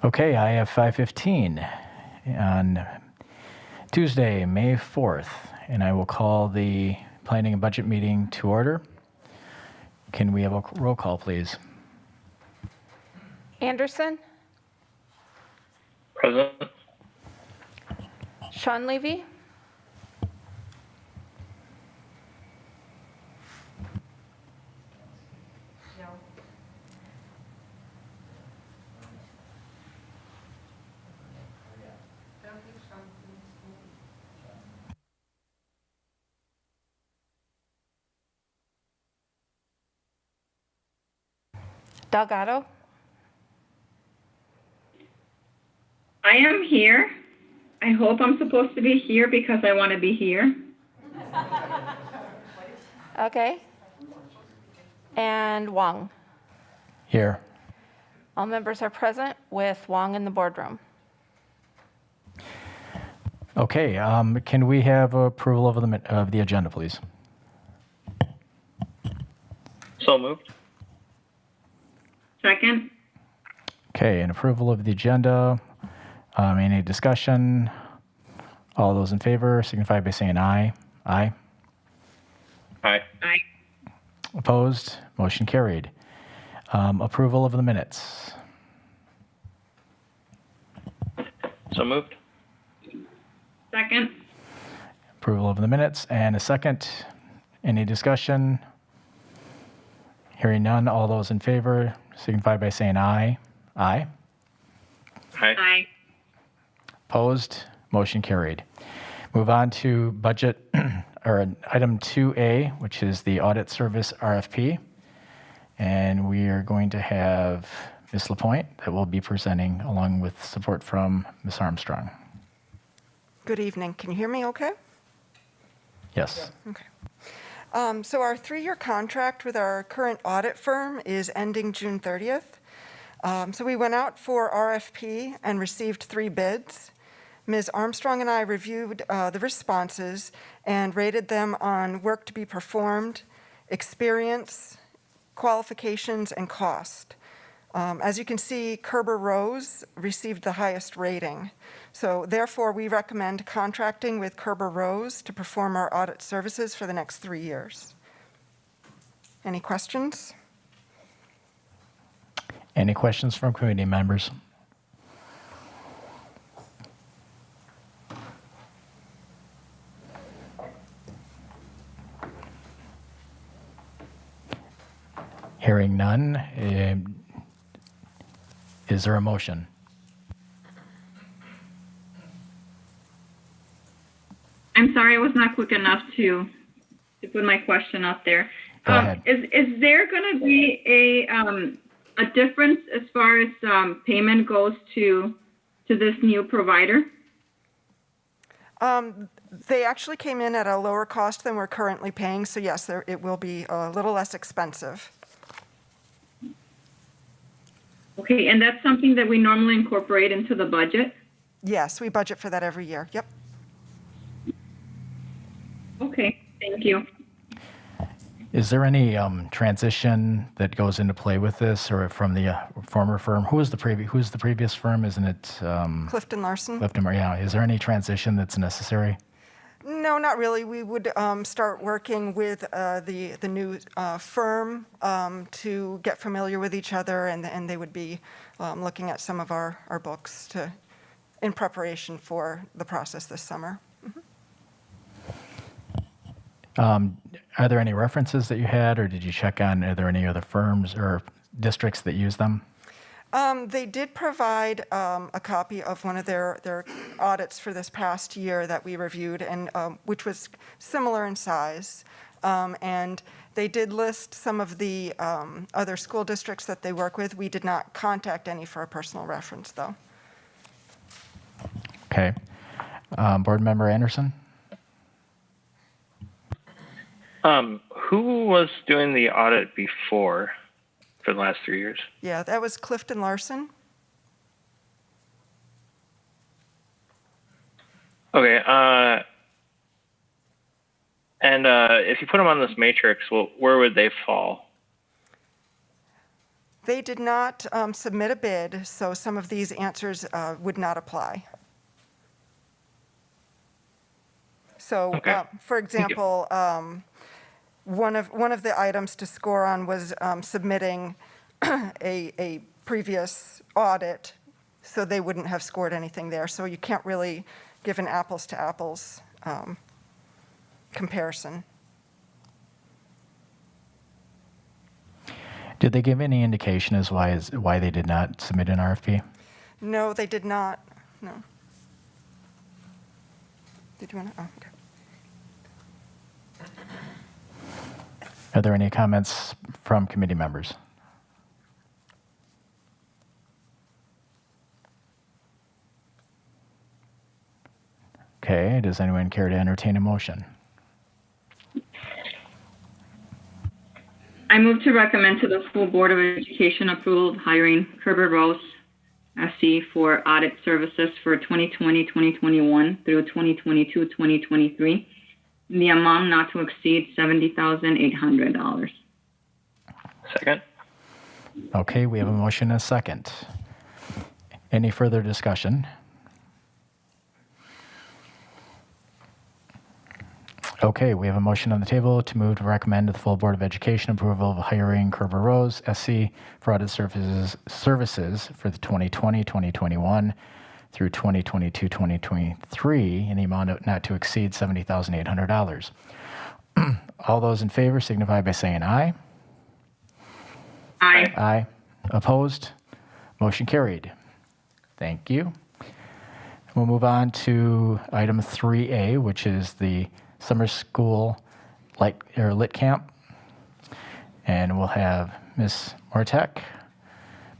Okay, I have 5:15 on Tuesday, May 4th, and I will call the Planning and Budget meeting to order. Can we have a roll call, please? Anderson, Present. Sean Levy, Delgado, I am here. I hope I'm supposed to be here because I want to be here. okay, and Wong. Here. All members are present with Wong in the boardroom. Okay, can we have approval of the agenda, please? So moved. Second. Okay, and approval of the agenda. Any discussion? All those in favor signify by saying aye. Aye. Aye. Aye. Opposed? Motion carried. Approval of the minutes. So moved. Second. Approval of the minutes and a second. Any discussion? Hearing none, all those in favor signify by saying aye. Aye. Aye. Aye. Opposed? Motion carried. Move on to budget, or item 2A, which is the audit service RFP. And we are going to have Ms. LaPointe that will be presenting along with support from Ms. Armstrong. Good evening. Can you hear me okay? Yes. Okay. So our 3-year contract with our current audit firm is ending June 30th. So we went out for RFP and received 3 bids. Ms. Armstrong and I reviewed the responses and rated them on work to be performed, experience, qualifications, and cost. As you can see, Kerber Rose received the highest rating. So therefore, we recommend contracting with Kerber Rose to perform our audit services for the next 3 years. Any questions? Any questions from committee members? Hearing none, is there a motion? I'm sorry I was not quick enough to put my question up there. Go ahead. Is there going to be a difference as far as payment goes to this new provider? They actually came in at a lower cost than we're currently paying, so yes, it will be a little less expensive. Okay, and that's something that we normally incorporate into the budget? Yes, we budget for that every year. Yep. Okay, thank you. Is there any transition that goes into play with this, or from the former firm? Who's the previous firm? Isn't it Clifton Larson? Clifton? Yeah. Is there any transition that's necessary? No, not really. We would start working with the new firm to get familiar with each other, and they would be looking at some of our books in preparation for the process this summer. Are there any references that you had, or did you check on, are there any other firms or districts that use them? They did provide a copy of one of their audits for this past year that we reviewed, and which was similar in size. And they did list some of the other school districts that they work with. We did not contact any for a personal reference, though. Okay. Board Member Anderson? Who was doing the audit before for the last 3 years? Yeah, that was Clifton Larson. Okay. And if you put them on this matrix, well, where would they fall? They did not submit a bid, so some of these answers would not apply. So, Okay. for example, one of the items to score on was submitting a previous audit, so they wouldn't have scored anything there. So you can't really give an apples to apples comparison. Did they give any indication as why they did not submit an RFP? No, they did not. No. Did you want to? Oh, okay. Are there any comments from committee members? Okay, does anyone care to entertain a motion? I move to recommend to the School Board of Education approval of hiring Kerber Rose, SC, for audit services for 2020-2021 through 2022-2023, the amount not to exceed $70,800. Second. Okay, we have a motion and a second. Any further discussion? Okay, we have a motion on the table to move to recommend to the full Board of Education approval of hiring Kerber Rose, SC, for audit services for the 2020-2021 through 2022-2023 in the amount of not to exceed $70,800. All those in favor signify by saying aye. Aye. Aye. Opposed? Motion carried. Thank you. We'll move on to item 3A, which is the summer school lit camp. And we'll have Ms. Mortek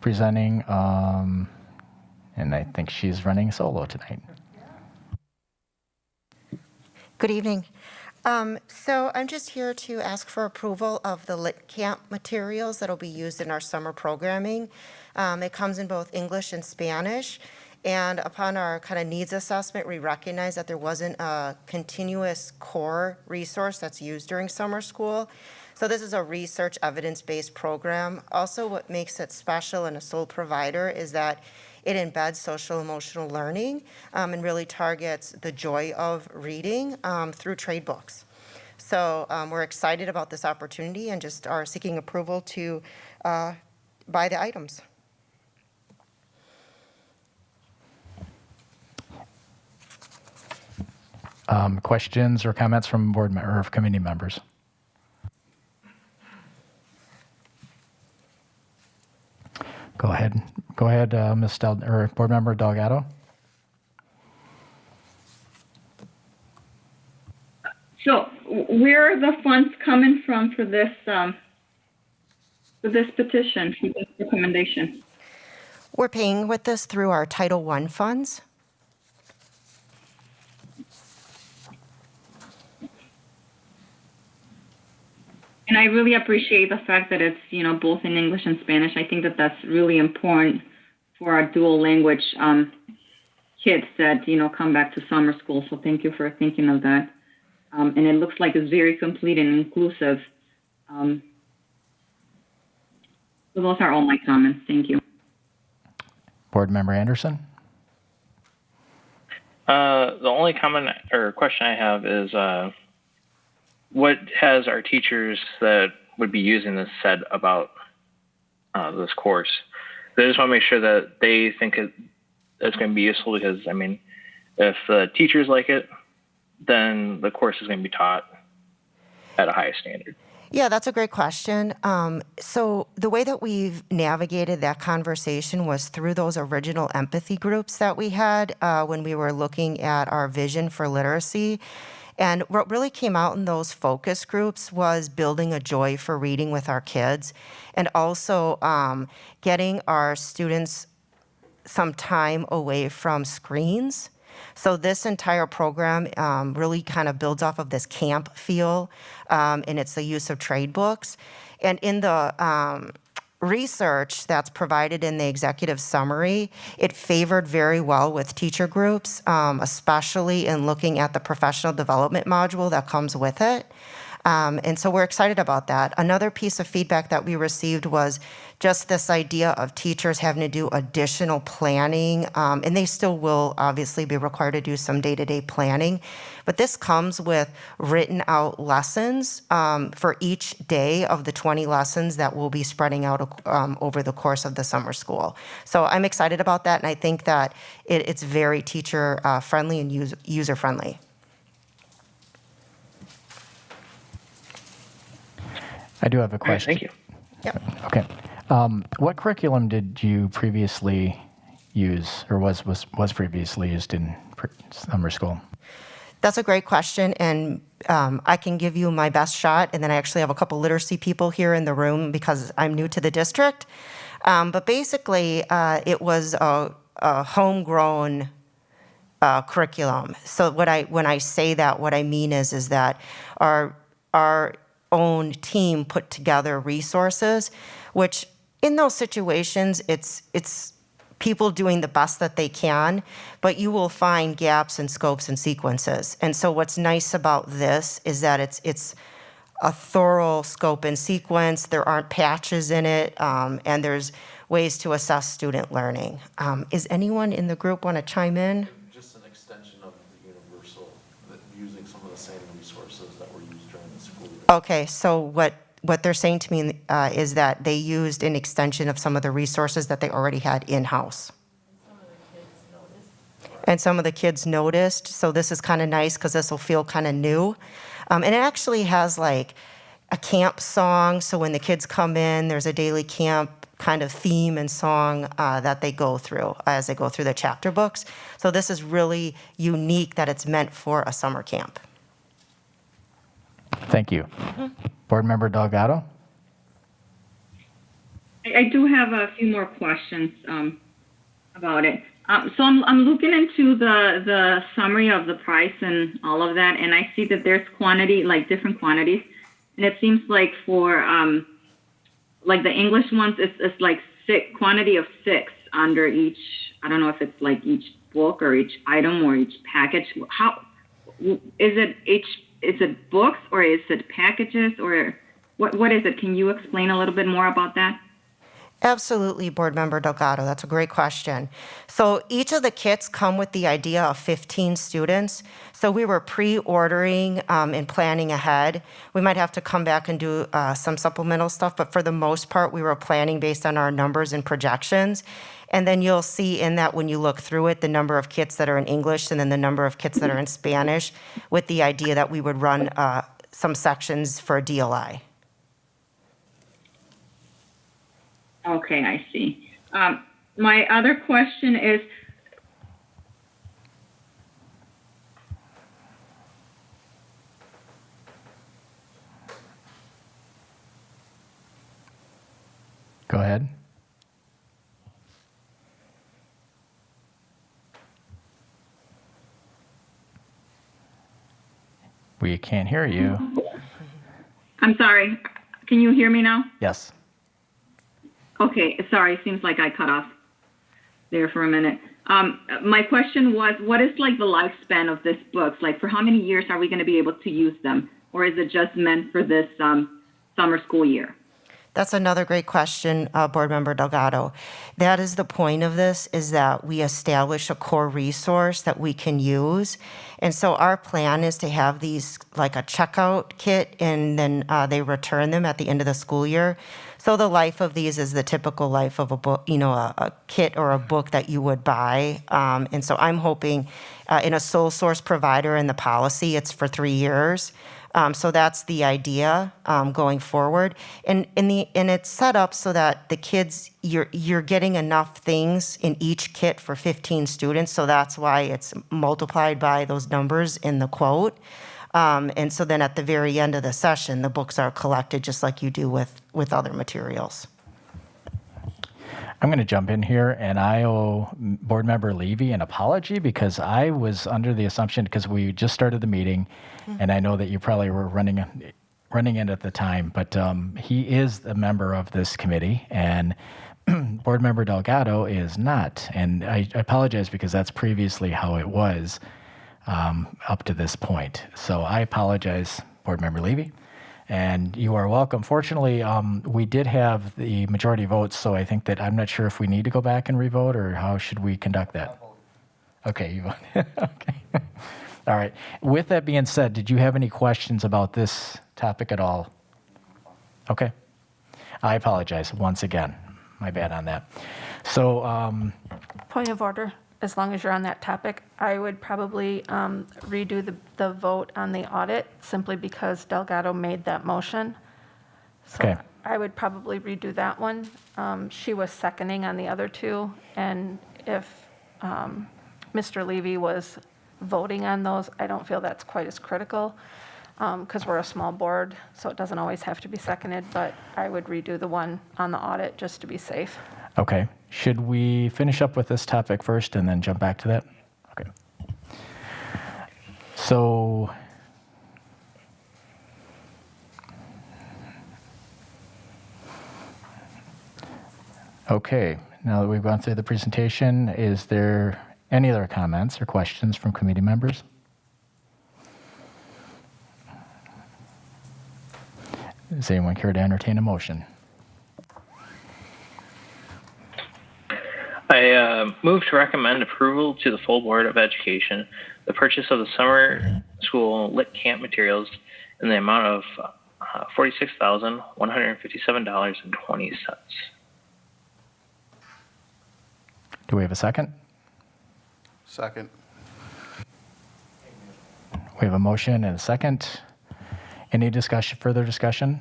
presenting, and I think she's running solo tonight. Good evening. So I'm just here to ask for approval of the Lit Camp materials that will be used in our summer programming. It comes in both English and Spanish. And upon our kind of needs assessment, we recognize that there wasn't a continuous core resource that's used during summer school. So this is a research evidence-based program. Also, what makes it special and a sole provider is that it embeds social emotional learning and really targets the joy of reading through trade books. So we're excited about this opportunity and just are seeking approval to buy the items. Questions or comments from board or committee members? Go ahead, Ms. Board Member Delgado. So where are the funds coming from for this petition, for this recommendation? We're paying with this through our Title I funds. And I really appreciate the fact that it's, both in English and Spanish. I think that that's really important for our dual language kids that, come back to summer school. So thank you for thinking of that. And it looks like it's very complete and inclusive. So those are all my comments. Thank you. Board Member Anderson? The only comment or question I have is, what has our teachers that would be using this said about this course? They just want to make sure that they think it's going to be useful because, if the teachers like it, then the course is going to be taught at a high standard. Yeah, that's a great question. So the way that we've navigated that conversation was through those original empathy groups that we had when we were looking at our vision for literacy. And what really came out in those focus groups was building a joy for reading with our kids and also getting our students some time away from screens. So this entire program really kind of builds off of this camp feel, and it's the use of trade books. And in the research that's provided in the executive summary, it favored very well with teacher groups, especially in looking at the professional development module that comes with it. And so we're excited about that. Another piece of feedback that we received was just this idea of teachers having to do additional planning, and they still will obviously be required to do some day-to-day planning, but this comes with written out lessons for each day of the 20 lessons that we'll be spreading out over the course of the summer school. So I'm excited about that, and I think that it's very teacher friendly and user friendly. I do have a All right, question. thank you. Yep. Okay. What curriculum did you previously use or was previously used in summer school? That's a great question, and I can give you my best shot, and then I actually have a couple literacy people here in the room because I'm new to the district. But basically, it was a homegrown curriculum. So when I say that, what I mean is that our own team put together resources, which in those situations, it's people doing the best that they can, but you will find gaps in scopes and sequences. And so what's nice about this is that it's a thorough scope and sequence. There aren't patches in it, and there's ways to assess student learning. Is anyone in the group want to chime in? Just an extension of the universal, using some of the same resources that were used during the school year. Okay, so what they're saying to me is that they used an extension of some of the resources that they already had in-house. And some of the kids noticed, so this is kind of nice because this will feel kind of new. And it actually has like a camp song, so when the kids come in, there's a daily camp kind of theme and song that they go through as they go through the chapter books. So this is really unique that it's meant for a summer camp. Thank you. Board Member Delgado? I do have a few more questions about it. So I'm looking into the summary of the price and all of that, and I see that there's quantity, like different quantities, and it seems like for like the English ones, it's like quantity of 6 under each. I don't know if it's like each book or each item or each package. How is it Is it books or is it packages or what is it? Can you explain a little bit more about that? Absolutely, Board Member Delgado. That's a great question. So each of the kits come with the idea of 15 students. So we were pre-ordering and planning ahead. We might have to come back and do some supplemental stuff, but for the most part, we were planning based on our numbers and projections. And then you'll see in that when you look through it, the number of kits that are in English and then the number of kits that are in Spanish, with the idea that we would run some sections for DLI. Okay, I see. My other question is, Go ahead. We can't hear you. I'm sorry, can you hear me now? Yes. Okay, sorry, seems like I cut off there for a minute. My question was, what is like the lifespan of this books? Like for how many years are we going to be able to use them? Or is it just meant for this summer school year? That's another great question, Board Member Delgado. That is the point of this, is that we establish a core resource that we can use. And so our plan is to have these like a checkout kit, and then they return them at the end of the school year. So the life of these is the typical life of a book, you know, a kit or a book that you would buy. And so I'm hoping in a sole source provider in the policy, it's for 3 years. So that's the idea going forward, and it's set up so that the kids, you're getting enough things in each kit for 15 students. So that's why it's multiplied by those numbers in the quote. And so then at the very end of the session, the books are collected just like you do with other materials. I'm going to jump in here, and I owe Board Member Levy an apology because I was under the assumption, because we just started the meeting, and I know that you probably were running in at the time, but he is a member of this committee, and Board Member Delgado is not. And I apologize because that's previously how it was up to this point. So I apologize, Board Member Levy. And you are welcome. Fortunately, we did have the majority votes, so I think that I'm not sure if we need to go back and revote or how should we conduct that? Okay, you vote. Okay. All right. With that being said, did you have any questions about this topic at all? Okay. I apologize once again. My bad on that. So, Point of order, as long as you're on that topic, I would probably redo the vote on the audit simply because Delgado made that motion. So Okay. I would probably redo that one. She was seconding on the other two, and if Mr. Levy was voting on those, I don't feel that's quite as critical because we're a small board, so it doesn't always have to be seconded, but I would redo the one on the audit just to be safe. okay. Should we finish up with this topic first and then jump back to that? Okay. So, okay, now that we've gone through the presentation, is there any other comments or questions from committee members? Does anyone care to entertain a motion? I move to recommend approval to the full Board of Education the purchase of the summer school lit camp materials in the amount of $46,157.20. Do we have a second? Second. We have a motion and a second. Any discussion, further discussion?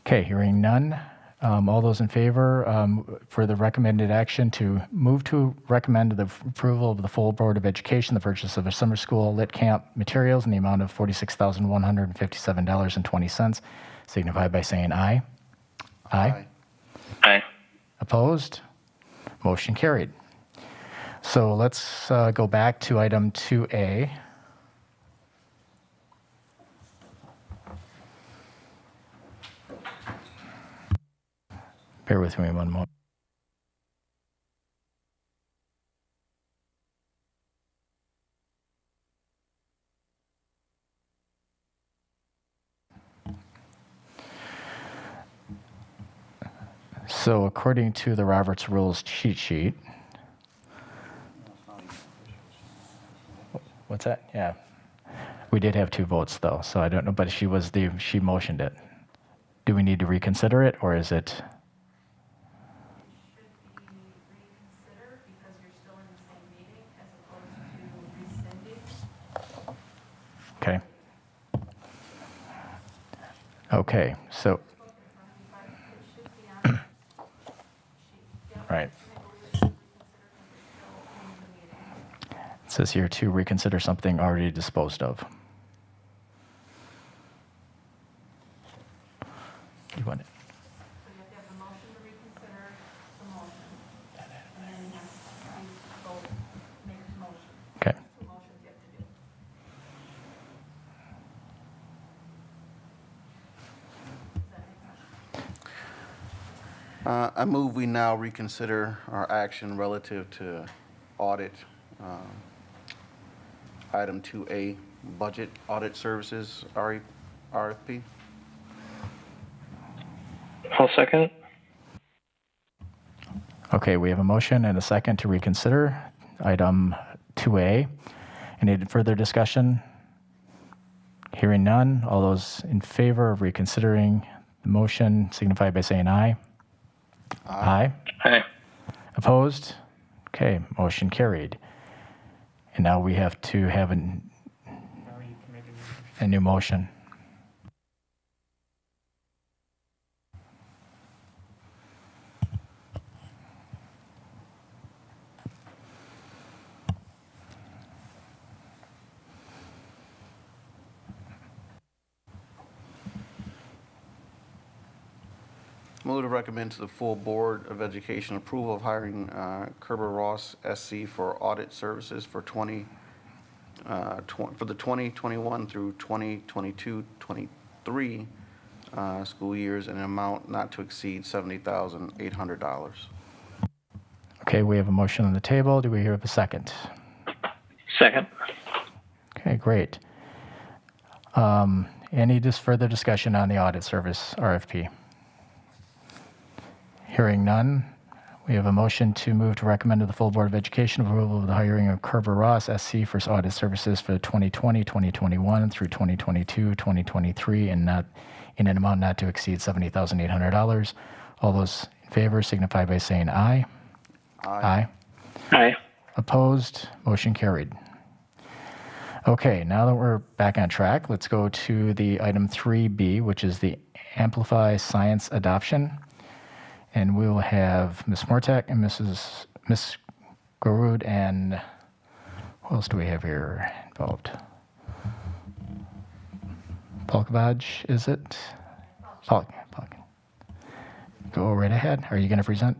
Okay, hearing none. All those in favor for the recommended action to move to recommend the approval of the full Board of Education, the purchase of a summer school lit camp materials in the amount of $46,157.20, signify by saying aye. Aye. Aye. Opposed? Motion carried. So let's go back to item 2A. Bear with me one moment. So according to the Roberts Rules cheat sheet, what's that? Yeah. We did have 2 votes though, so I don't know, but she motioned it. Do we need to reconsider it or is it? Okay. Okay, so. Right. It says here to reconsider something already disposed of. You want it? So you have to have a motion to reconsider the motion, and then you have to vote, make the motion. Okay. 2 motions you have to do. Does that make sense? I move we now reconsider our action relative to audit, item 2A, budget audit services, RFP. I'll second. Okay, we have a motion and a second to reconsider item 2A. Any further discussion? Hearing none, all those in favor of reconsidering the motion signify by saying aye. Aye. Aye. Opposed? Okay, motion carried. And now we have to have a new motion. Move to recommend to the full Board of Education approval of hiring Kerber Ross SC for audit services for for the 2021 through 2022-23 school years in an amount not to exceed $70,800. Okay, we have a motion on the table. Do we hear a second? Second. Okay, great. Any further discussion on the audit service RFP? Hearing none, we have a motion to move to recommend to the full Board of Education approval of the hiring of Kerber Ross, SC, for audit services for 2020, 2021 through 2022, 2023, and not in an amount not to exceed $70,800. All those in favor signify by saying aye. Aye. Aye. Opposed? Motion carried. Okay, now that we're back on track, let's go to the item 3B, which is the Amplify Science Adoption. And we will have Ms. Mortek and Ms. Gorud, and who else do we have here involved? Polkovaj, is it? Polk. Go right ahead. Are you going to present?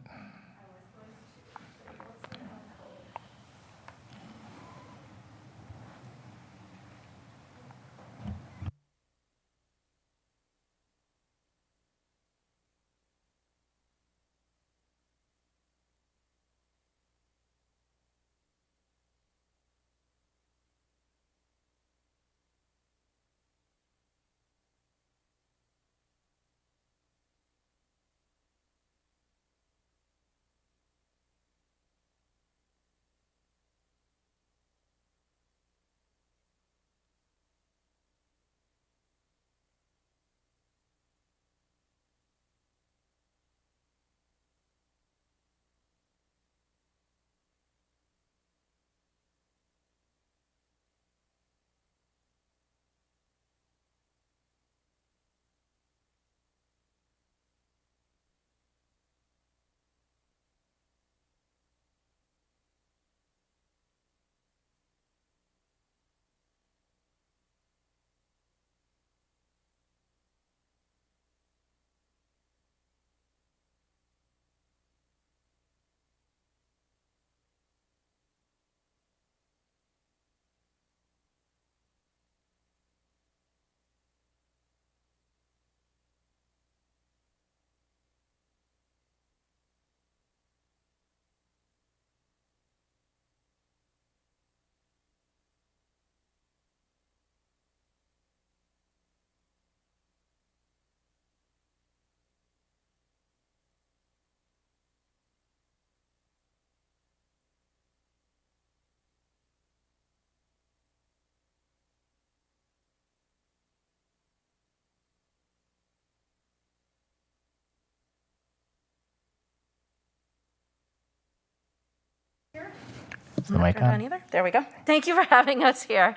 Is the mic on? Either. There we go. Thank you for having us here.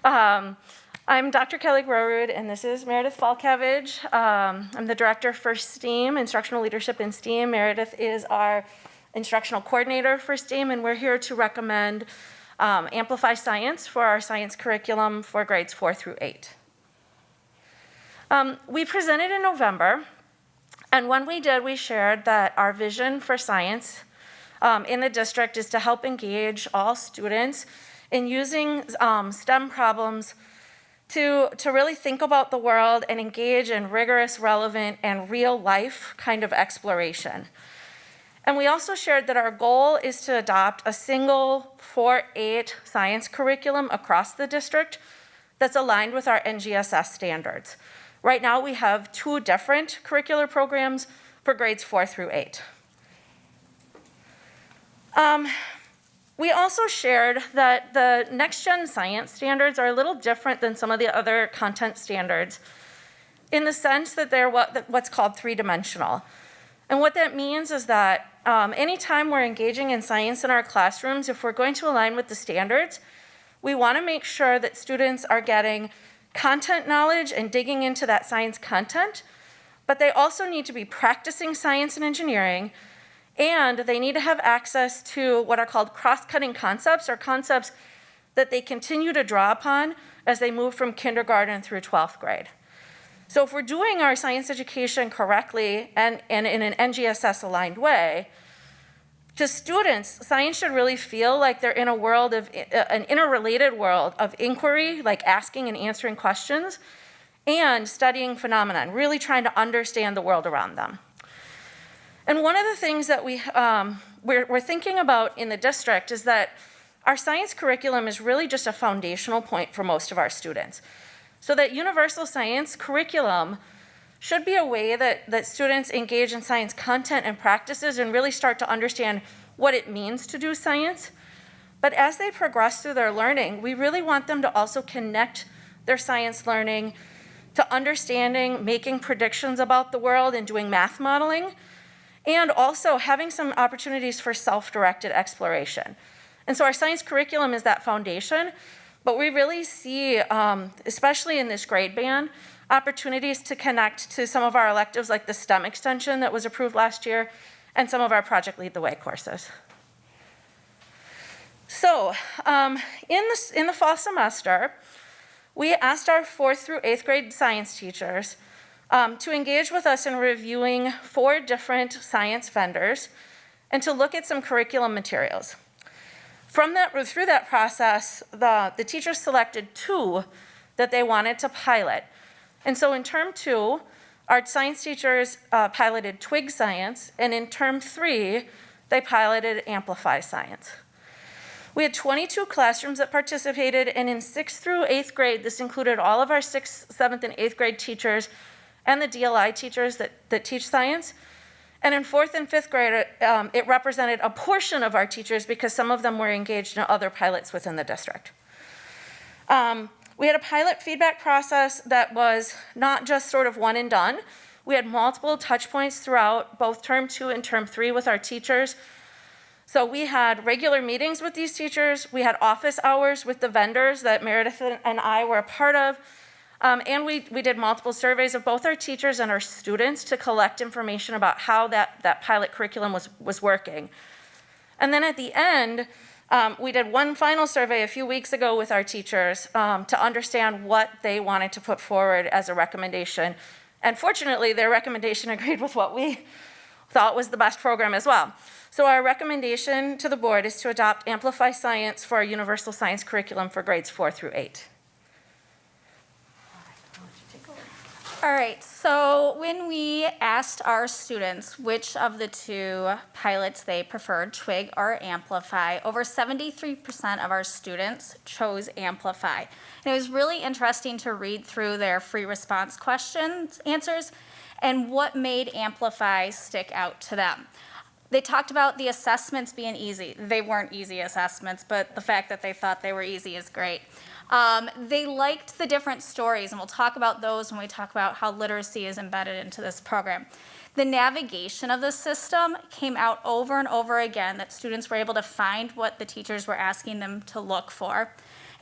I'm Dr. Kelly Grorud, and this is Meredith Falkavage. I'm the Director for STEAM, Instructional Leadership in STEAM. Meredith is our Instructional Coordinator for STEAM, and we're here to recommend Amplify Science for our science curriculum for grades 4 through 8. We presented in November, and when we did, we shared that our vision for science in the district is to help engage all students in using STEM problems to really think about the world and engage in rigorous, relevant, and real-life kind of exploration. And we also shared that our goal is to adopt a single 4-8 science curriculum across the district that's aligned with our NGSS standards. Right now, we have 2 different curricular programs for grades 4 through 8. We also shared that the next-gen science standards are a little different than some of the other content standards in the sense that they're what's called 3-dimensional. And what that means is that anytime we're engaging in science in our classrooms, if we're going to align with the standards, we want to make sure that students are getting content knowledge and digging into that science content, but they also need to be practicing science and engineering, and they need to have access to what are called cross-cutting concepts, or concepts that they continue to draw upon as they move from kindergarten through 12th grade. So if we're doing our science education correctly and in an NGSS-aligned way, to students, science should really feel like they're in a world of, an interrelated world of inquiry, like asking and answering questions, and studying phenomenon, really trying to understand the world around them. And one of the things that we're thinking about in the district is that our science curriculum is really just a foundational point for most of our students. So that universal science curriculum should be a way that students engage in science content and practices and really start to understand what it means to do science. But as they progress through their learning, we really want them to also connect their science learning to understanding, making predictions about the world, and doing math modeling, and also having some opportunities for self-directed exploration. And so our science curriculum is that foundation, but we really see, especially in this grade band, opportunities to connect to some of our electives like the STEM extension that was approved last year and some of our Project Lead the Way courses. So in the fall semester, we asked our 4th through 8th grade science teachers to engage with us in reviewing 4 different science vendors and to look at some curriculum materials. Through that process, the teachers selected 2 that they wanted to pilot. And so in term 2, our science teachers piloted Twig Science, and in term 3, they piloted Amplify Science. We had 22 classrooms that participated, and in 6th through 8th grade, this included all of our 6th, 7th, and 8th grade teachers and the DLI teachers that teach science. And in 4th and 5th grade, it represented a portion of our teachers because some of them were engaged in other pilots within the district. We had a pilot feedback process that was not just sort of one and done. We had multiple touch points throughout both term 2 and term 3 with our teachers. So we had regular meetings with these teachers. We had office hours with the vendors that Meredith and I were a part of. And we did multiple surveys of both our teachers and our students to collect information about how that pilot curriculum was working. And then at the end, we did one final survey a few weeks ago with our teachers to understand what they wanted to put forward as a recommendation. And fortunately, their recommendation agreed with what we thought was the best program as well. So our recommendation to the board is to adopt Amplify Science for our universal science curriculum for grades 4 through 8. All right, so when we asked our students which of the 2 pilots they preferred, Twig or Amplify, over 73% of our students chose Amplify. And it was really interesting to read through their free response answers, and what made Amplify stick out to them. They talked about the assessments being easy. They weren't easy assessments, but the fact that they thought they were easy is great. They liked the different stories, and we'll talk about those when we talk about how literacy is embedded into this program. The navigation of the system came out over and over again, that students were able to find what the teachers were asking them to look for.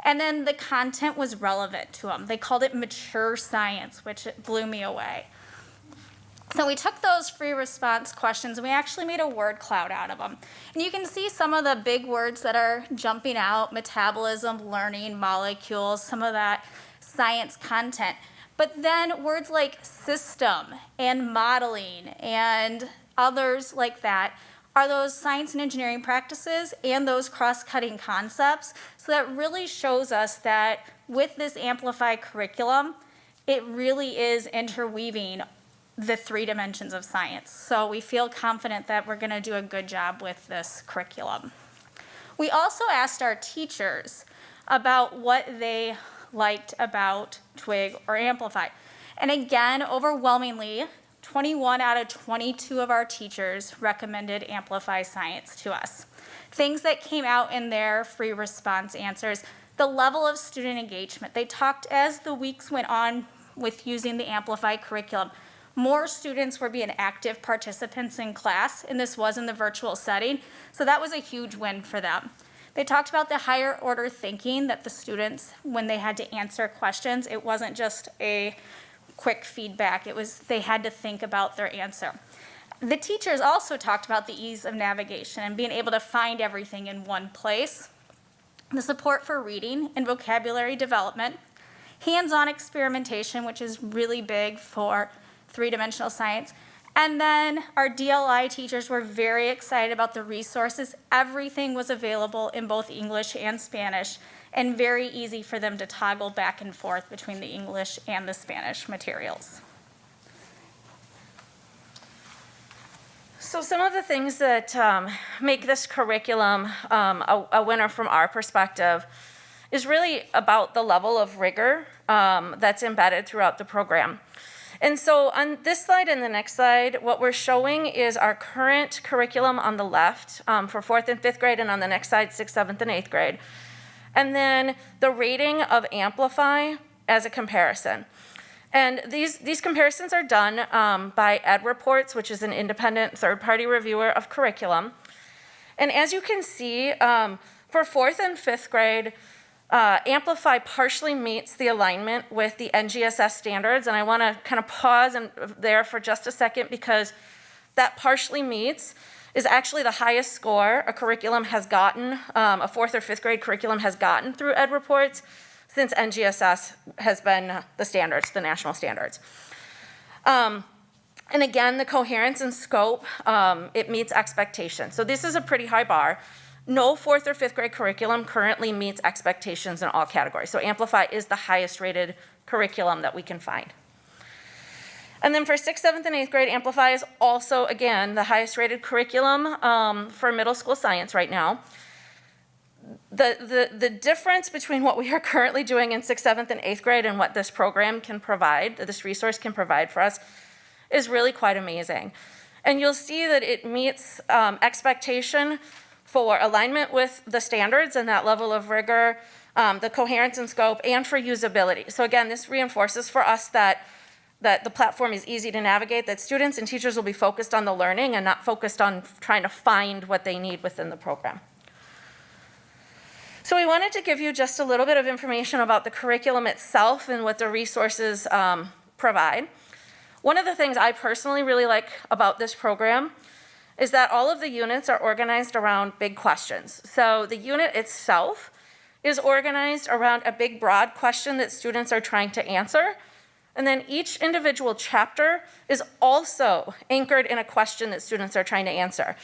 And then the content was relevant to them. They called it mature science, which blew me away. So we took those free response questions and we actually made a word cloud out of them. And you can see some of the big words that are jumping out: metabolism, learning, molecules, some of that science content. But then words like system and modeling and others like that are those science and engineering practices and those cross-cutting concepts. So that really shows us that with this Amplify curriculum, it really is interweaving the 3 dimensions of science. So we feel confident that we're going to do a good job with this curriculum. We also asked our teachers about what they liked about Twig or Amplify. And again, overwhelmingly, 21 out of 22 of our teachers recommended Amplify Science to us. Things that came out in their free response answers: the level of student engagement. They talked as the weeks went on with using the Amplify curriculum. More students were being active participants in class, and this was in the virtual setting, so that was a huge win for them. They talked about the higher order thinking that the students, when they had to answer questions, it wasn't just a quick feedback, it was they had to think about their answer. The teachers also talked about the ease of navigation and being able to find everything in one place, the support for reading and vocabulary development, hands-on experimentation, which is really big for 3-dimensional science. And then our DLI teachers were very excited about the resources. Everything was available in both English and Spanish, and very easy for them to toggle back and forth between the English and the Spanish materials. So some of the things that make this curriculum a winner from our perspective is really about the level of rigor that's embedded throughout the program. And so on this slide and the next slide, what we're showing is our current curriculum on the left for 4th and 5th grade, and on the next slide, 6th, 7th, and 8th grade. And then the rating of Amplify as a comparison. And these comparisons are done by Ed Reports, which is an independent third-party reviewer of curriculum. And as you can see, for 4th and 5th grade, Amplify partially meets the alignment with the NGSS standards. And I want to kind of pause there for just a second, because that partially meets is actually the highest score a curriculum has gotten, a 4th or 5th grade curriculum has gotten through Ed Reports since NGSS has been the standards, the national standards. And again, the coherence and scope, it meets expectations. So this is a pretty high bar. No 4th or 5th grade curriculum currently meets expectations in all categories. So Amplify is the highest rated curriculum that we can find. And then for 6th, 7th, and 8th grade, Amplify is also, again, the highest rated curriculum for middle school science right now. The difference between what we are currently doing in 6th, 7th, and 8th grade and what this program can provide, this resource can provide for us, is really quite amazing. And you'll see that it meets expectation for alignment with the standards and that level of rigor, the coherence and scope, and for usability. So again, this reinforces for us that the platform is easy to navigate, that students and teachers will be focused on the learning and not focused on trying to find what they need within the program. So we wanted to give you just a little bit of information about the curriculum itself and what the resources provide. One of the things I personally really like about this program is that all of the units are organized around big questions. So the unit itself is organized around a big, broad question that students are trying to answer. And then each individual chapter is also anchored in a question that students are trying to answer.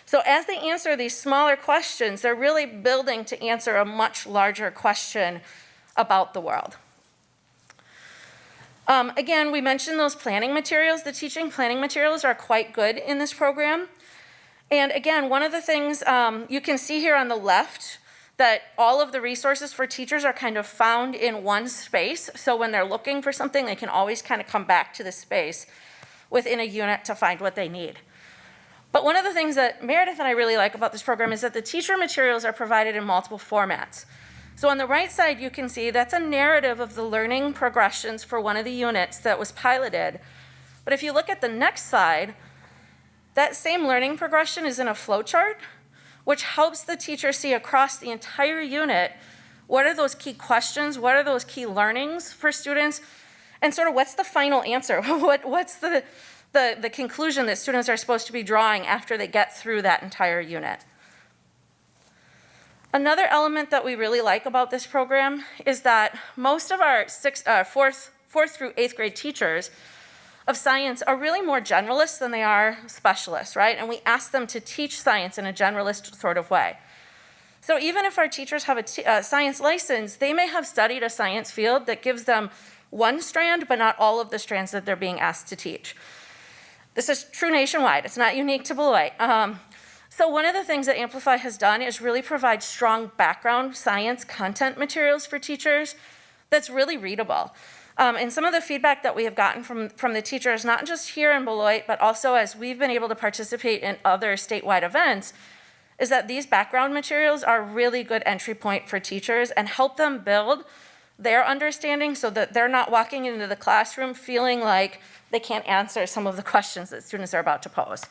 So as they answer these smaller questions, they're really building to answer a much larger question about the world. Again, we mentioned those planning materials. The teaching planning materials are quite good in this program. And again, one of the things you can see here on the left, that all of the resources for teachers are kind of found in one space. So when they're looking for something, they can always kind of come back to the space within a unit to find what they need. But one of the things that Meredith and I really like about this program is that the teacher materials are provided in multiple formats. So on the right side, you can see that's a narrative of the learning progressions for one of the units that was piloted. But if you look at the next slide, that same learning progression is in a flowchart, which helps the teacher see across the entire unit what are those key questions, what are those key learnings for students, and sort of what's the final answer, what's the conclusion that students are supposed to be drawing after they get through that entire unit. Another element that we really like about this program is that most of our fourth through 8th grade teachers of science are really more generalists than they are specialists, right? And we ask them to teach science in a generalist sort of way. So even if our teachers have a science license, they may have studied a science field that gives them one strand, but not all of the strands that they're being asked to teach. This is true nationwide. It's not unique to Beloit. So one of the things that Amplify has done is really provide strong background science content materials for teachers that's really readable. And some of the feedback that we have gotten from the teachers, not just here in Beloit, but also as we've been able to participate in other statewide events, is that these background materials are a really good entry point for teachers and help them build their understanding so that they're not walking into the classroom feeling like they can't answer some of the questions that students are about to pose.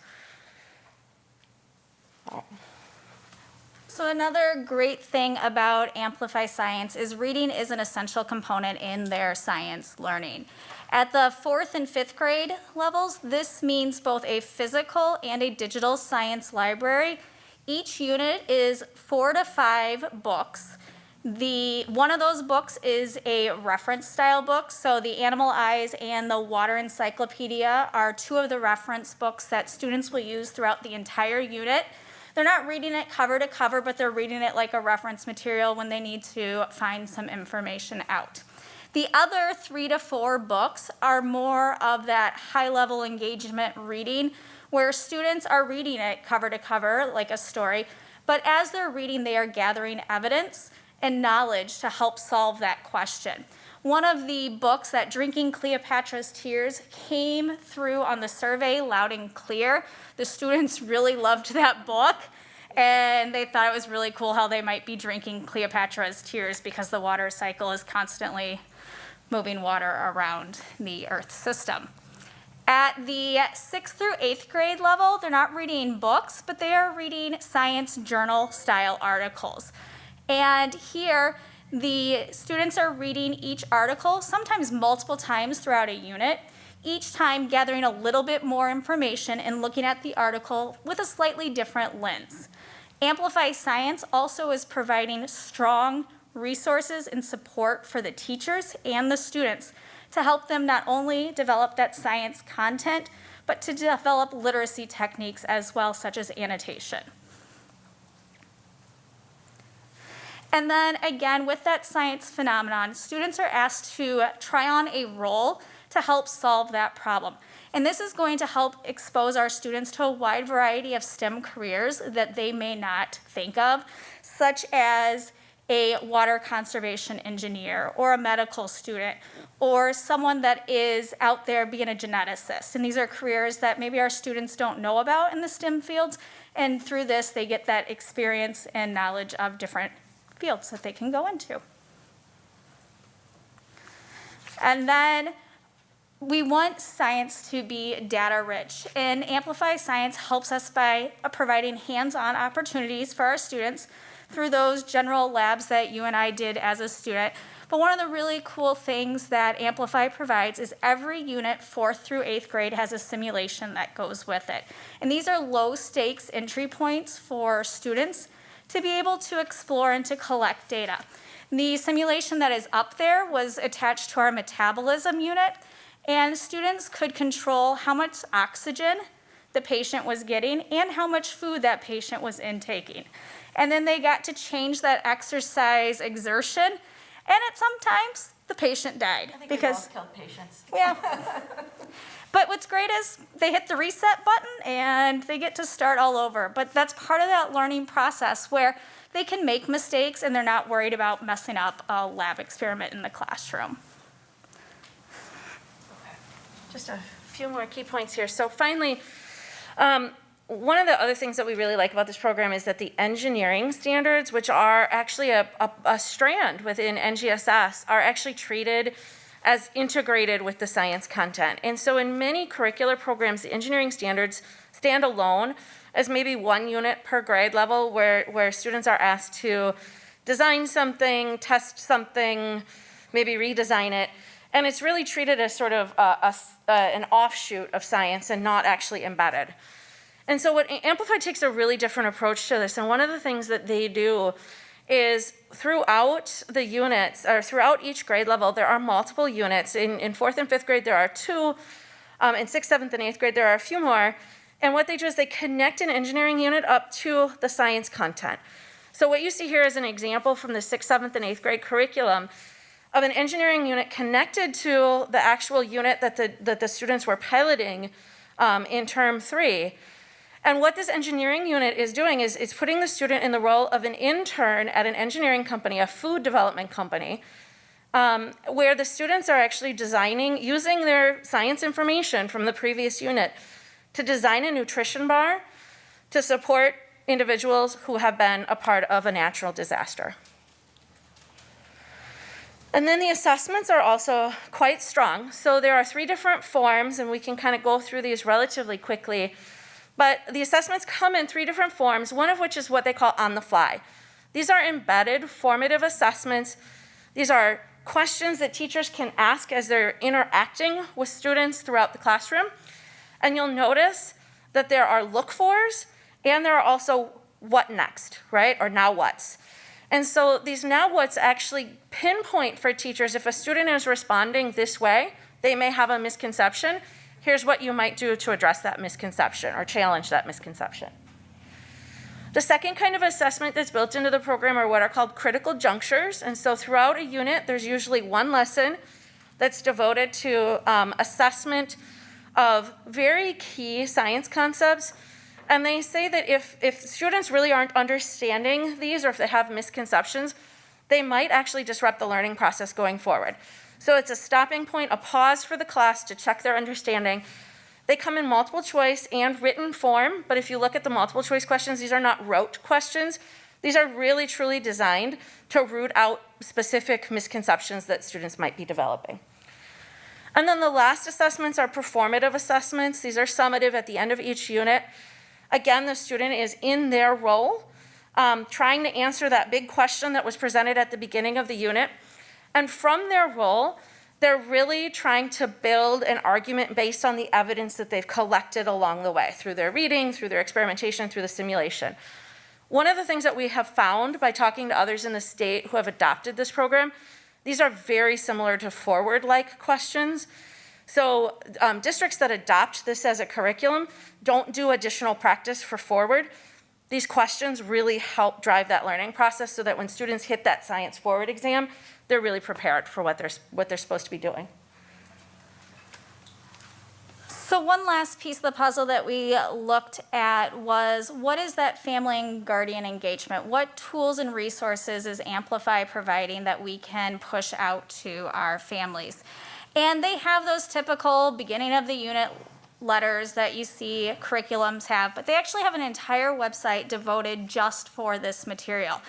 So another great thing about Amplify Science is reading is an essential component in their science learning. At the 4th and 5th grade levels, this means both a physical and a digital science library. Each unit is 4 to 5 books. One of those books is a reference style book. So the Animal Eyes and the Water Encyclopedia are two of the reference books that students will use throughout the entire unit. They're not reading it cover to cover, but they're reading it like a reference material when they need to find some information out. The other 3 to 4 books are more of that high-level engagement reading, where students are reading it cover to cover, like a story, but as they're reading, they are gathering evidence and knowledge to help solve that question. One of the books that Drinking Cleopatra's Tears came through on the survey loud and clear. The students really loved that book, and they thought it was really cool how they might be drinking Cleopatra's tears because the water cycle is constantly moving water around the Earth system. At the 6th through 8th grade level, they're not reading books, but they are reading science journal style articles. And here, the students are reading each article, sometimes multiple times throughout a unit, each time gathering a little bit more information and looking at the article with a slightly different lens. Amplify Science also is providing strong resources and support for the teachers and the students to help them not only develop that science content, but to develop literacy techniques as well, such as annotation. And then again, with that science phenomenon, students are asked to try on a role to help solve that problem. And this is going to help expose our students to a wide variety of STEM careers that they may not think of, such as a water conservation engineer or a medical student or someone that is out there being a geneticist. And these are careers that maybe our students don't know about in the STEM fields, and through this they get that experience and knowledge of different fields that they can go into. And then we want science to be data rich, and Amplify Science helps us by providing hands-on opportunities for our students through those general labs that you and I did as a student. But one of the really cool things that Amplify provides is every unit, 4th through 8th grade, has a simulation that goes with it. And these are low stakes entry points for students to be able to explore and to collect data. The simulation that is up there was attached to our metabolism unit, and students could control how much oxygen the patient was getting and how much food that patient was intaking. And then they got to change that exercise exertion, and sometimes the patient died. I think because we've all killed patients. Yeah. But what's great is they hit the reset button and they get to start all over. But that's part of that learning process where they can make mistakes and they're not worried about messing up a lab experiment in the classroom. Okay. Just a few more key points here. So finally, one of the other things that we really like about this program is that the engineering standards, which are actually a strand within NGSS, are actually treated as integrated with the science content. And so in many curricular programs, the engineering standards stand alone as maybe one unit per grade level where students are asked to design something, test something, maybe redesign it. And it's really treated as sort of an offshoot of science and not actually embedded. And so Amplify takes a really different approach to this. And one of the things that they do is throughout the units, or throughout each grade level, there are multiple units. In 4th and 5th grade, there are 2. In 6th, 7th, and 8th grade, there are a few more. And what they do is they connect an engineering unit up to the science content. So what you see here is an example from the 6th, 7th, and 8th grade curriculum of an engineering unit connected to the actual unit that the students were piloting in term 3. And what this engineering unit is doing is it's putting the student in the role of an intern at an engineering company, a food development company, where the students are actually designing, using their science information from the previous unit to design a nutrition bar to support individuals who have been a part of a natural disaster. And then the assessments are also quite strong. So there are 3 different forms, and we can kind of go through these relatively quickly. But the assessments come in 3 different forms, one of which is what they call on the fly. These are embedded formative assessments. These are questions that teachers can ask as they're interacting with students throughout the classroom. And you'll notice that there are look-fors and there are also what next, right? Or now what's. And so these now what's actually pinpoint for teachers if a student is responding this way, they may have a misconception. Here's what you might do to address that misconception or challenge that misconception. The second kind of assessment that's built into the program are what are called critical junctures. And so throughout a unit, there's usually one lesson that's devoted to assessment of very key science concepts. And they say that if students really aren't understanding these or if they have misconceptions, they might actually disrupt the learning process going forward. So it's a stopping point, a pause for the class to check their understanding. They come in multiple choice and written form, but if you look at the multiple choice questions, these are not rote questions. These are really truly designed to root out specific misconceptions that students might be developing. And then the last assessments are performative assessments. These are summative at the end of each unit. Again, the student is in their role, trying to answer that big question that was presented at the beginning of the unit. And from their role, they're really trying to build an argument based on the evidence that they've collected along the way, through their reading, through their experimentation, through the simulation. One of the things that we have found by talking to others in the state who have adopted this program, these are very similar to forward-like questions. So districts that adopt this as a curriculum don't do additional practice for forward. These questions really help drive that learning process so that when students hit that science forward exam, they're really prepared for what they're supposed to be doing. So one last piece of the puzzle that we looked at was, what is that family and guardian engagement? What tools and resources is Amplify providing that we can push out to our families? And they have those typical beginning of the unit letters that you see curriculums have, but they actually have an entire website devoted just for this material,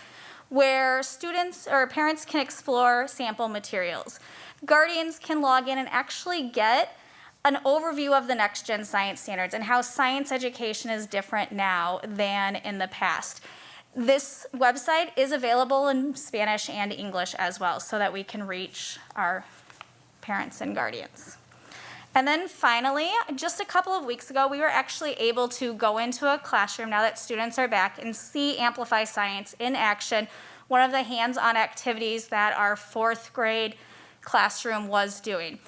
where students or parents can explore sample materials. Guardians can log in and actually get an overview of the next gen science standards and how science education is different now than in the past. This website is available in Spanish and English as well, so that we can reach our parents and guardians. And then finally, just a couple of weeks ago, we were actually able to go into a classroom now that students are back and see Amplify Science in action, one of the hands-on activities that our 4th grade classroom was doing.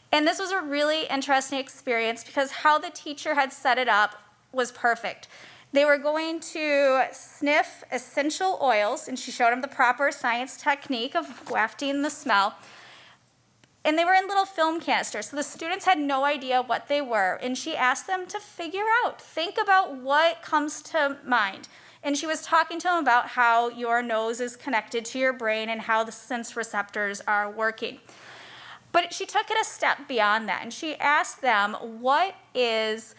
And this was a really interesting experience because how the teacher had set it up was perfect. They were going to sniff essential oils, and she showed them the proper science technique of wafting the smell. And they were in little film canisters, so the students had no idea what they were. And she asked them to figure out, think about what comes to mind. And she was talking to them about how your nose is connected to your brain and how the sense receptors are working. But she took it a step beyond that, and she asked them, what is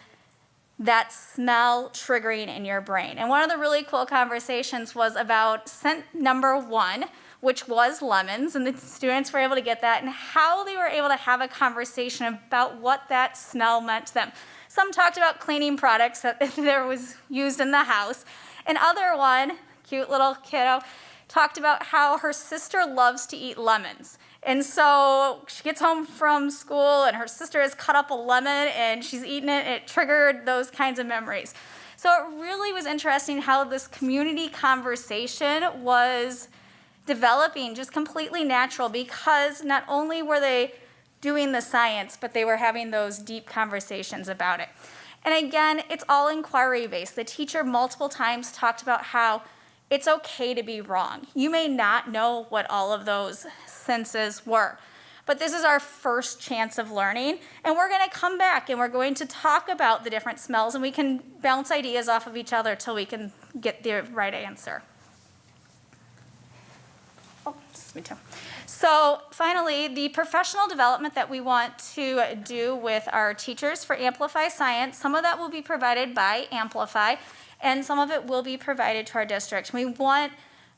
that smell triggering in your brain? And one of the really cool conversations was about scent number 1, which was lemons, and the students were able to get that, and how they were able to have a conversation about what that smell meant to them. Some talked about cleaning products that there was used in the house. Another one, cute little kiddo, talked about how her sister loves to eat lemons. And so she gets home from school and her sister has cut up a lemon and she's eaten it, and it triggered those kinds of memories. So it really was interesting how this community conversation was developing just completely natural, because not only were they doing the science, but they were having those deep conversations about it. And again, it's all inquiry-based. The teacher multiple times talked about how it's okay to be wrong. You may not know what all of those senses were, but this is our first chance of learning, and we're going to come back and we're going to talk about the different smells, and we can bounce ideas off of each other till we can get the right answer. Oh, this is me too. So finally, the professional development that we want to do with our teachers for Amplify Science, some of that will be provided by Amplify, and some of it will be provided to our district. We want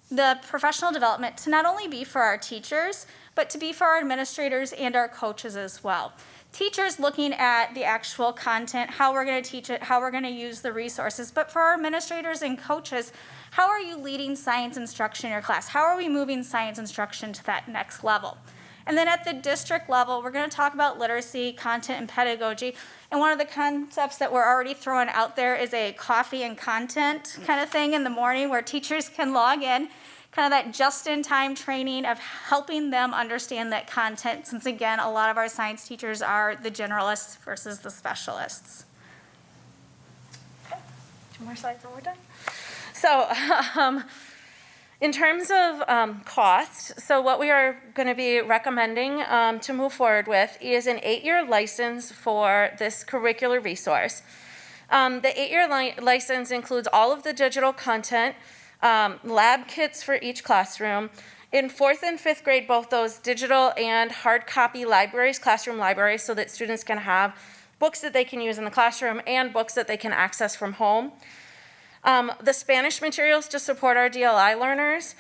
the professional development to not only be for our teachers, but to be for our administrators and our coaches as well. Teachers looking at the actual content, how we're going to teach it, how we're going to use the resources, but for our administrators and coaches, how are you leading science instruction in your class? How are we moving science instruction to that next level? And then at the district level, we're going to talk about literacy, content, and pedagogy. And one of the concepts that we're already throwing out there is a coffee and content kind of thing in the morning where teachers can log in, kind of that just-in-time training of helping them understand that content, since again, a lot of our science teachers are the generalists versus the specialists. Okay, 2 more slides and we're done. So, in terms of cost, so what we are going to be recommending to move forward with is an 8-year license for this curricular resource. The 8-year license includes all of the digital content, lab kits for each classroom, In 4th and 5th grade, both those digital and hard copy libraries, classroom libraries, so that students can have books that they can use in the classroom and books that they can access from home. The Spanish materials to support our DLI learners,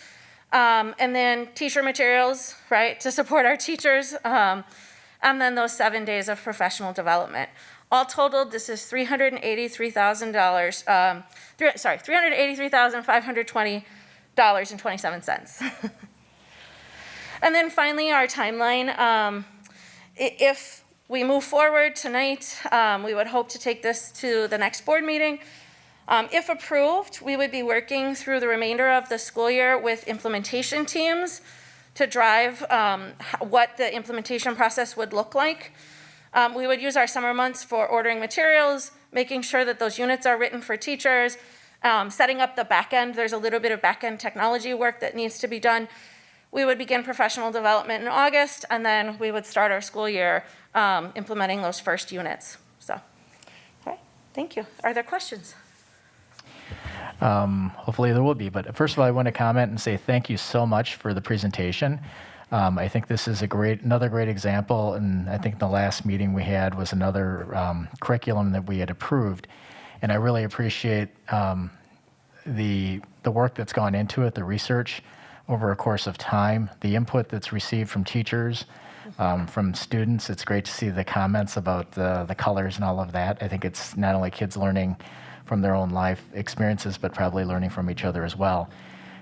and then teacher materials, right, to support our teachers, and then those 7 days of professional development. All totaled, this is $383,000, $383,520.27. And then finally, our timeline. If we move forward tonight, we would hope to take this to the next board meeting. If approved, we would be working through the remainder of the school year with implementation teams to drive what the implementation process would look like. We would use our summer months for ordering materials, making sure that those units are written for teachers, setting up the back end. There's a little bit of back end technology work that needs to be done. We would begin professional development in August, and then we would start our school year implementing those first units. So, all right, thank you. Are there questions? Hopefully there will be, but first of all, I want to comment and say thank you so much for the presentation. I think this is another great example, and I think the last meeting we had was another curriculum that we had approved, and I really appreciate the work that's gone into it, the research over a course of time, the input that's received from teachers, from students. It's great to see the comments about the colors and all of that. I think it's not only kids learning from their own life experiences, but probably learning from each other as well.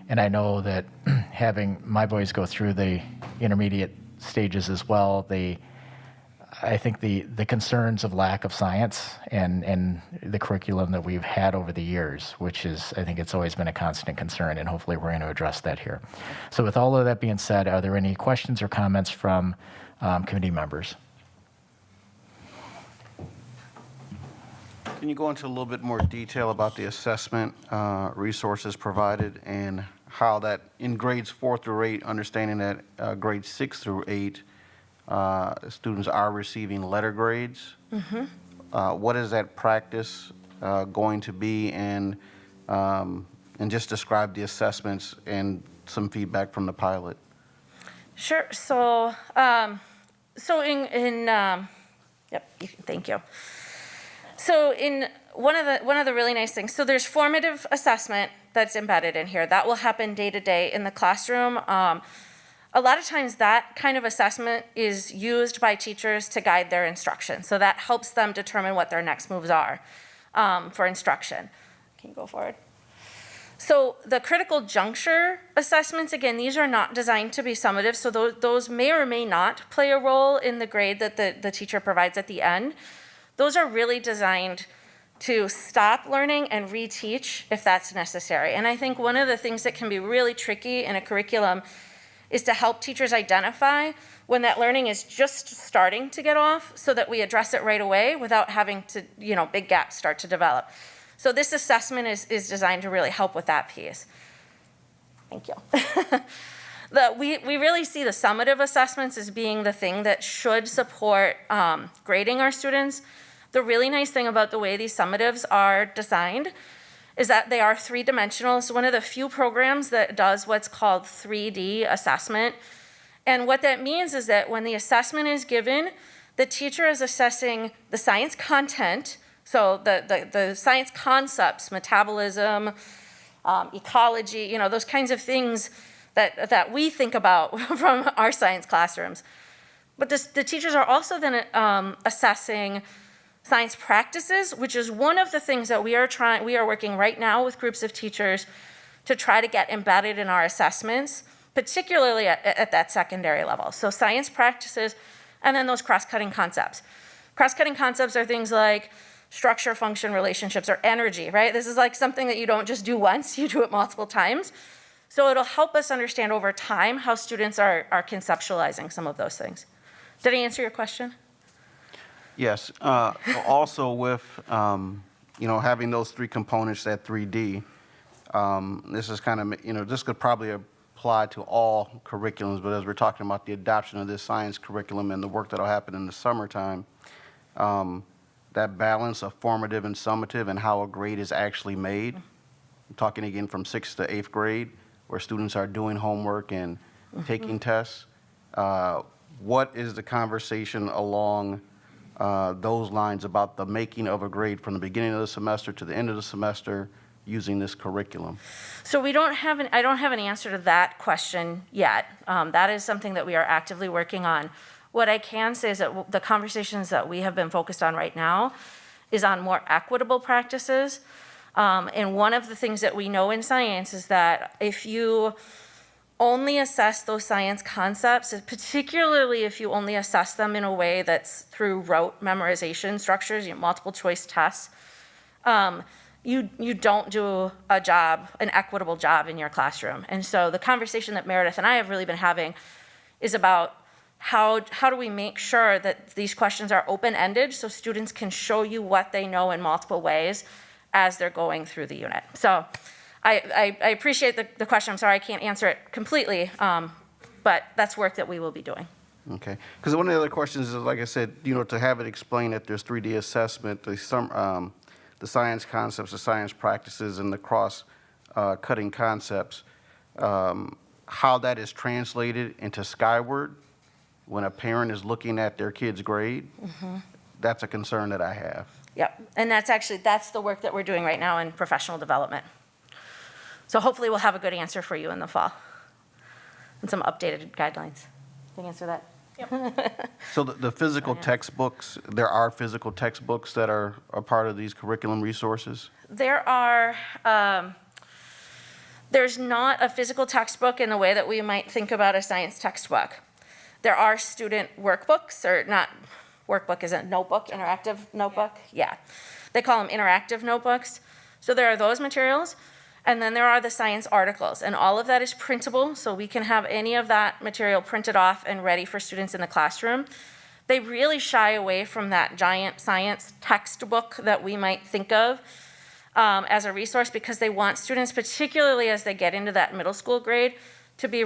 And I know that having my boys go through the intermediate stages as well, I think the concerns of lack of science and the curriculum that we've had over the years, which is, I think it's always been a constant concern, and hopefully we're going to address that here. So with all of that being said, are there any questions or comments from committee members? Can you go into a little bit more detail about the assessment resources provided and how that in grades 4 through 8, understanding that grades 6 through 8, students are receiving letter grades? What is that practice going to be, and just describe the assessments and some feedback from the pilot? Sure. So, yep. Thank you. So, in one of the really nice things. So, there's formative assessment that's embedded in here. That will happen day to day in the classroom. A lot of times that kind of assessment is used by teachers to guide their instruction. So that helps them determine what their next moves are for instruction. Can you go forward? So the critical juncture assessments, again, these are not designed to be summative, so those may or may not play a role in the grade that the teacher provides at the end. Those are really designed to stop learning and reteach if that's necessary. And I think one of the things that can be really tricky in a curriculum is to help teachers identify when that learning is just starting to get off so that we address it right away without having to, big gaps start to develop. So this assessment is designed to really help with that piece. Thank you. We really see the summative assessments as being the thing that should support grading our students. The really nice thing about the way these summatives are designed is that they are three-dimensional. It's one of the few programs that does what's called 3D assessment. And what that means is that when the assessment is given, the teacher is assessing the science content, so the science concepts, metabolism, ecology, those kinds of things that we think about from our science classrooms. But the teachers are also then assessing science practices, which is one of the things that we are working right now with groups of teachers to try to get embedded in our assessments, particularly at that secondary level. So science practices, and then those cross-cutting concepts. Cross-cutting concepts are things like structure, function, relationships, or energy, right? This is like something that you don't just do once, you do it multiple times. So it'll help us understand over time how students are conceptualizing some of those things. Did I answer your question? Yes. Also with, having those three components, that 3D, this is kind of, this could probably apply to all curriculums, but as we're talking about the adoption of this science curriculum and the work that'll happen in the summertime, that balance of formative and summative and how a grade is actually made, I'm talking again from 6th to 8th grade, where students are doing homework and taking tests. What is the conversation along those lines about the making of a grade from the beginning of the semester to the end of the semester using this curriculum? So I don't have an answer to that question yet. That is something that we are actively working on. What I can say is that the conversations that we have been focused on right now is on more equitable practices. And one of the things that we know in science is that if you only assess those science concepts, particularly if you only assess them in a way that's through rote memorization structures, multiple choice tests, you don't do an equitable job in your classroom. And so the conversation that Meredith and I have really been having is about how do we make sure that these questions are open-ended so students can show you what they know in multiple ways as they're going through the unit. So I appreciate the question. I'm sorry I can't answer it completely, but that's work that we will be doing. Okay, because one of the other questions is, like I said, to have it explained that there's 3D assessment, the science concepts, the science practices, and the cross-cutting concepts, how that is translated into Skyward when a parent is looking at their kid's grade, that's a concern that I have. Yep, and that's the work that we're doing right now in professional development. So hopefully we'll have a good answer for you in the fall and some updated guidelines. Can I answer that? So the physical textbooks, there are physical textbooks that are a part of these curriculum resources? There are, there's not a physical textbook in the way that we might think about a science textbook. There are student workbooks, or not, workbook is a notebook, interactive notebook? Yeah. They call them interactive notebooks. So there are those materials, and then there are the science articles, and all of that is printable, so we can have any of that material printed off and ready for students in the classroom. They really shy away from that giant science textbook that we might think of as a resource, because they want students, particularly as they get into that middle school grade, to be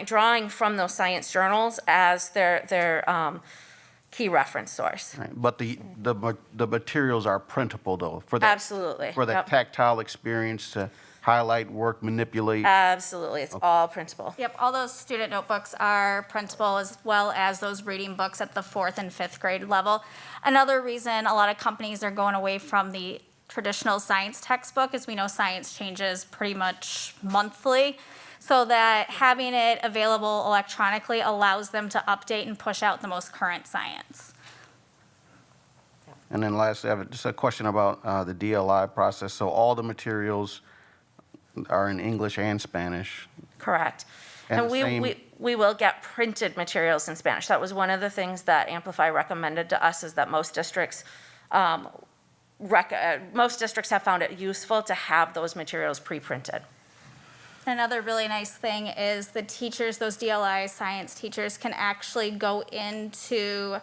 drawing from those science journals as their key reference source. Right. But the materials are printable, though, for that. Absolutely. For that tactile experience to highlight, work, manipulate. Absolutely, it's all printable. Yep, all those student notebooks are printable, as well as those reading books at the 4th and 5th grade level. Another reason a lot of companies are going away from the traditional science textbook is we know science changes pretty much monthly, so that having it available electronically allows them to update and push out the most current science. And then lastly, I have just a question about the DLI process. So all the materials are in English and Spanish? Correct. And And the same- we will get printed materials in Spanish. That was one of the things that Amplify recommended to us, is that most districts have found it useful to have those materials pre-printed. Another really nice thing is the teachers, those DLI science teachers, can actually go into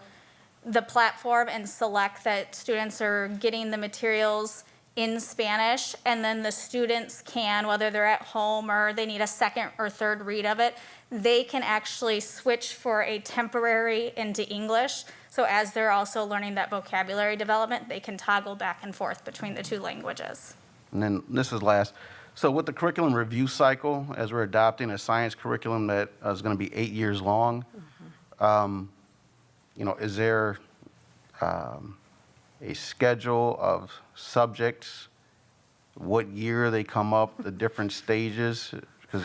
the platform and select that students are getting the materials in Spanish, and then the students can, whether they're at home or they need a second or third read of it, they can actually switch for a temporary into English. So as they're also learning that vocabulary development, they can toggle back and forth between the two languages. And then this is last. So with the curriculum review cycle, as we're adopting a science curriculum that is going to be 8 years long, is there a schedule of subjects, what year they come up, the different stages? 'Cause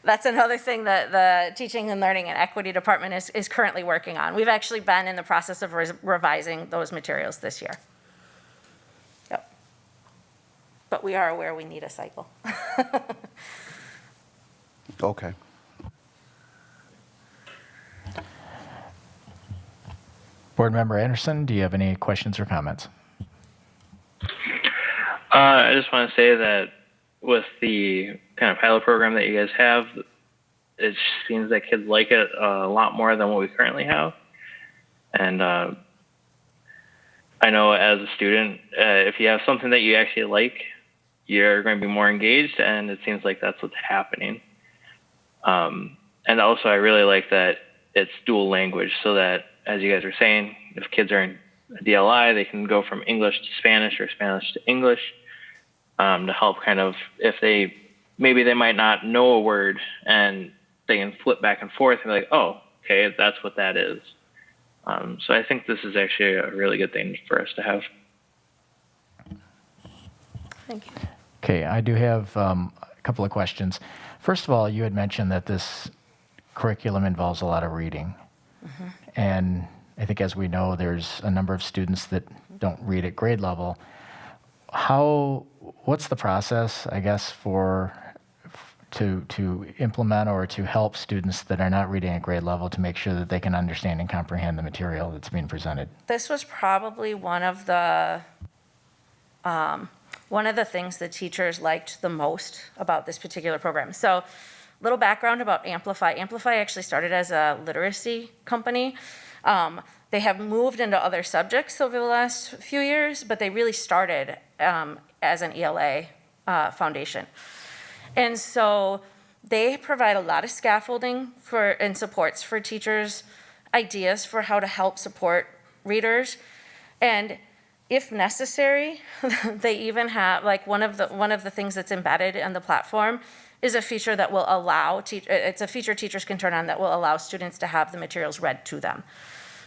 That's another thing that the Teaching and Learning and Equity Department is currently working on. We've actually been in the process of revising those materials this year. Yep. But we are aware we need a cycle. Okay. Board Member Anderson, do you have any questions or comments? I just want to say that with the kind of pilot program that you guys have, it seems that kids like it a lot more than what we currently have. And I know as a student, if you have something that you actually like, you're going to be more engaged, and it seems like that's what's happening. And also, I really like that it's dual language, so that, as you guys are saying, if kids are in DLI, they can go from English to Spanish or Spanish to English, to help kind of, if maybe they might not know a word, and they can flip back and forth and be like, oh, okay, that's what that is. So I think this is actually a really good thing for us to have. Thank you. Okay, I do have a couple of questions. First of all, you had mentioned that this curriculum involves a lot of reading. And I think, as we know, there's a number of students that don't read at grade level. What's the process, I guess, to implement or to help students that are not reading at grade level to make sure that they can understand and comprehend the material that's being presented? This was probably one of the things that teachers liked the most about this particular program. So, little background about Amplify. Amplify actually started as a literacy company. They have moved into other subjects over the last few years, but they really started as an ELA foundation. And so they provide a lot of scaffolding and supports for teachers, ideas for how to help support readers. And if necessary, they even have, like, one of the things that's embedded in the platform is a feature that will allow, it's a feature teachers can turn on that will allow students to have the materials read to them.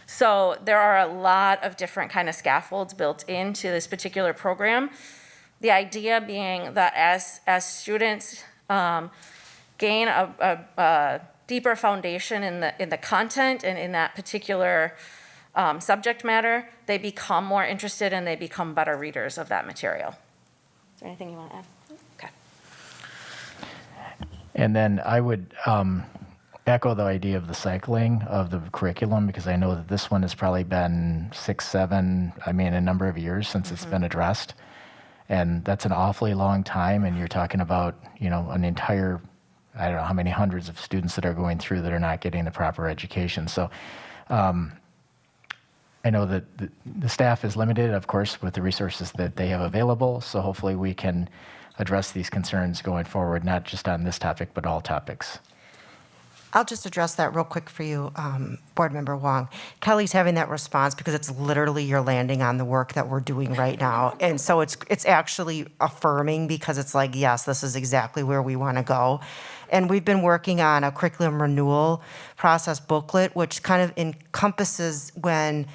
So there are a lot of different kind of scaffolds built into this particular program. The idea being that as students gain a deeper foundation in the content and in that particular subject matter, they become more interested and they become better readers of that material. Is there anything you want to add? Okay. And then I would echo the idea of the cycling of the curriculum, because I know that this one has probably been 6, 7, a number of years since it's been addressed. And that's an awfully long time, and you're talking about, an entire, I don't know how many hundreds of students that are going through that are not getting the proper education. So I know that the staff is limited, of course, with the resources that they have available, so hopefully we can address these concerns going forward, not just on this topic, but all topics. I'll just address that real quick for you, Board Member Wong. Kelly's having that response because it's literally you're landing on the work that we're doing right now. And so it's actually affirming, because it's like, yes, this is exactly where we want to go. And we've been working on a curriculum renewal process booklet, which kind of encompasses when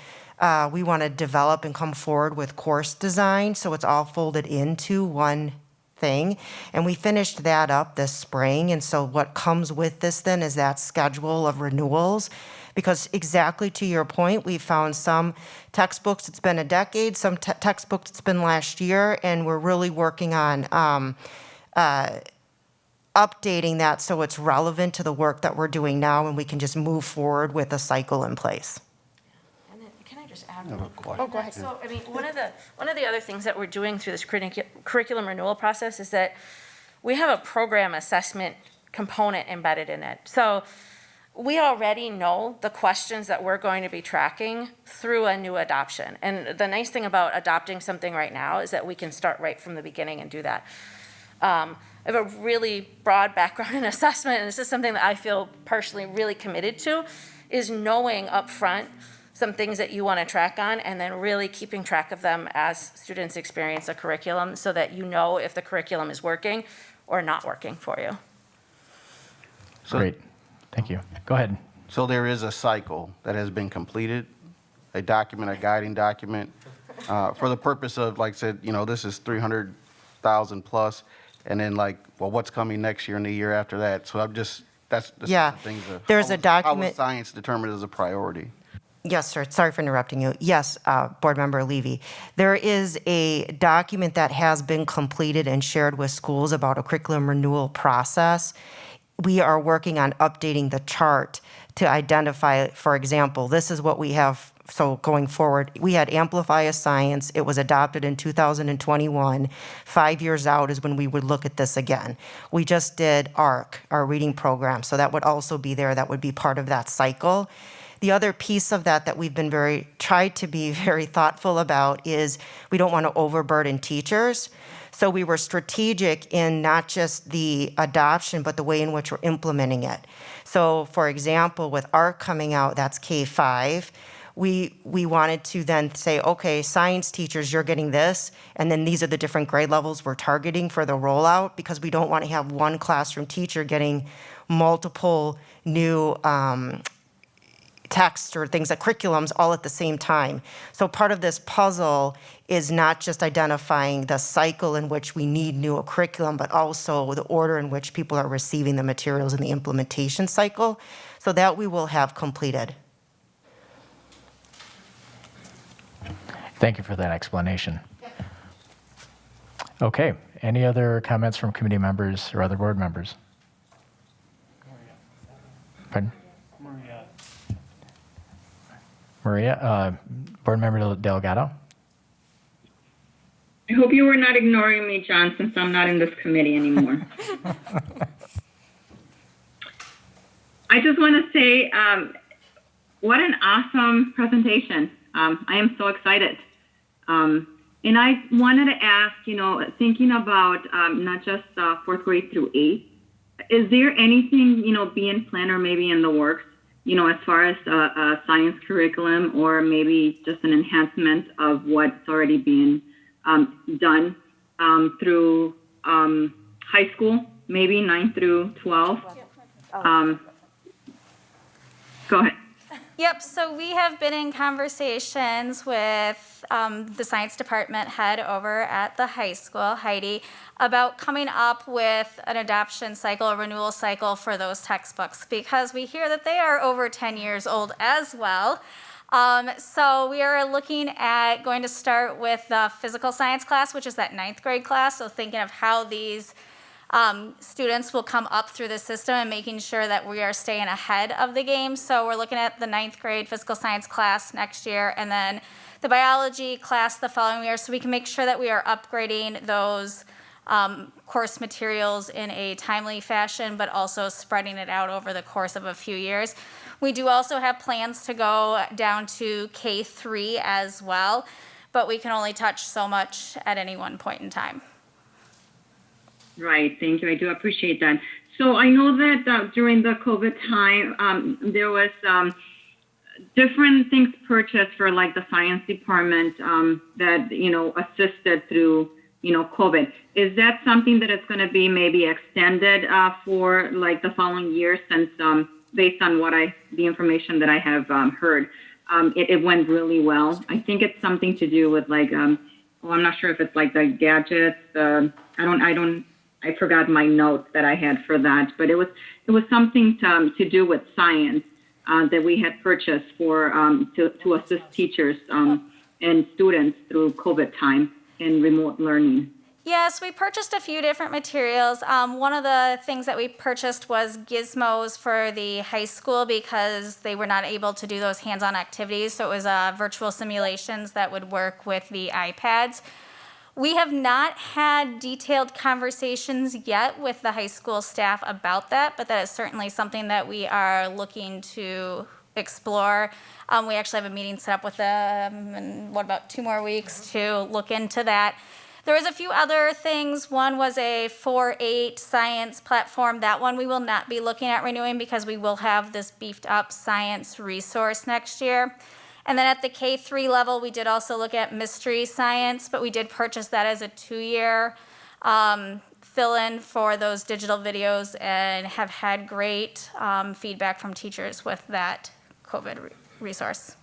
we want to develop and come forward with course design. So it's all folded into one thing. And we finished that up this spring. And so what comes with this then is that schedule of renewals. Because exactly to your point, we found some textbooks, it's been a decade, some textbooks, it's been last year, and we're really working on updating that so it's relevant to the work that we're doing now, and we can just move forward with a cycle in place. And then, can I just add? Oh, go ahead. So, one of the other things that we're doing through this curriculum renewal process is that we have a program assessment component embedded in it. So we already know the questions that we're going to be tracking through a new adoption. And the nice thing about adopting something right now is that we can start right from the beginning and do that. I have a really broad background in assessment, and this is something that I feel personally really committed to, is knowing up front some things that you want to track on, and then really keeping track of them as students experience a curriculum so that you know if the curriculum is working or not working for you. Great. Thank you. Go ahead. So there is a cycle that has been completed, a document, a guiding document, for the purpose of, like I said, this is 300,000 plus, and then what's coming next year and the year after that. So that's Yeah, things. there's a document. How was science determined as a priority? Yes, sir. Sorry for interrupting you. Yes, Board Member Levy. There is a document that has been completed and shared with schools about a curriculum renewal process. We are working on updating the chart to identify, for example, this is what we have. So going forward, we had Amplify a Science. It was adopted in 2021. 5 years out is when we would look at this again. We just did ARC, our reading program. So that would also be there. That would be part of that cycle. The other piece of that we've been tried to be very thoughtful about is we don't want to overburden teachers. So we were strategic in not just the adoption, but the way in which we're implementing it. So for example, with ARC coming out, that's K-5, we wanted to then say, okay, science teachers, you're getting this, and then these are the different grade levels we're targeting for the rollout, because we don't want to have one classroom teacher getting multiple new text or things like curriculums all at the same time. So part of this puzzle is not just identifying the cycle in which we need new curriculum, but also the order in which people are receiving the materials in the implementation cycle, so that we will have completed. Thank you for that explanation. Okay, any other comments from committee members or other board members? Pardon? Maria, Board Member Delgado? I hope you were not ignoring me, John, since I'm not in this committee anymore. I just want to say, what an awesome presentation. I am so excited. And I wanted to ask, thinking about not just 4th grade through 8th, is there anything, being planned or maybe in the works, as far as a science curriculum, or maybe just an enhancement of what's already being done through high school, maybe 9 through 12? Go ahead. Yep, so we have been in conversations with the science department head over at the high school, Heidi, about coming up with an adoption cycle, a renewal cycle for those textbooks, because we hear that they are over 10 years old as well. So we are looking at going to start with the physical science class, which is that 9th grade class, so thinking of how these students will come up through the system and making sure that we are staying ahead of the game. So we're looking at the 9th grade physical science class next year, and then the biology class the following year, so we can make sure that we are upgrading those course materials in a timely fashion, but also spreading it out over the course of a few years. We do also have plans to go down to K3 as well, but we can only touch so much at any one point in time. Right, thank you. I do appreciate that. So I know that during the COVID time, there was different things purchased for like the science department that, assisted through, COVID. Is that something that is going to be maybe extended for like the following year, since based on the information that I have heard, it went really well? I think it's something to do with like, I'm not sure if it's like the gadgets, I forgot my notes that I had for that, but it was something to do with science that we had purchased for to assist teachers and students through COVID time and remote learning. Yes, we purchased a few different materials. One of the things that we purchased was gizmos for the high school, because they were not able to do those hands-on activities. So it was virtual simulations that would work with the iPads. We have not had detailed conversations yet with the high school staff about that, but that is certainly something that we are looking to explore. We actually have a meeting set up with them in, about 2 more weeks to look into that. There was a few other things. One was a 4-8 science platform. That one we will not be looking at renewing, because we will have this beefed up science resource next year. And then at the K3 level, we did also look at mystery science, but we did purchase that as a 2-year fill-in for those digital videos, and have had great feedback from teachers with that COVID resource.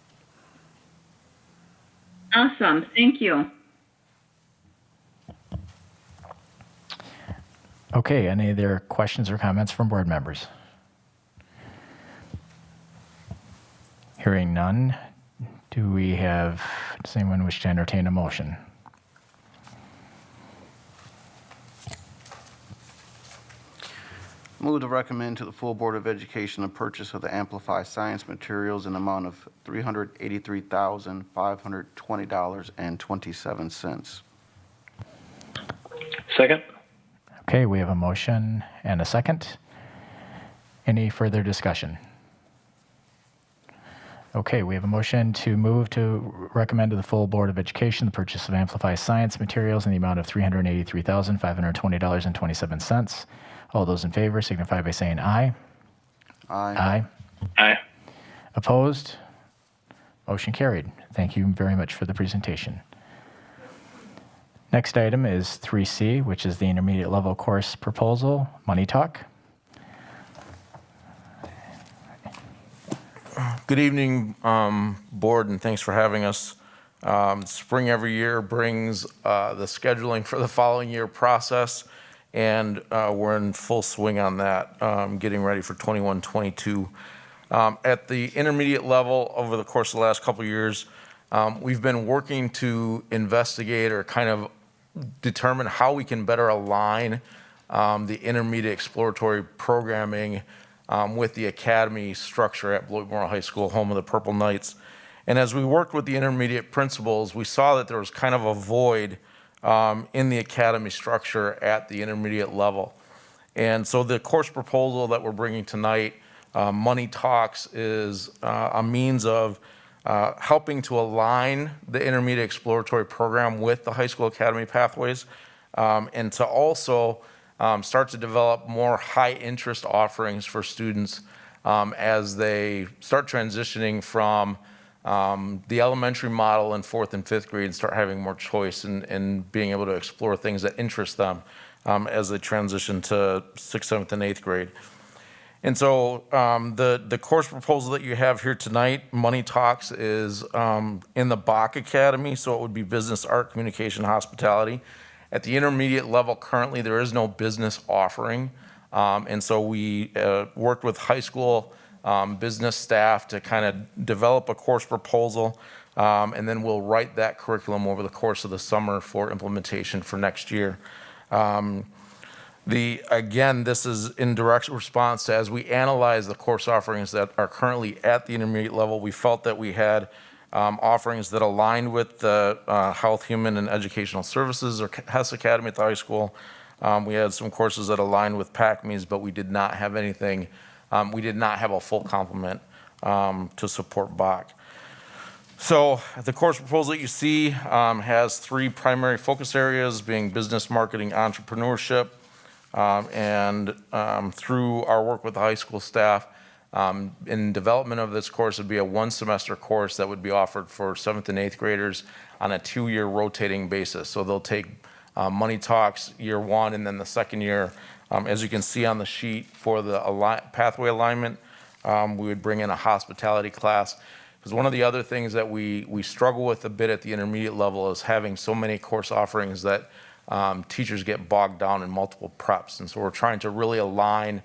Awesome, thank you. Okay, any other questions or comments from board members? Hearing none, does anyone wish to entertain a motion? Move to recommend to the full Board of Education the purchase of the Amplify Science materials in the amount of $383,520.27. Second? Okay, we have a motion and a second. Any further discussion? Okay, we have a motion to move to recommend to the full Board of Education the purchase of Amplify Science materials in the amount of $383,520.27. All those in favor signify by saying aye. Aye. Aye. Aye. Opposed? Motion carried. Thank you very much for the presentation. Next item is 3C, which is the intermediate level course proposal, Money Talk. Good evening, board, and thanks for having us. Spring every year brings the scheduling for the following year process, and we're in full swing on that, getting ready for 21-22. At the intermediate level, over the course of the last couple of years, we've been working to investigate or kind of determine how we can better align the intermediate exploratory programming with the academy structure at Beloit Memorial High School, home of the Purple Knights. And as we worked with the intermediate principals, we saw that there was kind of a void in the academy structure at the intermediate level. And so the course proposal that we're bringing tonight, Money Talks, is a means of helping to align the intermediate exploratory program with the high school academy pathways, and to also start to develop more high interest offerings for students as they start transitioning from the elementary model in 4th and 5th grade and start having more choice and being able to explore things that interest them as they transition to 6th, 7th, and 8th grade. And so the course proposal that you have here tonight, Money Talks, is in the Bach Academy, so it would be business, art, communication, hospitality. At the intermediate level, currently there is no business offering, and so we worked with high school business staff to kind of develop a course proposal, and then we'll write that curriculum over the course of the summer for implementation for next year. Again, this is in direct response to, as we analyze the course offerings that are currently at the intermediate level, we felt that we had offerings that aligned with the Health, Human, and Educational Services, or HES Academy at the high school. We had some courses that aligned with PACMEs, but we did not have anything, we did not have a full complement to support Bach. So the course proposal that you see has 3 primary focus areas, being business, marketing, entrepreneurship, and through our work with the high school staff, in development of this course would be a 1-semester course that would be offered for 7th and 8th graders on a 2-year rotating basis. So they'll take Money Talks year 1, and then the second year, as you can see on the sheet for the pathway alignment, we would bring in a hospitality class. Because one of the other things that we struggle with a bit at the intermediate level is having so many course offerings that teachers get bogged down in multiple preps. And so we're trying to really align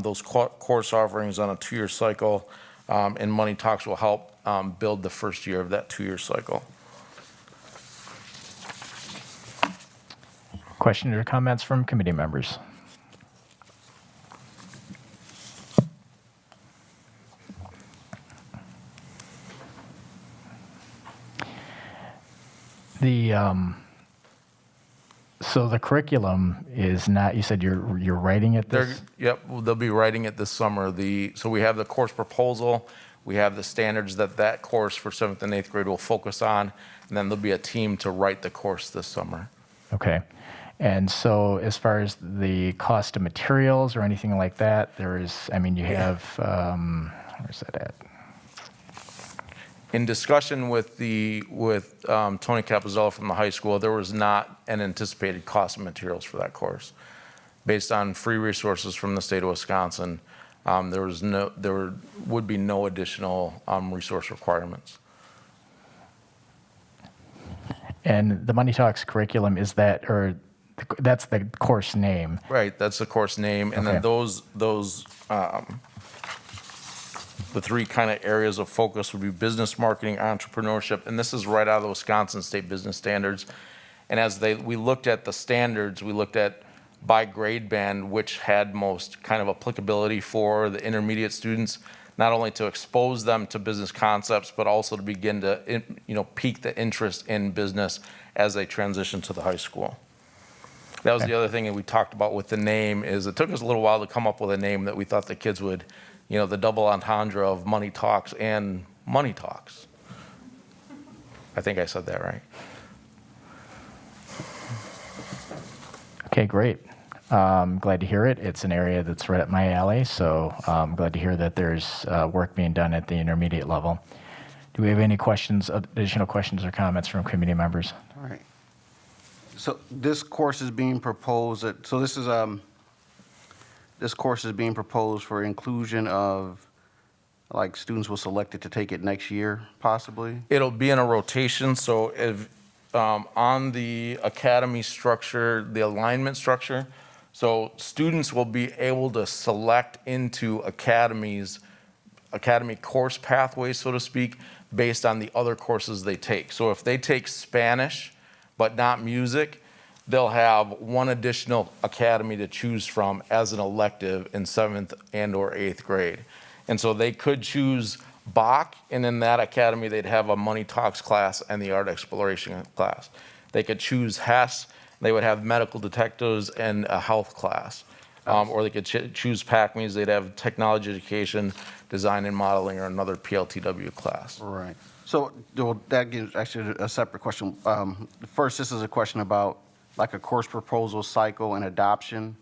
those course offerings on a 2-year cycle, and Money Talks will help build the first year of that 2-year cycle. Questions or comments from committee members? So the curriculum is not, you said you're writing it this? Yep, they'll be writing it this summer. So we have the course proposal, we have the standards that course for 7th and 8th grade will focus on, and then there'll be a team to write the course this summer. Okay. And so as far as the cost of materials or anything like that, there is, I mean, you have, where's that at? In discussion with Tony Capizella from the high school, there was not an anticipated cost of materials for that course. Based on free resources from the state of Wisconsin, there would be no additional resource requirements. And the Money Talks curriculum, is that, or that's the course name? Right, that's the course name, and Okay. then those the 3 kind of areas of focus would be business, marketing, entrepreneurship, and this is right out of the Wisconsin State Business Standards. And as we looked at the standards, we looked at by grade band which had most kind of applicability for the intermediate students, not only to expose them to business concepts, but also to begin to pique the interest in business as they transition to the high school. That was the other thing that we talked about with the name, is it took us a little while to come up with a name that we thought the kids would, the double entendre of Money Talks and Money Talks. I think I said that right. Okay, great. Glad to hear it. It's an area that's right up my alley, so I'm glad to hear that there's work being done at the intermediate level. Do we have any questions, additional questions or comments from committee members? All right. So this course is being proposed, this course is being proposed for inclusion of, like, students will select it to take it next year, possibly? It'll be in a rotation, so if, on the academy structure, the alignment structure, so students will be able to select into academy course pathways, so to speak, based on the other courses they take. So if they take Spanish, but not music, they'll have one additional academy to choose from as an elective in 7th and or 8th grade. And so they could choose Bach, and in that academy, they'd have a Money Talks class and the Art Exploration class. They could choose Hess, they would have medical detectives and a health class. Or they could choose PACMEs, they'd have technology education, design and modeling, or another PLTW class. Right. So well, that gives actually a separate question. First, this is a question about like a course proposal cycle and adoption.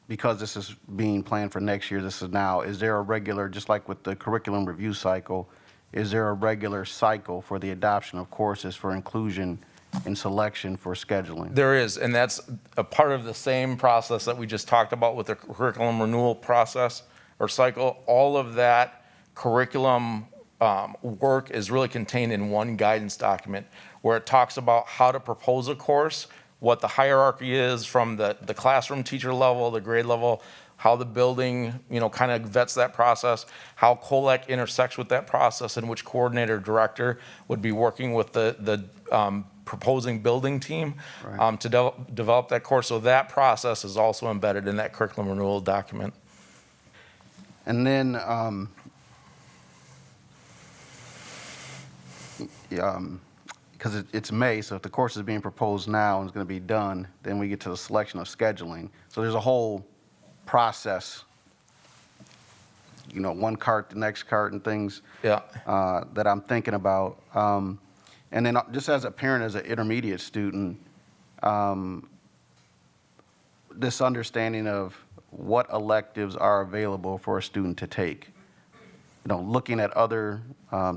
Because this is being planned for next year, this is now, is there a regular, just like with the curriculum review cycle, is there a regular cycle for the adoption of courses for inclusion and selection for scheduling? There is, and that's a part of the same process that we just talked about with the curriculum renewal process or cycle. All of that curriculum work is really contained in one guidance document where it talks about how to propose a course, what the hierarchy is from the classroom teacher level, the grade level, how the building, kind of vets that process, how COLEC intersects with that process, and which coordinator director would be working with the proposing building team to develop that course. So that process is also embedded in that curriculum renewal document. And then, because it's May, so if the course is being proposed now and it's going to be done, then we get to the selection of scheduling. So there's a whole process, one cart, the next cart, and things that I'm thinking about. And then just as a parent, as an intermediate student, this understanding of what electives are available for a student to take. Looking at other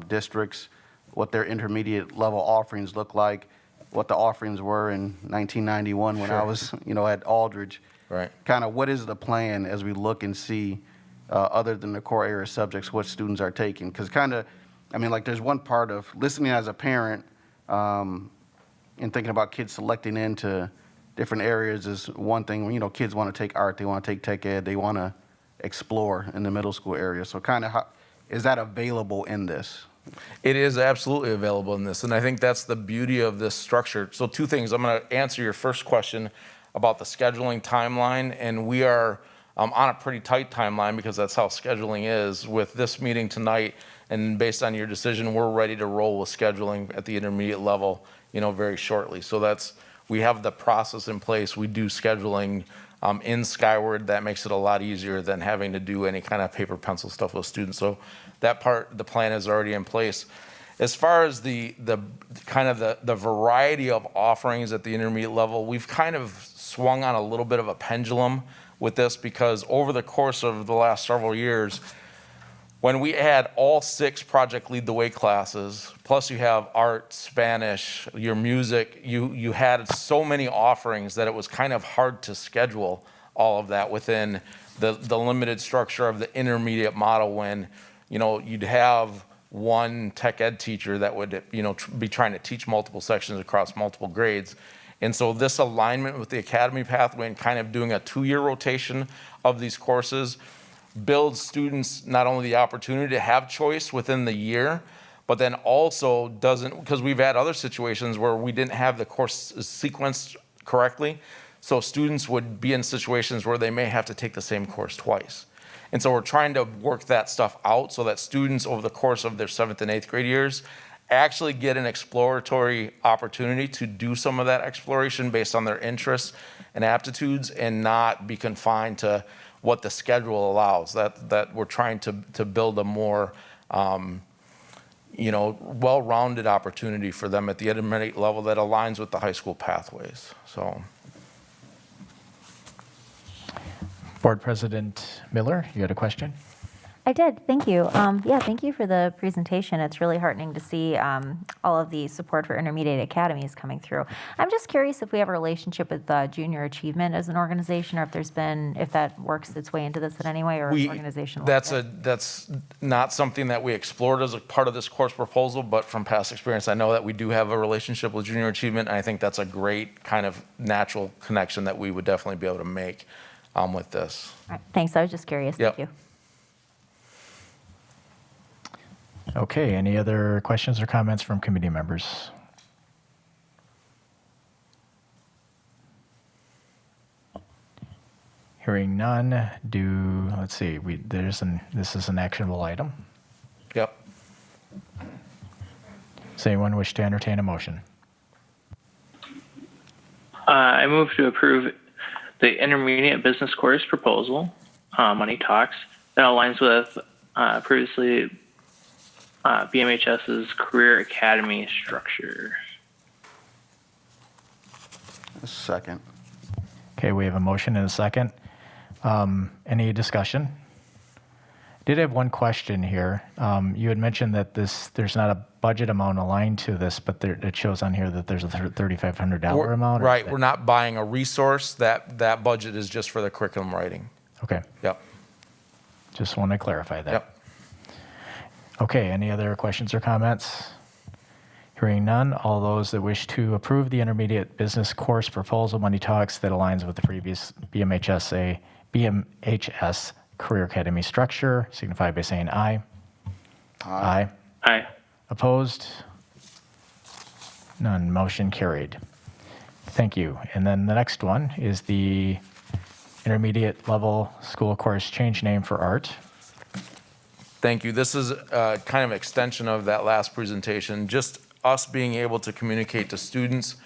districts, what their intermediate level offerings look like, what the offerings were in 1991 when I was, at Aldridge. Right. Kind of what is the plan as we look and see, other than the core area subjects, what students are taking? Because there's one part of listening as a parent and thinking about kids selecting into different areas is one thing. When, kids want to take art, they want to take tech ed, they want to explore in the middle school area. So kind of how is that available in this? It is absolutely available in this, and I think that's the beauty of this structure. So 2 things. I'm going to answer your first question about the scheduling timeline, and we are on a pretty tight timeline because that's how scheduling is. With this meeting tonight, and based on your decision, we're ready to roll with scheduling at the intermediate level, very shortly. So we have the process in place. We do scheduling in Skyward. That makes it a lot easier than having to do any kind of paper pencil stuff with students. So that part, the plan is already in place. As far as the variety of offerings at the intermediate level, we've kind of swung on a little bit of a pendulum with this because over the course of the last several years, when we had all 6 Project Lead the Way classes, plus you have art, Spanish, your music, you had so many offerings that it was kind of hard to schedule all of that within the limited structure of the intermediate model when, you'd have one tech ed teacher that would, be trying to teach multiple sections across multiple grades. And so this alignment with the academy pathway and kind of doing a 2-year rotation of these courses builds students not only the opportunity to have choice within the year, but then also doesn't, because we've had other situations where we didn't have the course sequenced correctly. So students would be in situations where they may have to take the same course twice. And so we're trying to work that stuff out so that students over the course of their 7th and 8th grade years actually get an exploratory opportunity to do some of that exploration based on their interests and aptitudes and not be confined to what the schedule allows, that we're trying to build a more, well-rounded opportunity for them at the intermediate level that aligns with the high school pathways, so. Board President Miller, you had a question? I did, thank you. Yeah, thank you for the presentation. It's really heartening to see all of the support for intermediate academies coming through. I'm just curious if we have a relationship with Junior Achievement as an organization, or if that works its way into this in any way, or an organization. That's not something that we explored as a part of this course proposal, but from past experience, I know that we do have a relationship with Junior Achievement, and I think that's a great kind of natural connection that we would definitely be able to make with this. All right, thanks, I was just curious. Yep. Thank you. Okay, any other questions or comments from committee members? Hearing none, let's see, this is an actionable item. Yep. Does anyone wish to entertain a motion? I move to approve the intermediate business course proposal, Money Talks, that aligns with previously BMHS's Career Academy structure. A second. Okay, we have a motion and a second. Any discussion? Did have one question here. You had mentioned that there's not a budget amount aligned to this, but it shows on here that there's a $3,500 amount. Right, we're not buying a resource. That budget is just for the curriculum writing. Okay, Yep. just want to clarify that. Yep. Okay, any other questions or comments? Hearing none, all those that wish to approve the intermediate business course proposal, Money Talks, that aligns with the previous BMHS Career Academy structure, signify by saying aye. Aye. Aye. Opposed? None, motion carried. Thank you. And then the next one is the intermediate level school course change name for art. Thank you. This is kind of extension of that last presentation, just us being able to communicate to students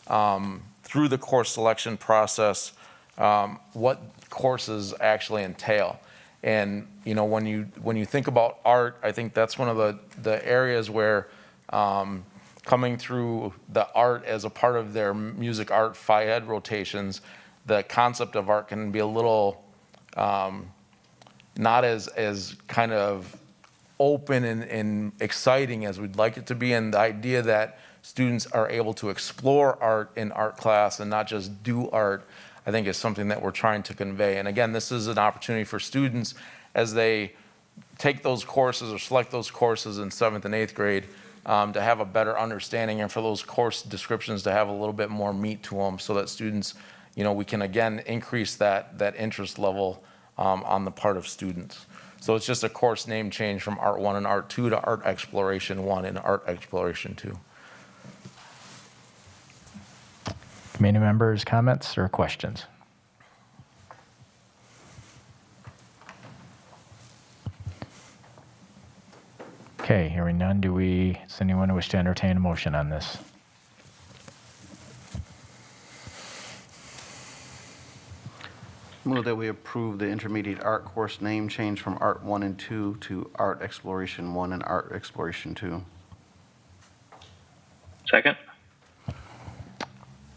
through the course selection process what courses actually entail. And when you think about art, I think that's one of the areas where coming through the art as a part of their music art Phi-Ed rotations, the concept of art can be a little not as kind of open and exciting as we'd like it to be. And the idea that students are able to explore art in art class and not just do art, I think is something that we're trying to convey. And again, this is an opportunity for students as they take those courses or select those courses in 7th and 8th grade to have a better understanding, and for those course descriptions to have a little bit more meat to them, so that students, we can again increase that interest level on the part of students. So it's just a course name change from Art 1 and Art 2 to Art Exploration 1 and Art Exploration 2. Committee members, comments or questions? Okay, hearing none, does anyone wish to entertain a motion on this? Move that we approve the intermediate art course name change from Art 1 and 2 to Art Exploration 1 and Art Exploration 2. Second.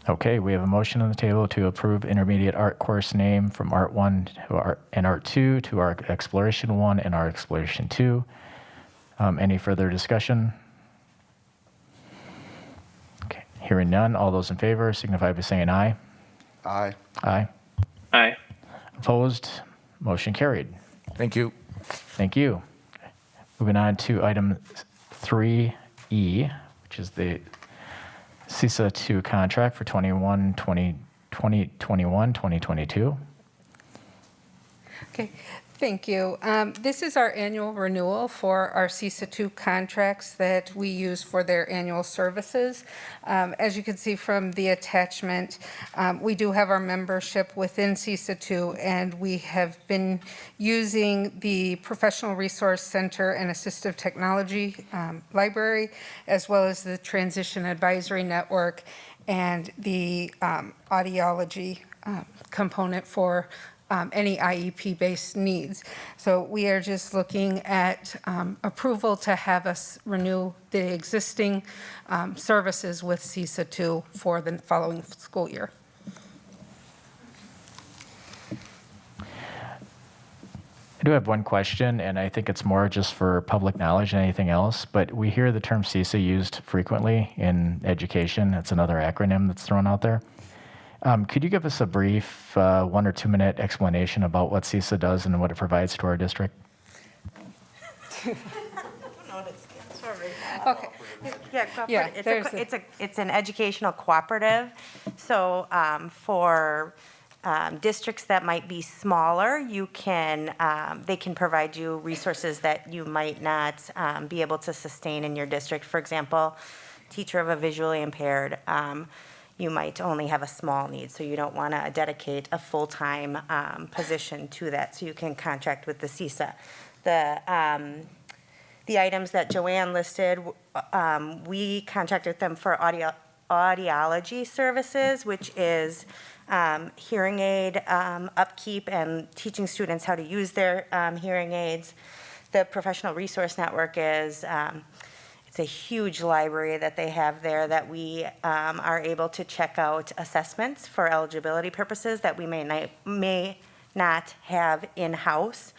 Okay, we have a motion on the table to approve intermediate art course name from Art 1 and Art 2 to Art Exploration 1 and Art Exploration 2. Any further discussion? Okay, hearing none, all those in favor signify by saying aye. Aye. Aye. Aye. Opposed? Motion carried. Thank you. Thank you. Moving on to item 3E, which is the CISA 2 contract for 2021-2022. Okay, thank you. This is our annual renewal for our CISA 2 contracts that we use for their annual services. As you can see from the attachment, we do have our membership within CISA 2, and we have been using the Professional Resource Center and Assistive Technology Library, as well as the Transition Advisory Network and the audiology component for any IEP-based needs. So we are just looking at approval to have us renew the existing services with CISA 2 for the following school year. I do have one question, and I think it's more just for public knowledge than anything else, but we hear the term CISA used frequently in education. It's another acronym that's thrown out there. Could you give us a brief 1 or 2 minute explanation about what CISA does and what it provides to our district? Okay. Yeah, It's an educational cooperative. So for districts that might be smaller, they can provide you resources that you might not be able to sustain in your district. For example, teacher of a visually impaired, you might only have a small need, so you don't want to dedicate a full-time position to that, so you can contract with the CISA. The items that Joanne listed, we contract with them for audiology services, which is hearing aid upkeep and teaching students how to use their hearing aids. The Professional Resource Network is it's a huge library that they have there that we are able to check out assessments for eligibility purposes that we may not have in-house.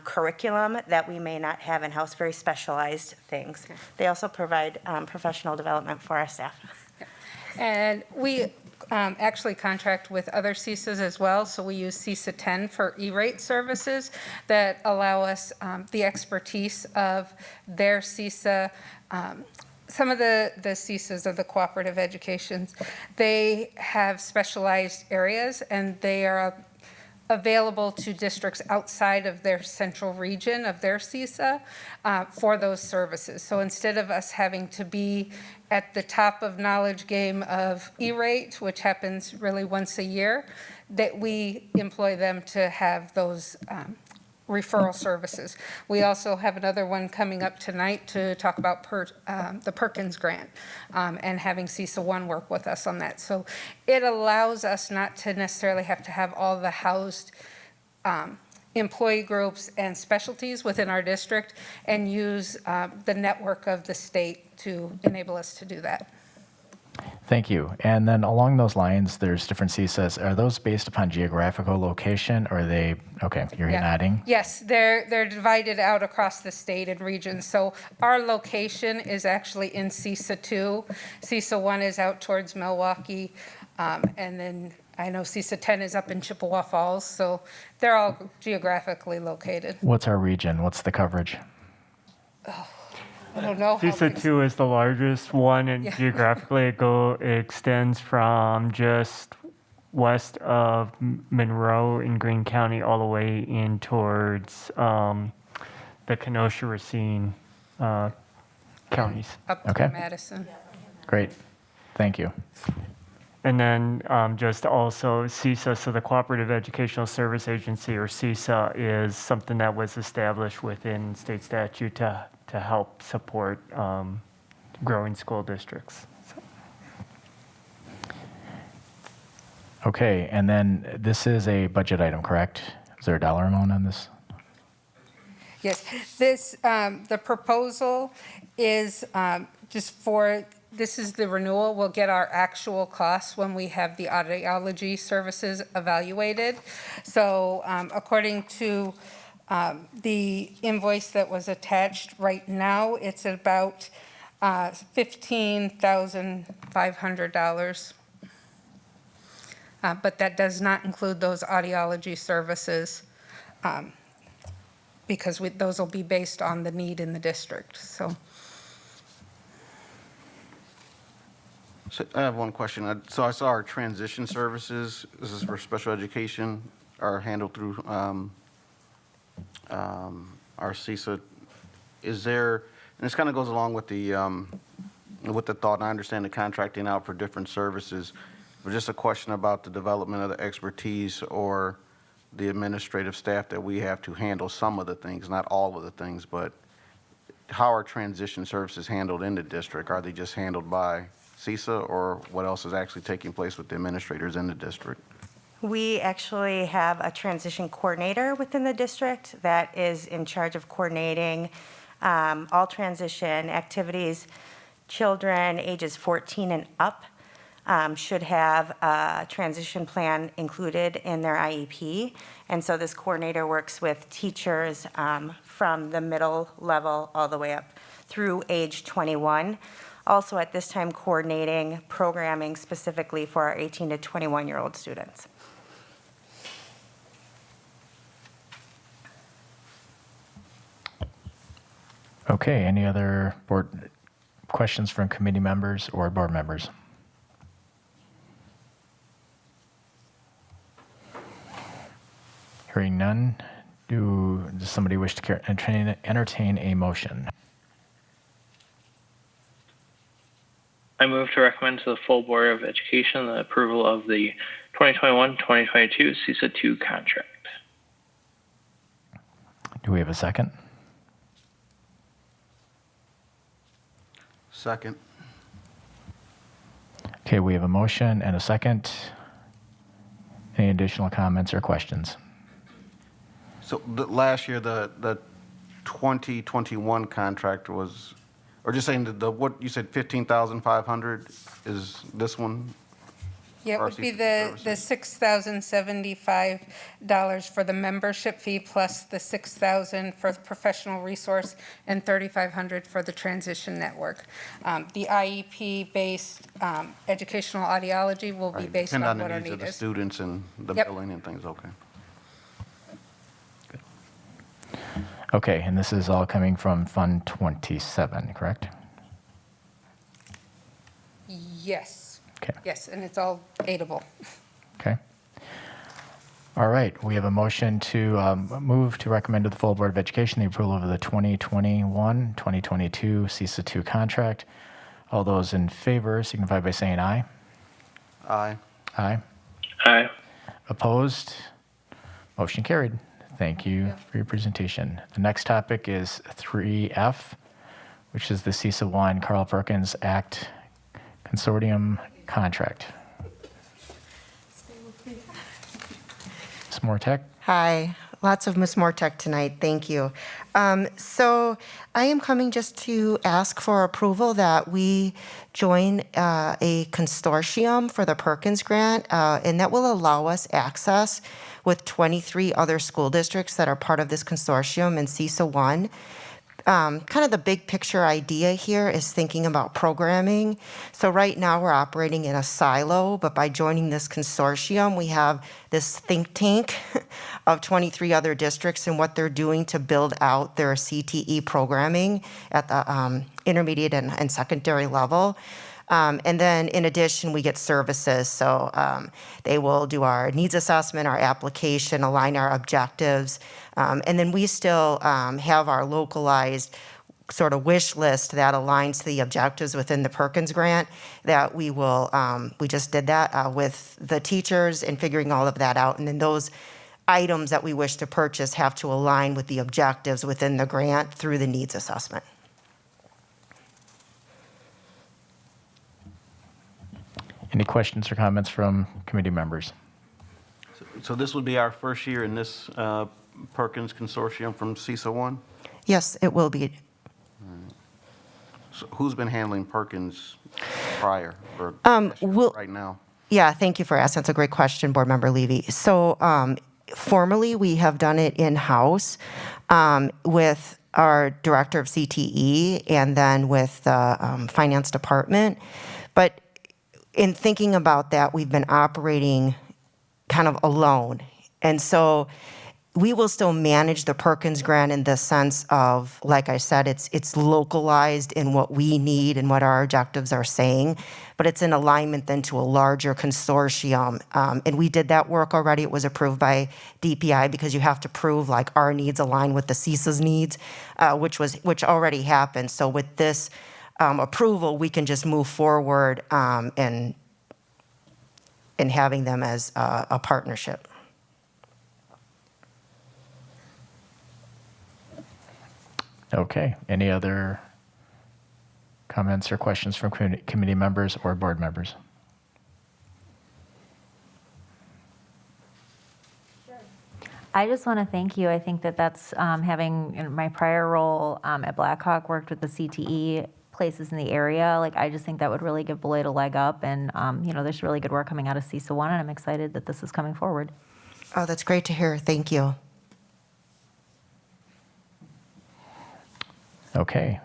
Curriculum that we may not have in-house, very specialized things. Okay. They also provide professional development for our staff. And we actually contract with other CISAs as well, so we use CISA 10 for E-rate services that allow us the expertise of their CISA. Some of the CISAs of the cooperative educations, they have specialized areas and they are available to districts outside of their central region of their CISA for those services. So instead of us having to be at the top of knowledge game of E-rate, which happens really once a year, that we employ them to have those referral services. We also have another one coming up tonight to talk about the Perkins Grant and having CISA 1 work with us on that. So it allows us not to necessarily have to have all the housed employee groups and specialties within our district and use the network of the state to enable us to do that. Thank you. And then along those lines, there's different CISAs. Are those based upon geographical location, or are they, okay, you're nodding? Yes, they're divided out across the state and regions. So our location is actually in CISA 2. CISA 1 is out towards Milwaukee. And then I know CISA 10 is up in Chippewa Falls. So they're all geographically located. What's our region? What's the coverage? I don't know. CISA 2 is the largest one, and geographically it extends from just west of Monroe in Greene County all the way in towards the Kenosha, Racine counties. Up to Madison. Great. Thank you. And then just also CISA, so the Cooperative Educational Service Agency, or CISA, is something that was established within state statute to help support growing school districts. So. Okay, and then this is a budget item, correct? Is there a dollar amount on this? Yes, this, the proposal is just for, this is the renewal. We'll get our actual costs when we have the audiology services evaluated. So according to the invoice that was attached right now, it's about $15,500. But that does not include those audiology services because those will be based on the need in the district. So I have one question. So I saw our transition services, this is for special education, are handled through our CISA. Is there, and this kind of goes along with the thought, and I understand the contracting out for different services, but just a question about the development of the expertise or the administrative staff that we have to handle some of the things, not all of the things, but how are transition services handled in the district? Are they just handled by CISA, or what else is actually taking place with the administrators in the district? We actually have a transition coordinator within the district that is in charge of coordinating all transition activities, children ages 14 and up. should have a transition plan included in their IEP. And so this coordinator works with teachers from the middle level all the way up through age 21. Also at this time coordinating programming specifically for our 18 to 21-year-old students. Okay, any other board questions from committee members or board members? Hearing none, does somebody wish to entertain a motion? I move to recommend to the full Board of Education the approval of the 2021-2022 CISA 2 contract. Do we have a second? Second. Okay, we have a motion and a second. Any additional comments or questions? So last year, the 2021 contract was, or just saying the what you said, 15,500 is this one? Yeah, it would be the $6,075 for the membership fee plus the $6,000 for the professional resource and $3,500 for the transition network. The IEP-based educational audiology will be Right, based depend on on the what our needs of need the is. students and the Yep. billing and things, okay. Okay, and this is all coming from Fund 27, correct? Yes. Okay. Yes, and it's all aidable. Okay. All right, we have a motion to move to recommend to the full Board of Education the approval of the 2021-2022 CISA 2 contract. All those in favor signify by saying aye. Aye. Aye. Aye. Opposed? Motion carried. Thank you for your presentation. The next topic is 3F, which is the CISA 1 Carl Perkins Act Consortium contract. Ms. Mortek? Hi, lots of Ms. Mortek tonight, thank you. So I am coming just to ask for approval that we join a consortium for the Perkins Grant, and that will allow us access with 23 other school districts that are part of this consortium in CISA 1. Kind of the big picture idea here is thinking about programming. So right now we're operating in a silo, but by joining this consortium, we have this think tank of 23 other districts and what they're doing to build out their CTE programming at the intermediate and secondary level. And then in addition, we get services. So they will do our needs assessment, our application, align our objectives. And then we still have our localized sort of wish list that aligns to the objectives within the Perkins Grant that we will, we just did that with the teachers and figuring all of that out. And then those items that we wish to purchase have to align with the objectives within the grant through the needs assessment. Any questions or comments from committee members? So this would be our first year in this Perkins Consortium from CISA 1? Yes, it will be. So who's been handling Perkins prior or we'll- right now? Yeah, thank you for asking. That's a great question, Board Member Levy. So formally, we have done it in-house with our Director of CTE and then with the Finance Department. But in thinking about that, we've been operating kind of alone. And so we will still manage the Perkins Grant in the sense of, like I said, it's localized in what we need and what our objectives are saying, but it's in alignment then to a larger consortium. And we did that work already. It was approved by DPI because you have to prove like our needs align with the CISA's needs, which already happened. So with this approval, we can just move forward and having them as a partnership. Okay, any other comments or questions from committee members or board members? I just want to thank you. I think that that's having in my prior role at Blackhawk, worked with the CTE places in the area. Like, I just think that would really give Beloit a leg up. And, there's really good work coming out of CISA 1, and I'm excited that this is coming forward. Oh, that's great to hear. Thank you. Okay.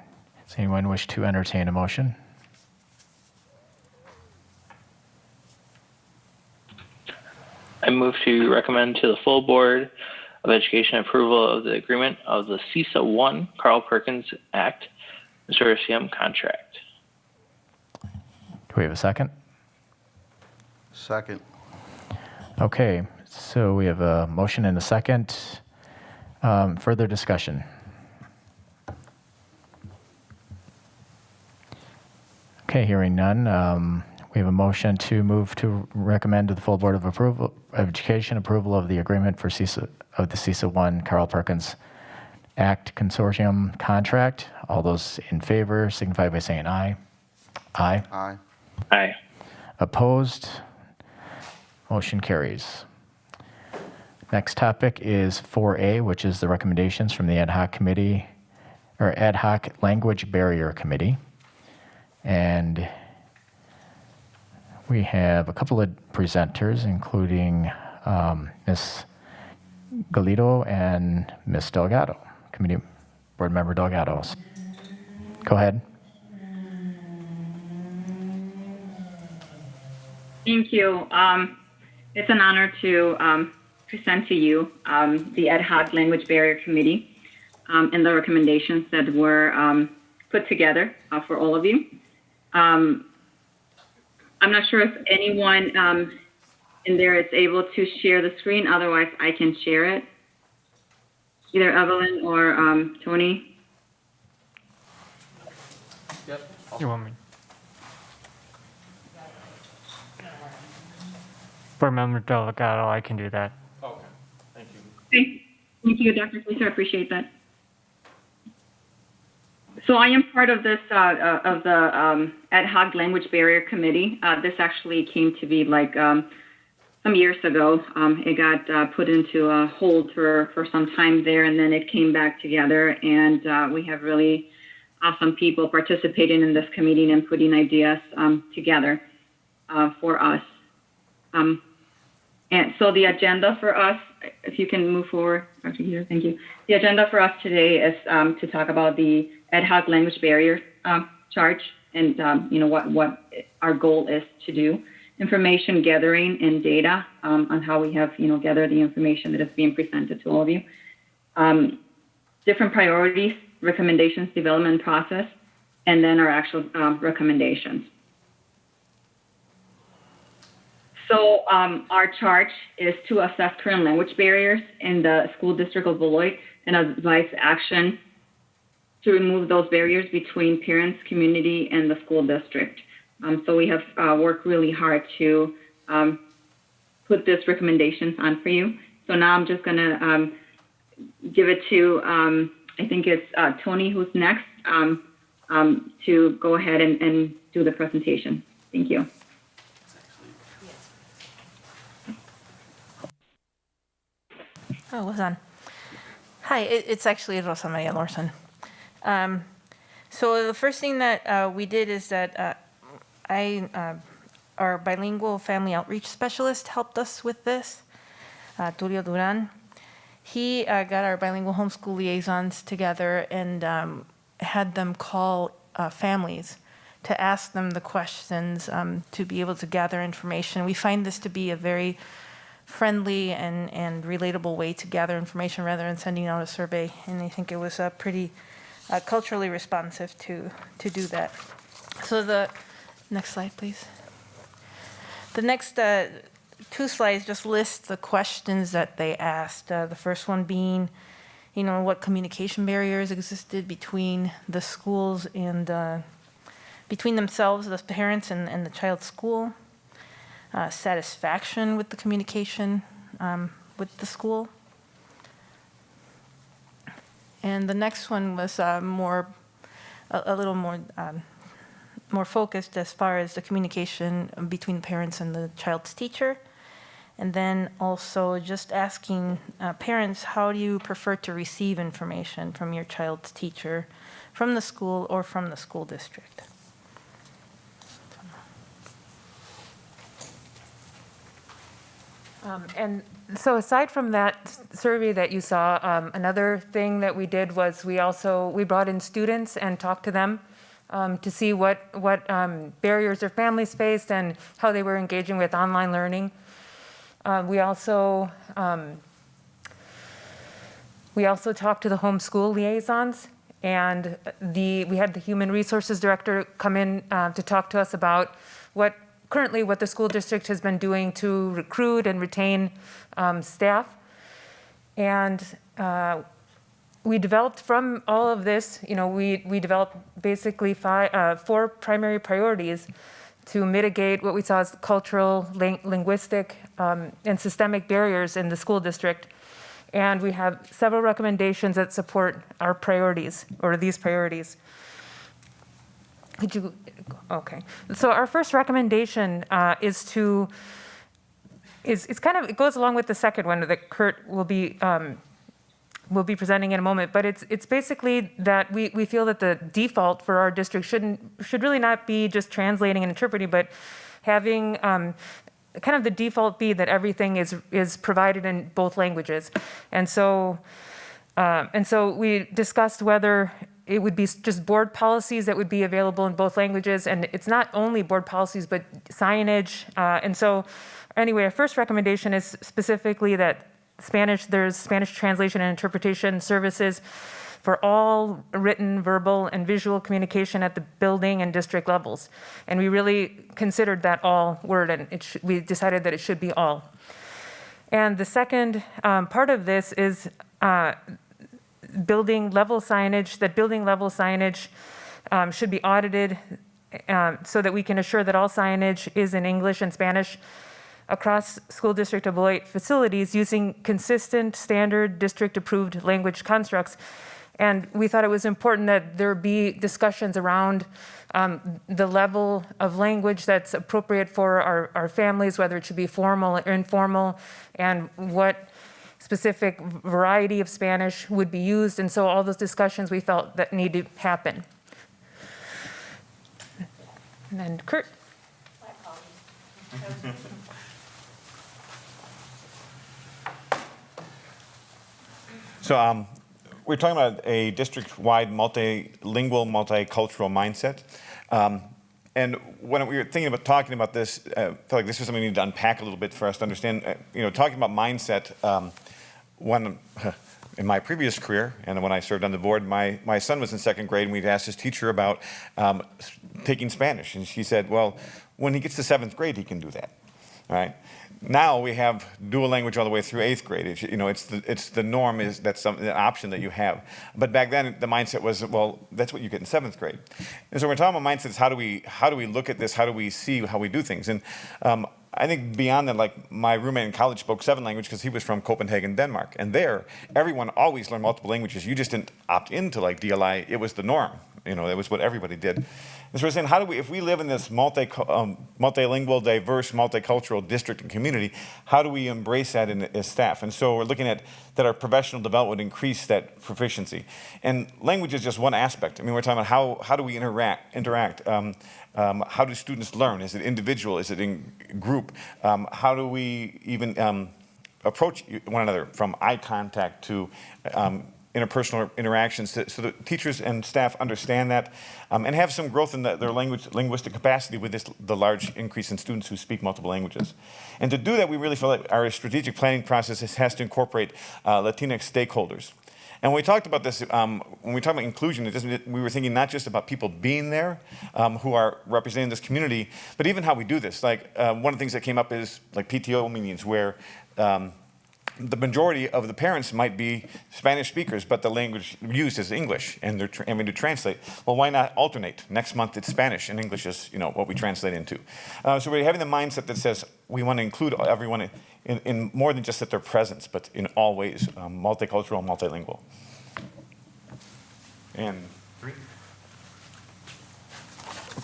Does anyone wish to entertain a motion? I move to recommend to the full Board of Education approval of the agreement of the CISA 1 Carl Perkins Act Consortium contract. Do we have a second? Second. Okay, so we have a motion and a second. Further discussion? Okay, hearing none. We have a motion to move to recommend to the full Board of Education approval of the agreement for the CISA 1 Carl Perkins Act Consortium contract. All those in favor signify by saying aye. Aye. Aye. Aye. Opposed? Motion carries. Next topic is 4A, which is the recommendations from the Ad Hoc Committee, or Ad Hoc Language Barrier Committee. And we have a couple of presenters, including Ms. Galito and Ms. Delgado, Committee Board Member Delgado. Go ahead. Thank you. It's an honor to present to you the Ad Hoc Language Barrier Committee and the recommendations that were put together for all of you. I'm not sure if anyone in there is able to share the screen. Otherwise, I can share it. Either Evelyn or Tony. Yep. You want me? Board Member Delgado, I can do that. Okay, thank you. Okay. Thank you, Dr. Fleeser. I appreciate that. So I am part of this, of the Ad Hoc Language Barrier Committee. This actually came to be like some years ago. It got put into a hold for some time there, and then it came back together. And we have really awesome people participating in this committee and putting ideas together for us. And so the agenda for us, if you can move forward, Dr. Geter, thank you. The agenda for us today is to talk about the Ad Hoc Language Barrier charge and what our goal is to do. Information gathering and data on how we have gathered the information that is being presented to all of you. Different priorities, recommendations, development process, and then our actual recommendations. So our charge is to assess current language barriers in the school district of Beloit and advise action to remove those barriers between parents, community, and the school district. So we have worked really hard to put these recommendations on for you. So now I'm just going to give it to, I think it's Tony who's next, to go ahead and do the presentation. Thank you. Oh, it was on. Hi, it's actually Rosa Maria Lorson. So the first thing that we did is that our bilingual family outreach specialist helped us with this, Tulio Duran. He got our bilingual homeschool liaisons together and had them call families to ask them the questions to be able to gather information. We find this to be a very friendly and relatable way to gather information rather than sending out a survey. And I think it was pretty culturally responsive to do that. So the next slide, please. The next two slides just list the questions that they asked. The first one being, what communication barriers existed between the schools and between themselves, the parents and the child's school. Satisfaction with the communication with the school. And the next one was a little more focused as far as the communication between parents and the child's teacher. And then also just asking parents, how do you prefer to receive information from your child's teacher, from the school or from the school district? And so aside from that survey that you saw, another thing that we did was we brought in students and talked to them to see what barriers their families faced and how they were engaging with online learning. We also talked to the homeschool liaisons, and we had the human resources director come in to talk to us about what the school district has been doing to recruit and retain staff. And we developed from all of this, we developed basically 4 primary priorities to mitigate what we saw as cultural, linguistic, and systemic barriers in the school district. And we have several recommendations that support our priorities, or these priorities. Okay. So our first recommendation it goes along with the second one that Kurt will be presenting in a moment, but it's basically that we feel that the default for our district should really not be just translating and interpreting, but having kind of the default be that everything is provided in both languages. And so we discussed whether it would be just board policies that would be available in both languages, and it's not only board policies, but signage. And so anyway, our first recommendation is specifically that there's Spanish translation and interpretation services for all written, verbal, and visual communication at the building and district levels. And we really considered that all word, and we decided that it should be all. And the second part of this is building level signage should be audited so that we can assure that all signage is in English and Spanish across school district of Beloit facilities using consistent standard district approved language constructs. And we thought it was important that there be discussions around the level of language that's appropriate for our families, whether it should be formal or informal, and what specific variety of Spanish would be used. And so all those discussions we felt that need to happen. And then Kurt. So we're talking about a district-wide multilingual, multicultural mindset. And when we were talking about this, I felt like this was something we need to unpack a little bit for us to understand. Talking about mindset, in my previous career, and when I served on the board, my son was in 2nd grade, and we'd asked his teacher about taking Spanish. And she said, well, when he gets to 7th grade, he can do that, all right? Now we have dual language all the way through 8th grade. It's the norm, that's an option that you have. But back then the mindset was, well, that's what you get in 7th grade. And so we're talking about mindsets. How do we look at this? How do we see how we do things? And I think beyond that, like my roommate in college spoke 7 languages because he was from Copenhagen, Denmark. And there, everyone always learned multiple languages. You just didn't opt into like DLI. It was the norm. It was what everybody did. And so we're saying, if we live in this multilingual, diverse, multicultural district and community, how do we embrace that as staff? And so we're looking at that our professional development would increase that proficiency. And language is just one aspect. I mean, we're talking about how do we interact? How do students learn? Is it individual? Is it in group? How do we even approach one another, from eye contact to interpersonal interactions, so that teachers and staff understand that and have some growth in their linguistic capacity with the large increase in students who speak multiple languages. And to do that, we really feel that our strategic planning process has to incorporate Latinx stakeholders. And when we talked about this, when we talk about inclusion, we were thinking not just about people being there who are representing this community, but even how we do this. Like one of the things that came up is like PTO meetings where the majority of the parents might be Spanish speakers, but the language used is English, and they're having to translate. Well, why not alternate? Next month it's Spanish, and English is what we translate into. So we're having the mindset that says we want to include everyone in more than just at their presence, but in all ways, multicultural, multilingual. And 3.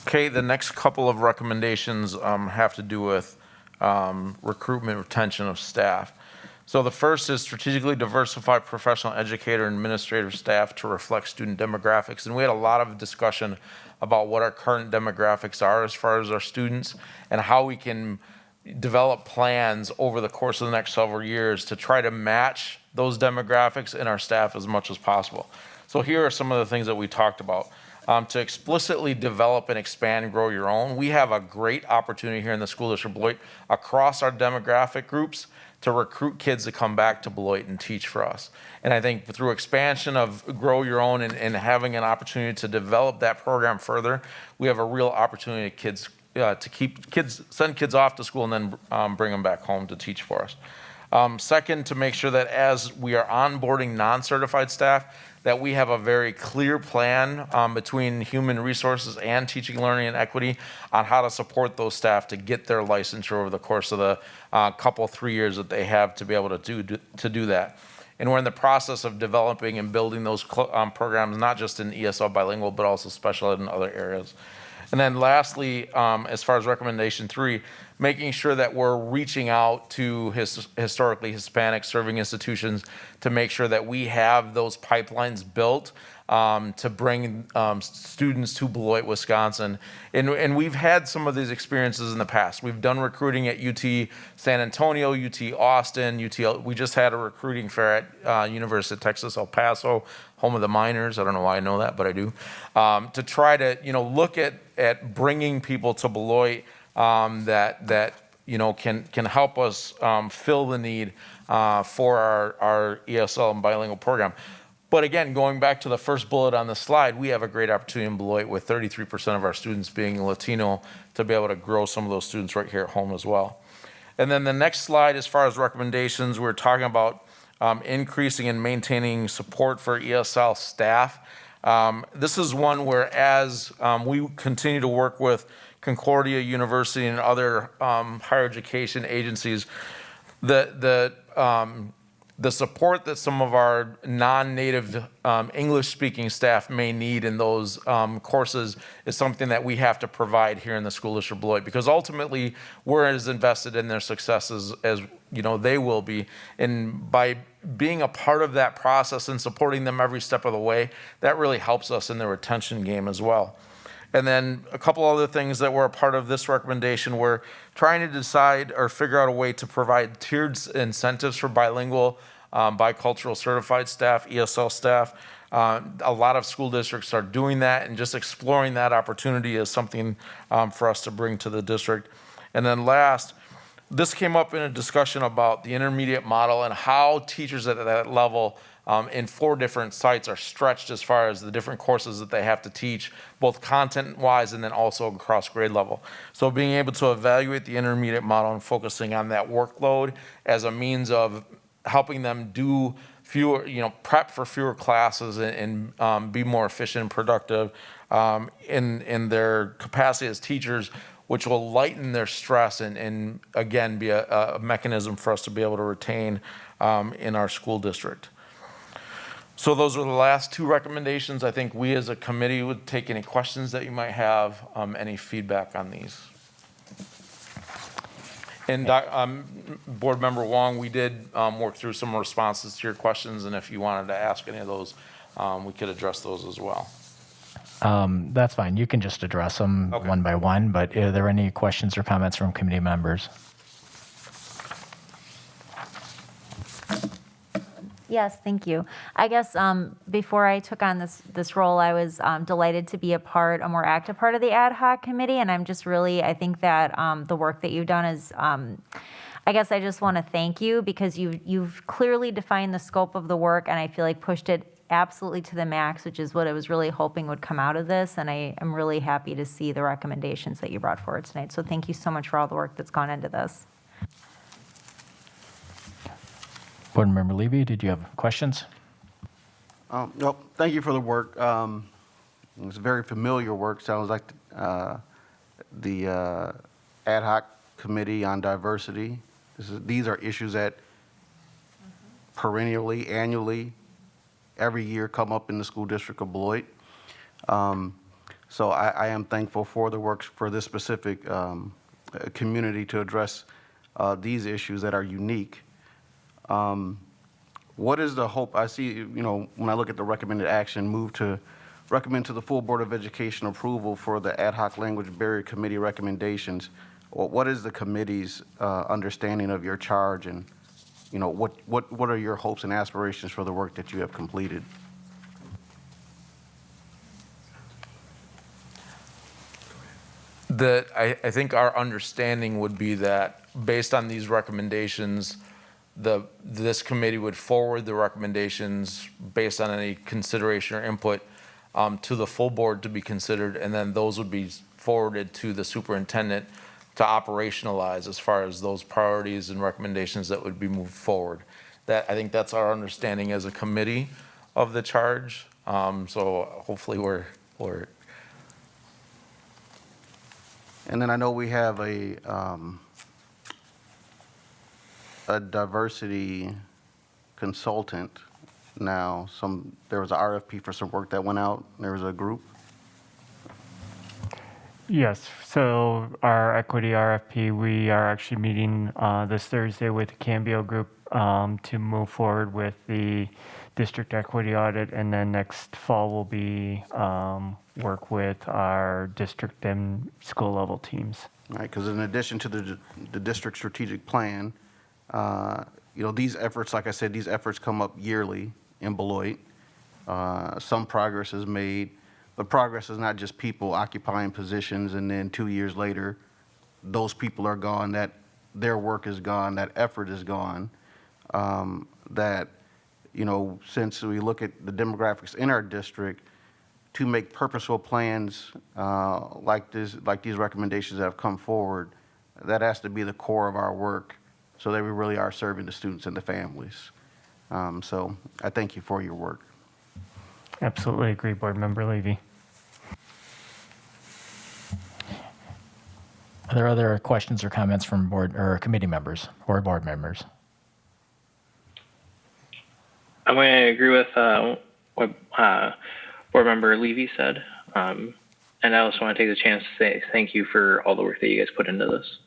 Okay, the next couple of recommendations have to do with recruitment, retention of staff. So the first is strategically diversify professional educator and administrative staff to reflect student demographics. And we had a lot of discussion about what our current demographics are as far as our students and how we can develop plans over the course of the next several years to try to match those demographics in our staff as much as possible. So here are some of the things that we talked about. To explicitly develop and expand and grow your own, we have a great opportunity here in the School District of Beloit across our demographic groups to recruit kids to come back to Beloit and teach for us. And I think through expansion of Grow Your Own and having an opportunity to develop that program further, we have a real opportunity to send kids off to school and then bring them back home to teach for us. Second, to make sure that as we are onboarding non-certified staff, that we have a very clear plan between human resources and teaching, learning, and equity on how to support those staff to get their licensure over the course of the 3 years that they have to be able to do that. And we're in the process of developing and building those programs, not just in ESL bilingual, but also special ed in other areas. And then lastly, as far as recommendation 3, making sure that we're reaching out to historically Hispanic serving institutions to make sure that we have those pipelines built to bring students to Beloit, Wisconsin. And we've had some of these experiences in the past. We've done recruiting at UT San Antonio, UT Austin, we just had a recruiting fair at University of Texas, El Paso, home of the Miners. I don't know why I know that, but I do. To try to, look at bringing people to Beloit that can help us fill the need for our ESL and bilingual program. But again, going back to the first bullet on the slide, we have a great opportunity in Beloit with 33% of our students being Latino to be able to grow some of those students right here at home as well. And then the next slide, as far as recommendations, we're talking about increasing and maintaining support for ESL staff. This is one where as we continue to work with Concordia University and other higher education agencies, the support that some of our non-native English-speaking staff may need in those courses is something that we have to provide here in the School District of Beloit, because ultimately we're as invested in their successes as they will be. And by being a part of that process and supporting them every step of the way, that really helps us in the retention game as well. And then a couple other things that were a part of this recommendation were trying to decide or figure out a way to provide tiered incentives for bilingual, bicultural certified staff, ESL staff. A lot of school districts are doing that, and just exploring that opportunity is something for us to bring to the district. And then last, this came up in a discussion about the intermediate model and how teachers at that level in 4 different sites are stretched as far as the different courses that they have to teach, both content-wise and then also across grade level. So being able to evaluate the intermediate model and focusing on that workload as a means of helping them do fewer, prep for fewer classes and be more efficient and productive in their capacity as teachers, which will lighten their stress and again, be a mechanism for us to be able to retain in our school district. So those are the last 2 recommendations. I think we as a committee would take any questions that you might have, any feedback on these. And Board Member Wong, we did work through some responses to your questions, and if you wanted to ask any of those, we could address those as well. That's fine. You can just address them one by one, but are there any questions or comments from committee members? Yes, thank you. I guess before I took on this role, I was delighted to be a more active part of the ad hoc committee, and I'm just really, I think that the work that you've done is, I guess I just want to thank you, because you've clearly defined the scope of the work, and I feel like pushed it absolutely to the max, which is what I was really hoping would come out of this, and I am really happy to see the recommendations that you brought forward tonight. So thank you so much for all the work that's gone into this. Board Member Levy, did you have questions? No, thank you for the work. It's very familiar work. Sounds like the ad hoc committee on diversity. These are issues that perennially, annually, every year come up in the school district of Beloit. So I am thankful for the work for this specific community to address these issues that are unique. What is the hope? I see, when I look at the recommended action, move to recommend to the full Board of Education approval for the ad hoc language barrier committee recommendations. What is the committee's understanding of your charge, and what are your hopes and aspirations for the work that you have completed? I think our understanding would be that based on these recommendations, this committee would forward the recommendations based on any consideration or input to the full board to be considered, and then those would be forwarded to the superintendent to operationalize as far as those priorities and recommendations that would be moved forward. I think that's our understanding as a committee of the charge. So hopefully we're. And then I know we have a diversity consultant now. There was an RFP for some work that went out. There was a group. Yes, so our equity RFP, we are actually meeting this Thursday with the Cambio Group to move forward with the district equity audit, and then next fall will be work with our district and school level teams. Right, because in addition to the district strategic plan, these efforts, like I said, these efforts come up yearly in Beloit. Some progress is made. But progress is not just people occupying positions and then 2 years later, those people are gone, that their work is gone, that effort is gone. Since we look at the demographics in our district, to make purposeful plans like these recommendations that have come forward, that has to be the core of our work so that we really are serving the students and the families. So I thank you for your work. Absolutely agree, Board Member Levy. Are there other questions or comments from board or committee members or board members? I'm going to agree with what Board Member Levy said. And I also want to take the chance to say thank you for all the work that you guys put into this.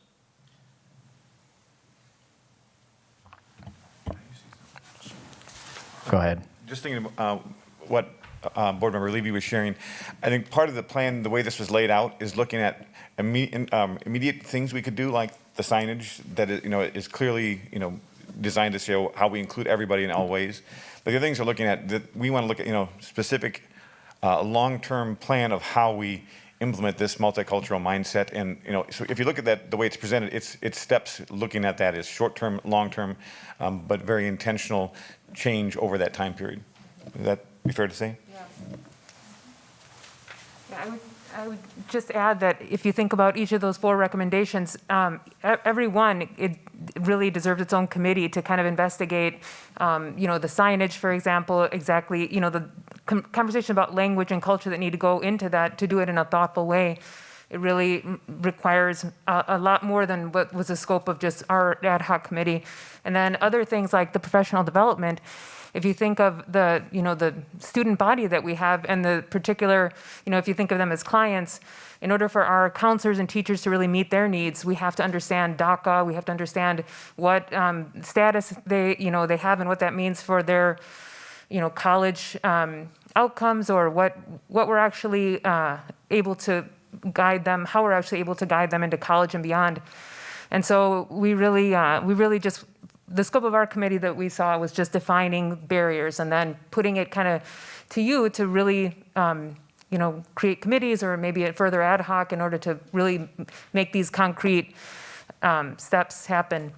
Go ahead. Just thinking what Board Member Levy was sharing, I think part of the plan, the way this was laid out, is looking at immediate things we could do, like the signage that is clearly designed to show how we include everybody in all ways. But the other things we're looking at, that we want to look at specific long-term plan of how we implement this multicultural mindset. And so if you look at that, the way it's presented, it's steps looking at that as short-term, long-term, but very intentional change over that time period. Would that be fair to say? Yeah, I would just add that if you think about each of those 4 recommendations, every one, it really deserves its own committee to kind of investigate, the signage, for example, exactly, the conversation about language and culture that need to go into that to do it in a thoughtful way. It really requires a lot more than what was the scope of just our ad hoc committee. And then other things like the professional development. If you think of the student body that we have and the particular, if you think of them as clients, in order for our counselors and teachers to really meet their needs, we have to understand DACA, we have to understand what status they have and what that means for their, college outcomes, or what we're actually able to guide them, how we're actually able to guide them into college and beyond. And so we really just, the scope of our committee that we saw was just defining barriers and then putting it kind of to you to really, create committees or maybe a further ad hoc in order to really make these concrete steps happen.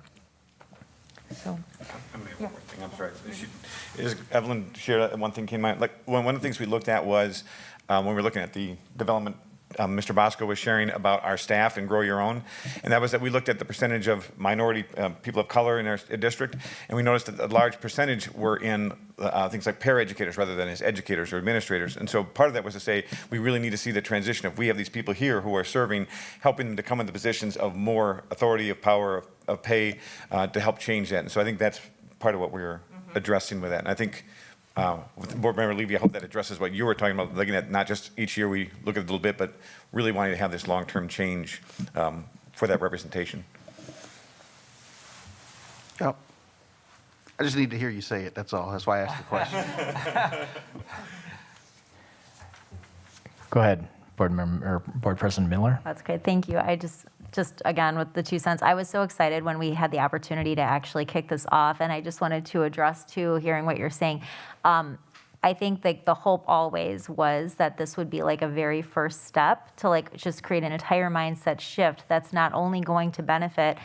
So. One more thing, I'm sorry. Evelyn shared one thing came to mind. Like one of the things we looked at was when we were looking at the development, Mr. Bosco was sharing about our staff and Grow Your Own, and that was that we looked at the percentage of minority people of color in our district, and we noticed that a large percentage were in things like paraeducators rather than as educators or administrators. And so part of that was to say we really need to see the transition of we have these people here who are serving, helping them to come into positions of more authority, of power, of pay to help change that. And so I think that's part of what we're addressing with that. And I think with Board Member Levy, I hope that addresses what you were talking about, looking at not just each year we look at it a little bit, but really wanting to have this long-term change for that representation. Yep. I just need to hear you say it, that's all. That's why I asked the question. Go ahead, Board President Miller. That's great. Thank you. I just again, with the 2 cents, I was so excited when we had the opportunity to actually kick this off. And I just wanted to address too, hearing what you're saying. I think that the hope always was that this would be like a very first step to like just create an entire mindset shift that's not only going to benefit,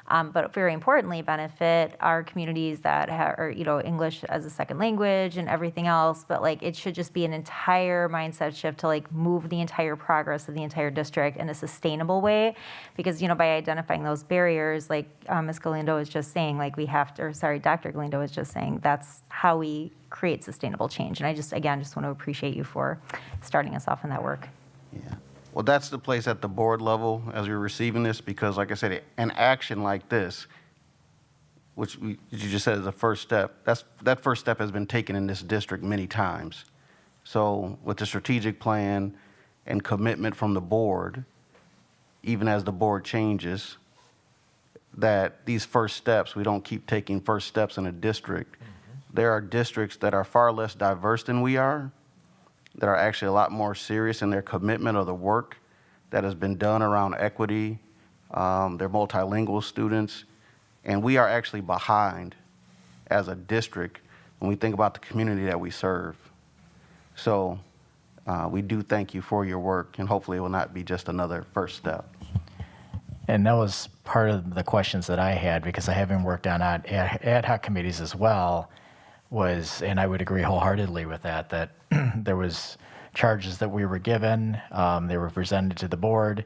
but very importantly, benefit our communities that are, English as a second language and everything else. But like, it should just be an entire mindset shift to like move the entire progress of the entire district in a sustainable way. Because, by identifying those barriers, like Ms. Galindo was just saying, like we have to, or sorry, Dr. Galindo was just saying, that's how we create sustainable change. And I just want to appreciate you for starting us off in that work. Yeah. Well, that's the place at the board level as you're receiving this, because like I said, an action like this, which you just said is a first step, that first step has been taken in this district many times. So with the strategic plan and commitment from the board, even as the board changes, that these first steps, we don't keep taking first steps in a district. There are districts that are far less diverse than we are, that are actually a lot more serious in their commitment of the work that has been done around equity. They're multilingual students, and we are actually behind as a district when we think about the community that we serve. So we do thank you for your work, and hopefully it will not be just another first step. And that was part of the questions that I had, because I haven't worked on ad hoc committees as well, and I would agree wholeheartedly with that there was charges that we were given, they were presented to the board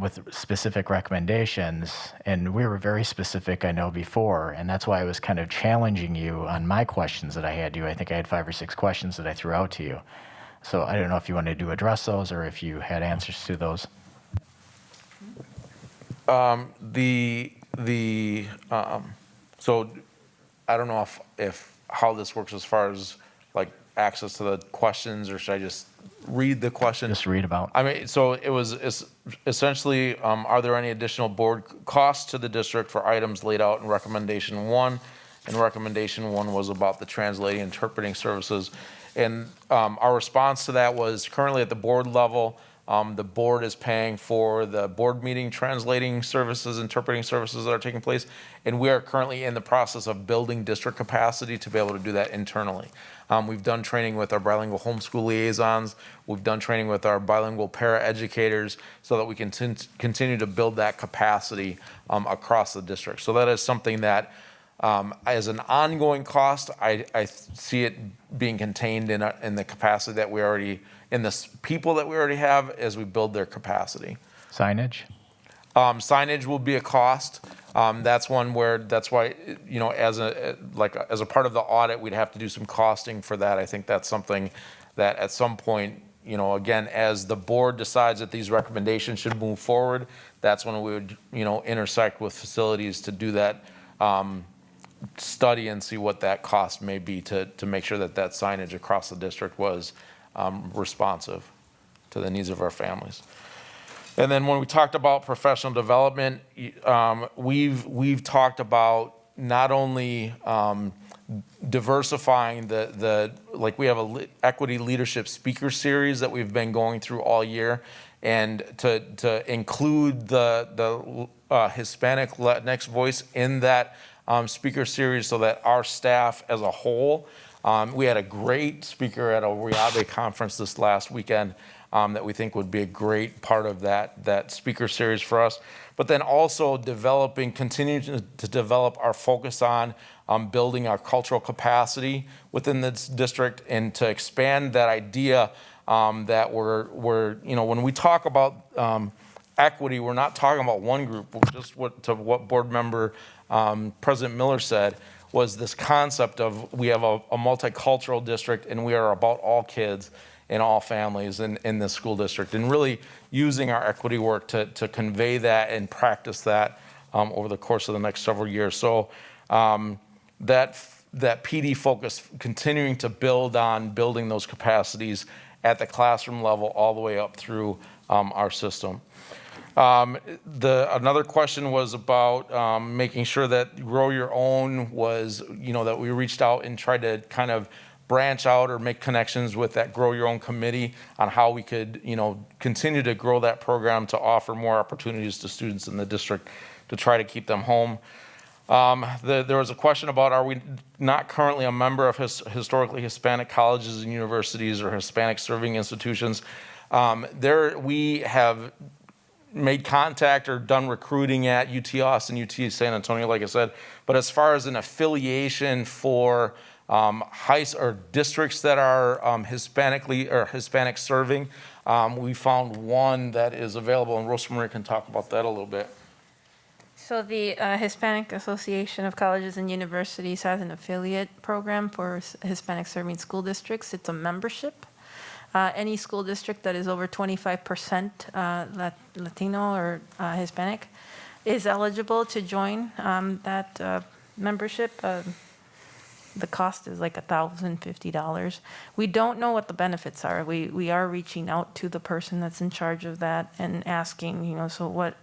with specific recommendations, and we were very specific, I know, before, and that's why I was kind of challenging you on my questions that I had to you. I think I had 5 or 6 questions that I threw out to you. So I don't know if you wanted to address those or if you had answers to those. So I don't know if how this works as far as like access to the questions, or should I just read the question? Just read about. I mean, so it was essentially, are there any additional board costs to the district for items laid out in recommendation 1? And recommendation 1 was about the translating interpreting services. And our response to that was currently at the board level, the board is paying for the board meeting translating services, interpreting services that are taking place. And we are currently in the process of building district capacity to be able to do that internally. We've done training with our bilingual homeschool liaisons. We've done training with our bilingual paraeducators so that we can continue to build that capacity across the district. So that is something that as an ongoing cost, I see it being contained in the capacity that we already, in the people that we already have as we build their capacity. Signage? Signage will be a cost. That's one where, that's why, as a part of the audit, we'd have to do some costing for that. I think that's something that at some point, again, as the board decides that these recommendations should move forward, that's when we would, intersect with facilities to do that study and see what that cost may be to make sure that that signage across the district was responsive to the needs of our families. And then when we talked about professional development, we've talked about not only diversifying like we have a equity leadership speaker series that we've been going through all year, and to include the Hispanic Latinx voice in that speaker series so that our staff as a whole, we had a great speaker at a Riabe conference this last weekend that we think would be a great part of that speaker series for us. But then also continuing to develop our focus on building our cultural capacity within this district, and to expand that idea that we're when we talk about equity, we're not talking about one group. Just what board member President Miller said was this concept of we have a multicultural district, and we are about all kids and all families in this school district, and really using our equity work to convey that and practice that over the course of the next several years. So that PD focus, continuing to build on building those capacities at the classroom level all the way up through our system. Another question was about making sure that Grow Your Own was, that we reached out and tried to kind of branch out or make connections with that Grow Your Own committee on how we could, continue to grow that program to offer more opportunities to students in the district to try to keep them home. There was a question about, are we not currently a member of historically Hispanic colleges and universities or Hispanic serving institutions? We have made contact or done recruiting at UT Austin, UT San Antonio, like I said. But as far as an affiliation for districts that are Hispanic serving, we found one that is available, and Rosemary can talk about that a little bit. So the Hispanic Association of Colleges and Universities has an affiliate program for Hispanic serving school districts. It's a membership. Any school district that is over 25% Latino or Hispanic is eligible to join that membership. The cost is like $1,050. We don't know what the benefits are. We are reaching out to the person that's in charge of that and asking, so what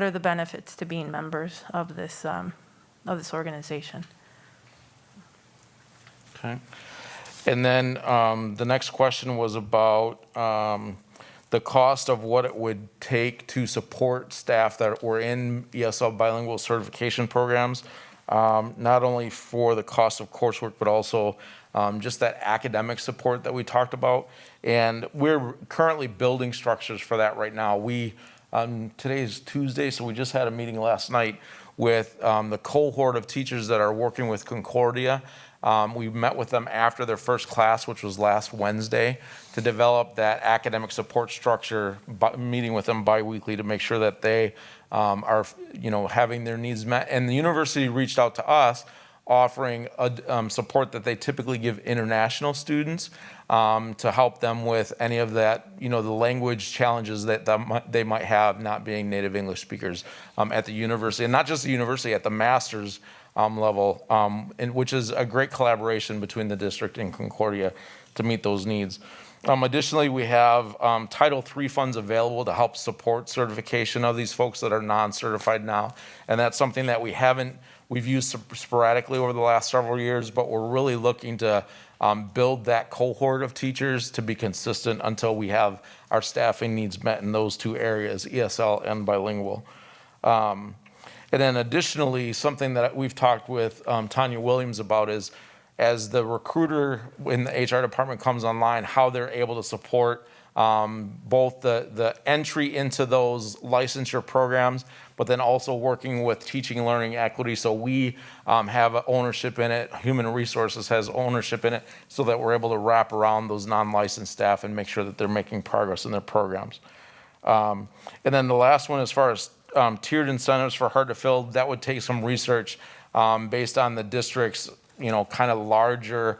are the benefits to being members of this organization? Okay. And then the next question was about the cost of what it would take to support staff that were in ESL bilingual certification programs, not only for the cost of coursework, but also just that academic support that we talked about. And we're currently building structures for that right now. Today is Tuesday, so we just had a meeting last night with the cohort of teachers that are working with Concordia. We met with them after their first class, which was last Wednesday, to develop that academic support structure, meeting with them biweekly to make sure that they are, having their needs met. And the university reached out to us offering support that they typically give international students to help them with any of that, the language challenges that they might have not being native English speakers at the university. And not just the university, at the master's level, which is a great collaboration between the district and Concordia to meet those needs. Additionally, we have Title III funds available to help support certification of these folks that are non-certified now. And that's something that we've used sporadically over the last several years, but we're really looking to build that cohort of teachers to be consistent until we have our staffing needs met in those two areas, ESL and bilingual. And then additionally, something that we've talked with Tanya Williams about is, as the recruiter in the HR department comes online, how they're able to support both the entry into those licensure programs, but then also working with teaching and learning equity. So we have ownership in it. Human Resources has ownership in it, so that we're able to wrap around those non-licensed staff and make sure that they're making progress in their programs. And then the last one, as far as tiered incentives for hard to fill, that would take some research based on the district's, kind of larger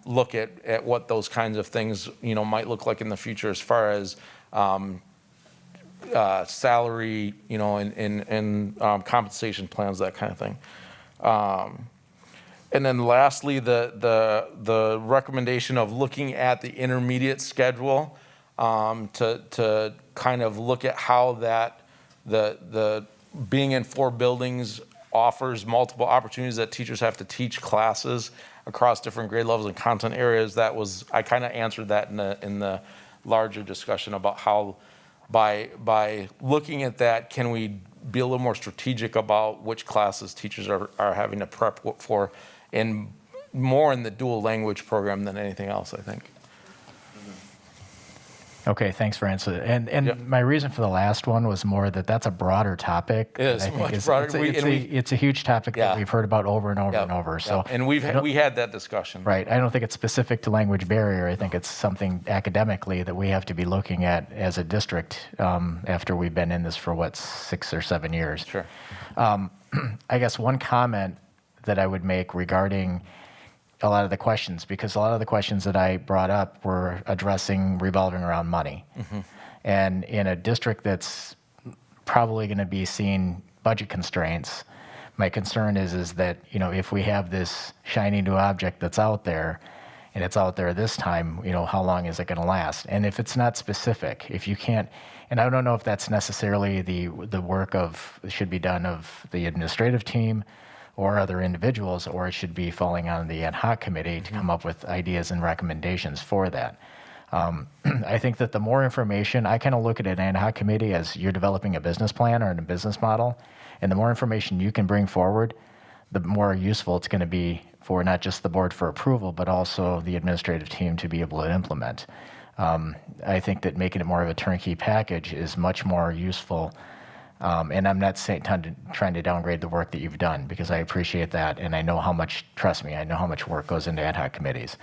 look at what those kinds of things, might look like in the future as far as salary, and compensation plans, that kind of thing. And then lastly, the recommendation of looking at the intermediate schedule to kind of look at how that the being in 4 buildings offers multiple opportunities that teachers have to teach classes across different grade levels and content areas. I kind of answered that in the larger discussion about how by looking at that, can we be a little more strategic about which classes teachers are having to prep for, and more in the dual language program than anything else, I think. Okay, thanks for answering. And my reason for the last one was more that's a broader topic. It is much broader. It's a huge topic that we've heard about over and over and over. So, and we had that discussion. Right. I don't think it's specific to language barrier. I think it's something academically that we have to be looking at as a district after we've been in this for 6 or 7 years. Sure. I guess one comment that I would make regarding a lot of the questions, because a lot of the questions that I brought up were revolving around money. Mm-hmm. And in a district that's probably going to be seeing budget constraints, my concern is that, if we have this shiny new object that's out there and it's out there this time, how long is it going to last? And if it's not specific, if you can't, and I don't know if that's necessarily the work should be done of the administrative team or other individuals, or it should be falling on the ad hoc committee to come up with ideas and recommendations for that. I think that the more information, I kind of look at an ad hoc committee as you're developing a business plan or a business model, and the more information you can bring forward, the more useful it's going to be for not just the board for approval, but also the administrative team to be able to implement. I think that making it more of a turnkey package is much more useful. And I'm not trying to downgrade the work that you've done, because I appreciate that. And I know how much, trust me, I know how much work goes into ad hoc committees.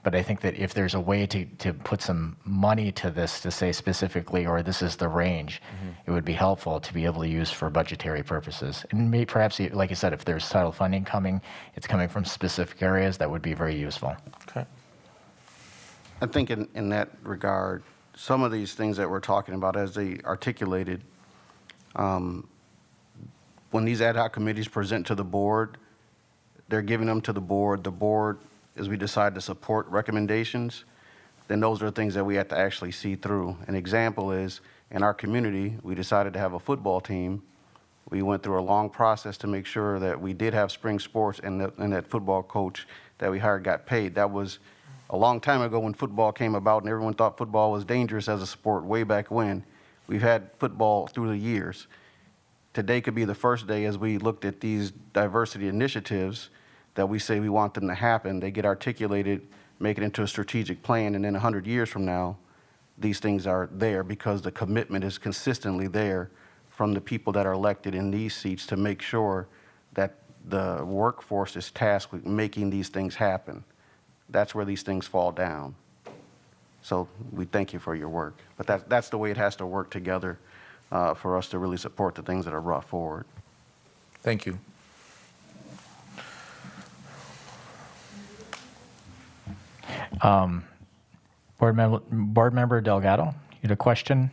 But I think that if there's a way to put some money to this, to say specifically, or this is the range, it would be helpful to be able to use for budgetary purposes. And maybe perhaps, like I said, if there's title funding coming, it's coming from specific areas, that would be very useful. Okay. I think in that regard, some of these things that we're talking about, as they articulated, when these ad hoc committees present to the board, they're giving them to the board. The board, as we decide to support recommendations, then those are things that we have to actually see through. An example is, in our community, we decided to have a football team. We went through a long process to make sure that we did have spring sports, and that football coach that we hired got paid. That was a long time ago when football came about, and everyone thought football was dangerous as a sport way back when. We've had football through the years. Today could be the first day, as we looked at these diversity initiatives that we say we want them to happen. They get articulated, make it into a strategic plan, and then 100 years from now, these things are there because the commitment is consistently there from the people that are elected in these seats to make sure that the workforce is tasked with making these things happen. That's where these things fall down. So we thank you for your work. But that's the way it has to work together for us to really support the things that are brought forward. Thank you. Board Member Delgado, you had a question?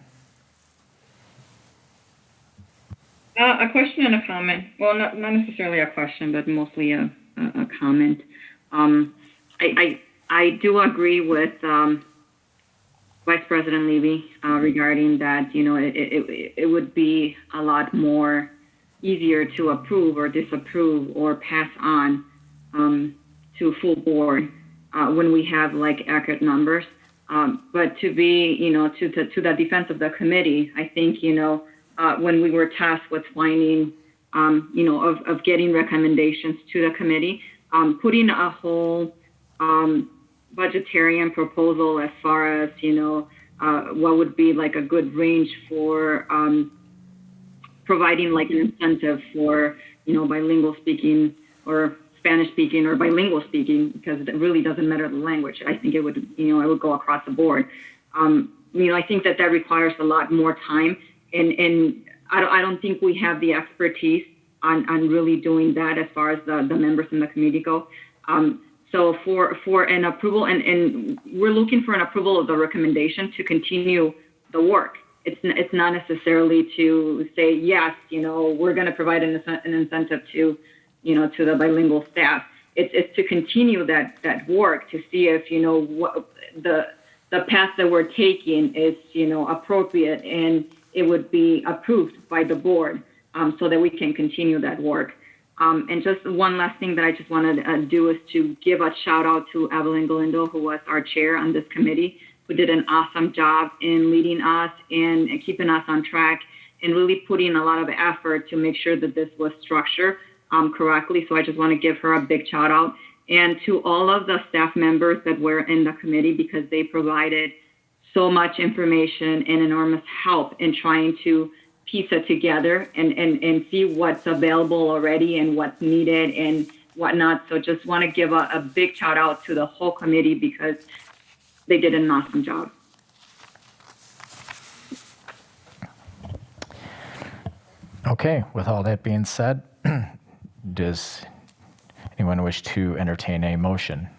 A question and a comment. Well, not necessarily a question, but mostly a comment. I do agree with Vice President Levy regarding that. It would be a lot more easier to approve or disapprove or pass on to full board when we have accurate numbers. But to be, to the defense of the committee, I think, when we were tasked with finding, of getting recommendations to the committee, putting a whole budgetarian proposal as far as, what would be a good range for providing an incentive for, bilingual speaking or Spanish speaking or bilingual speaking, because it really doesn't matter the language. I think it would, it would go across the board. I think that requires a lot more time, and I don't think we have the expertise on really doing that as far as the members in the committee go. So for an approval, and we're looking for an approval of the recommendation to continue the work. It's not necessarily to say, yes, we're going to provide an incentive to, to the bilingual staff. It's to continue that work to see if, what the path that we're taking is, appropriate and it would be approved by the board, so that we can continue that work. And just one last thing that I just wanted to do is to give a shout out to Evelyn Galindo, who was our chair on this committee, who did an awesome job in leading us and keeping us on track and really putting a lot of effort to make sure that this was structured correctly. So I just want to give her a big shout out, and to all of the staff members that were in the committee, because they provided so much information and enormous help in trying to piece it together and see what's available already and what's needed and whatnot. So just want to give a big shout out to the whole committee because they did an awesome job. Okay, with all that being said, does anyone wish to entertain a motion?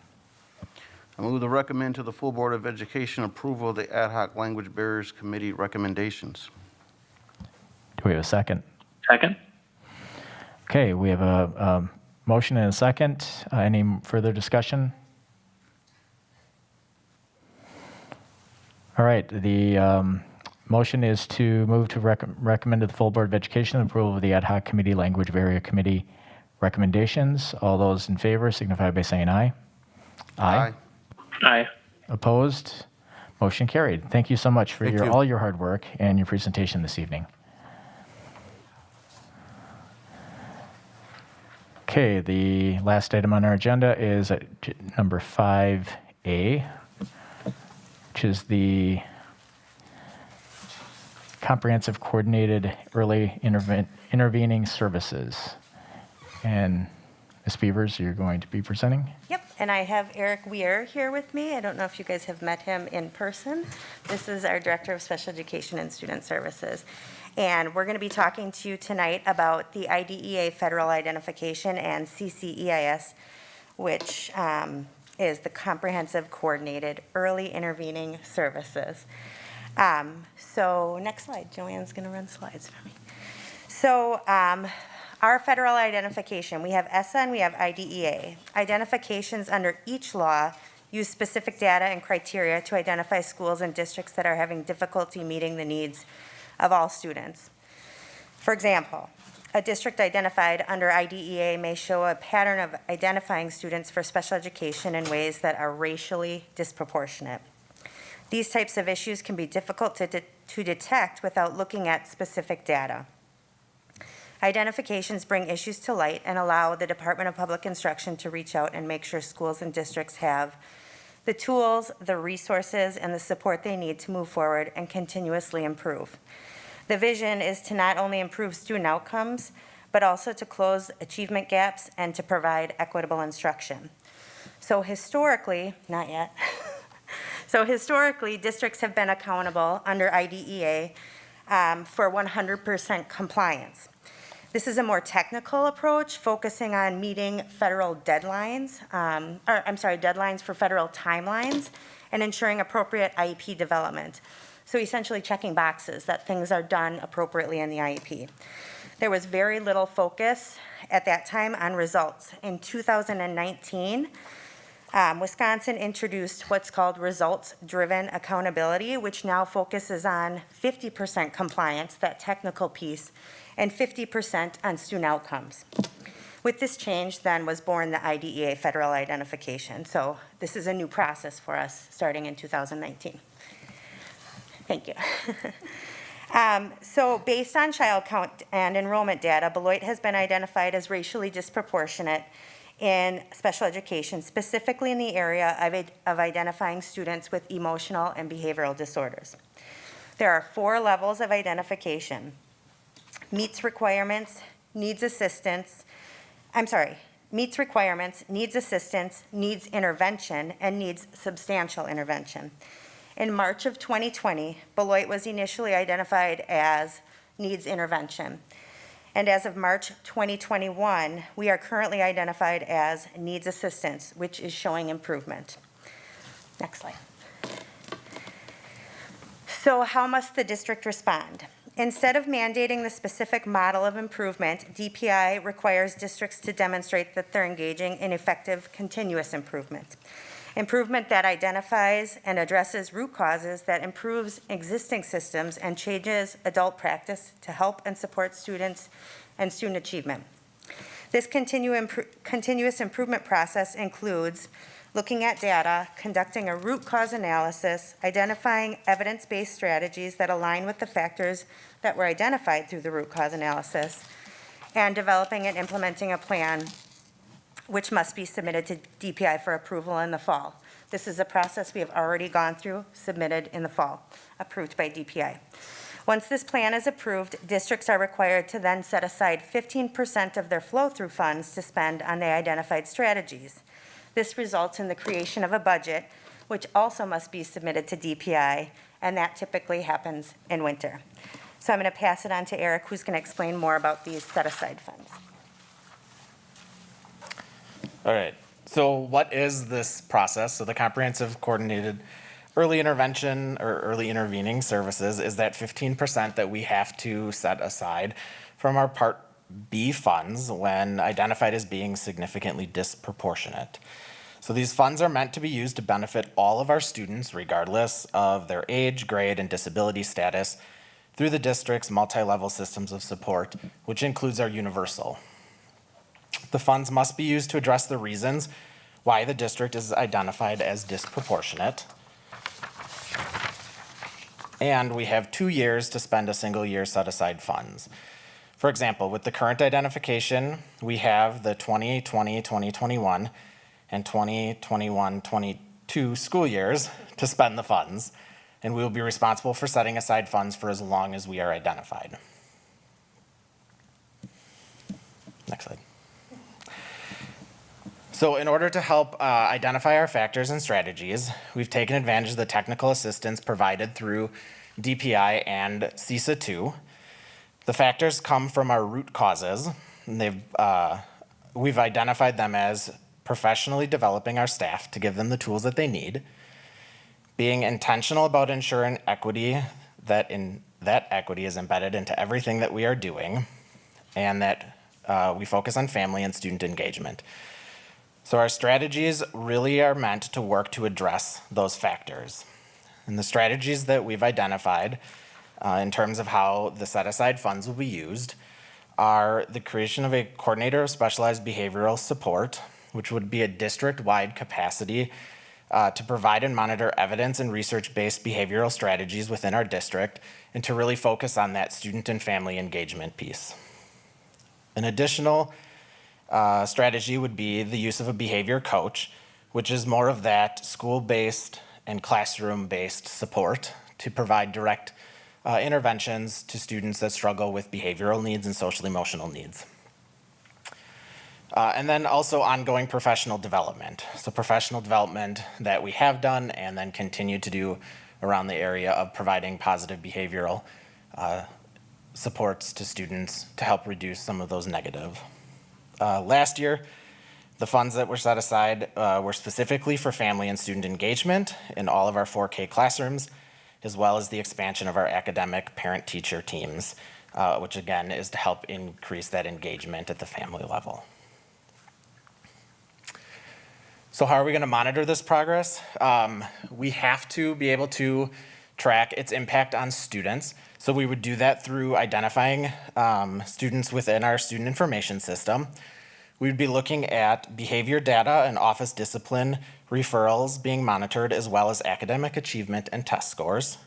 I move to recommend to the full Board of Education approval of the Ad Hoc Language Barriers Committee recommendations. Do we have a second? Second. Okay, we have a motion and a second. Any further discussion? All right, the motion is to move to recommend to the full Board of Education the approval of the ad hoc committee language area committee recommendations. All those in favor signify by saying aye. Aye. Aye. Opposed? Motion carried. Thank you so much for Thank you. all your hard work and your presentation this evening. Okay, the last item on our agenda is number 5A, which is the Comprehensive Coordinated Early Intervening Services. And Ms. Beavers, you're going to be presenting? Yep, and I have Eric Weir here with me. I don't know if you guys have met him in person. This is our Director of Special Education and Student Services. And we're going to be talking to you tonight about the IDEA Federal Identification and CCEIS, which is the Comprehensive Coordinated Early Intervening Services. So next slide. Joanne's going to run slides for me. So our federal identification, we have ESSA and we have IDEA. Identifications under each law use specific data and criteria to identify schools and districts that are having difficulty meeting the needs of all students. For example, a district identified under IDEA may show a pattern of identifying students for special education in ways that are racially disproportionate. These types of issues can be difficult to detect without looking at specific data. Identifications bring issues to light and allow the Department of Public Instruction to reach out and make sure schools and districts have the tools, the resources, and the support they need to move forward and continuously improve. The vision is to not only improve student outcomes, but also to close achievement gaps and to provide equitable instruction. So historically, not yet. So historically, districts have been accountable under IDEA for 100% compliance. This is a more technical approach, focusing on meeting federal deadlines, deadlines for federal timelines, and ensuring appropriate IEP development. So essentially checking boxes that things are done appropriately in the IEP. There was very little focus at that time on results. In 2019, Wisconsin introduced what's called results-driven accountability, which now focuses on 50% compliance, that technical piece, and 50% on student outcomes. With this change, then, was born the IDEA Federal Identification. So this is a new process for us starting in 2019. Thank you. So based on child count and enrollment data, Beloit has been identified as racially disproportionate in special education, specifically in the area of identifying students with emotional and behavioral disorders. There are 4 levels of identification: meets requirements, needs assistance, needs intervention, and needs substantial intervention. In March of 2020, Beloit was initially identified as needs intervention. And as of March 2021, we are currently identified as needs assistance, which is showing improvement. Next slide. So how must the district respond? Instead of mandating the specific model of improvement, DPI requires districts to demonstrate that they're engaging in effective continuous improvement. Improvement that identifies and addresses root causes, that improves existing systems and changes adult practice to help and support students and student achievement. This continuous improvement process includes looking at data, conducting a root cause analysis, identifying evidence-based strategies that align with the factors that were identified through the root cause analysis, and developing and implementing a plan which must be submitted to DPI for approval in the fall. This is a process we have already gone through, submitted in the fall, approved by DPI. Once this plan is approved, districts are required to then set aside 15% of their flow-through funds to spend on the identified strategies. This results in the creation of a budget, which also must be submitted to DPI, and that typically happens in winter. So I'm going to pass it on to Eric, who's going to explain more about these set-aside funds. All right. So what is this process? So the Comprehensive Coordinated Early Intervention or Early Intervening Services is that 15% that we have to set aside from our Part B funds when identified as being significantly disproportionate. So these funds are meant to be used to benefit all of our students, regardless of their age, grade, and disability status, through the district's multi-level systems of support, which includes our universal. The funds must be used to address the reasons why the district is identified as disproportionate. And we have 2 years to spend a single year set-aside funds. For example, with the current identification, we have the 2020-2021 and 2021-22 school years to spend the funds, and we will be responsible for setting aside funds for as long as we are identified. Next slide. So in order to help identify our factors and strategies, we've taken advantage of the technical assistance provided through DPI and CISA 2. The factors come from our root causes, and we've identified them as professionally developing our staff to give them the tools that they need, being intentional about ensuring equity, that equity is embedded into everything that we are doing, and that we focus on family and student engagement. So our strategies really are meant to work to address those factors. And the strategies that we've identified in terms of how the set-aside funds will be used are the creation of a coordinator of specialized behavioral support, which would be a district-wide capacity to provide and monitor evidence and research-based behavioral strategies within our district, and to really focus on that student and family engagement piece. An additional strategy would be the use of a behavior coach, which is more of that school-based and classroom-based support to provide direct interventions to students that struggle with behavioral needs and social-emotional needs. And then also ongoing professional development. So professional development that we have done and then continue to do around the area of providing positive behavioral supports to students to help reduce some of those negative. Last year, the funds that were set aside were specifically for family and student engagement in all of our 4K classrooms, as well as the expansion of our academic parent-teacher teams, which again is to help increase that engagement at the family level. So how are we going to monitor this progress? We have to be able to track its impact on students. So we would do that through identifying students within our student information system. We would be looking at behavior data and office discipline referrals being monitored, as well as academic achievement and test scores.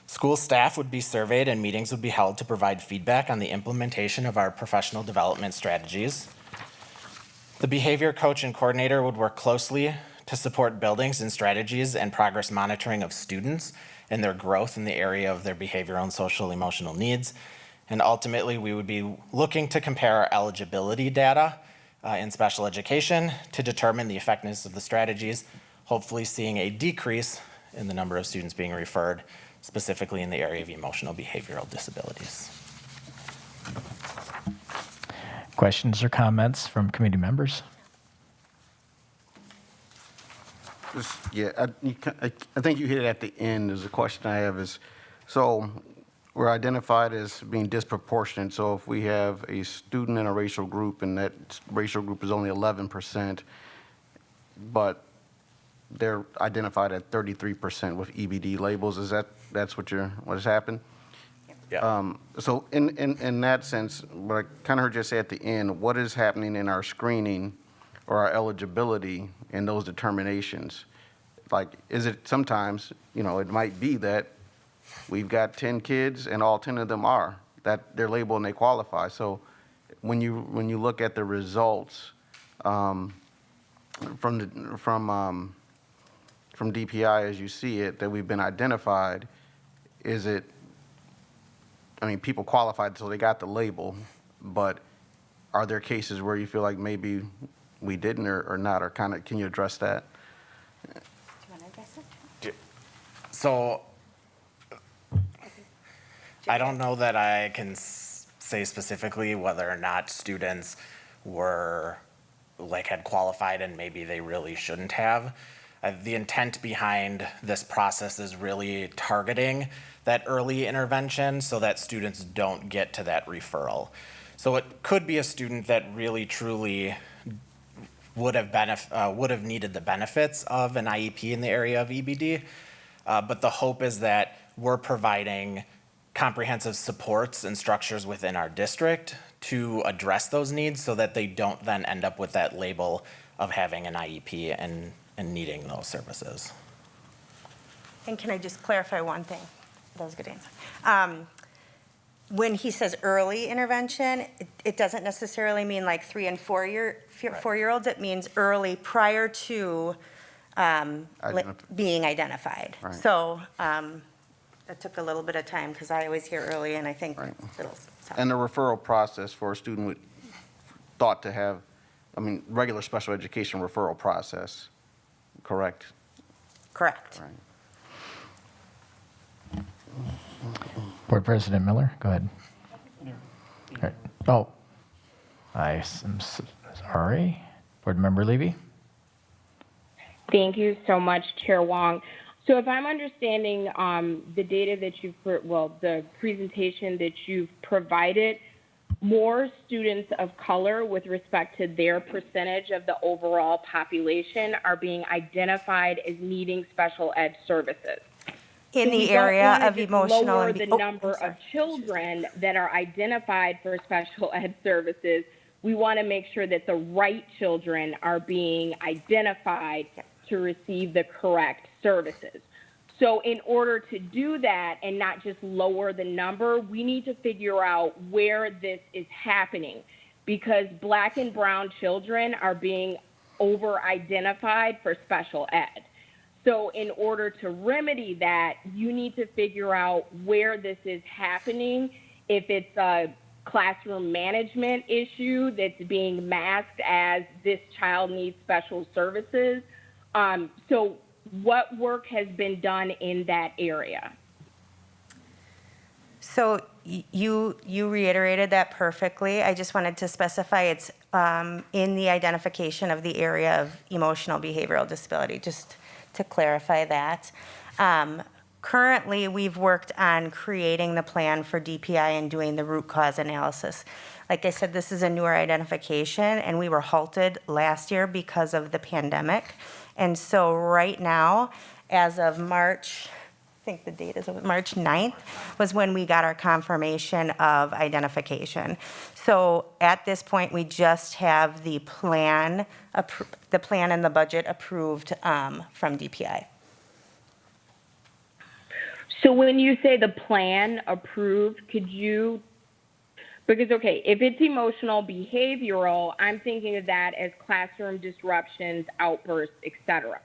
School staff would be surveyed and meetings would be held to provide feedback on the implementation of our professional development strategies. The behavior coach and coordinator would work closely to support buildings and strategies and progress monitoring of students and their growth in the area of their behavioral and social emotional needs. And ultimately, we would be looking to compare our eligibility data in special education to determine the effectiveness of the strategies, hopefully seeing a decrease in the number of students being referred, specifically in the area of emotional behavioral disabilities. Questions or comments from committee members? Yeah, I think you hit it at the end. There's a question I have is, so we're identified as being disproportionate. So if we have a student in a racial group and that racial group is only 11%, but they're identified at 33% with EBD labels, that's what has happened? Yeah. So in that sense, what I kind of heard you say at the end, what is happening in our screening or our eligibility in those determinations? Like, is it sometimes, it might be that we've got 10 kids and all 10 of them are, that they're labeled and they qualify. So when you look at the results from DPI as you see it, that we've been identified, is it, people qualified so they got the label, but are there cases where you feel like maybe we didn't or not, or kind of, can you address that? Do you want to address it? So I don't know that I can say specifically whether or not students were had qualified and maybe they really shouldn't have. The intent behind this process is really targeting that early intervention so that students don't get to that referral. So it could be a student that really truly would have needed the benefits of an IEP in the area of EBD. But the hope is that we're providing comprehensive supports and structures within our district to address those needs so that they don't then end up with that label of having an IEP and needing those services. And can I just clarify one thing? That was a good answer. When he says early intervention, it doesn't necessarily mean like 3 and 4-year-olds. It means early prior to being identified. Right. So that took a little bit of time because I always hear early and I think littles. So. And the referral process for a student with thought to have, regular special education referral process, correct? Correct. Right. Board President Miller, go ahead. All right. Oh, I am sorry. Board Member Levy? Thank you so much, Chair Wong. So if I'm understanding the data that the presentation that you've provided, more students of color with respect to their percentage of the overall population are being identified as needing special ed services. In the area of emotional lower and the number of children that are identified for special ed services. We want to make sure that the right children are being identified to receive the correct services. So in order to do that and not just lower the number, we need to figure out where this is happening, because Black and brown children are being over-identified for special ed. So in order to remedy that, you need to figure out where this is happening, if it's a classroom management issue that's being masked as this child needs special services. So what work has been done in that area? So you reiterated that perfectly. I just wanted to specify it's in the identification of the area of emotional behavioral disability, just to clarify that. Currently, we've worked on creating the plan for DPI and doing the root cause analysis. Like I said, this is a newer identification, and we were halted last year because of the pandemic. And so right now, as of March, I think the date is March 9th, was when we got our confirmation of identification. So at this point, we just have the plan and the budget approved from DPI. So when you say the plan approved, could you, because, okay, if it's emotional behavioral, I'm thinking of that as classroom disruptions, outbursts, et cetera.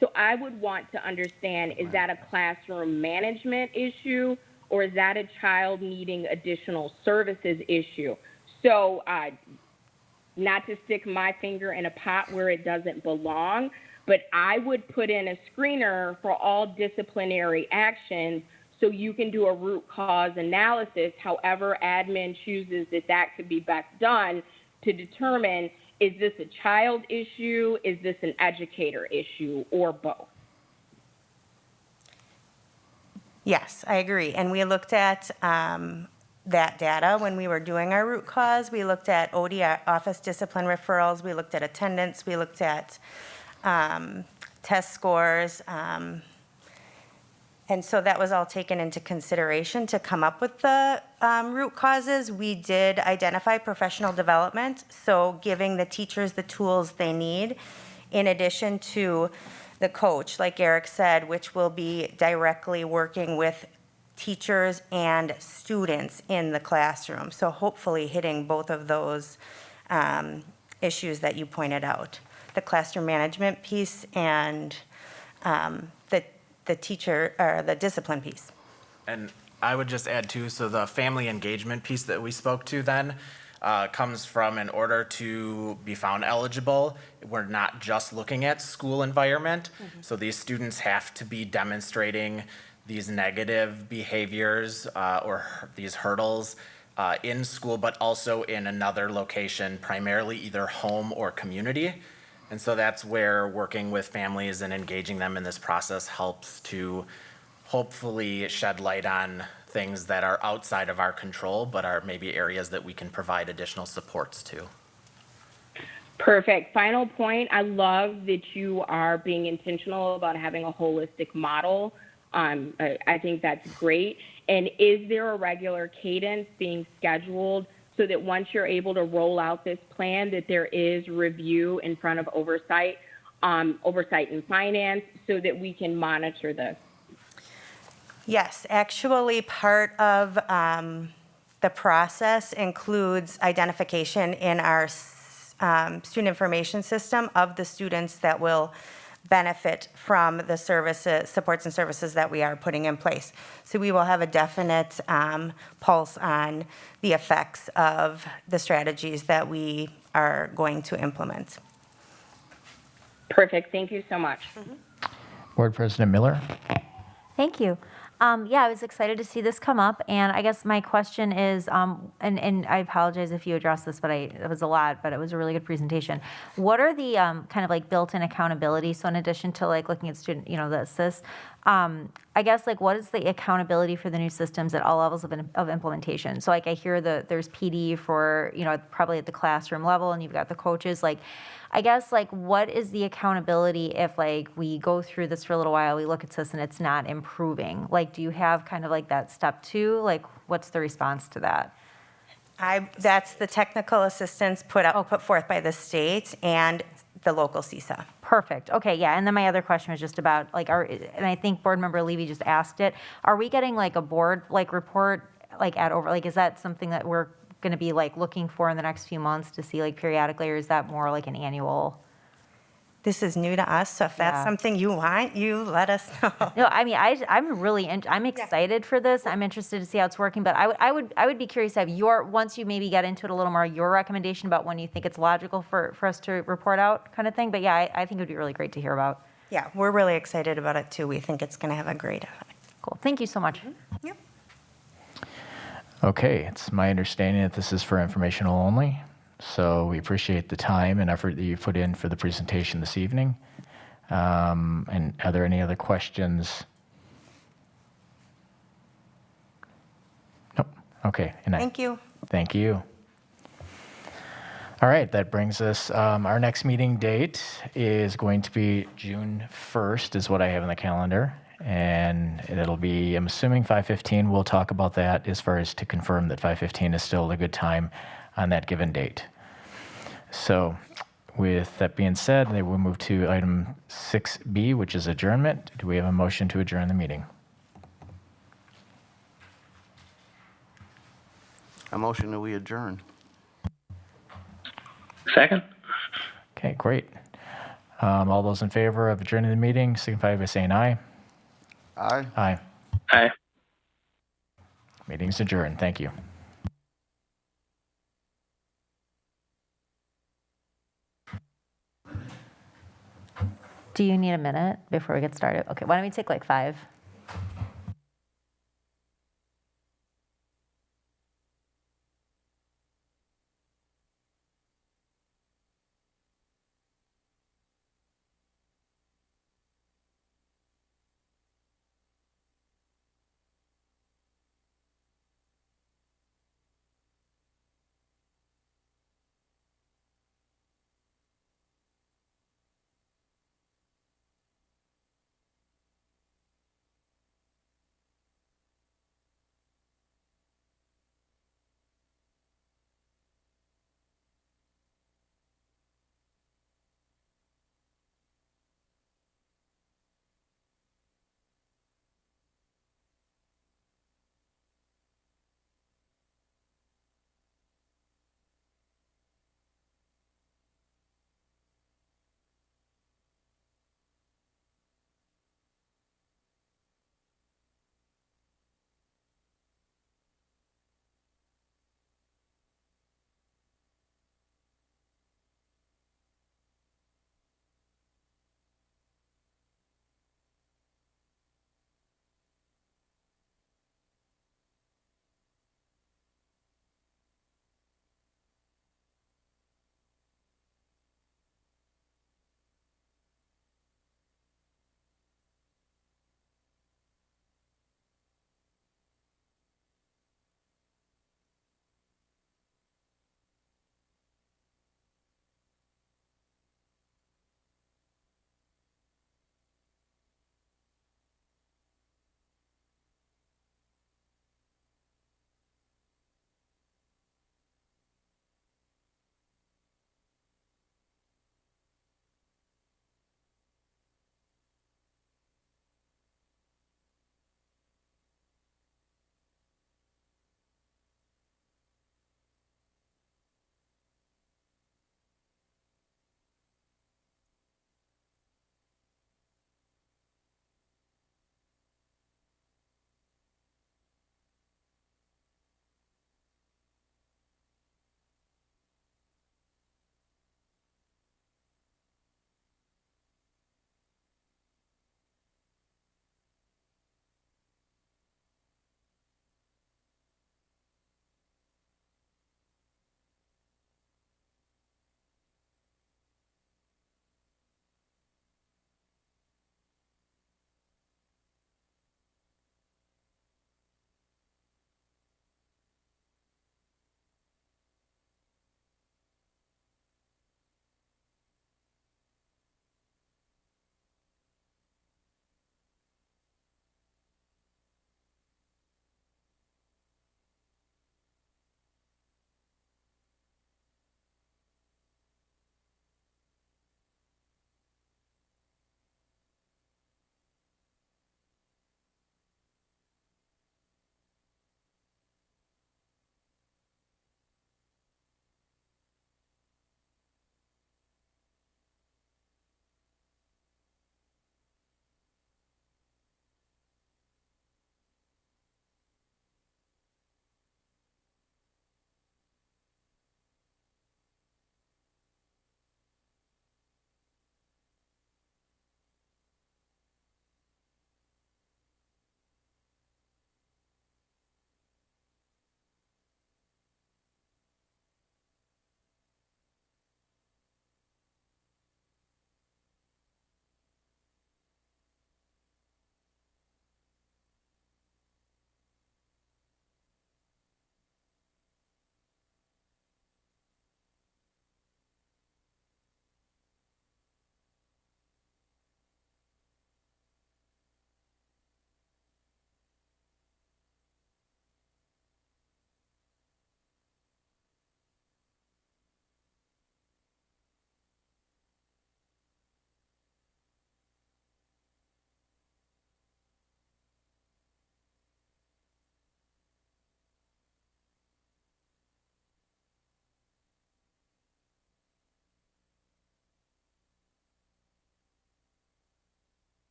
So I would want to understand, is that a classroom management issue, or is that a child needing additional services issue? So not to stick my finger in a pot where it doesn't belong, but I would put in a screener for all disciplinary actions so you can do a root cause analysis, however admin chooses that could be best done, to determine, is this a child issue, is this an educator issue, or both? Yes, I agree. And we looked at that data when we were doing our root cause. We looked at OD, office discipline referrals. We looked at attendance. We looked at test scores. And so that was all taken into consideration to come up with the root causes. We did identify professional development, so giving the teachers the tools they need, in addition to the coach, like Eric said, which will be directly working with teachers and students in the classroom. So hopefully hitting both of those issues that you pointed out, the classroom management piece and the teacher, or the discipline piece. And I would just add too, so the family engagement piece that we spoke to then comes from, in order to be found eligible, we're not just looking at school environment. Mm-hmm. So these students have to be demonstrating these negative behaviors or these hurdles in school, but also in another location, primarily either home or community. And so that's where working with families and engaging them in this process helps to hopefully shed light on things that are outside of our control, but are maybe areas that we can provide additional supports to. Perfect. Final point. I love that you are being intentional about having a holistic model. I think that's great. And is there a regular cadence being scheduled so that once you're able to roll out this plan, that there is review in front of oversight and finance, so that we can monitor this? Yes, actually, part of the process includes identification in our student information system of the students that will benefit from the services, supports and services that we are putting in place. So we will have a definite pulse on the effects of the strategies that we are going to implement. Perfect. Thank you so much. Board President Miller? Thank you. Yeah, I was excited to see this come up, and I guess my question is, and I apologize if you addressed this, but it was a lot, but it was a really good presentation. What are the kind of like built-in accountability? So in addition to like looking at student, the assist, I guess like what is the accountability for the new systems at all levels of implementation? So like I hear there's PD for, probably at the classroom level, and you've got the coaches. Like, I guess like what is the accountability if like we go through this for a little while, we look at this and it's not improving? Like, do you have kind of like that step 2? Like, what's the response to that? That's the technical assistance put forth by the state and the local CISA. Perfect. Okay, yeah. And then my other question was just about like, and I think Board Member Levy just asked it. Are we getting like a board like report like is that something that we're going to be like looking for in the next few months to see like periodically, or is that more like an annual? This is new to us, so if that's something you want, you let us know. No, I mean, I'm excited for this. I'm interested to see how it's working, but I would be curious to have once you maybe get into it a little more, your recommendation about when you think it's logical for us to report out kind of thing. But yeah, I think it would be really great to hear about. Yeah, we're really excited about it too. We think it's going to have a great effect. Cool. Thank you so much. Yep. Okay, it's my understanding that this is for informational only. So we appreciate the time and effort that you put in for the presentation this evening. And are there any other questions? Nope. Okay. Thank you. Thank you. All right, that brings us, our next meeting date is going to be June 1st is what I have on the calendar. And it'll be, I'm assuming 5:15. We'll talk about that as far as to confirm that 5:15 is still a good time on that given date. So with that being said, we'll move to item 6B, which is adjournment. Do we have a motion to adjourn the meeting? A motion that we adjourn. Second? Okay, great. All those in favor of adjourning the meeting signify by saying aye. Aye. Aye. Aye. Meeting's adjourned. Thank you. Do you need a minute before we get started? Okay, why don't we take like 5?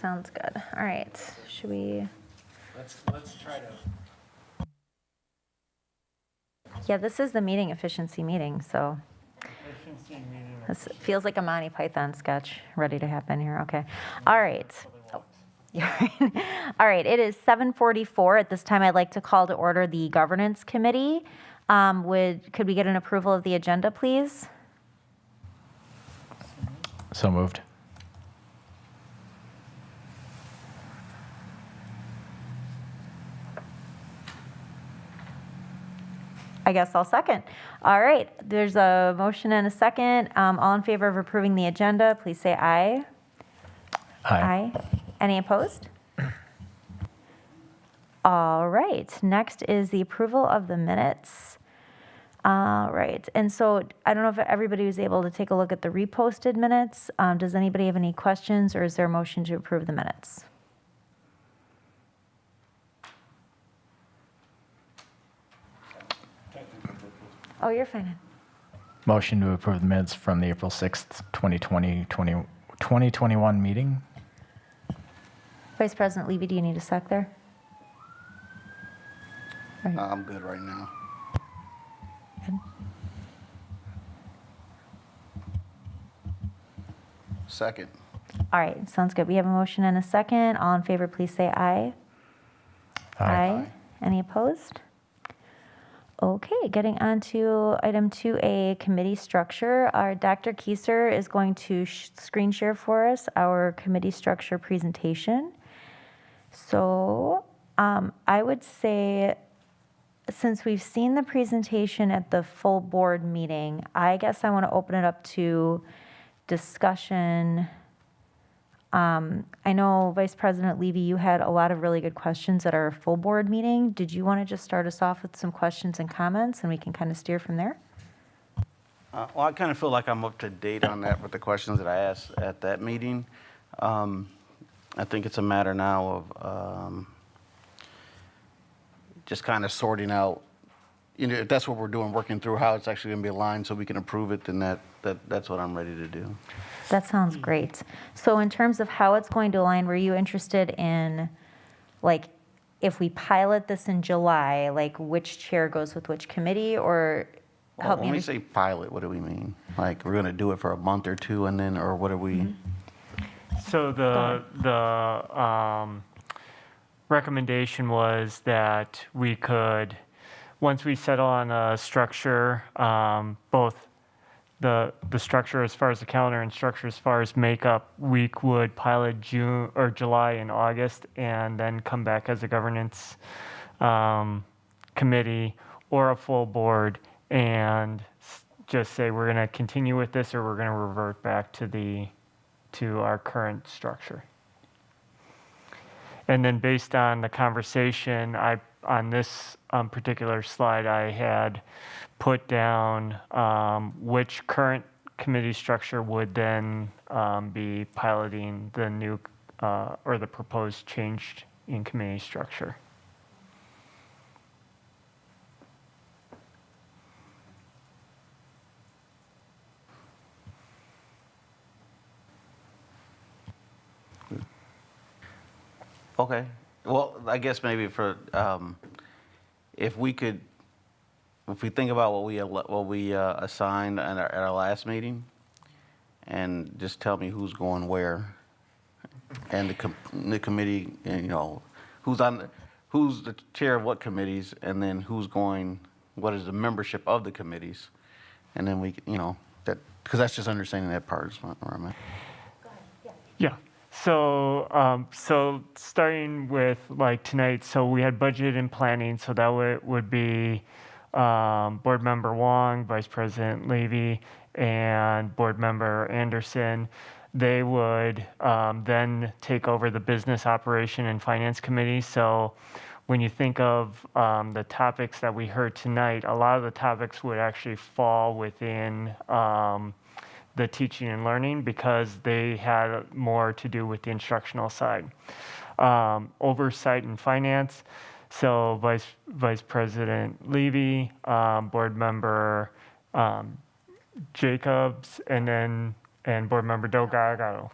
sounds good. All right, should we? Let's try to. Yeah, this is the meeting efficiency meeting, so. This feels like a Monty Python sketch ready to happen here. Okay. All right. Oh, you're right. All right. It is 7:44. At this time, I'd like to call to order the governance committee. Could we get an approval of the agenda, please? So moved. I guess I'll second. All right, there's a motion and a second. All in favor of approving the agenda, please say aye. Aye. Any opposed? All right, next is the approval of the minutes. All right, and so I don't know if everybody was able to take a look at the reposted minutes. Does anybody have any questions, or is there a motion to approve the minutes? Oh, you're fine. Motion to approve the minutes from the April 6th, 2021 meeting. Vice President Levy, do you need a sec there? I'm good right now. Good. Second. All right, sounds good. We have a motion and a second. All in favor, please say aye. Aye. Any opposed? Okay, getting on to item 2A, committee structure. Our Dr. Kieser is going to screen share for us our committee structure presentation. So I would say, since we've seen the presentation at the full board meeting, I guess I want to open it up to discussion. I know Vice President Levy, you had a lot of really good questions at our full board meeting. Did you want to just start us off with some questions and comments, and we can kind of steer from there? Well, I kind of feel like I'm up to date on that with the questions that I asked at that meeting. I think it's a matter now of just kind of sorting out, if that's what we're doing, working through how it's actually going to be aligned so we can approve it, then that's what I'm ready to do. That sounds great. So in terms of how it's going to align, were you interested in, like, if we pilot this in July, like which chair goes with which committee, or help me When we understand? say pilot, what do we mean? Like, we're going to do it for a month or two and then, or what are we? So the recommendation was that we could, once we settle on a structure, both the structure as far as the calendar and structure as far as makeup, we would pilot June or July and August, and then come back as a governance committee or a full board and just say we're going to continue with this or we're going to revert back to our current structure. And then based on the conversation, on this particular slide, I had put down which current committee structure would then be piloting the new or the proposed change in committee structure. Okay. Well, I guess maybe for, if we think about what we assigned at our last meeting, and just tell me who's going where, and the committee, and, who's the chair of what committees, and then who's going, what is the membership of the committees, and then we, that, because that's just understanding that part is where I'm at. Yeah. So, starting with like tonight, so we had budget and planning, so that would be Board Member Wong, Vice President Levy, and Board Member Anderson. They would then take over the Business Operation and Finance Committee. So when you think of the topics that we heard tonight, a lot of the topics would actually fall within the teaching and learning because they had more to do with the instructional side. Oversight and finance, so Vice President Levy, Board Member Jacobs, and Board Member Delgado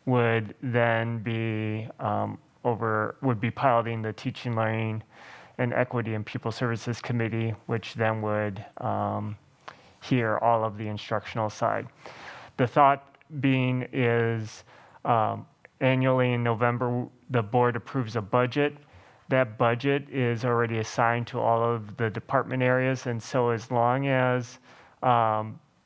would then be would be piloting the Teaching, Learning, and Equity and Pupil Services Committee, which then would hear all of the instructional side. The thought being is annually in November, the board approves a budget. That budget is already assigned to all of the department areas, and so as long as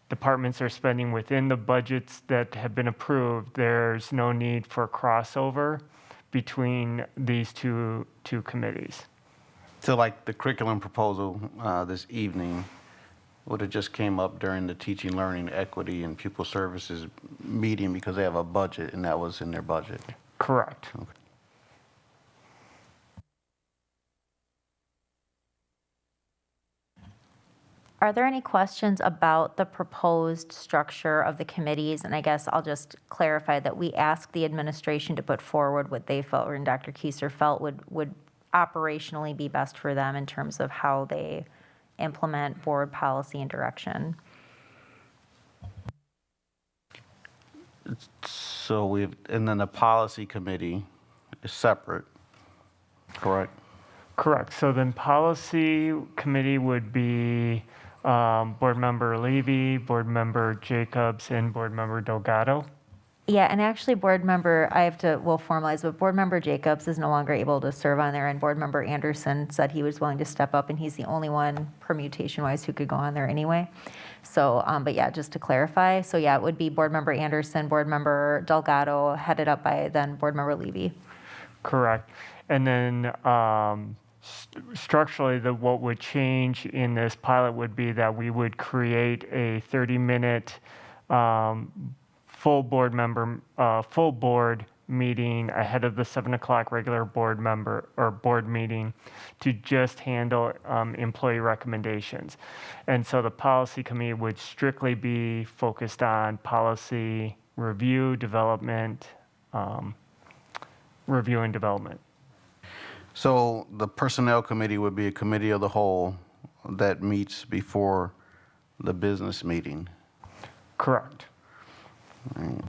departments are spending within the budgets that have been approved, there's no need for crossover between these two committees. So like the curriculum proposal this evening would have just came up during the Teaching, Learning, Equity, and Pupil Services meeting because they have a budget and that was in their budget? Correct. Okay. Are there any questions about the proposed structure of the committees? And I guess I'll just clarify that we asked the administration to put forward what they felt, or Dr. Kieser felt would operationally be best for them in terms of how they implement board policy and direction. So and then the policy committee is separate, correct? Correct. So then policy committee would be board member Levy, board member Jacobs, and board member Delgado. Yeah, and actually board member, we'll formalize, but board member Jacobs is no longer able to serve on there, and board member Anderson said he was willing to step up, and he's the only one permutation-wise who could go on there anyway. So, but yeah, just to clarify, so yeah, it would be board member Anderson, board member Delgado, headed up by then board member Levy. Correct. And then structurally, what would change in this pilot would be that we would create a 30-minute full board meeting ahead of the 7 o'clock regular board meeting to just handle employee recommendations. And so the policy committee would strictly be focused on policy review, development, review and development. So the personnel committee would be a committee of the whole that meets before the business meeting? Correct. Right.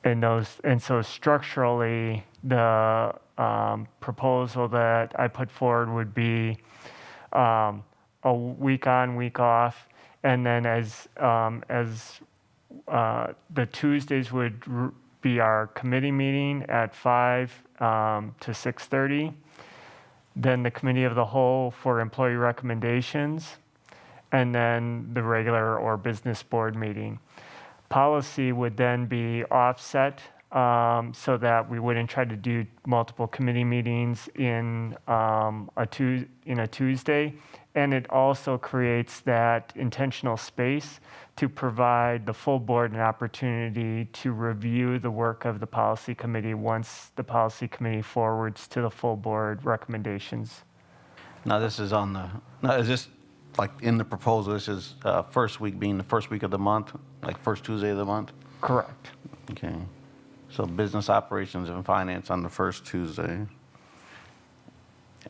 And so structurally, the proposal that I put forward would be a week on, week off, and then as the Tuesdays would be our committee meeting at 5 to 6:30. Then the committee of the whole for employee recommendations, and then the regular or business board meeting. Policy would then be offset so that we wouldn't try to do multiple committee meetings in a Tuesday. And it also creates that intentional space to provide the full board an opportunity to review the work of the policy committee once the policy committee forwards to the full board recommendations. Now this is is this like in the proposal, this is first week being the first week of the month, like first Tuesday of the month? Correct. Okay. So business operations and finance on the first Tuesday.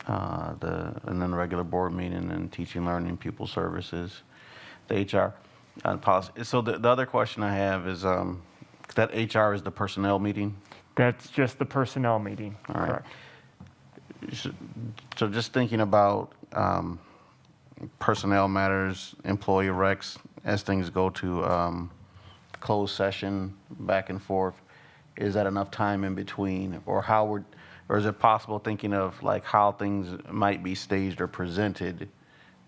And then the regular board meeting and teaching, learning, pupil services, the HR policy. So the other question I have is that HR is the personnel meeting? That's just the personnel meeting. All right. Correct. So just thinking about personnel matters, employee recs, as things go to closed session, back and forth, is that enough time in between? Or is it possible thinking of like how things might be staged or presented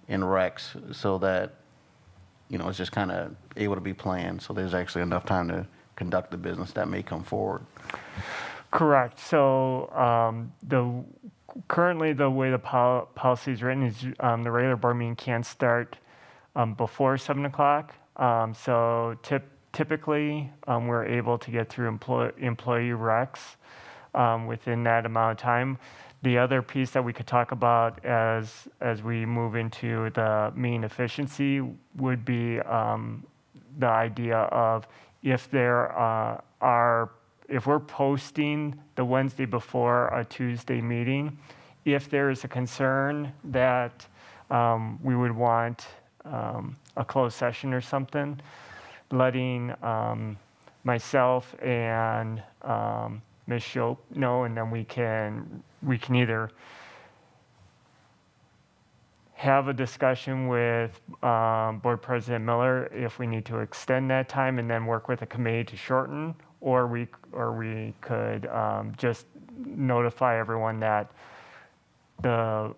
in recs so that, it's just kind of able to be planned, so there's actually enough time to conduct the business that may come forward? Correct. So currently the way the policy is written is the regular board meeting can't start before 7 o'clock. So typically we're able to get through employee recs within that amount of time. The other piece that we could talk about as we move into the meeting efficiency would be the idea of if we're posting the Wednesday before a Tuesday meeting, if there is a concern that we would want a closed session or something, letting myself and Ms. Shope know, and then we can either have a discussion with Board President Miller if we need to extend that time and then work with the committee to shorten, or we could just notify everyone that the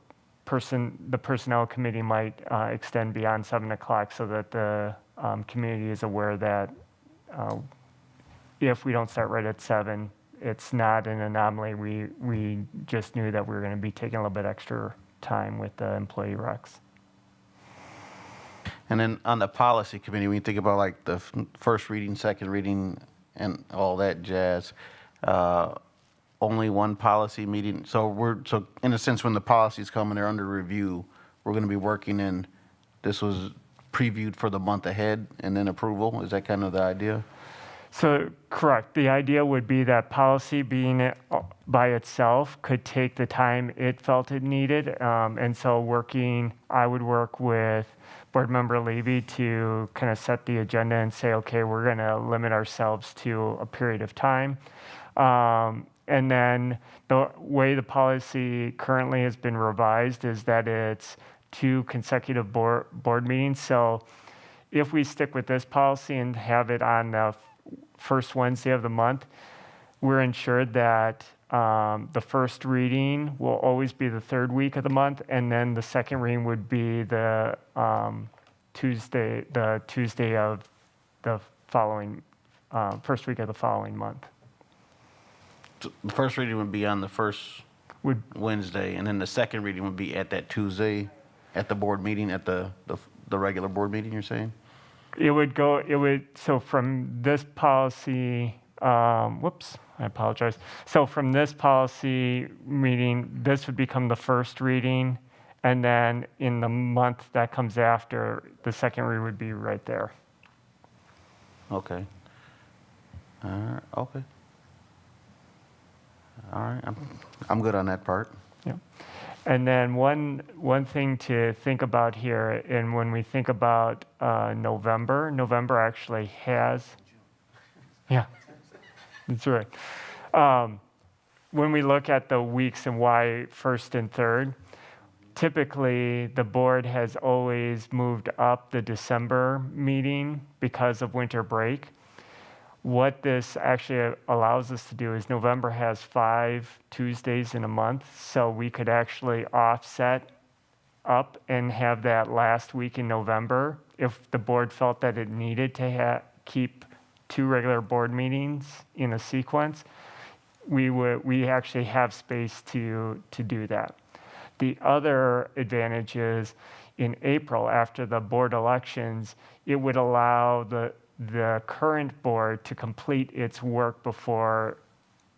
personnel committee might extend beyond 7 o'clock so that the community is aware that if we don't start right at 7, it's not an anomaly. We just knew that we were going to be taking a little bit extra time with the employee recs. And then on the policy committee, when you think about like the first reading, second reading, and all that jazz, only one policy meeting. So in a sense, when the policies come and they're under review, we're going to be working in, this was previewed for the month ahead and then approval. Is that kind of the idea? So correct. The idea would be that policy being it by itself could take the time it felt it needed. And so I would work with Board Member Levy to kind of set the agenda and say, okay, we're going to limit ourselves to a period of time. And then the way the policy currently has been revised is that it's 2 consecutive board meetings. So if we stick with this policy and have it on the first Wednesday of the month, we're ensured that the first reading will always be the 3rd week of the month, and then the second reading would be the Tuesday of the following, first week of the following month. So the first reading would be on the first Wednesday, and then the second reading would be at that Tuesday at the board meeting, at the regular board meeting, you're saying? So from this policy, whoops, I apologize. So from this policy meeting, this would become the first reading, and then in the month that comes after, the second read would be right there. Okay. Okay. All right, I'm good on that part. Yeah. And then one thing to think about here, and when we think about November actually has, yeah, that's right. When we look at the weeks and why first and third, typically the board has always moved up the December meeting because of winter break. What this actually allows us to do is November has 5 Tuesdays in a month, so we could actually offset up and have that last week in November. If the board felt that it needed to keep 2 regular board meetings in a sequence, we actually have space to do that. The other advantage is in April, after the board elections, it would allow the current board to complete its work before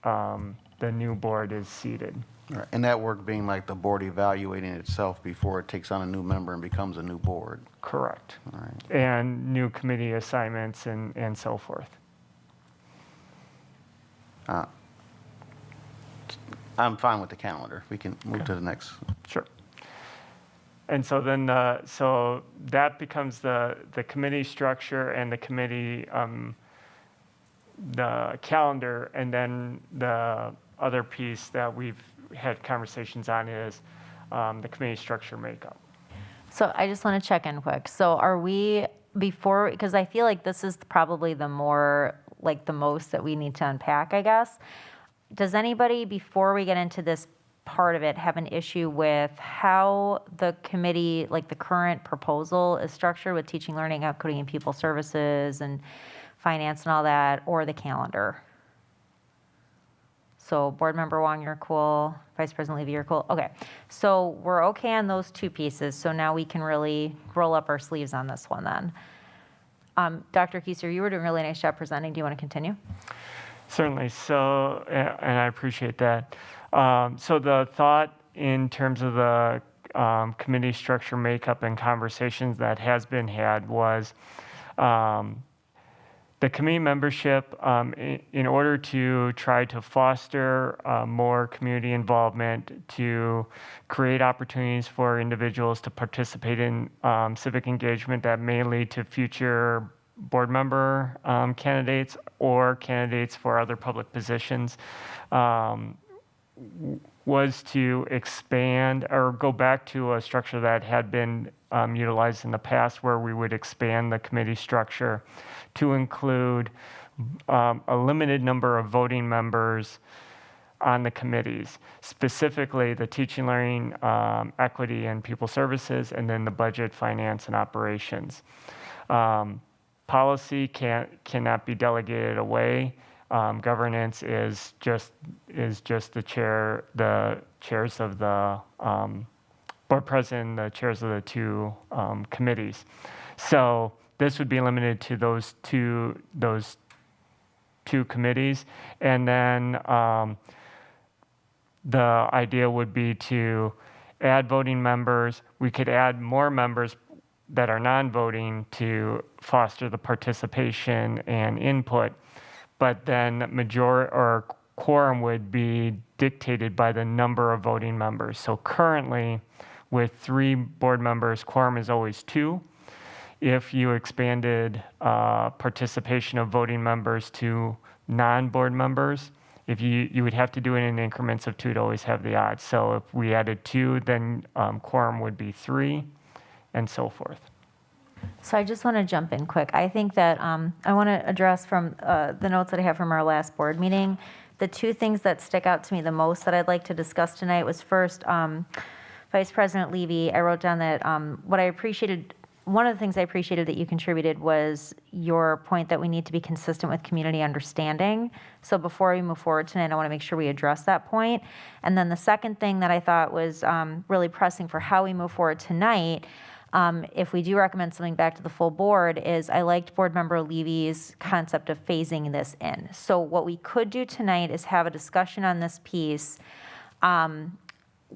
the new board is seated. Right. And that work being like the board evaluating itself before it takes on a new member and becomes a new board. Correct. All right. And new committee assignments and so forth. I'm fine with the calendar. We can move to the next. Sure. And so then, so that becomes the committee structure and the committee, the calendar, and then the other piece that we've had conversations on is the committee structure makeup. So I just want to check in quick. So are we because I feel like this is probably the most that we need to unpack, I guess. Does anybody, before we get into this part of it, have an issue with how the committee, like the current proposal is structured with teaching, learning, equity, and people services and finance and all that, or the calendar? So Board Member Wong, you're cool. Vice President Levy, you're cool. Okay, so we're okay on those 2 pieces. So now we can really roll up our sleeves on this one then. Dr. Kieser, you were doing a really nice job presenting. Do you want to continue? Certainly. So, and I appreciate that. So the thought in terms of the committee structure makeup and conversations that has been had was the committee membership, in order to try to foster more community involvement, to create opportunities for individuals to participate in civic engagement that may lead to future board member candidates or candidates for other public positions, was to expand or go back to a structure that had been utilized in the past, where we would expand the committee structure to include a limited number of voting members on the committees, specifically the teaching, learning, equity, and people services, and then the budget, finance, and operations. Policy cannot be delegated away. Governance is just the chairs of the board president, the chairs of the two committees. So this would be limited to those two committees, and then the idea would be to add voting members. We could add more members that are non-voting to foster the participation and input, but then quorum would be dictated by the number of voting members. So currently, with 3 board members, quorum is always 2. If you expanded participation of voting members to non-board members, if you would have to do it in increments of 2 to always have the odds. So if we added 2, then quorum would be 3, and so forth. So I just want to jump in quick. I think that I want to address from the notes that I have from our last board meeting. The 2 things that stick out to me the most that I'd like to discuss tonight was first, Vice President Levy, I wrote down that one of the things I appreciated that you contributed was your point that we need to be consistent with community understanding. So before we move forward tonight, I want to make sure we address that point. And then the second thing that I thought was really pressing for how we move forward tonight, if we do recommend something back to the full board, is I liked Board Member Levy's concept of phasing this in. So what we could do tonight is have a discussion on this piece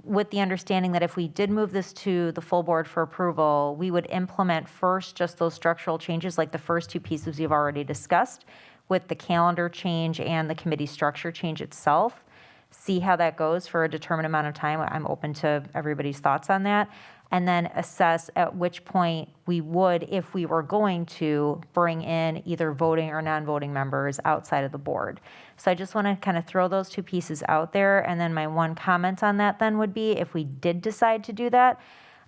with the understanding that if we did move this to the full board for approval, we would implement first just those structural changes, like the first 2 pieces you've already discussed, with the calendar change and the committee structure change itself. See how that goes for a determined amount of time. I'm open to everybody's thoughts on that. And then assess at which point we would, if we were going to, bring in either voting or non-voting members outside of the board. So I just want to kind of throw those 2 pieces out there. And then my one comment on that then would be, if we did decide to do that,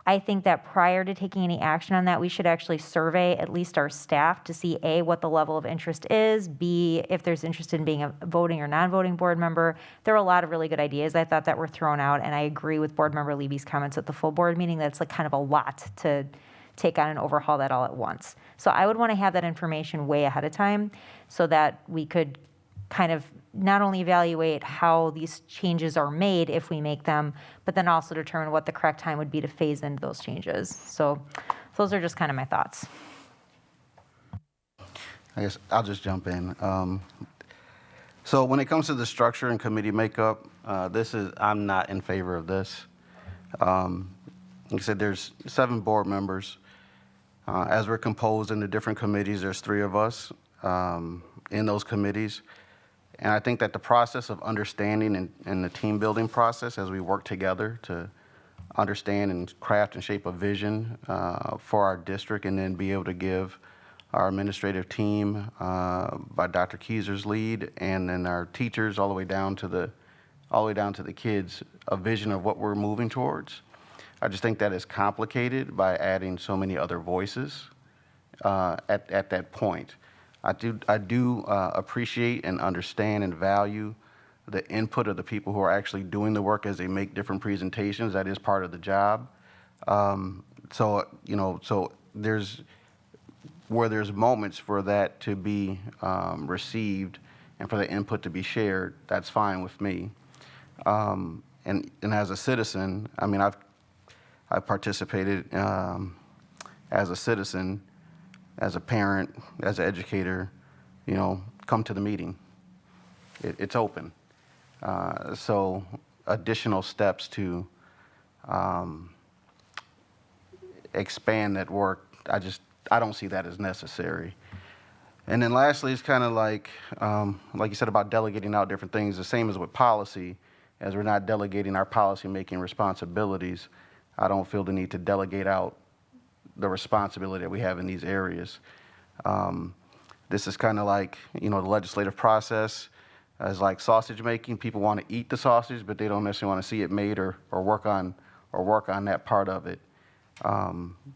I think that prior to taking any action on that, we should actually survey at least our staff to see, A, what the level of interest is, B, if there's interest in being a voting or non-voting board member. There are a lot of really good ideas I thought that were thrown out, and I agree with Board Member Levy's comments at the full board meeting that it's like kind of a lot to take on and overhaul that all at once. So I would want to have that information way ahead of time so that we could kind of not only evaluate how these changes are made if we make them, but then also determine what the correct time would be to phase into those changes. So those are just kind of my thoughts. I guess I'll just jump in. So when it comes to the structure and committee makeup, I'm not in favor of this. Like I said, there's 7 board members. As we're composed into different committees, there's 3 of us in those committees. And I think that the process of understanding and the team building process as we work together to understand and craft and shape a vision for our district, and then be able to give our administrative team by Dr. Keyser's lead, and then our teachers all the way down to the kids, a vision of what we're moving towards. I just think that is complicated by adding so many other voices at that point. I do appreciate and understand and value the input of the people who are actually doing the work as they make different presentations. That is part of the job. So there's moments for that to be received and for the input to be shared. That's fine with me. And as a citizen, I mean, I've participated as a citizen, as a parent, as an educator, come to the meeting. It's open. So additional steps to expand that work, I don't see that as necessary. And then lastly, it's kind of like you said about delegating out different things, the same as with policy, as we're not delegating our policy-making responsibilities, I don't feel the need to delegate out the responsibility that we have in these areas. This is kind of like, the legislative process as like sausage making. People want to eat the sausage, but they don't necessarily want to see it made or work on that part of it.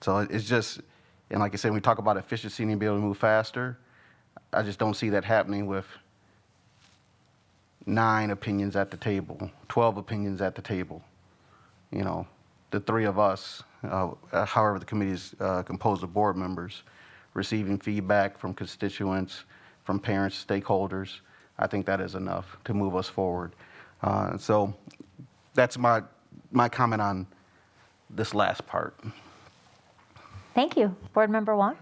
So it's just, and like I said, when we talk about efficiency and being able to move faster, I just don't see that happening with 9 opinions at the table, 12 opinions at the table. The 3 of us, however the committee is composed of board members, receiving feedback from constituents, from parents, stakeholders. I think that is enough to move us forward. So that's my comment on this last part. Thank you. Board Member Wong?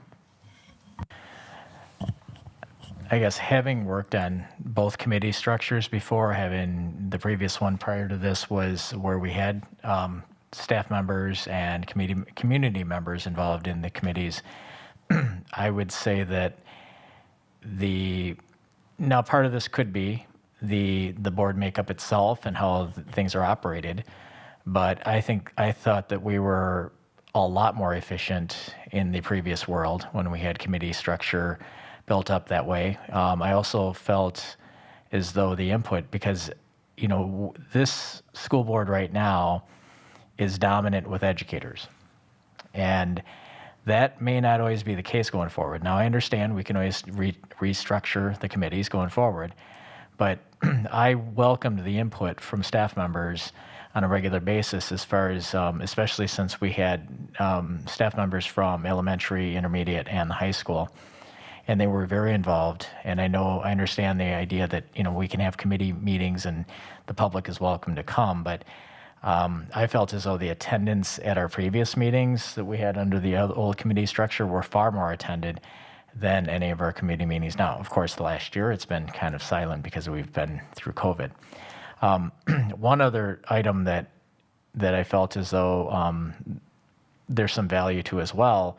I guess having worked on both committee structures before, having the previous one prior to this was where we had staff members and community members involved in the committees. I would say that now part of this could be the board makeup itself and how things are operated, but I thought that we were a lot more efficient in the previous world when we had committee structure built up that way. I also felt as though the input, because this school board right now is dominant with educators, and that may not always be the case going forward. Now, I understand we can always restructure the committees going forward, but I welcomed the input from staff members on a regular basis as far as, especially since we had staff members from elementary, intermediate, and the high school, and they were very involved. And I understand the idea that, we can have committee meetings and the public is welcome to come, but I felt as though the attendance at our previous meetings that we had under the old committee structure were far more attended than any of our committee meetings now. Of course, the last year it's been kind of silent because we've been through COVID. One other item that I felt as though there's some value to as well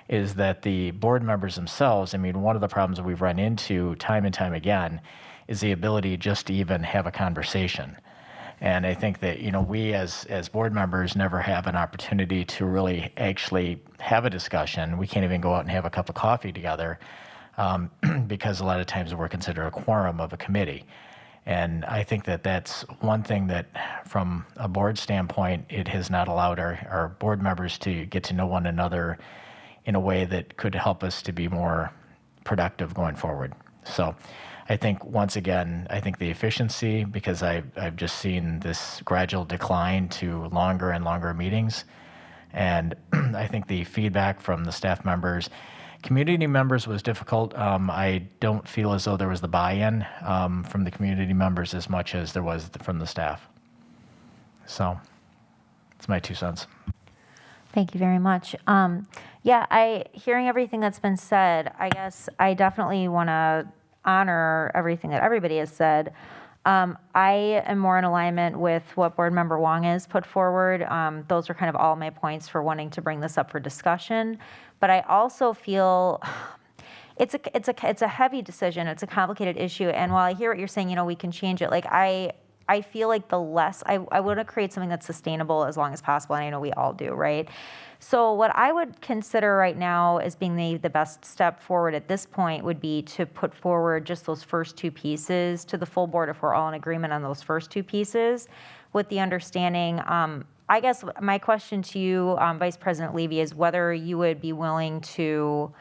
is that the board members themselves, one of the problems that we've run into time and time again is the ability just to even have a conversation. And I think that, we as board members never have an opportunity to really actually have a discussion. We can't even go out and have a cup of coffee together because a lot of times we're considered a quorum of a committee. And I think that that's one thing that from a board standpoint, it has not allowed our board members to get to know one another in a way that could help us to be more productive going forward. So I think, once again, the efficiency, because I've just seen this gradual decline to longer and longer meetings. And I think the feedback from the staff members, community members was difficult. I don't feel as though there was the buy-in from the community members as much as there was from the staff. So it's my 2 cents. Thank you very much. Hearing everything that's been said, I guess I definitely want to honor everything that everybody has said. I am more in alignment with what Board Member Wong has put forward. Those are kind of all my points for wanting to bring this up for discussion. But I also feel it's a heavy decision. It's a complicated issue. And while I hear what you're saying, we can change it. Like I feel like the less I want to create something that's sustainable as long as possible, and I know we all do, right? So what I would consider right now as being the best step forward at this point would be to put forward just those first 2 pieces to the full board if we're all in agreement on those first 2 pieces, with the understanding. I guess my question to you, Vice President Levy, is whether you would be willing to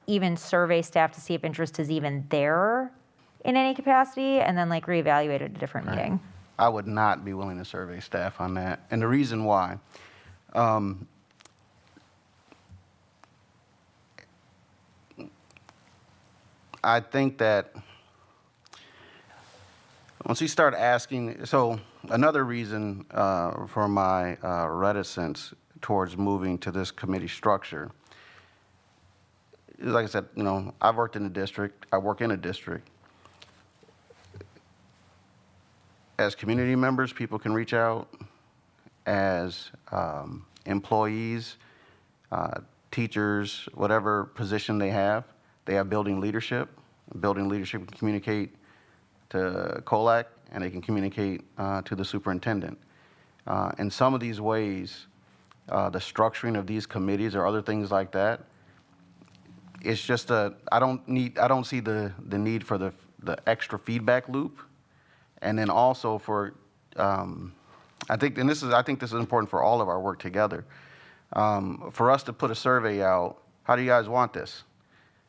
even survey staff to see if interest is even there in any capacity, and then reevaluate at a different meeting. I would not be willing to survey staff on that. And the reason why, I think that once you start asking, so another reason for my reticence towards moving to this committee structure is, like I said, I've worked in a district, I work in a district. As community members, people can reach out. As employees, teachers, whatever position they they have building leadership. Building leadership can communicate to COLAC, and they can communicate to the superintendent. In some of these ways, the structuring of these committees or other things like that, it's just I don't see the need for the extra feedback loop. And then also for, I think this is important for all of our work together. For us to put a survey out, how do you guys want this?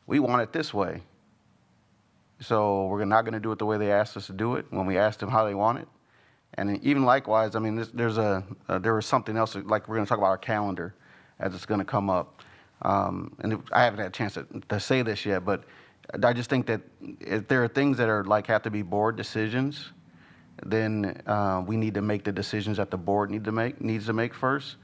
We want it this way. So we're not going to do it the way they asked us to do it when we asked them how they want it. And even likewise, I mean, there was something else, like we're going to talk about our calendar as it's going to come up. And I haven't had a chance to say this yet, but I just think that if there are things that are like have to be board decisions, then we need to make the decisions that the board needs to make first,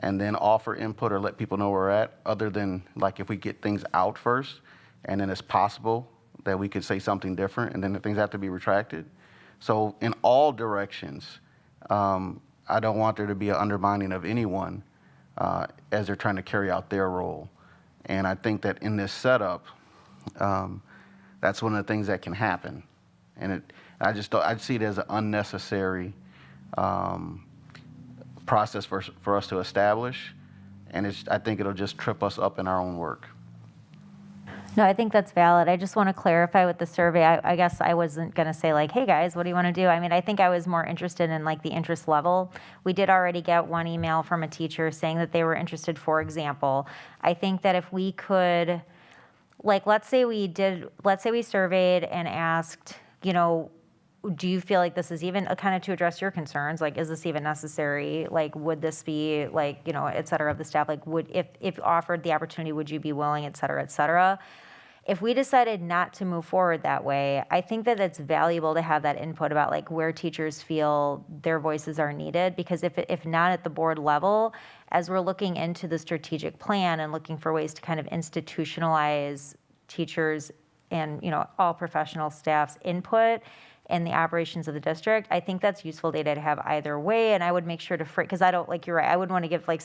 and then offer input or let people know where we're at, other than like if we get things out first, and then it's possible that we could say something different, and then the things have to be retracted. So in all directions, I don't want there to be an undermining of anyone as they're trying to carry out their role. And I think that in this setup, that's one of the things that can happen. And I see it as an unnecessary process for us to establish, and I think it'll just trip us up in our own work. No, I think that's valid. I just want to clarify with the survey. I guess I wasn't going to say like, hey guys, what do you want to do? I mean, I think I was more interested in like the interest level. We did already get one email from a teacher saying that they were interested, for example. I think that if we could, like, let's say we surveyed and asked, you know, do you feel like this is even kind of to address your concerns? Like, is this even necessary? Like, would this be like, you know, et cetera, of the staff? Like, if offered the opportunity, would you be willing, et cetera, et cetera? If we decided not to move forward that way, I think that it's valuable to have that input about like where teachers feel their voices are needed, because if not at the board level, as we're looking into the strategic plan and looking for ways to kind of institutionalize teachers and, you know, all professional staff's input in the operations of the district, I think that's useful data to have either way. And I would make sure to, because I don't, like, you're right, I wouldn't want to give like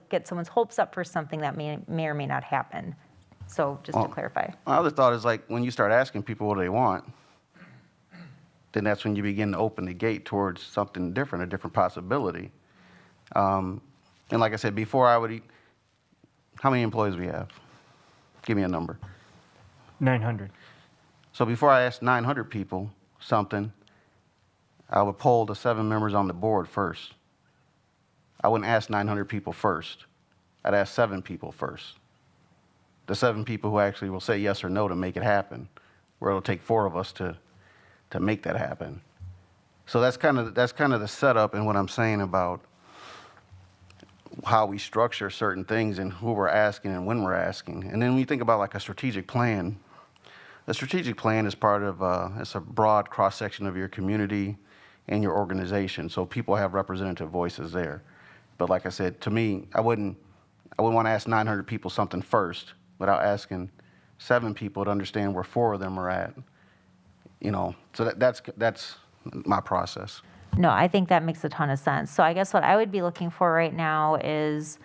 get someone's hopes up for something that may or may not happen. So just to clarify. My other thought is like when you start asking people what they want, then that's when you begin to open the gate towards something different, a different possibility. And like I said, before I would eat, how many employees we have? Give me a number. 900. So before I asked 900 people something, I would poll the 7 members on the board first. I wouldn't ask 900 people first. I'd ask 7 people first. The 7 people who actually will say yes or no to make it happen, where it'll take 4 of us to make that happen. So that's kind of the setup and what I'm saying about how we structure certain things and who we're asking and when we're asking. And then when you think about like a strategic plan, the strategic plan is part of it's a broad cross-section of your community and your organization, so people have representative voices there. But like I said, to me, I wouldn't want to ask 900 people something first without asking 7 people to understand where 4 of them are at. You know, so that's my process. No, I think that makes a ton of sense. So I guess what I would be looking for right now is,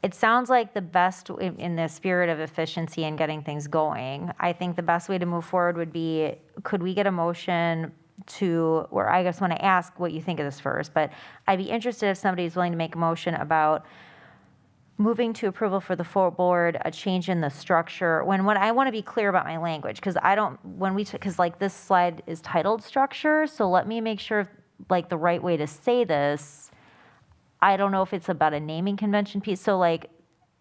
it sounds like the best, in the spirit of efficiency and getting things going, I think the best way to move forward would be, could we get a motion to, or I just want to ask what you think of this first, but I'd be interested if somebody's willing to make a motion about moving to approval for the full board, a change in the structure. When I want to be clear about my language, because because like this slide is titled structure, so let me make sure like the right way to say this. I don't know if it's about a naming convention piece. So like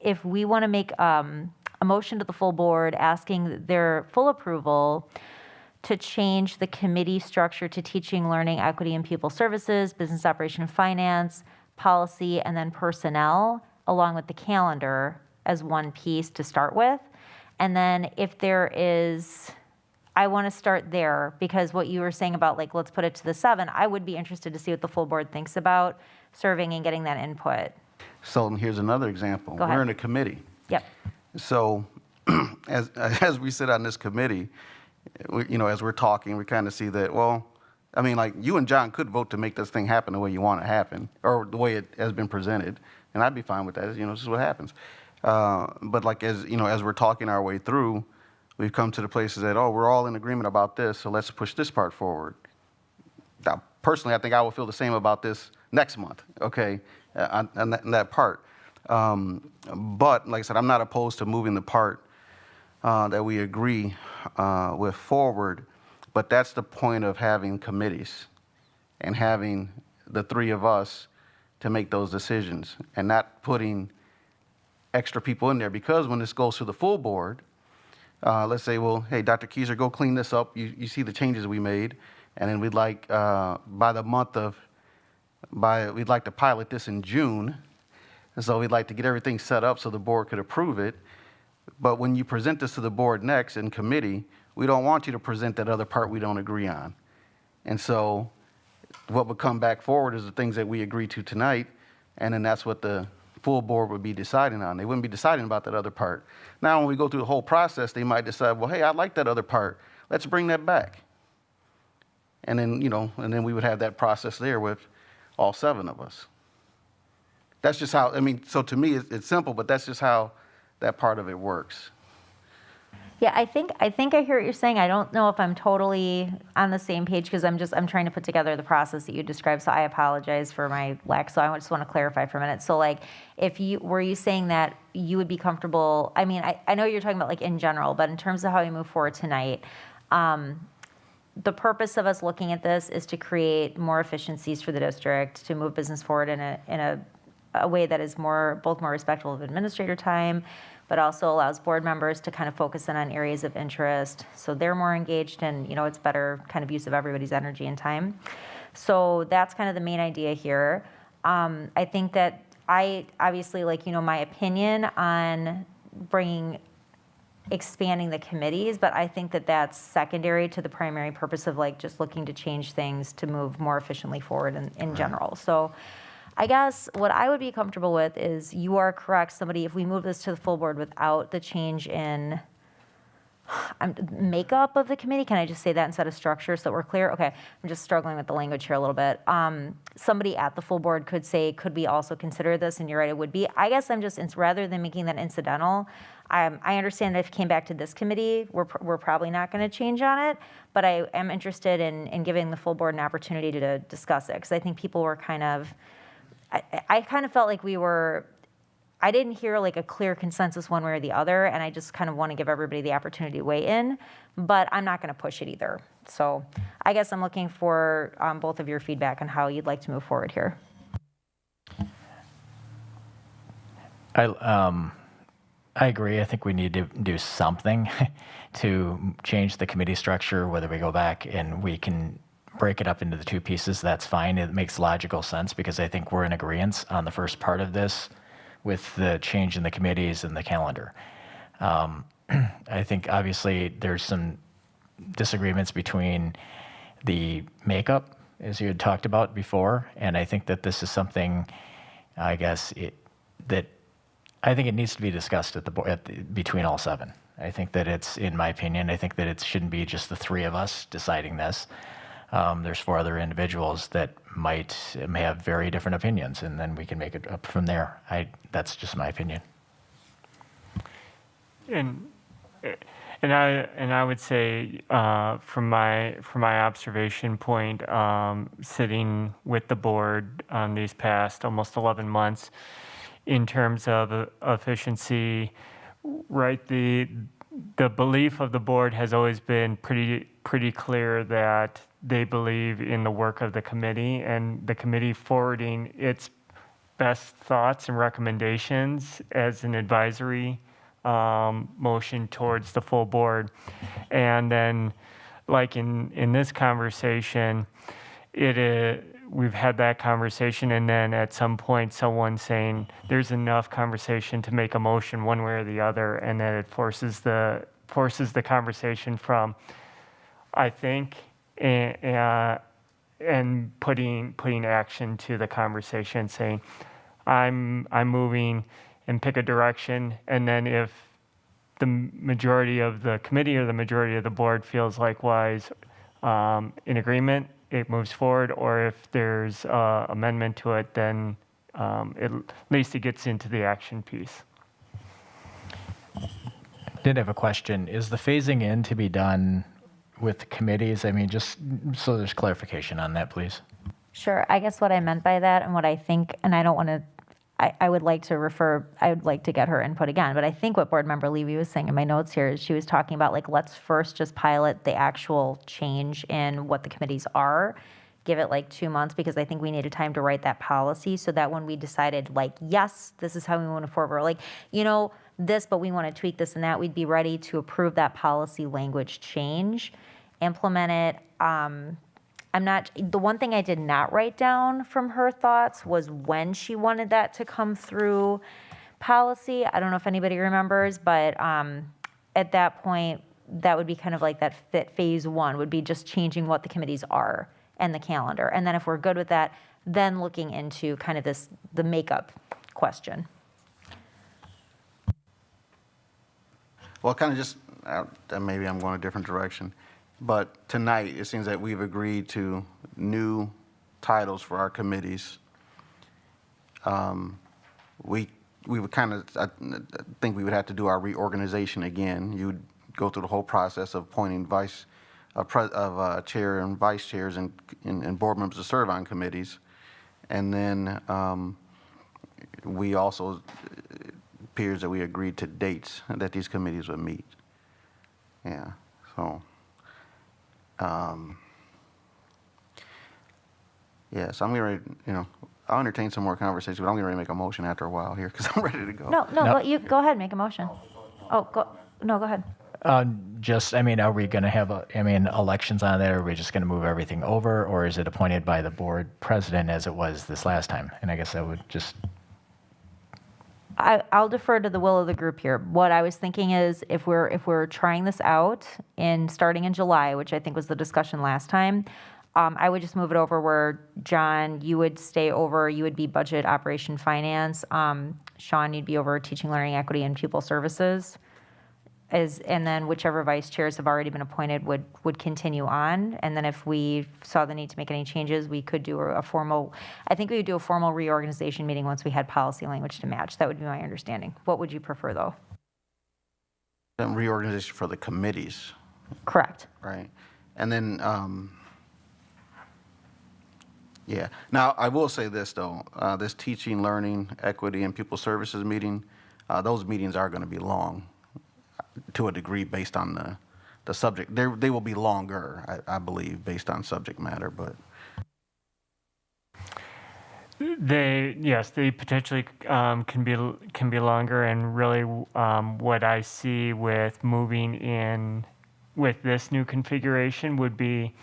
if we want to make a motion to the full board asking their full approval to change the committee structure to teaching, learning, equity, and people services, business operation and finance, policy, and then personnel, along with the calendar as one piece to start with. And then if there is, I want to start there, because what you were saying about like, let's put it to the 7, I would be interested to see what the full board thinks about serving and getting that input. So here's another example. Go ahead. We're in a committee. Yep. So as we sit on this committee, as we're talking, we kind of see that, well, I mean, like you and John could vote to make this thing happen the way you want it to happen, or the way it has been presented, and I'd be fine with that. This is what happens. But like as we're talking our way through, we've come to the places that, oh, we're all in agreement about this, so let's push this part forward. Now, personally, I think I will feel the same about this next month, okay, on that part. But like I said, I'm not opposed to moving the part that we agree with forward, but that's the point of having committees and having the three of us to make those decisions and not putting extra people in there, because when this goes to the full board, let's say, well, hey, Dr. Keyser, go clean this up. You see the changes we made, and then we'd like we'd like to pilot this in June, and so we'd like to get everything set up so the board could approve it. But when you present this to the board next in committee, we don't want you to present that other part we don't agree on. And so what would come back forward is the things that we agree to tonight, and then that's what the full board would be deciding on. They wouldn't be deciding about that other part. Now, when we go through the whole process, they might decide, well, hey, I like that other part. Let's bring that back. And then, and then we would have that process there with all 7 of us. That's just how, so to me, it's simple, but that's just how that part of it works. Yeah, I think I hear what you're saying. I don't know if I'm totally on the same page, because I'm trying to put together the process that you described. So I apologize for my lack. So I just want to clarify for a minute. So like, were you saying that you would be comfortable? I mean, I know you're talking about like in general, but in terms of how we move forward tonight, the purpose of us looking at this is to create more efficiencies for the district, to move business forward in a way that is both more respectful of administrator time, but also allows board members to kind of focus in on areas of interest, so they're more engaged, and it's better kind of use of everybody's energy and time. So that's kind of the main idea here. I think that I obviously, my opinion on expanding the committees, but I think that that's secondary to the primary purpose of just looking to change things to move more efficiently forward in general. So I guess what I would be comfortable with is, you are correct, if we move this to the full board without the change in makeup of the committee, can I just say that instead of structure so that we're clear? Okay, I'm just struggling with the language here a little bit. Somebody at the full board could say, could we also consider this? And you're right, it would be. I guess rather than making that incidental, I understand that if it came back to this committee, we're probably not going to change on it, but I am interested in giving the full board an opportunity to discuss it, because I think people were I kind of felt like I didn't hear a clear consensus one way or the other, and I just kind of want to give everybody the opportunity to weigh in, but I'm not going to push it either. So I guess I'm looking for both of your feedback on how you'd like to move forward here. I agree. I think we need to do something to change the committee structure, whether we go back and we can break it up into the 2 pieces, that's fine. It makes logical sense, because I think we're in agreement on the first part of this with the change in the committees and the calendar. I think obviously there's some disagreements between the makeup, as you had talked about before, and I think that this is something, I guess, that I think it needs to be discussed between all 7. I think that it's, in my opinion, I think that it shouldn't be just the 3 of us deciding this. There's 4 other individuals that may have very different opinions, and then we can make it up from there. That's just my opinion. And I would say, from my observation point, sitting with the board on these past almost 11 months, in terms of efficiency, right? The belief of the board has always been pretty clear that they believe in the work of the committee, and the committee forwarding its best thoughts and recommendations as an advisory motion towards the full board. And then, like in this conversation, we've had that conversation, and then at some point someone saying there's enough conversation to make a motion one way or the other, and then it forces the conversation from I think and putting action to the conversation, saying I'm moving, and pick a direction, and then if the majority of the committee or the majority of the board feels likewise in agreement, it moves forward, or if there's amendment to it, then at least it gets into the action piece. did have a question. Is the phasing in to be done with committees? I mean, just so there's clarification on that, please. Sure. I guess what I meant by that and what I think, and I don't want to, I would like to get her input again, but I think what Board Member Levy was saying in my notes here is she was talking about like, let's first just pilot the actual change in what the committees are, give it like 2 months, because I think we needed time to write that policy so that when we decided like, yes, this is how we want to forward, like, this, but we want to tweak this and that, we'd be ready to approve that policy language change, implement it. The one thing I did not write down from her thoughts was when she wanted that to come through policy. I don't know if anybody remembers, but at that point, that would be kind of like that phase one would be just changing what the committees are and the calendar. And then if we're good with that, then looking into kind of the makeup question. Well, kind of just, maybe I'm going a different direction, but tonight, it seems that we've agreed to new titles for our committees. We would kind of, I think we would have to do our reorganization again. You would go through the whole process of appointing chair and vice chairs and board members to serve on committees. And then we also, appears that we agreed to dates that these committees would meet. Yeah, so, yeah, so I'm going to, I'll entertain some more conversations, but I'm going to make a motion after a while here because I'm ready to go. No. You go ahead, make a motion. Go ahead. Are we going to have, elections on there? Are we just going to move everything over? Or is it appointed by the board president as it was this last time? And I guess I would just... I'll defer to the will of the group here. What I was thinking is if we're trying this out starting in July, which I think was the discussion last time, I would just move it over where, John, you would stay over, you would be budget, operation, finance. Sean, you'd be over teaching, learning, equity, and pupil services. And then whichever vice chairs have already been appointed would continue on. And then if we saw the need to make any changes, we could do a formal reorganization meeting once we had policy language to match. That would be my understanding. What would you prefer, though? Reorganization for the committees. Correct. Right. And then, yeah. Now, I will say this, though. This teaching, learning, equity, and pupil services meeting, those meetings are going to be long to a degree based on the subject. They will be longer, I believe, based on subject matter, but. They potentially can be longer, and really what I see with moving in with this new configuration would be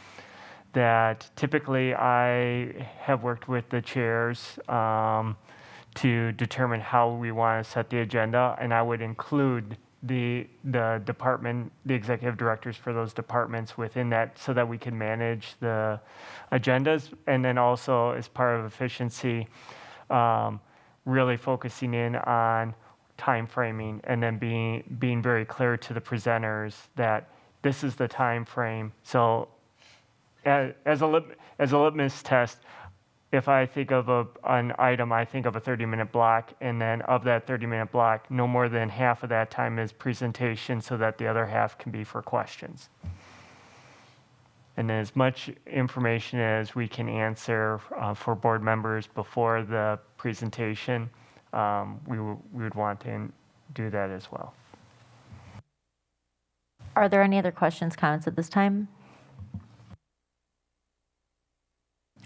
that typically I have worked with the chairs to determine how we want to set the agenda, and I would include the executive directors for those departments within that so that we can manage the agendas. And then also as part of efficiency, really focusing in on time framing and then being very clear to the presenters that this is the time frame. So as a litmus test, if I think of an item, I think of a 30-minute block, and then of that 30-minute block, no more than half of that time is presentation so that the other half can be for questions. And then as much information as we can answer for board members before the presentation, we would want to do that as well. Are there any other questions, comments at this time?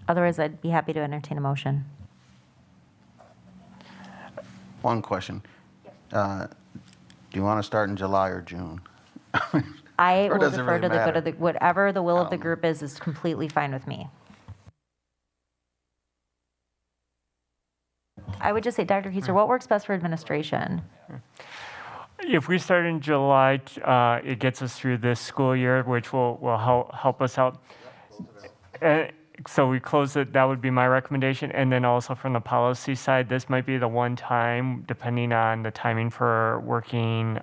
Otherwise, I'd be happy to entertain a motion. One question. Do you want to start in July or June? I will does it defer really to the good matter? of the, whatever the will of the group is completely fine with me. I would just say, Dr. Keiser, what works best for administration? If we start in July, it gets us through this school year, which will help us out. So we close it, that would be my recommendation. And then also from the policy side, this might be the one time, depending on the timing for working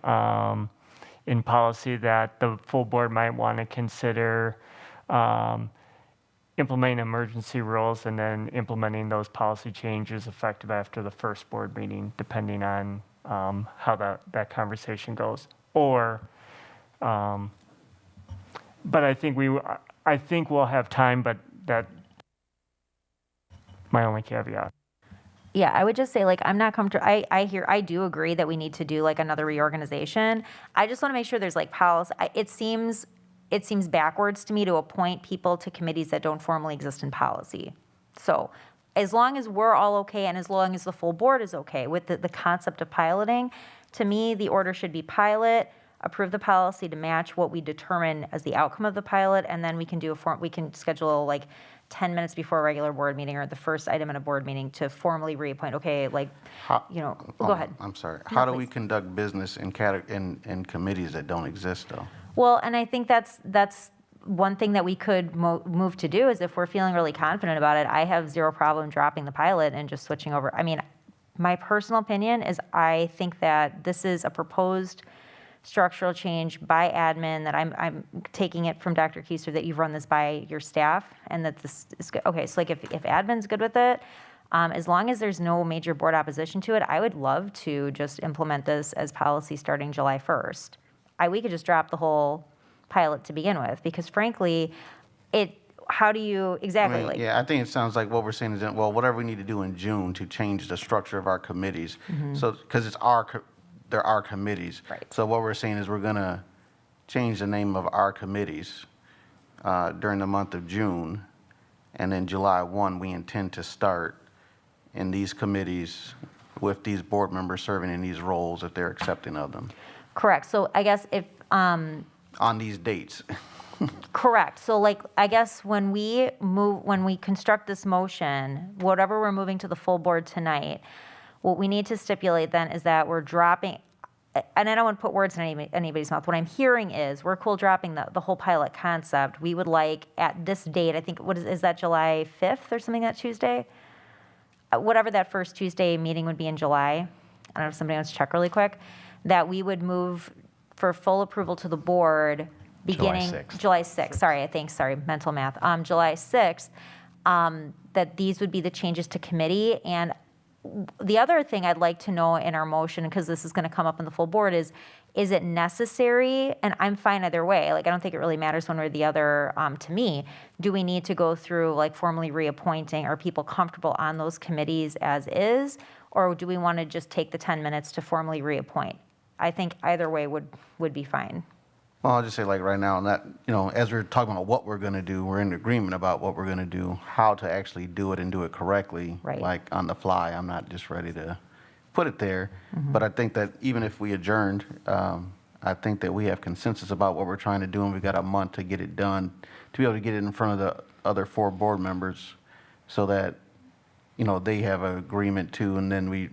in policy, that the full board might want to consider implementing emergency rules and then implementing those policy changes effective after the first board meeting, depending on how that conversation goes. or, but I think we'll have time, but that, my only caveat. Yeah, I would just say, like, I'm not comfortable, I do agree that we need to do like another reorganization. I just want to make sure there's like policy. It seems backwards to me to appoint people to committees that don't formally exist in policy. So as long as we're all okay and as long as the full board is okay with the concept of piloting, to me, the order should be pilot, approve the policy to match what we determine as the outcome of the pilot, and then we can we can schedule like 10 minutes before a regular board meeting or the first item in a board meeting to formally reappoint, okay, like, go ahead. I'm sorry. No, How do we please. conduct business in committees that don't exist, though? Well, and I think that's one thing that we could move to do is if we're feeling really confident about it, I have zero problem dropping the pilot and just switching over. I mean, my personal opinion is I think that this is a proposed structural change by admin that I'm taking it from Dr. Keister that you've run this by your staff and that this is good. Okay, so like if admin's good with it, as long as there's no major board opposition to it, I would love to just implement this as policy starting July 1st. We could just drop the whole pilot to begin with because frankly, how do you exactly like? Yeah, I think it sounds like what we're saying is that, well, whatever we need to do in June to change the structure of our committees. So, because there are committees. Right. So what we're saying is we're going to change the name of our committees during the month of June, and then July 1, we intend to start in these committees with these board members serving in these roles if they're accepting of them. Correct. So I guess if On these dates. correct. So like I guess when we construct this motion, whatever we're moving to the full board tonight, what we need to stipulate then is that we're dropping, and I don't want to put words in anybody's mouth. What I'm hearing is we're cool dropping the whole pilot concept. We would like at this date, I think, is that July 5th or something, that Tuesday? Whatever that first Tuesday meeting would be in July. I don't know if somebody wants to check really quick. That we would move for full approval to the board beginning July 6th. Sorry, mental math. July 6th, that these would be the changes to committee. And the other thing I'd like to know in our motion, because this is going to come up in the full board, is it necessary? And I'm fine either way. Like, I don't think it really matters one way or the other to me. Do we need to go through like formally reappointing? Are people comfortable on those committees as is? Or do we want to just take the 10 minutes to formally reappoint? I think either way would be fine. Well, I'll just say like right now, that, as we're talking about what we're going to do, we're in agreement about what we're going to do, how to actually do it and do it correctly, Right. like on the fly. I'm not just ready to put it there. But I think that even if we adjourned, I think that we have consensus about what we're trying to do, and we've got a month to get it done, to be able to get it in front of the other 4 board members so that, they have an agreement too, and then we,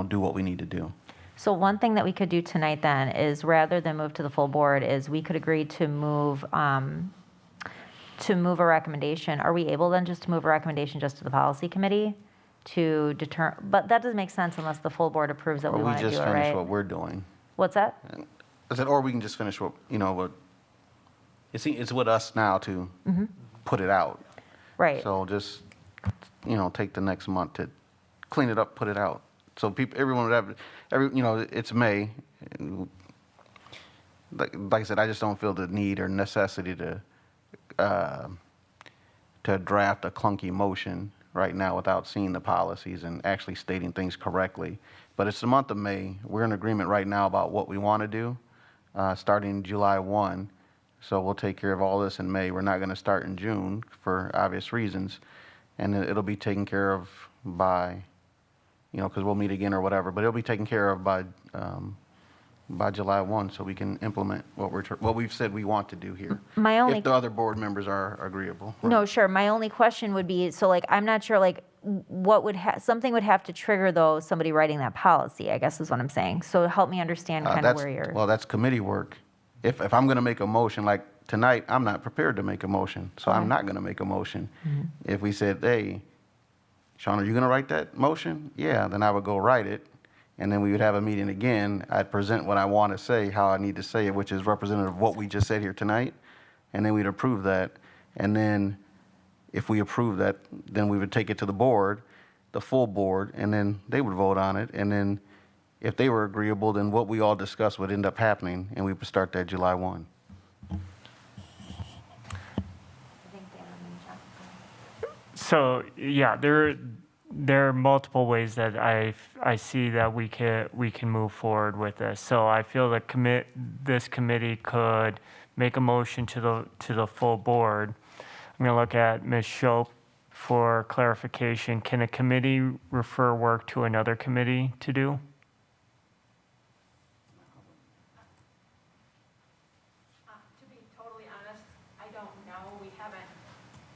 do what we need to do. So one thing that we could do tonight then is rather than move to the full board is we could agree to move a recommendation. Are we able then just to move a recommendation just to the policy committee to determine? But that doesn't make sense unless the full board approves that Or we we want to do just it, finish right? what we're doing. What's that? I said, or we can just finish what, what, it's with us now to put it out. Right. So just, take the next month to clean it up, put it out. So everyone would have, it's May. And like I said, I just don't feel the need or necessity to draft a clunky motion right now without seeing the policies and actually stating things correctly. But it's the month of May. We're in agreement right now about what we want to do, starting July 1. So we'll take care of all this in May. We're not going to start in June for obvious reasons. And it'll be taken care of by, because we'll meet again or whatever, but it'll be taken care of by July 1, so we can implement what we've said we want to do here. If the other board members are agreeable. No, sure. My only question would be, so like, I'm not sure, like, something would have to trigger though somebody writing that policy, I guess is what I'm saying. So help me understand kind of where you're. Well, that's committee work. If I'm going to make a motion, like tonight, I'm not prepared to make a motion, so I'm not going to make a motion. If we said, hey, Sean, are you going to write that motion? Yeah, then I would go write it, and then we would have a meeting again. I'd present what I want to say, how I need to say it, which is representative of what we just said here tonight, and then we'd approve that. And then if we approve that, then we would take it to the board, the full board, and then they would vote on it. And then if they were agreeable, then what we all discussed would end up happening, and we would start that July 1. So, yeah, there are multiple ways that I see that we can move forward with this. So I feel that this committee could make a motion to the full board. I'm going to look at Ms. Shope for clarification. Can a committee refer work to another committee to do? To be totally honest, I don't know. We haven't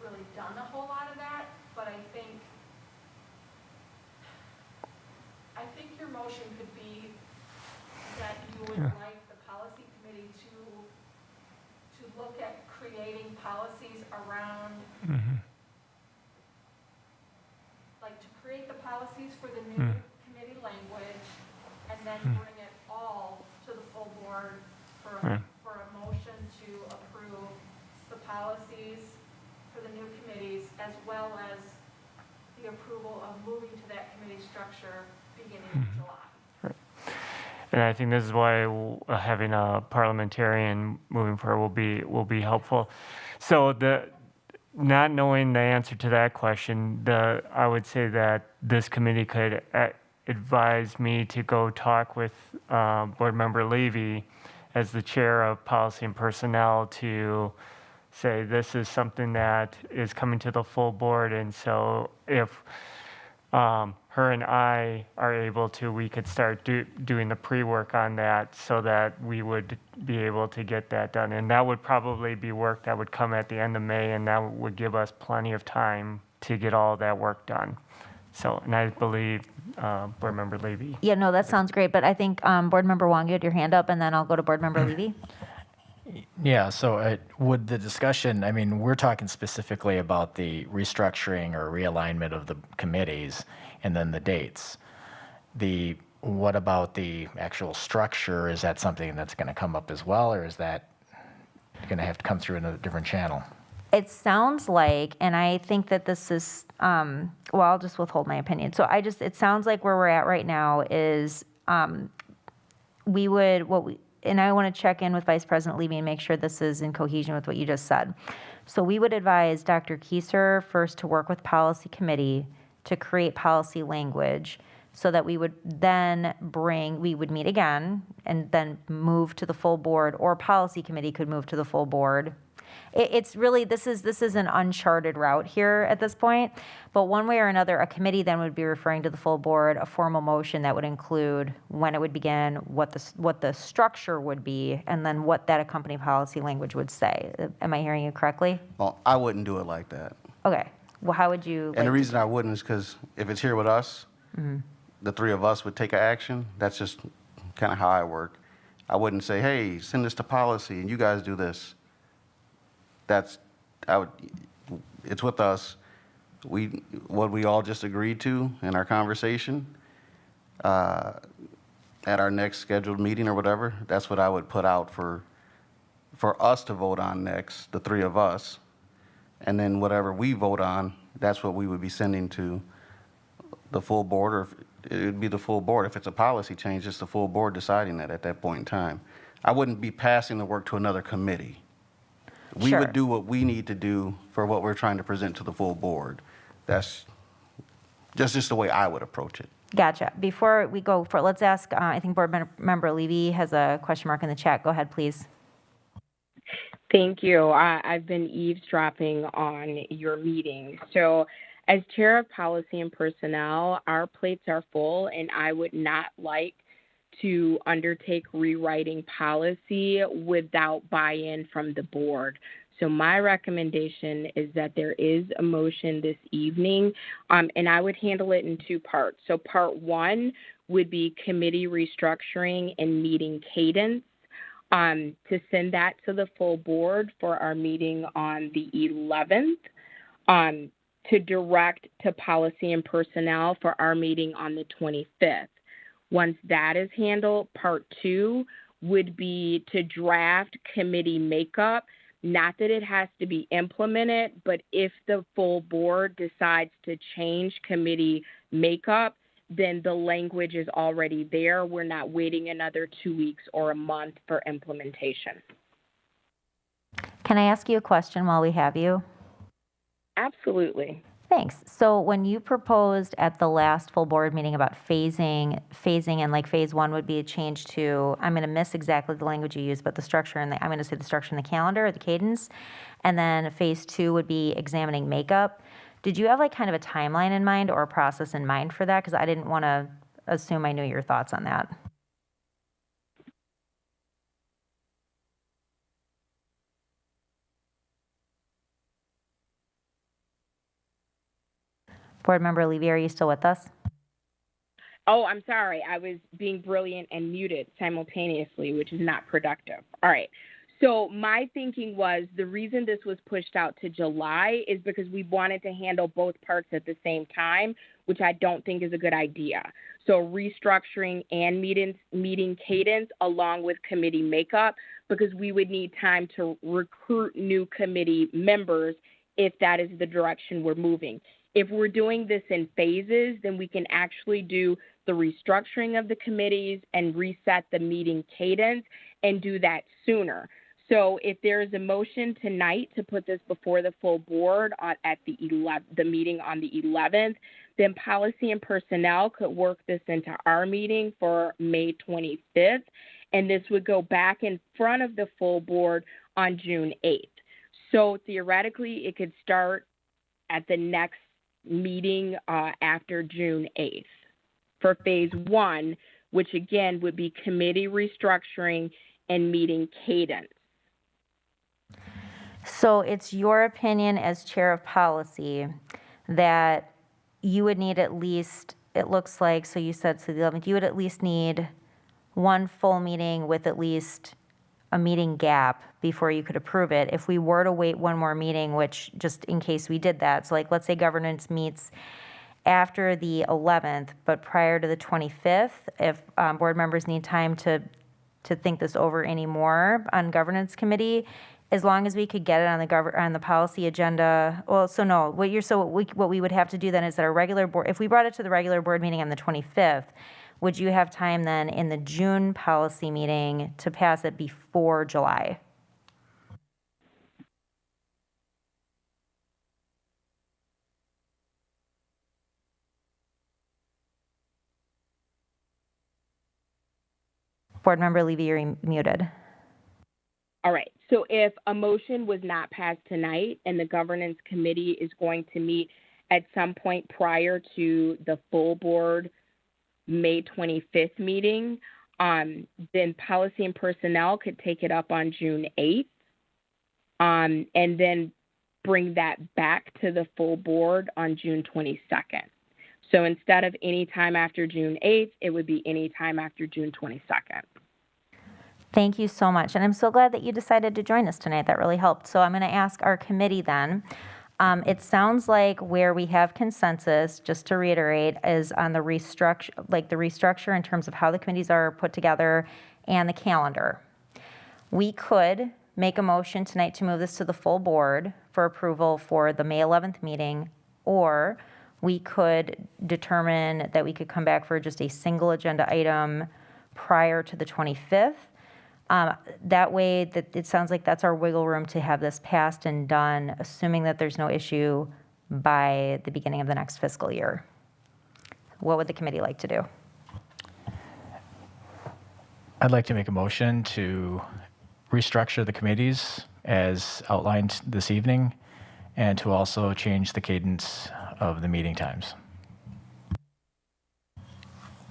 really done a whole lot of that, but I think your motion could be that you would like the policy committee to look at creating policies around, like to create the policies for the new committee language, and then bring it all to the full board for a motion to approve the policies for the new committees, as well as the approval of moving to that committee structure beginning in July. And I think this is why having a parliamentarian moving forward will be helpful. So not knowing the answer to that question, I would say that this committee could advise me to go talk with Board Member Levy as the chair of Policy and Personnel to say this is something that is coming to the full board, and so if her and I are able to, we could start doing the pre-work on that so that we would be able to get that done. And that would probably be work that would come at the end of May, and that would give us plenty of time to get all that work done. So, and I believe Board Member Levy. Yeah, no, that sounds great, but I think Board Member Wong, you had your hand up, and then I'll go to Board Member Levy. Yeah, so would the discussion, I mean, we're talking specifically about the restructuring or realignment of the committees and then the dates. What about the actual structure? Is that something that's going to come up as well, or is that going to have to come through another different channel? It sounds like, and I think that this is, well, I'll just withhold my opinion. So it sounds like where we're at right now is and I want to check in with Vice President Levy and make sure this is in cohesion with what you just said. So we would advise Dr. Kieser first to work with Policy Committee to create policy language so that we would meet again and then move to the full board, or Policy Committee could move to the full board. It's really, this is an uncharted route here at this point, but one way or another, a committee then would be referring to the full board, a formal motion that would include when it would begin, what the structure would be, and then what that accompanying policy language would say. Am I hearing you correctly? Well, I wouldn't do it like that. Okay. Well, how would you? And the reason I wouldn't is because if it's here with us, Mm-hmm. the three of us would take an action. That's just kind of how I work. I wouldn't say, hey, send this to policy and you guys do this. It's with us. What we all just agreed to in our conversation at our next scheduled meeting or whatever, that's what I would put out for us to vote on next, the three of us. And then whatever we vote on, that's what we would be sending to the full board, or it would be the full board. If it's a policy change, it's the full board deciding that at that point in time. I wouldn't be passing the work to another committee. We Sure. would do what we need to do for what we're trying to present to the full board. That's just the way I would approach it. Gotcha. Before we go, let's ask, I think Board Member Levy has a question mark in the chat. Go ahead, please. Thank you. I've been eavesdropping on your meeting. So as chair of policy and personnel, our plates are full, and I would not like to undertake rewriting policy without buy-in from the board. So my recommendation is that there is a motion this evening, and I would handle it in two parts. So part one would be committee restructuring and meeting cadence, to send that to the full board for our meeting on the 11th, to direct to policy and personnel for our meeting on the 25th. Once that is handled, part two would be to draft committee makeup. Not that it has to be implemented, but if the full board decides to change committee makeup, then the language is already there. We're not waiting another 2 weeks or a month for implementation. Can I ask you a question while we have you? Absolutely. Thanks. So when you proposed at the last full board meeting about phasing and like phase one would be a change to, I'm going to miss exactly the language you used, but the structure and I'm going to say the structure in the calendar or the cadence. And then phase two would be examining makeup. Did you have like kind of a timeline in mind or a process in mind for that? Because I didn't want to assume I knew your thoughts on that. Board Member Levy, are you still with us? Oh, I'm sorry. I was being brilliant and muted simultaneously, which is not productive. All right. So my thinking was the reason this was pushed out to July is because we wanted to handle both parts at the same time, which I don't think is a good idea. So restructuring and meeting cadence along with committee makeup, because we would need time to recruit new committee members if that is the direction we're moving. If we're doing this in phases, then we can actually do the restructuring of the committees and reset the meeting cadence and do that sooner. So if there is a motion tonight to put this before the full board at the meeting on the 11th, then policy and personnel could work this into our meeting for May 25th, and this would go back in front of the full board on June 8th. So theoretically, it could start at the next meeting after June 8th for phase one, which again would be committee restructuring and meeting cadence. So it's your opinion as chair of policy that you would need at least, it looks like, so you said, so the 11th, you would at least need one full meeting with at least a meeting gap before you could approve it. If we were to wait one more meeting, which just in case we did that, so like let's say governance meets after the 11th, but prior to the 25th, if board members need time to think this over anymore on governance committee, as long as we could get it on the policy agenda. Well, so no, what we would have to do then is that our regular board, if we brought it to the regular board meeting on the 25th, would you have time then in the June policy meeting to pass it before July? Board Member Levy, you're muted. All right. So if a motion was not passed tonight and the governance committee is going to meet at some point prior to the full board May 25th meeting, then policy and personnel could take it up on June 8th, and then bring that back to the full board on June 22nd. So instead of any time after June 8th, it would be any time after June 22nd. Thank you so much. And I'm so glad that you decided to join us tonight. That really helped. So I'm going to ask our committee then. It sounds like where we have consensus, just to reiterate, is on the restructure in terms of how the committees are put together and the calendar. We could make a motion tonight to move this to the full board for approval for the May 11th meeting, or we could determine that we could come back for just a single agenda item prior to the 25th. That way, that it sounds like that's our wiggle room to have this passed and done, assuming that there's no issue by the beginning of the next fiscal year. What would the committee like to do? I'd like to make a motion to restructure the committees as outlined this evening and to also change the cadence of the meeting times.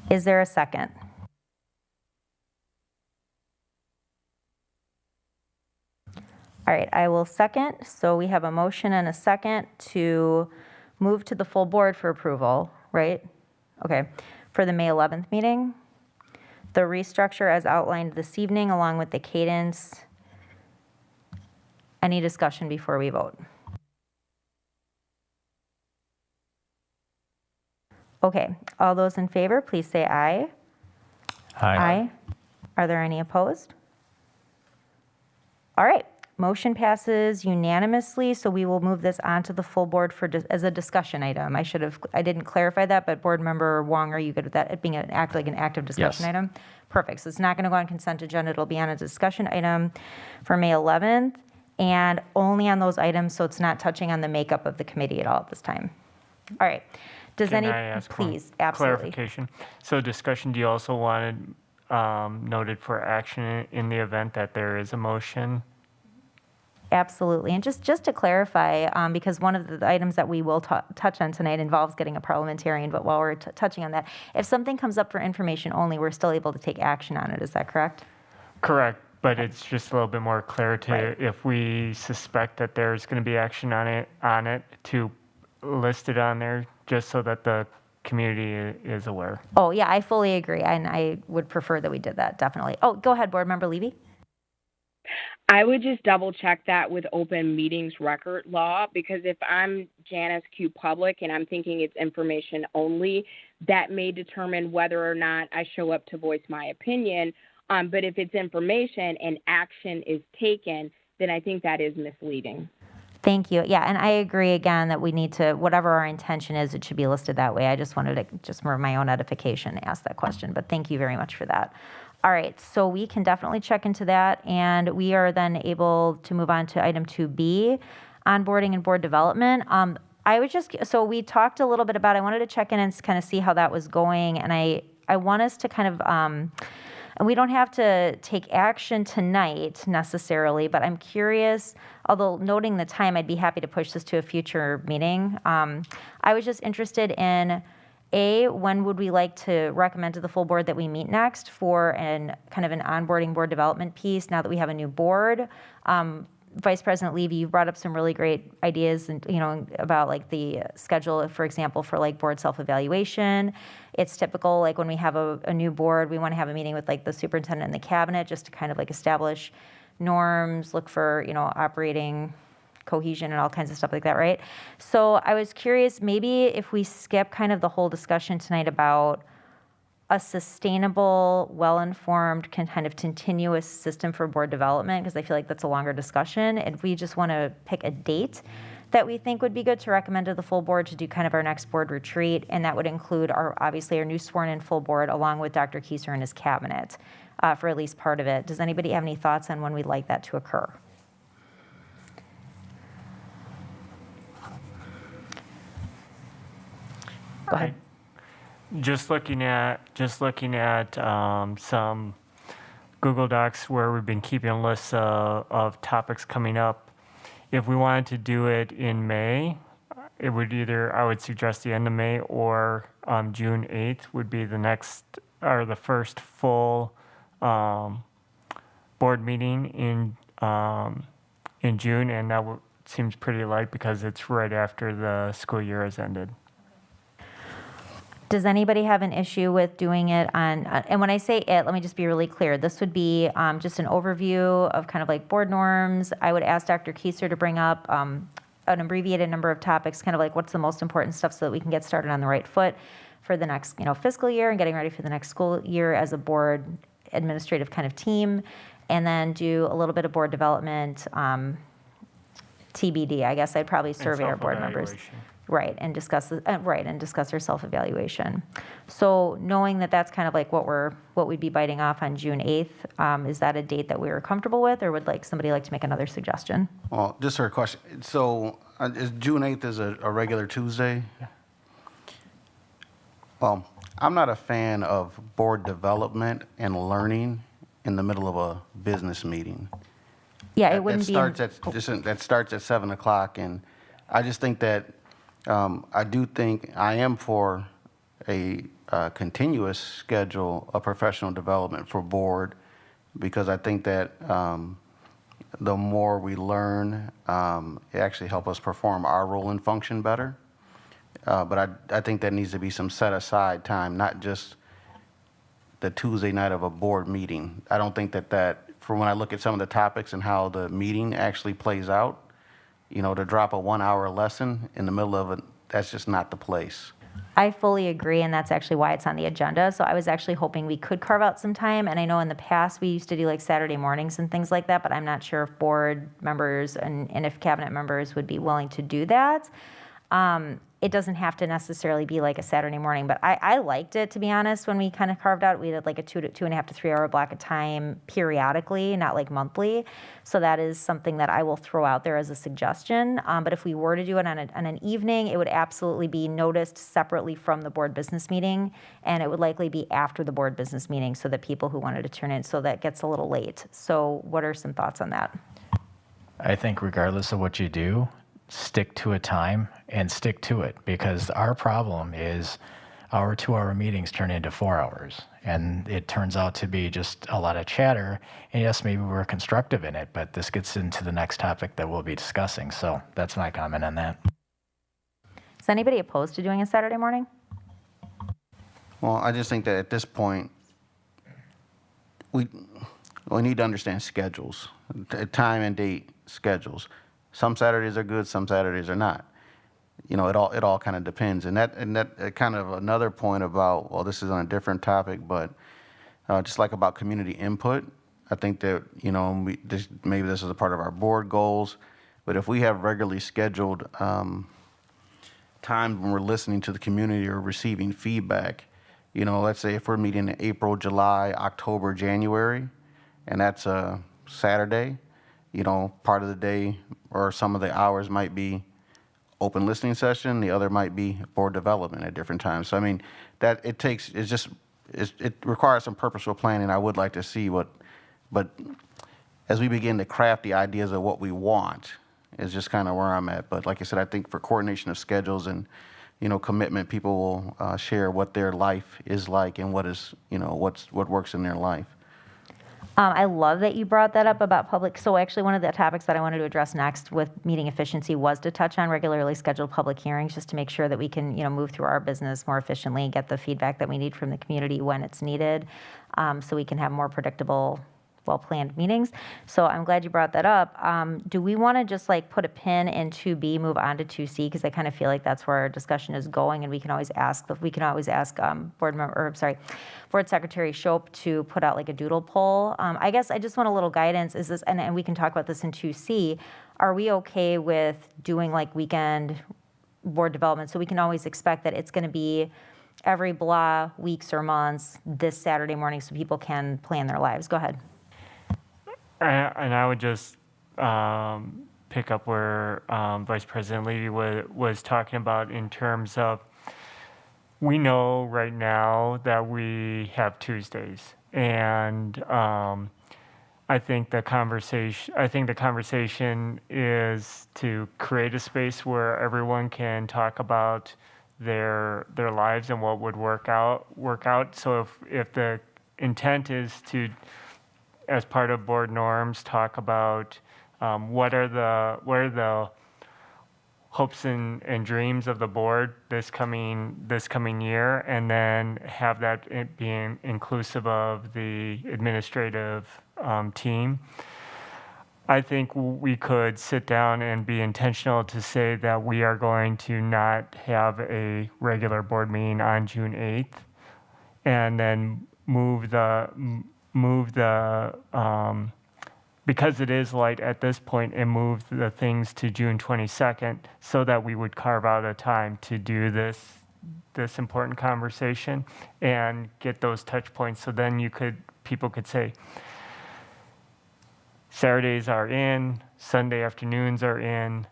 Is there a second? All right, I will second. So we have a motion and a second to move to the full board for approval, right? Okay, for the May 11th meeting. The restructure as outlined this evening along with the cadence. Any discussion before we vote? Okay, all those in favor, please say aye. Aye. Aye. Are there any opposed? All right, motion passes unanimously, so we will move this on to the full board for, as a discussion item. I didn't clarify that, but Board Member Wong, are you good with that, it being like an active discussion Yes. item? Perfect, so it's not gonna go on consent agenda, it'll be on a discussion item for May 11th, and only on those items, so it's not touching on the makeup of the committee at all at this time. All right, does Can any, I ask one please, absolutely. clarification? So discussion, do you also want it noted for action in the event that there is a motion? Absolutely. And just to clarify, because one of the items that we will touch on tonight involves getting a parliamentarian, but while we're touching on that, if something comes up for information only, we're still able to take action on it. Is that correct? Correct, but it's just a little bit more clear to, Right. if we suspect that there's going to be action on it, to list it on there, just so that the community is aware. Oh, yeah, I fully agree. And I would prefer that we did that, definitely. Oh, go ahead, Board Member Levy. I would just double check that with open meetings record law, because if I'm Janice Q Public and I'm thinking it's information only, that may determine whether or not I show up to voice my opinion. But if it's information and action is taken, then I think that is misleading. Thank you. Yeah, and I agree again that we need to, whatever our intention is, it should be listed that way. I just wanted to, just for my own edification, ask that question, but thank you very much for that. All right, so we can definitely check into that, and we are then able to move on to item 2B, onboarding and board development. So we talked a little bit about, I wanted to check in and kind of see how that was going, and I want us to kind of, and we don't have to take action tonight necessarily, but I'm curious, although noting the time, I'd be happy to push this to a future meeting. I was just interested in, when would we like to recommend to the full board that we meet next for kind of an onboarding board development piece now that we have a new board? Vice President Levy, you brought up some really great ideas and, about like the schedule, for example, for like board self-evaluation. It's typical, like when we have a new board, we want to have a meeting with like the superintendent and the cabinet just to kind of like establish norms, look for, operating cohesion and all kinds of stuff like that, right? So I was curious, maybe if we skip kind of the whole discussion tonight about a sustainable, well-informed, kind of continuous system for board development, because I feel like that's a longer discussion, and we just want to pick a date that we think would be good to recommend to the full board to do kind of our next board retreat, and that would include obviously our new sworn-in full board along with Dr. Kieser and his cabinet for at least part of it. Does anybody have any thoughts on when we'd like that to occur? Go ahead. Just looking at some Google Docs where we've been keeping lists of topics coming up. If we wanted to do it in May, it would I would suggest the end of May, or June 8th would be the first full board meeting in June, and that seems pretty light because it's right after the school year has ended. Does anybody have an issue with doing it on, and when I say it, let me just be really clear. This would be just an overview of kind of like board norms. I would ask Dr. Kieser to bring up an abbreviated number of topics, kind of like what's the most important stuff so that we can get started on the right foot for the next fiscal year and getting ready for the next school year as a board administrative kind of team. And then do a little bit of board development, TBD. I guess I'd probably survey our board members. Right, and discuss our self-evaluation. So knowing that that's kind of like what we'd be biting off on June 8th, is that a date that we were comfortable with, or would somebody like to make another suggestion? Well, just for a question, so is June 8th is a regular Tuesday? Yeah. Well, I'm not a fan of board development and learning in the middle of a business meeting. Yeah, it wouldn't be. That starts at 7 o'clock, and I just think that I am for a continuous schedule of professional development for board, because I think that the more we learn, it actually helps us perform our role and function better. But I think that needs to be some set aside time, not just the Tuesday night of a board meeting. I don't think that for when I look at some of the topics and how the meeting actually plays out, to drop a 1 hour lesson in the middle of it, that's just not the place. I fully agree, and that's actually why it's on the agenda. So I was actually hoping we could carve out some time. And I know in the past, we used to do like Saturday mornings and things like that, but I'm not sure if board members and if cabinet members would be willing to do that. It doesn't have to necessarily be like a Saturday morning, but I liked it, to be honest, when we kind of carved out. We did like a 2.5 to 3 hour block of time periodically, not like monthly. So that is something that I will throw out there as a suggestion. But if we were to do it on an evening, it would absolutely be noticed separately from the board business meeting. And it would likely be after the board business meeting so that people who wanted to turn in, so that gets a little late. So what are some thoughts on that? I think regardless of what you do, stick to a time and stick to it, because our problem is our 2-hour meetings turn into 4 hours, and it turns out to be just a lot of chatter. And yes, maybe we're constructive in it, but this gets into the next topic that we'll be discussing. So that's my comment on that. Is anybody opposed to doing a Saturday morning? Well, I just think that at this point, we need to understand schedules, time and date schedules. Some Saturdays are good, some Saturdays are not. You know, it all kind of depends. And that kind of another point about, well, this is on a different topic, but just like about community input, I think that, you know, maybe this is a part of our board goals, but if we have regularly scheduled times when we're listening to the community or receiving feedback, you know, let's say if we're meeting in April, July, October, January, and that's a Saturday, you know, part of the day or some of the hours might be open listening session, the other might be board development at different times. So I mean, that it requires some purposeful planning. I would like to see but as we begin to craft the ideas of what we want, is just kind of where I'm at. But like I said, I think for coordination of schedules and, you know, commitment, people will share what their life is like and what is, you know, what works in their life. I love that you brought that up about public. So actually, one of the topics that I wanted to address next with meeting efficiency was to touch on regularly scheduled public hearings, just to make sure that we can, you know, move through our business more efficiently and get the feedback that we need from the community when it's needed, so we can have more predictable, well-planned meetings. So I'm glad you brought that up. Do we want to just like put a pin in 2B, move on to 2C, because I kind of feel like that's where our discussion is going, and we can always ask Board Secretary Shope to put out like a doodle poll. I guess I just want a little guidance. Is this, and we can talk about this in 2C. Are we okay with doing like weekend board development? So we can always expect that it's going to be every blah weeks or months this Saturday morning, so people can plan their lives. Go ahead. And I would just pick up where Vice President Levy was talking about in terms of, we know right now that we have Tuesdays, and I think the conversation is to create a space where everyone can talk about their lives and what would work out. So if the intent is to, as part of board norms, talk about what are the hopes and dreams of the board this coming year, and then have that being inclusive of the administrative team. I think we could sit down and be intentional to say that we are going to not have a regular board meeting on June 8th, and then move the because it is light at this point, and move the things to June 22nd, so that we would carve out a time to do this important conversation and get those touch points. So then people could say, Saturdays are in, Sunday afternoons are in,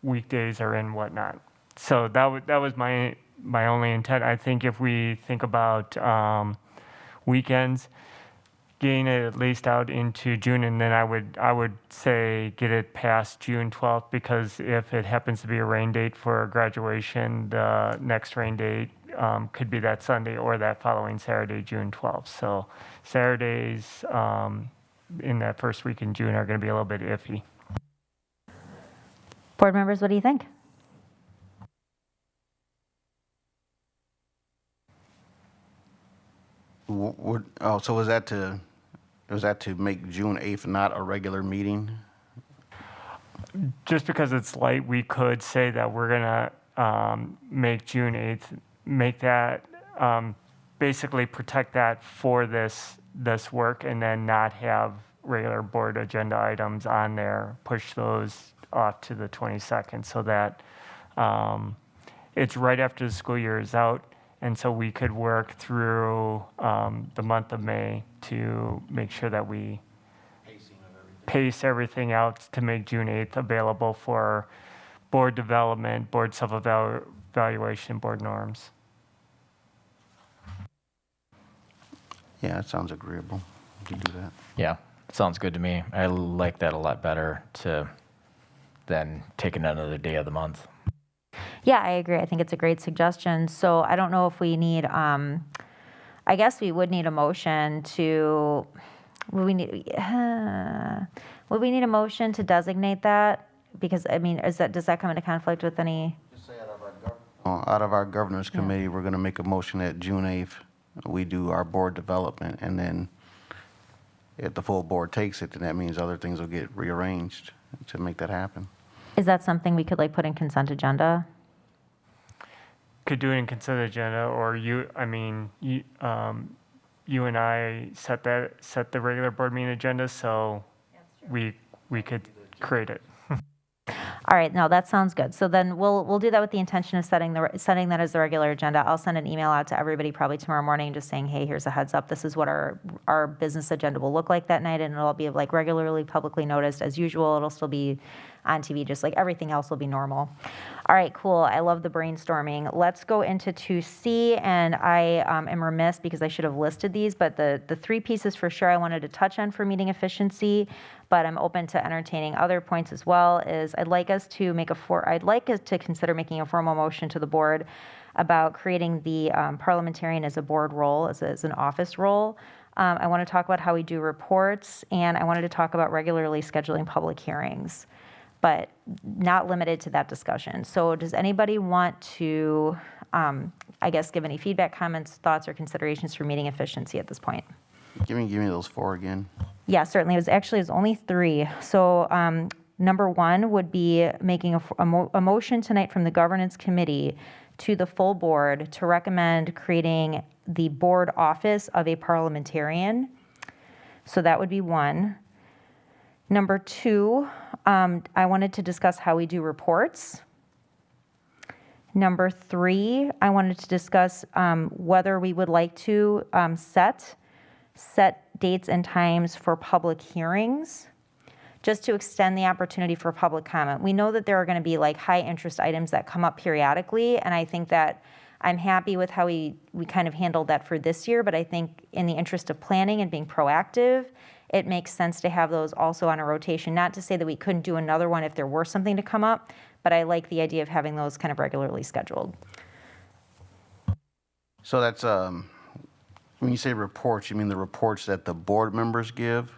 weekdays are in, whatnot. So that was my only intent. I think if we think about weekends, getting it at least out into June, and then I would say get it past June 12th, because if it happens to be a rain date for graduation, the next rain date could be that Sunday or that following Saturday, June 12th. So Saturdays in that first week in June are going to be a little bit iffy. Board members, what do you think? So was that to make June 8th not a regular meeting? Just because it's light, we could say that we're gonna make June 8th, make that, basically protect that for this work, and then not have regular board agenda items on there, push those off to the 22nd, so that it's right after the school year is out, and so we could work through the month of May to make sure that we pace everything out to make June 8th available for board development, board self-evaluation, board norms. Yeah, that sounds agreeable to do that. Yeah, sounds good to me. I like that a lot better than taking another day of the month. Yeah, I agree. I think it's a great suggestion. So I don't know if we need, I guess we would need a motion to, would we need a motion to designate that? Because, I mean, does that come into conflict with any? Out of our governors committee, we're going to make a motion that June 8th, we do our board development, and then if the full board takes it, then that means other things will get rearranged to make that happen. Is that something we could like put in consent agenda? Could do it in consent agenda, or you and I set the regular board meeting agenda, so we could create it. All right, no, that sounds good. So then we'll do that with the intention of setting that as the regular agenda. I'll send an email out to everybody probably tomorrow morning just saying, hey, here's a heads up. This is what our business agenda will look like that night, and it'll be like regularly publicly noticed as usual. It'll still be on TV, just like everything else will be normal. All right, cool. I love the brainstorming. Let's go into 2C, and I am remiss because I should have listed these, but the three pieces for sure I wanted to touch on for meeting efficiency, but I'm open to entertaining other points as well, is I'd like us to consider making a formal motion to the board about creating the parliamentarian as a board role, as an office role. I want to talk about how we do reports, and I wanted to talk about regularly scheduling public hearings, but not limited to that discussion. So does anybody want to, I guess, give any feedback, comments, thoughts, or considerations for meeting efficiency at this point? Give me those four again. Yeah, certainly. It was only three. So number one would be making a motion tonight from the governance committee to the full board to recommend creating the board office of a parliamentarian. So that would be one. Number two, I wanted to discuss how we do reports. Number three, I wanted to discuss whether we would like to set dates and times for public hearings, just to extend the opportunity for public comment. We know that there are going to be like high interest items that come up periodically, and I think that I'm happy with how we kind of handled that for this year, but I think in the interest of planning and being proactive, it makes sense to have those also on a rotation. Not to say that we couldn't do another one if there were something to come up, but I like the idea of having those kind of regularly scheduled. So that's, when you say reports, you mean the reports that the board members give?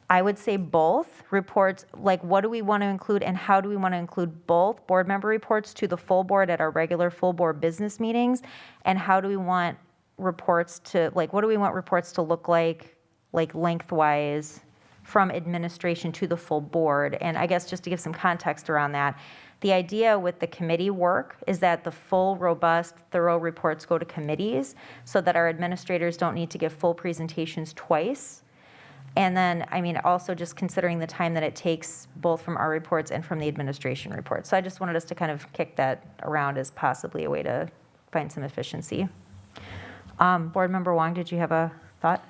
I would say both reports, like what do we want to include and how do we want to include both board member reports to the full board at our regular full board business meetings, and how do we want reports to, like what do we want reports to look like lengthwise from administration to the full board. And I guess just to give some context around that, the idea with the committee work is that the full, robust, thorough reports go to committees so that our administrators don't need to give full presentations twice. And then, I mean, also just considering the time that it takes both from our reports and from the administration reports. So I just wanted us to kind of kick that around as possibly a way to find some efficiency. Board Member Wong, did you have a thought?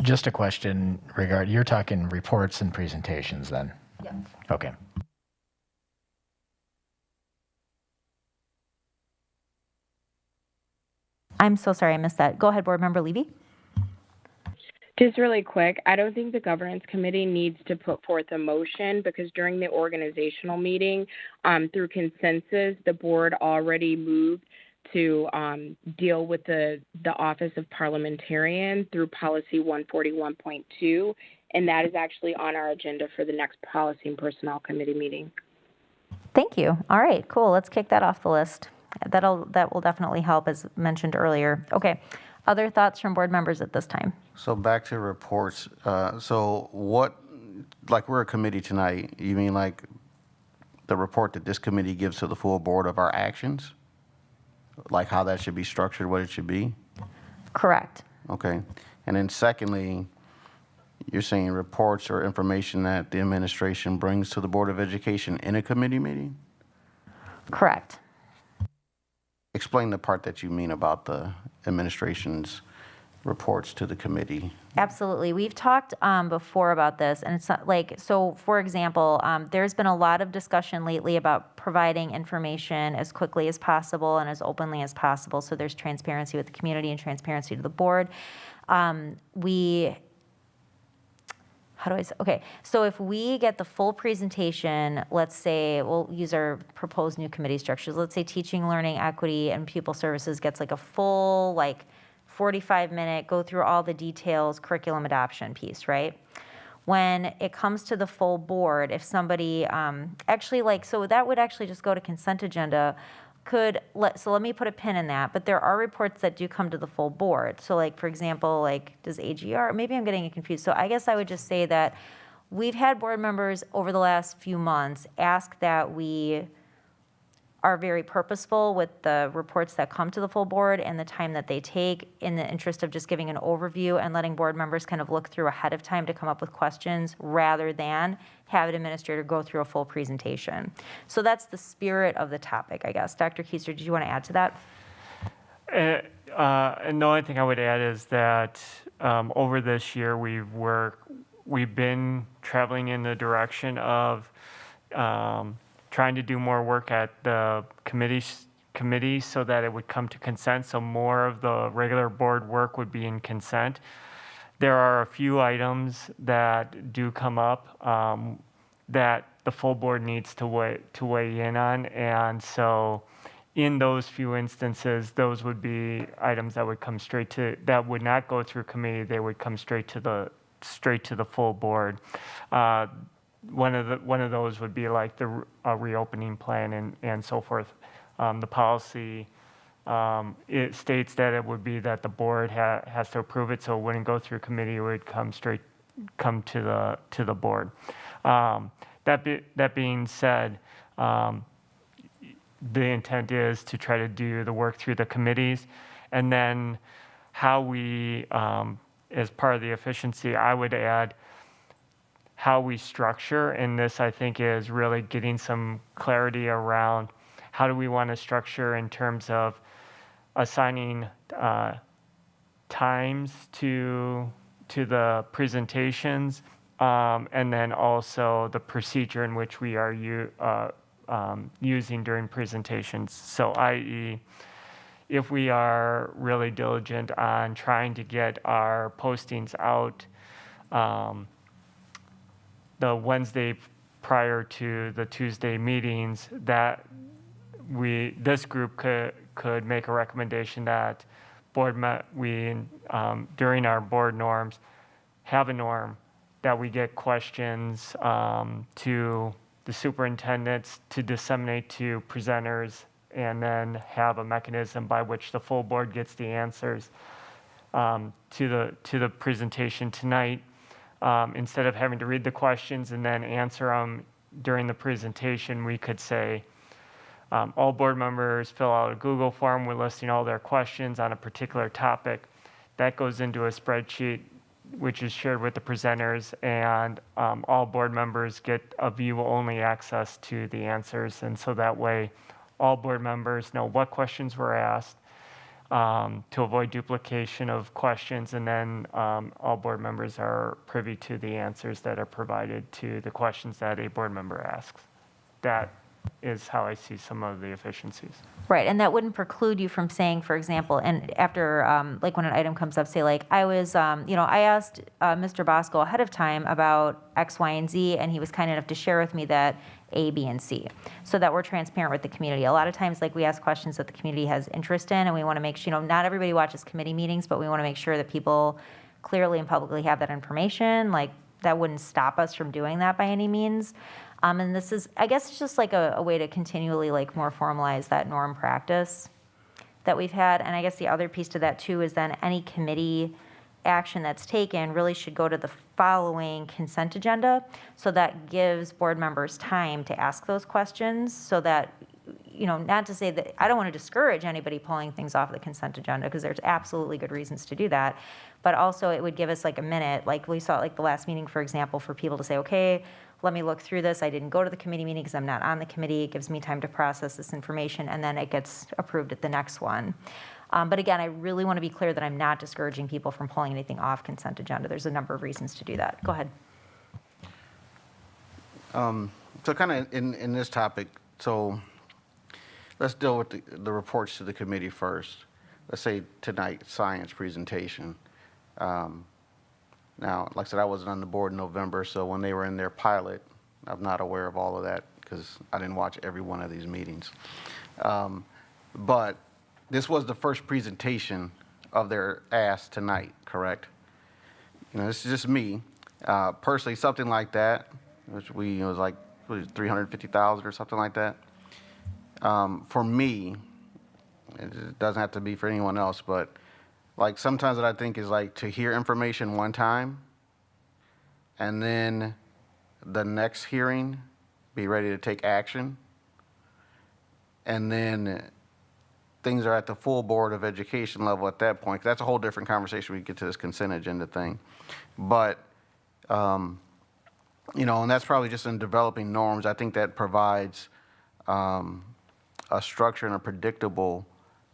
Just a question regarding, you're talking reports and presentations then? Yeah. Okay. I'm so sorry I missed that. Go ahead, Board Member Levy. Just really quick, I don't think the governance committee needs to put forth a motion because during the organizational meeting, through consensus, the board already moved to deal with the Office of Parliamentarian through Policy 141.2, and that is actually on our agenda for the next Policy and Personnel Committee meeting. Thank you. All right, cool. Let's kick that off the list. That will definitely help, as mentioned earlier. Okay. Other thoughts from board members at this time? So back to reports. So what, like we're a committee tonight, you mean like the report that this committee gives to the full board of our actions? Like how that should be structured, what it should be? Correct. Okay. And then secondly, you're saying reports or information that the administration brings to the Board of Education in a committee meeting? Correct. Explain the part that you mean about the administration's reports to the committee. Absolutely. We've talked before about this, and it's not like, so for example, there's been a lot of discussion lately about providing information as quickly as possible and as openly as possible, so there's transparency with the community and transparency to the board. Okay, so if we get the full presentation, let's say, we'll use our proposed new committee structures. Let's say teaching, learning, equity, and pupil services gets like a full, 45-minute, go through all the details, curriculum adoption piece, right? When it comes to the full board, if somebody, so that would actually just go to consent agenda, so let me put a pin in that, but there are reports that do come to the full board. So for example, does AGR, maybe I'm getting confused. So I guess I would just say that we've had board members over the last few months ask that we are very purposeful with the reports that come to the full board and the time that they take in the interest of just giving an overview and letting board members kind of look through ahead of time to come up with questions rather than have an administrator go through a full presentation. So that's the spirit of the topic, I guess. Dr. Keister, did you want to add to that? And the only thing I would add is that over this year we've been traveling in the direction of trying to do more work at the committee so that it would come to consent, so more of the regular board work would be in consent. There are a few items that do come up that the full board needs to weigh in on, and so in those few instances, those would be items that would come that would not go through committee, they would come straight to the full board. One of those would be like the reopening plan and so forth. The policy, it states that it would be that the board has to approve it, so it wouldn't go through committee, it would come to the board. That being said, the intent is to try to do the work through the committees, and then how we, as part of the efficiency, I would add how we structure, and this I think is really getting some clarity around how do we want to structure in terms of assigning times to the presentations, and then also the procedure in which we are using during presentations. So i.e., if we are really diligent on trying to get our postings out the Wednesday prior to the Tuesday meetings, that this group could make a recommendation that during our board norms, have a norm that we get questions to the superintendents to disseminate to presenters, and then have a mechanism by which the full board gets the answers to the presentation tonight. Instead of having to read the questions and then answer them during the presentation, we could say, all board members fill out a Google form, we're listing all their questions on a particular topic. That goes into a spreadsheet, which is shared with the presenters, and all board members get a view-only access to the answers. And so that way, all board members know what questions were asked, to avoid duplication of questions, and then all board members are privy to the answers that are provided to the questions that a board member asks. That is how I see some of the efficiencies. Right, and that wouldn't preclude you from saying, for example, and after, when an item comes up, say I was, I asked Mr. Bosco ahead of time about X, Y, and Z, and he was kind enough to share with me that A, B, and C, so that we're transparent with the community. A lot of times, we ask questions that the community has interest in, and we want to make sure, not everybody watches committee meetings, but we want to make sure that people clearly and publicly have that information. That wouldn't stop us from doing that by any means. And this is, I guess it's just a way to continually more formalize that norm practice that we've had. And I guess the other piece to that too is then any committee action that's taken really should go to the following consent agenda. So that gives board members time to ask those questions so that, not to say that, I don't want to discourage anybody pulling things off the consent agenda because there's absolutely good reasons to do that. But also it would give us like a minute, like we saw like the last meeting, for example, for people to say, okay, let me look through this. I didn't go to the committee meeting because I'm not on the committee. It gives me time to process this information, and then it gets approved at the next one. But again, I really want to be clear that I'm not discouraging people from pulling anything off consent agenda. There's a number of reasons to do that. Go ahead. So kind of in this topic, so let's deal with the reports to the committee first. Let's say tonight, science presentation. Now, like I said, I wasn't on the board in November, so when they were in their pilot, I'm not aware of all of that because I didn't watch every one of these meetings. But this was the first presentation of their ask tonight, correct? This is just me. Personally, something like that, which was like, what is it, 350,000 or something like that. For me, it doesn't have to be for anyone else, but like sometimes what I think is like to hear information one time and then the next hearing be ready to take action. And then things are at the full Board of Education level at that point. That's a whole different conversation. We get to this consent agenda thing. But, and that's probably just in developing norms. I think that provides a structure and a predictable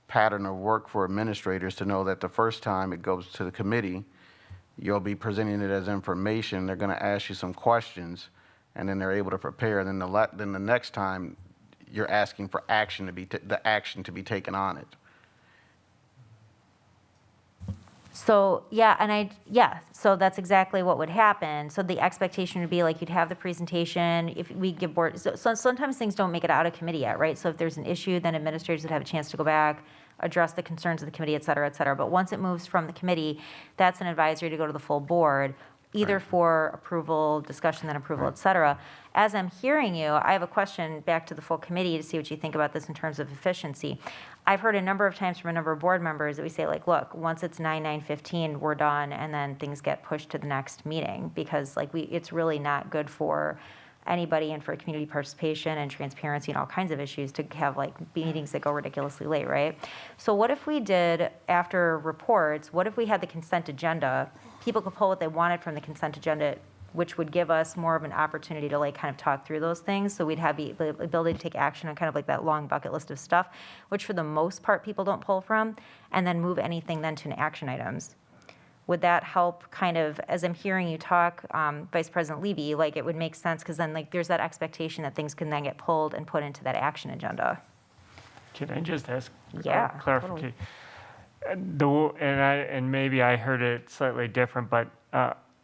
pattern of work for administrators to know that the first time it goes to the committee, you'll be presenting it as information. They're going to ask you some questions, and then they're able to prepare. And then the next time, you're asking for action to be the action to be taken on it. So, so that's exactly what would happen. So the expectation would be like you'd have the presentation, if we give board, so sometimes things don't make it out of committee yet, right? So if there's an issue, then administrators would have a chance to go back, address the concerns of the committee, et cetera, et cetera. But once it moves from the committee, that's an advisory to go to the full board, either for approval, discussion, then approval, et cetera. As I'm hearing you, I have a question back to the full committee to see what you think about this in terms of efficiency. I've heard a number of times from a number of board members that we say, like, look, once it's 9:15, we're done, and then things get pushed to the next meeting because, like, it's really not good for anybody and for community participation and transparency and all kinds of issues to have, like, meetings that go ridiculously late, right? So what if we did, after reports, what if we had the consent agenda? People could pull what they wanted from the consent agenda, which would give us more of an opportunity to like kind of talk through those things. So we'd have the ability to take action on kind of like that long bucket list of stuff, which for the most part people don't pull from, and then move anything then to an action items. Would that help kind of, as I'm hearing you talk, Vice President Levy, like it would make sense because then like there's that expectation that things can then get pulled and put into that action agenda. Can I just ask Totally. clarification? And maybe I heard it slightly different, but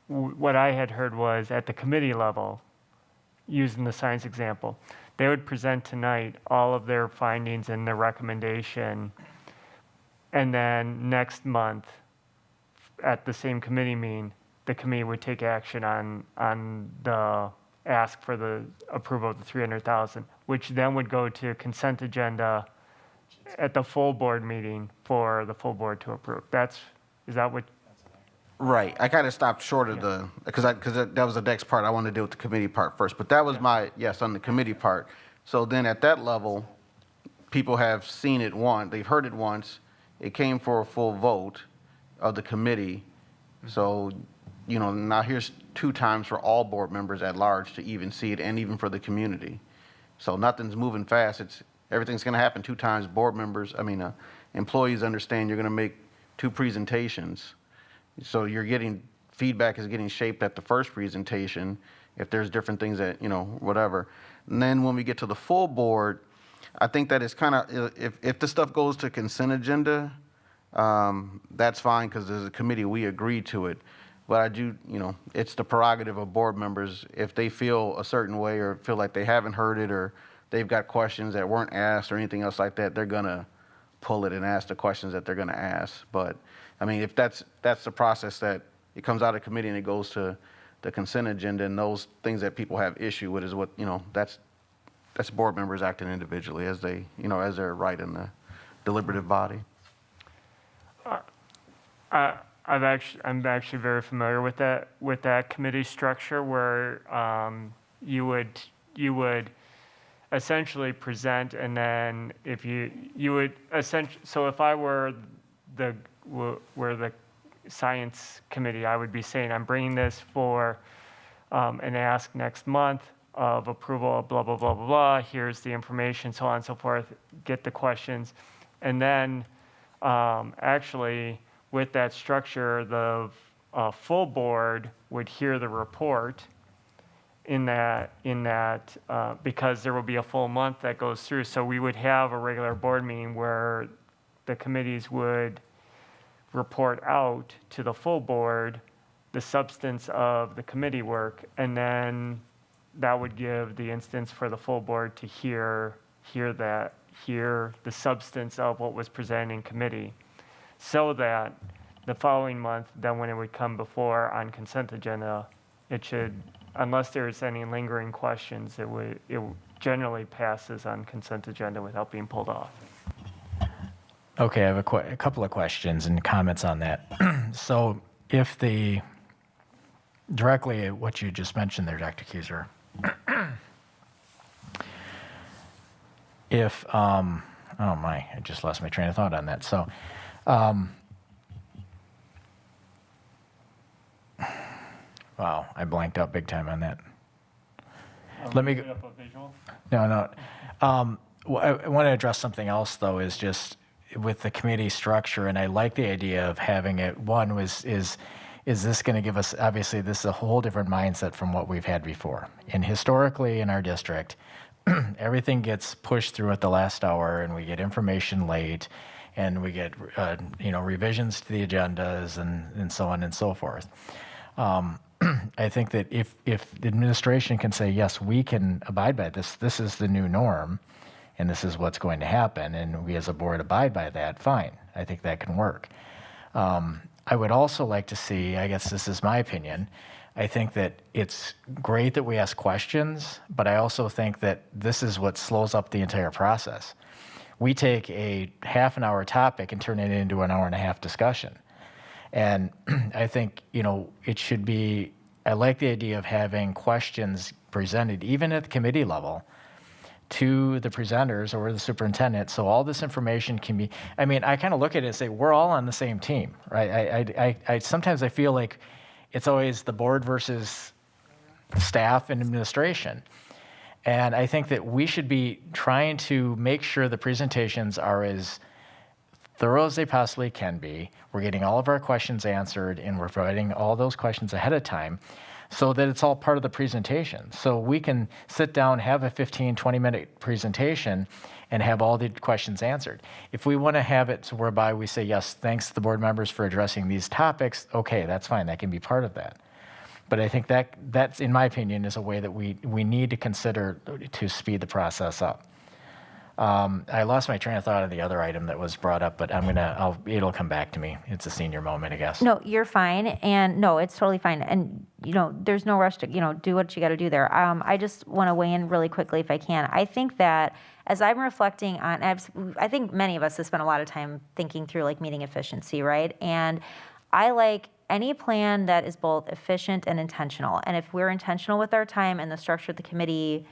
what I had heard was at the committee level, using the science example, they would present tonight all of their findings and their recommendation, and then next month, at the same committee meeting, the committee would take action on the ask for the approval of the 300,000, which then would go to consent agenda at the full board meeting for the full board to approve. Is that what? Right. I kind of stopped short of because that was the next part. I wanted to deal with the committee part first. But that was on the committee part. So then at that level, people have seen it once. They've heard it once. It came for a full vote of the committee. So, now here's 2 times for all board members at large to even see it, and even for the community. So nothing's moving fast. Everything's going to happen 2 times. Employees understand you're going to make 2 presentations. So you're getting, feedback is getting shaped at the first presentation, if there's different things that, whatever. And then when we get to the full board, I think that it's kind of, if the stuff goes to consent agenda, that's fine because as a committee, we agree to it. But I do, it's the prerogative of board members. If they feel a certain way or feel like they haven't heard it or they've got questions that weren't asked or anything else like that, they're going to pull it and ask the questions that they're going to ask. But if that's the process that it comes out of committee and it goes to the consent agenda, and those things that people have issue with is what, that's board members acting individually as they, as they're right in the deliberative body. I I'm actually very familiar with that committee structure where you would essentially present, and then if you would essentially, so if I were the science committee, I would be saying I'm bringing this for an ask next month of approval, blah blah blah blah blah. Here's the information, so on and so forth. Get the questions, and then actually with that structure, the full board would hear the report. In that, because there will be a full month that goes through. So we would have a regular board meeting where the committees would report out to the full board the substance of the committee work, and then that would give the instance for the full board to hear the substance of what was presented in committee, so that the following month, then when it would come before on consent agenda, it should, unless there's any lingering questions, it generally passes on consent agenda without being pulled off. Okay, I have a couple of questions and comments on that. So if directly what you just mentioned there, Dr. Keyser, if, oh my, I just lost my train of thought on that. So, wow, I blanked out big time on that. Let me. No. I want to address something else though. Is just with the committee structure, and I like the idea of having it. One is this going to give us? Obviously, this is a whole different mindset from what we've had before. And historically, in our district, everything gets pushed through at the last hour, and we get information late, and we get revisions to the agendas, and so on and so forth. I think that if the administration can say, yes, we can abide by this, this is the new norm, and this is what's going to happen, and we as a board abide by that, fine. I think that can work. I would also like to see, I guess this is my opinion, I think that it's great that we ask questions, but I also think that this is what slows up the entire process. We take a half an hour topic and turn it into an hour and a half discussion. And I think, it should be, I like the idea of having questions presented, even at the committee level, to the presenters or the superintendent, so all this information can be, I kind of look at it and say, we're all on the same team, right? I sometimes I feel like it's always the board versus staff and administration. And I think that we should be trying to make sure the presentations are as thorough as they possibly can be. We're getting all of our questions answered, and we're providing all those questions ahead of time so that it's all part of the presentation. So we can sit down, have a 15, 20-minute presentation, and have all the questions answered. If we want to have it whereby we say, yes, thanks to the board members for addressing these topics, okay, that's fine. That can be part of that. But I think that's, in my opinion, is a way that we need to consider to speed the process up. I lost my train of thought on the other item that was brought up, but it'll come back to me. It's a senior moment, I guess. No, you're fine, and no, it's totally fine. And, there's no rush to, do what you got to do there. I just want to weigh in really quickly if I can. I think that as I'm reflecting on, I think many of us have spent a lot of time thinking through like meeting efficiency, right? And I like any plan that is both efficient and intentional. And if we're intentional with our time and the structure of the committee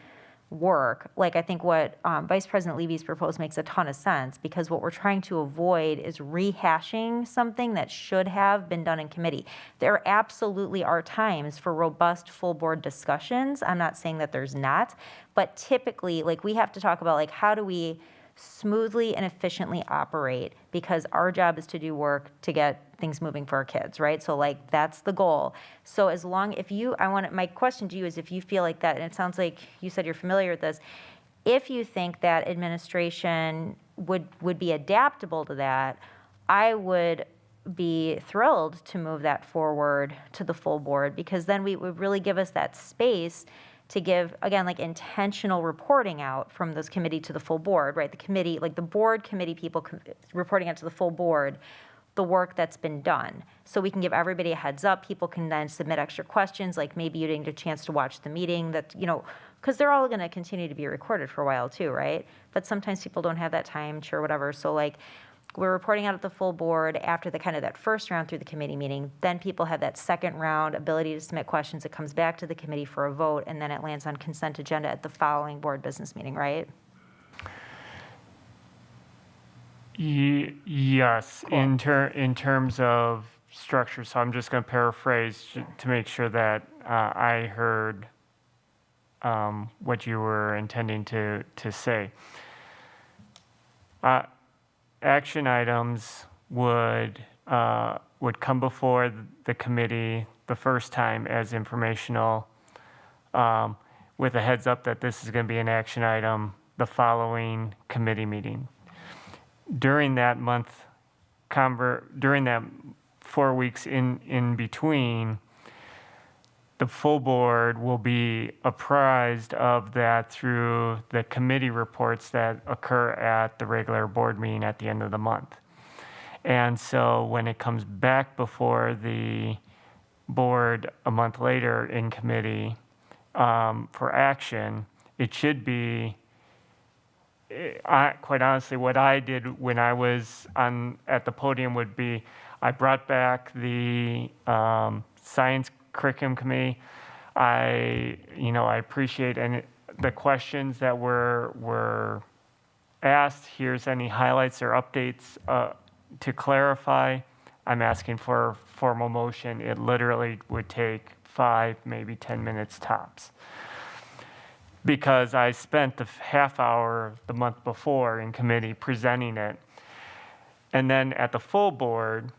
work, like I think what Vice President Levy's proposed makes a ton of sense, because what we're trying to avoid is rehashing something that should have been done in committee. There absolutely are times for robust full board discussions. I'm not saying that there's not, but typically, like, we have to talk about, like, how do we smoothly and efficiently operate, because our job is to do work to get things moving for our kids, right? So like, that's the goal. So as long, my question to you is, if you feel like that, and it sounds like you said you're familiar with this, if you think that administration would be adaptable to that, I would be thrilled to move that forward to the full board, because then we would really give us that space to give, again, like intentional reporting out from this committee to the full board, right? The committee, like the board committee people reporting out to the full board, the work that's been done. So we can give everybody a heads up. People can then submit extra questions, like maybe you didn't get a chance to watch the meeting, that, because they're all gonna continue to be recorded for a while too, right? But sometimes people don't have that time, sure, whatever. So like, we're reporting out at the full board after the kind of that first round through the committee meeting. Then people have that second round ability to submit questions. It comes back to the committee for a vote, and then it lands on consent agenda at the following board business meeting, right? Yes, in terms of structure. So I'm just going to paraphrase to make sure that I heard what you were intending to say. Action items would come before the committee the first time as informational, with a heads up that this is going to be an action item the following committee meeting. During that month, during that 4 weeks in between, the full board will be apprised of that through the committee reports that occur at the regular board meeting at the end of the month. And so when it comes back before the board a month later in committee for action, it should be, quite honestly, what I did when I was at the podium would be, I brought back the science curriculum committee. I appreciate the questions that were asked. Here's any highlights or updates to clarify. I'm asking for a formal motion. It literally would take 5, maybe 10 minutes tops. Because I spent the half hour the month before in committee presenting it. And then at the full board,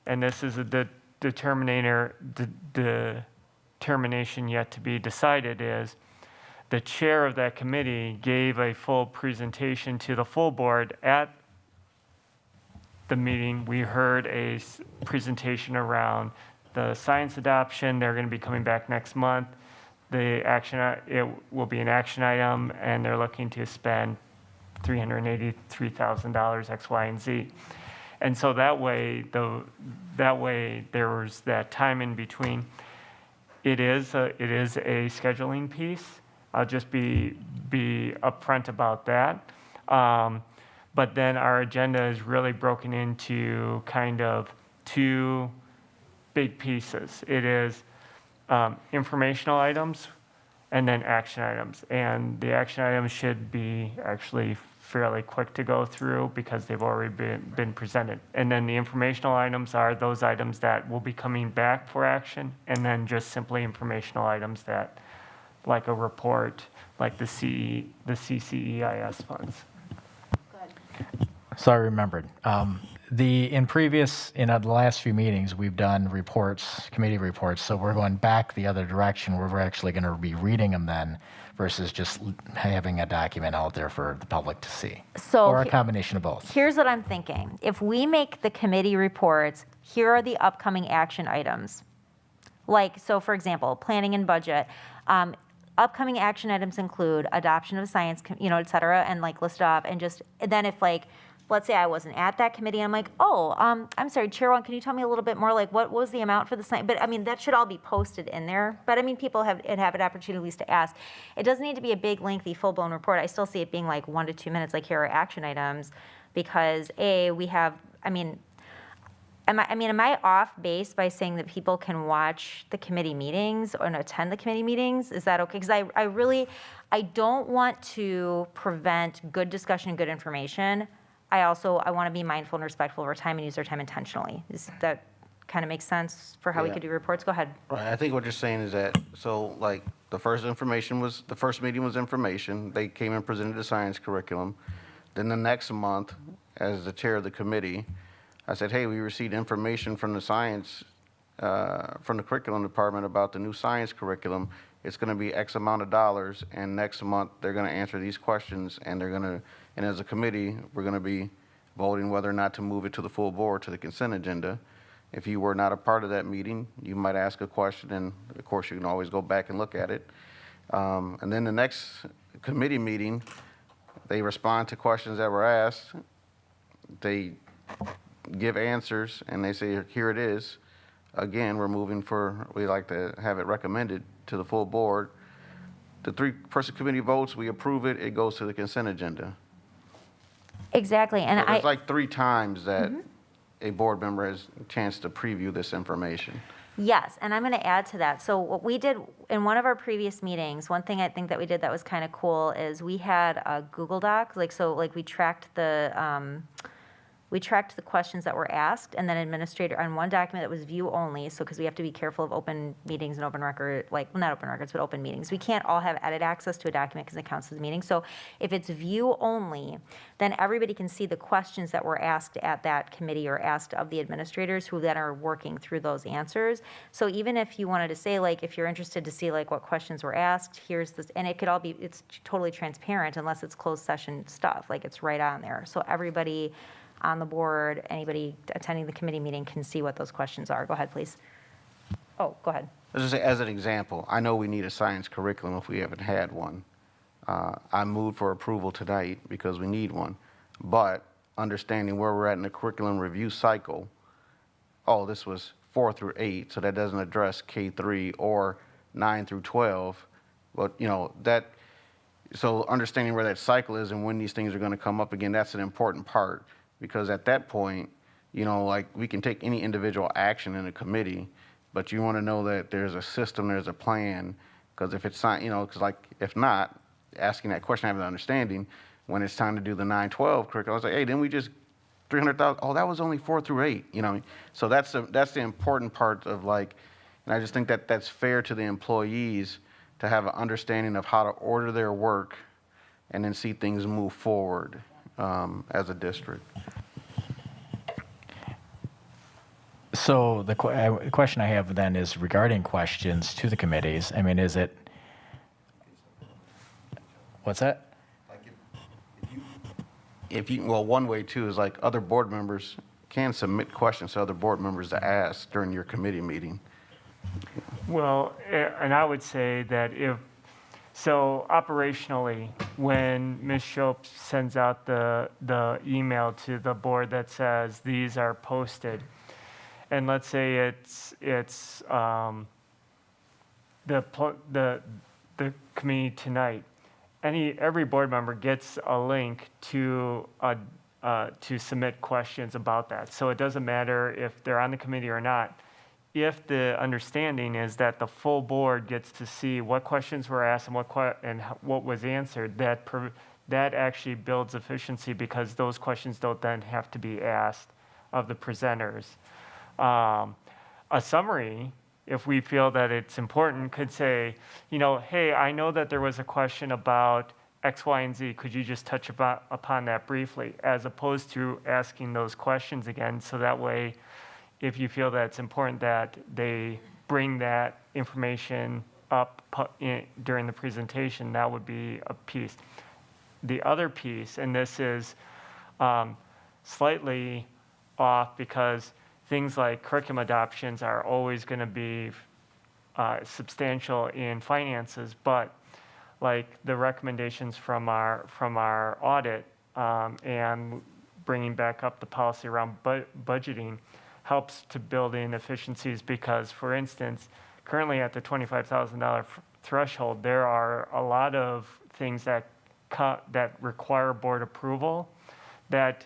and this is the determination yet to be decided, is the chair of that committee gave a full presentation to the full board at the meeting. We heard a presentation around the science adoption. They're going to be coming back next month. The action, it will be an action item, and they're looking to spend $383,000 X, Y, and Z. And so that way there was that time in between. It is a scheduling piece. I'll just be upfront about that. But then our agenda is really broken into kind of 2 big pieces. It is informational items and then action items. And the action items should be actually fairly quick to go through because they've already been presented. And then the informational items are those items that will be coming back for action, and then just simply informational items that, like a report, like the CCEIS funds. So I remembered. In the last few meetings, we've done reports, committee reports, so we're going back the other direction where we're actually going to be reading them then versus just having a document out there for the public to see. Or a combination of both. Here's what I'm thinking. If we make the committee reports, here are the upcoming action items. So for example, planning and budget. Upcoming action items include adoption of science, et cetera, and listed off. And then if let's say I wasn't at that committee, and I'm like, oh, I'm sorry, Chair One, can you tell me a little bit more, what was the amount for the science? But I mean, that should all be posted in there. But I mean, people have opportunities to ask. It doesn't need to be a big, lengthy, full-blown report. I still see it being 1 to 2 minutes, here are action items, because we have, am I off base by saying that people can watch the committee meetings or attend the committee meetings? Is that okay? Because I don't want to prevent good discussion and good information. I want to be mindful and respectful of our time and use our time intentionally. Does that kind of make sense for how we could do reports? Go ahead. Right, I think what you're saying is that, the first meeting was information. They came and presented the science curriculum. Then the next month, as the chair of the committee, I said, hey, we received information from the from the curriculum department about the new science curriculum. It's going to be X amount of dollars, and next month they're going to answer these questions, and as a committee, we're going to be voting whether or not to move it to the full board to the consent agenda. If you were not a part of that meeting, you might ask a question, and of course you can always go back and look at it. And then the next committee meeting, they respond to questions that were asked. They give answers, and they say, here it is. Again, we like to have it recommended to the full board. The 3-person committee votes, we approve it, it goes to the consent agenda. Exactly, and So there's I, like 3 times that a board member has a chance to preview this information. yes, and I'm going to add to that. So what we did in one of our previous meetings, one thing I think that we did that was kind of cool is we had a Google Doc, like we tracked the questions that were asked, and then administrator on one document that was view only. So because we have to be careful of open meetings and open record, like not open records, but open meetings. We can't all have edit access to a document because it counts as a meeting. So if it's view only, then everybody can see the questions that were asked at that committee or asked of the administrators who then are working through those answers. So even if you wanted to say, like, if you're interested to see like what questions were asked, here's this, and it could all be, it's totally transparent unless it's closed session stuff, like it's right on there. So everybody on the board, anybody attending the committee meeting can see what those questions are. Go ahead, please. Oh, go ahead. As an example, I know we need a science curriculum if we haven't had one. I moved for approval tonight because we need one. But understanding where we're at in the curriculum review cycle, oh, this was 4 through 8, so that doesn't address K3 or 9 through 12. But, so understanding where that cycle is and when these things are going to come up again, that's an important part. Because at that point, like we can take any individual action in a committee, but you want to know that there's a system, there's a plan. Because if it's not, because like if not, asking that question, having the understanding, when it's time to do the 9-12 curriculum, I was like, hey, didn't we just 300,000? Oh, that was only 4 through 8. So that's the important part of and I just think that that's fair to the employees to have an understanding of how to order their work and then see things move forward as a district. So the question I have then is regarding questions to the committees. I mean, is it, what's that? Well, one way too is like other board members can submit questions to other board members to ask during your committee meeting. Well, and I would say that so operationally, when Ms. Shope sends out the email to the board that says these are posted, and let's say it's the committee tonight, every board member gets a link to submit questions about that. So it doesn't matter if they're on the committee or not. If the understanding is that the full board gets to see what questions were asked and what was answered, that actually builds efficiency because those questions don't then have to be asked of the presenters. A summary, if we feel that it's important, could say, hey, I know that there was a question about X, Y, and Z. Could you just touch upon that briefly, as opposed to asking those questions again, so that way, if you feel that it's important that they bring that information up during the presentation, that would be a piece. The other piece, and this is slightly off because things like curriculum adoptions are always going to be substantial in finances, but like the recommendations from our audit and bringing back up the policy around budgeting helps to build in efficiencies because, for instance, currently at the $25,000 threshold, there are a lot of things that require board approval that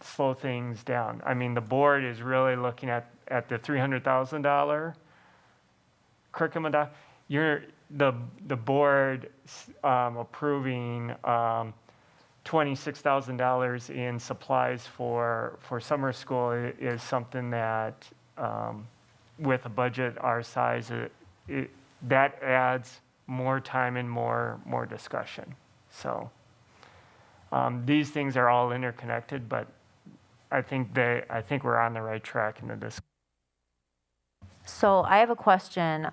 slow things down. I mean, the board is really looking at the $300,000 curriculum. The board approving $26,000 in supplies for summer school is something that, with a budget our size, that adds more time and more discussion. So these things are all interconnected, but I think we're on the right track in the discussion. So I have a question.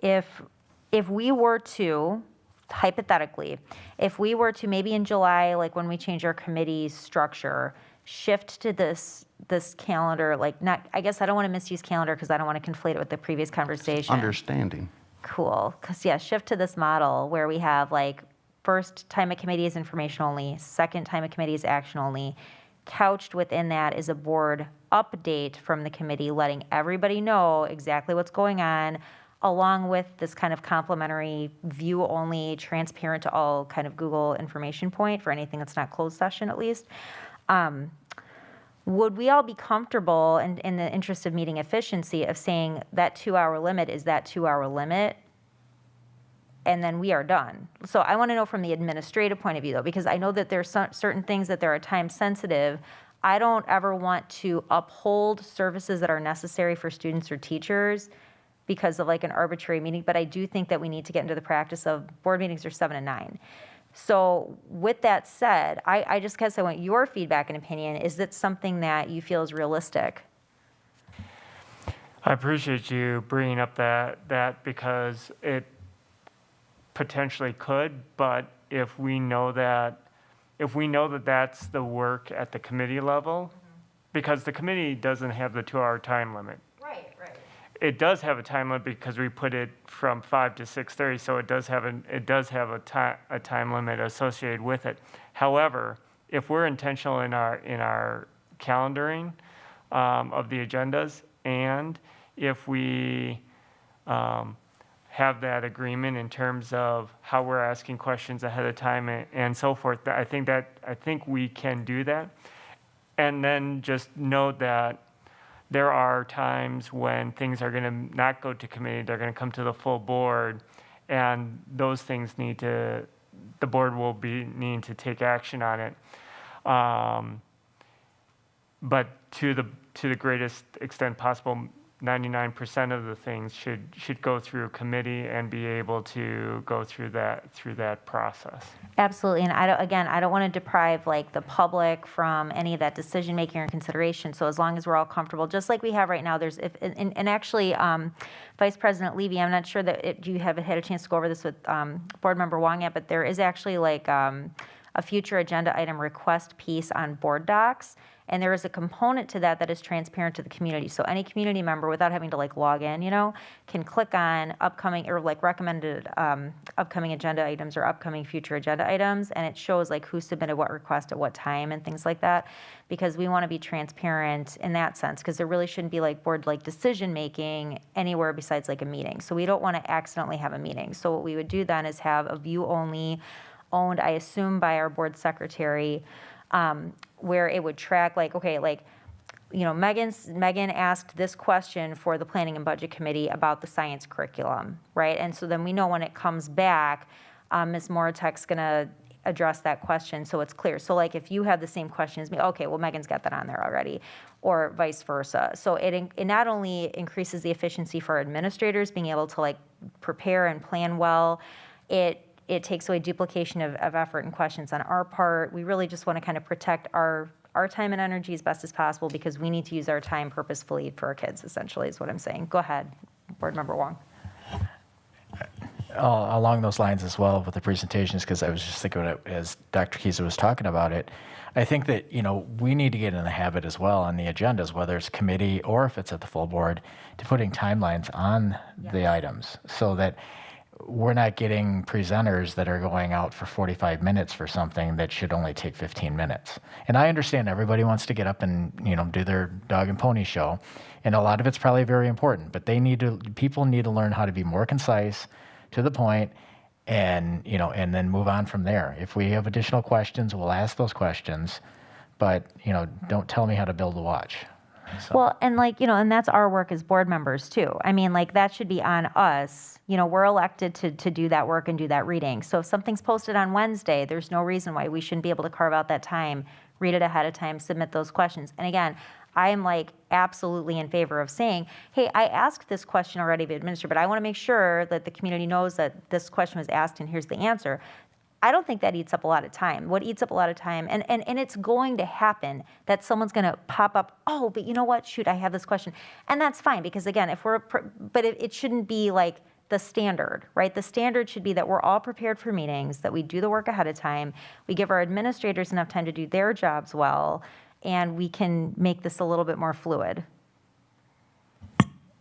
If we were to, hypothetically, if we were to maybe in July, like when we change our committee structure, shift to this calendar, I guess I don't want to misuse calendar because I don't want to conflate it with the previous conversation. Understanding. Cool. Because shift to this model where we have first time a committee is information only, second time a committee is action only. Couched within that is a board update from the committee letting everybody know exactly what's going on. along with this kind of complimentary view-only, transparent to all kind of Google information point for anything that's not closed session at least. Would we all be comfortable in the interest of meeting efficiency of saying that 2-hour limit is that 2-hour limit? And then we are done. So I want to know from the administrative point of view though, because I know that there's certain things that are time sensitive. I don't ever want to uphold services that are necessary for students or teachers because of like an arbitrary meeting, but I do think that we need to get into the practice of board meetings are 7 to 9. So with that said, I just guess I want your feedback and opinion. Is that something that you feel is realistic? I appreciate you bringing up that because it potentially could, but if we know that that's the work at the committee level, because the committee doesn't have the 2-hour time limit. Right. It does have a time limit because we put it from 5 to 6:30, so it does have a time limit associated with it. However, if we're intentional in our calendaring of the agendas, and if we have that agreement in terms of how we're asking questions ahead of time and so forth, I think we can do that. And then just note that there are times when things are going to not go to committee, they're going to come to the full board, and those things the board will be needing to take action on it. But to the greatest extent possible, 99% of the things should go through a committee and be able to go through that process. Absolutely, and I don't want to deprive like the public from any of that decision making or consideration. So as long as we're all comfortable, just like we have right now, and actually, Vice President Levy, I'm not sure that you haven't had a chance to go over this with Board Member Wong yet, but there is actually like a future agenda item request piece on board docs. And there is a component to that is transparent to the community. So any community member, without having to like log in, can click on upcoming or like recommended upcoming agenda items or upcoming future agenda items, and it shows like who submitted what request at what time and things like that. Because we want to be transparent in that sense, because there really shouldn't be like board like decision making anywhere besides like a meeting. So we don't want to accidentally have a meeting. So what we would do then is have a view only, owned, I assume, by our board secretary. Where it would track like, okay, like, Megan asked this question for the Planning and Budget Committee about the science curriculum, right? And so then we know when it comes back, Ms. Moratek's gonna address that question so it's clear. So like if you have the same question as me, okay, well, Megan's got that on there already, or vice versa. So it not only increases the efficiency for administrators being able to like prepare and plan well, it takes away duplication of effort and questions on our part. We really just want to kind of protect our time and energy as best as possible because we need to use our time purposefully for our kids, essentially, is what I'm saying. Go ahead, Board Member Wong. Along those lines as well with the presentations, because I was just thinking of it as Dr. Keyser was talking about it. I think that, we need to get in the habit as well on the agendas, whether it's committee or if it's at the full board, to putting timelines on the items so that we're not getting presenters that are going out for 45 minutes for something that should only take 15 minutes. And I understand everybody wants to get up and, do their dog and pony show. And a lot of it's probably very important, but people need to learn how to be more concise, to the point, and, and then move on from there. If we have additional questions, we'll ask those questions, but, don't tell me how to build a watch. So. Well, and and that's our work as board members too. I mean, like that should be on us. We're elected to do that work and do that reading. So if something's posted on Wednesday, there's no reason why we shouldn't be able to carve out that time, read it ahead of time, submit those questions. And again, I am like absolutely in favor of saying, hey, I asked this question already of the administrator, but I want to make sure that the community knows that this question was asked and here's the answer. I don't think that eats up a lot of time. What eats up a lot of time, and it's going to happen that someone's going to pop up, oh, but you know what? Shoot, I have this question. And that's fine because, again, but it shouldn't be like the standard, right? The standard should be that we're all prepared for meetings, that we do the work ahead of time, we give our administrators enough time to do their jobs well, and we can make this a little bit more fluid.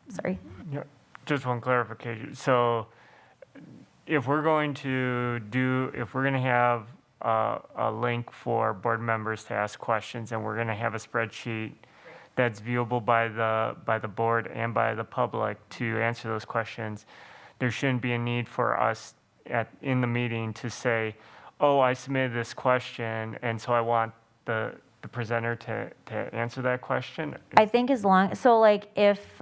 Sorry. Yeah, just one clarification. So if we're going to have a link for board members to ask questions and we're going to have a spreadsheet that's viewable by the board and by the public to answer those questions, there shouldn't be a need for us in the meeting to say, oh, I submitted this question, and so I want the presenter to answer that question. I think as long, so like if,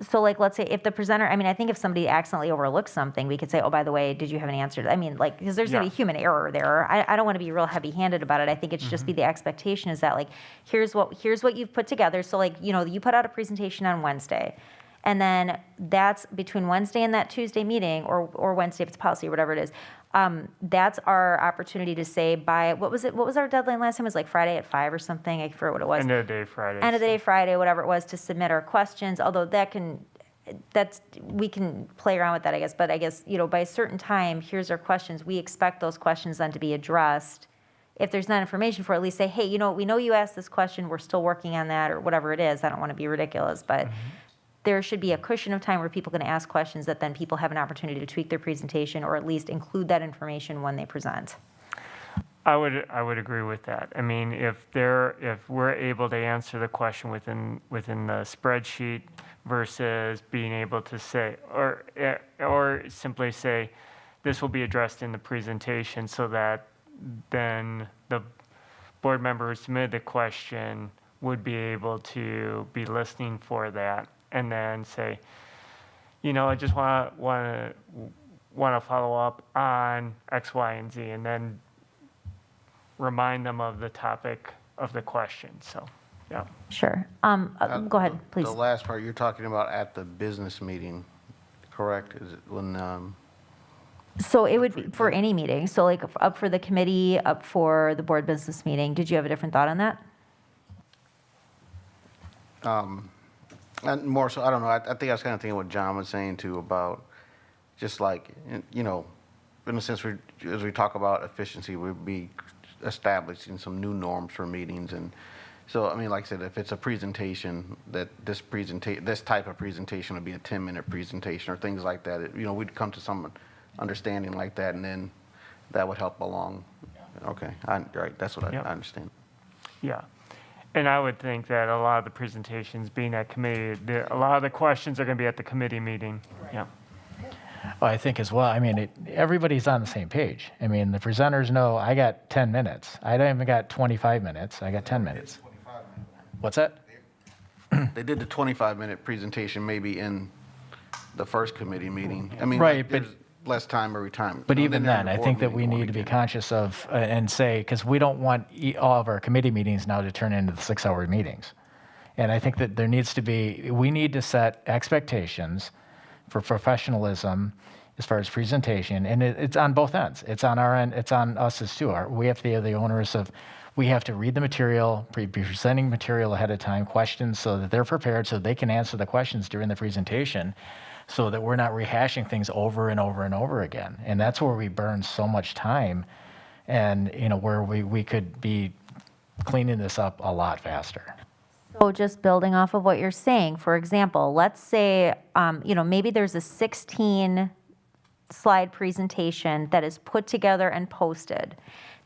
so like, let's say if the presenter, I mean, I think if somebody accidentally overlooks something, we could say, oh, by the way, did you have an answer? I mean, like, because there's gonna Yeah. be human error there. I don't want to be real heavy-handed about it. I think it should just be the expectation is that like, here's what you've put together. So like, you put out a presentation on Wednesday. And then that's between Wednesday and that Tuesday meeting, or Wednesday if it's policy or whatever it is. That's our opportunity to say by, what was our deadline last time? It was like Friday at 5 or something. I forget what it was. End of the day Friday. End of the day Friday, whatever it was, to submit our questions. Although we can play around with that, I guess. But I guess, by a certain time, here's our questions. We expect those questions then to be addressed. If there's not information for, at least say, hey, we know you asked this question. We're still working on that, or whatever it is. I don't want to be ridiculous, but there should be a cushion of time where people can ask questions that then people have an opportunity to tweak their presentation or at least include that information when they present. I would agree with that. I mean, if we're able to answer the question within the spreadsheet versus being able to say, or simply say, this will be addressed in the presentation, so that then the board member who submitted the question would be able to be listening for that, and then say, I just want to follow up on X, Y, and Z, and then remind them of the topic of the question. So, yeah. Sure. Go ahead, please. The last part, you're talking about at the business meeting, correct? Is it when, So it would be for any meeting. So like up for the committee, up for the board business meeting. Did you have a different thought on that? and more so, I don't know, I think I was kind of thinking what John was saying too about just like, in a sense, as we talk about efficiency, we'd be establishing some new norms for meetings. And so, I mean, like I said, if it's a presentation, that this type of presentation would be a 10-minute presentation or things like that. We'd come to some understanding like that, and then that would help along. Okay, right, that's what I understand. Yeah. And I would think that a lot of the presentations being at committee, a lot of the questions are going to be at the committee meeting. Yeah. Well, I think as well, I mean, everybody's on the same page. I mean, the presenters know I got 10 minutes. I don't even got 25 minutes. I got 10 minutes. What's that? They did the 25-minute presentation maybe in the first committee meeting. I mean, Right, like, but- there's less time every time. But You know, even they're then, in I the think board that we meeting need to be again. conscious of and say, because we don't want all of our committee meetings now to turn into the 6-hour meetings. And I think that we need to set expectations for professionalism as far as presentation, and it's on both ends. It's on our end, it's on us as too. We have to be the owners of, we have to read the material, be presenting material ahead of time, questions so that they're prepared so they can answer the questions during the presentation, so that we're not rehashing things over and over and over again. And that's where we burn so much time, and where we could be cleaning this up a lot faster. So just building off of what you're saying, for example, let's say, maybe there's a 16-slide presentation that is put together and posted.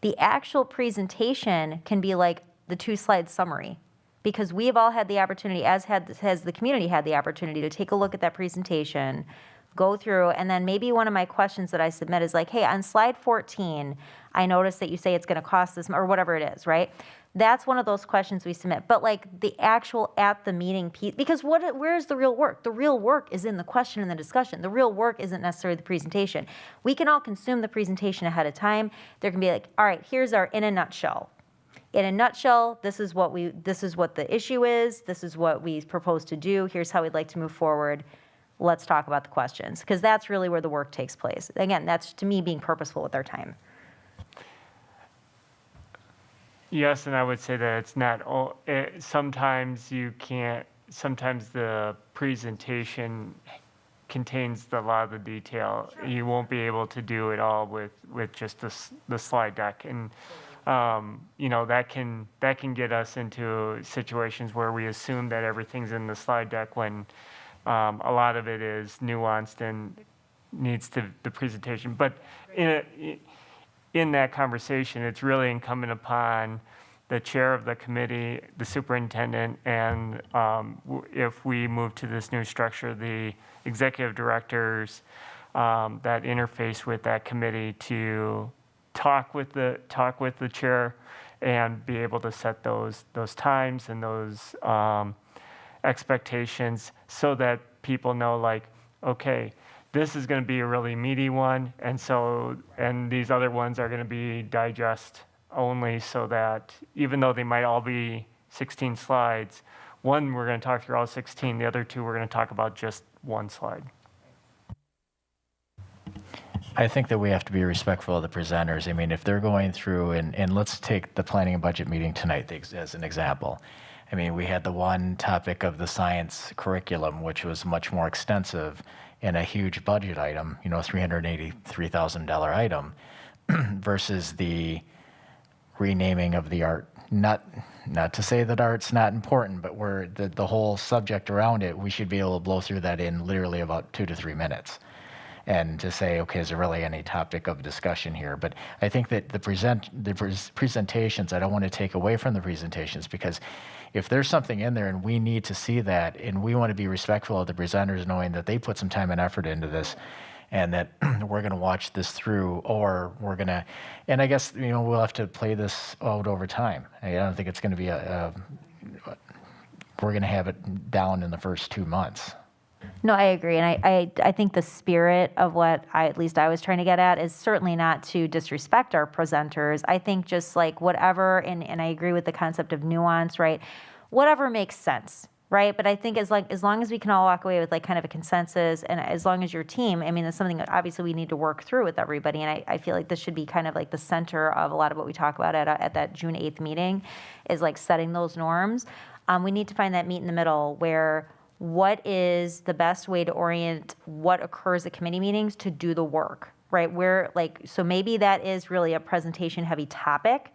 The actual presentation can be like the 2-slide summary, because we have all had the opportunity, as the community had the opportunity, to take a look at that presentation, go through, and then maybe one of my questions that I submit is like, hey, on slide 14, I noticed that you say it's going to cost this, or whatever it is, right? That's one of those questions we submit. But like the actual at the meeting piece, because where's the real work? The real work is in the question and the discussion. The real work isn't necessarily the presentation. We can all consume the presentation ahead of time. There can be like, all right, here's our in a nutshell. In a nutshell, this is what the issue is. This is what we propose to do. Here's how we'd like to move forward. Let's talk about the questions, because that's really where the work takes place. Again, that's to me being purposeful with our time. Yes, and I would say that it's not all, sometimes you can't, sometimes the presentation contains a lot of the detail. You won't be able to do it all with just the slide deck. And, that can get us into situations where we assume that everything's in the slide deck when a lot of it is nuanced and needs the presentation. But in that conversation, it's really incumbent upon the chair of the committee, the superintendent, and if we move to this new structure, the executive directors that interface with that committee to talk with the chair and be able to set those times and those expectations so that people know, like, okay, this is going to be a really meaty one, and these other ones are going to be digest only, so that even though they might all be 16 slides, one we're going to talk through all 16, the other two we're going to talk about just one slide. I think that we have to be respectful of the presenters. I mean, if they're going through, and let's take the planning and budget meeting tonight as an example. I mean, we had the one topic of the science curriculum, which was much more extensive and a huge budget item, $383,000 item, versus the renaming of the art. Not to say that art's not important, but the whole subject around it, we should be able to blow through that in literally about 2 to 3 minutes. And to say, okay, is there really any topic of discussion here? But I think that the presentations, I don't want to take away from the presentations, because if there's something in there and we need to see that, and we want to be respectful of the presenters knowing that they put some time and effort into this, and that we're going to watch this through, or we're going to, and I guess, we'll have to play this out over time. I don't think it's going to be we're going to have it down in the first 2 months. No, I agree. And I think the spirit of what at least I was trying to get at is certainly not to disrespect our presenters. I think just like whatever, and I agree with the concept of nuance, right? Whatever makes sense, right? But I think as long as we can all walk away with like kind of a consensus, and as long as your team, I mean, it's something that obviously we need to work through with everybody. And I feel like this should be kind of like the center of a lot of what we talk about at that June 8th meeting, is like setting those norms. We need to find that meet in the middle where what is the best way to orient what occurs at committee meetings to do the work, right? So maybe that is really a presentation heavy topic,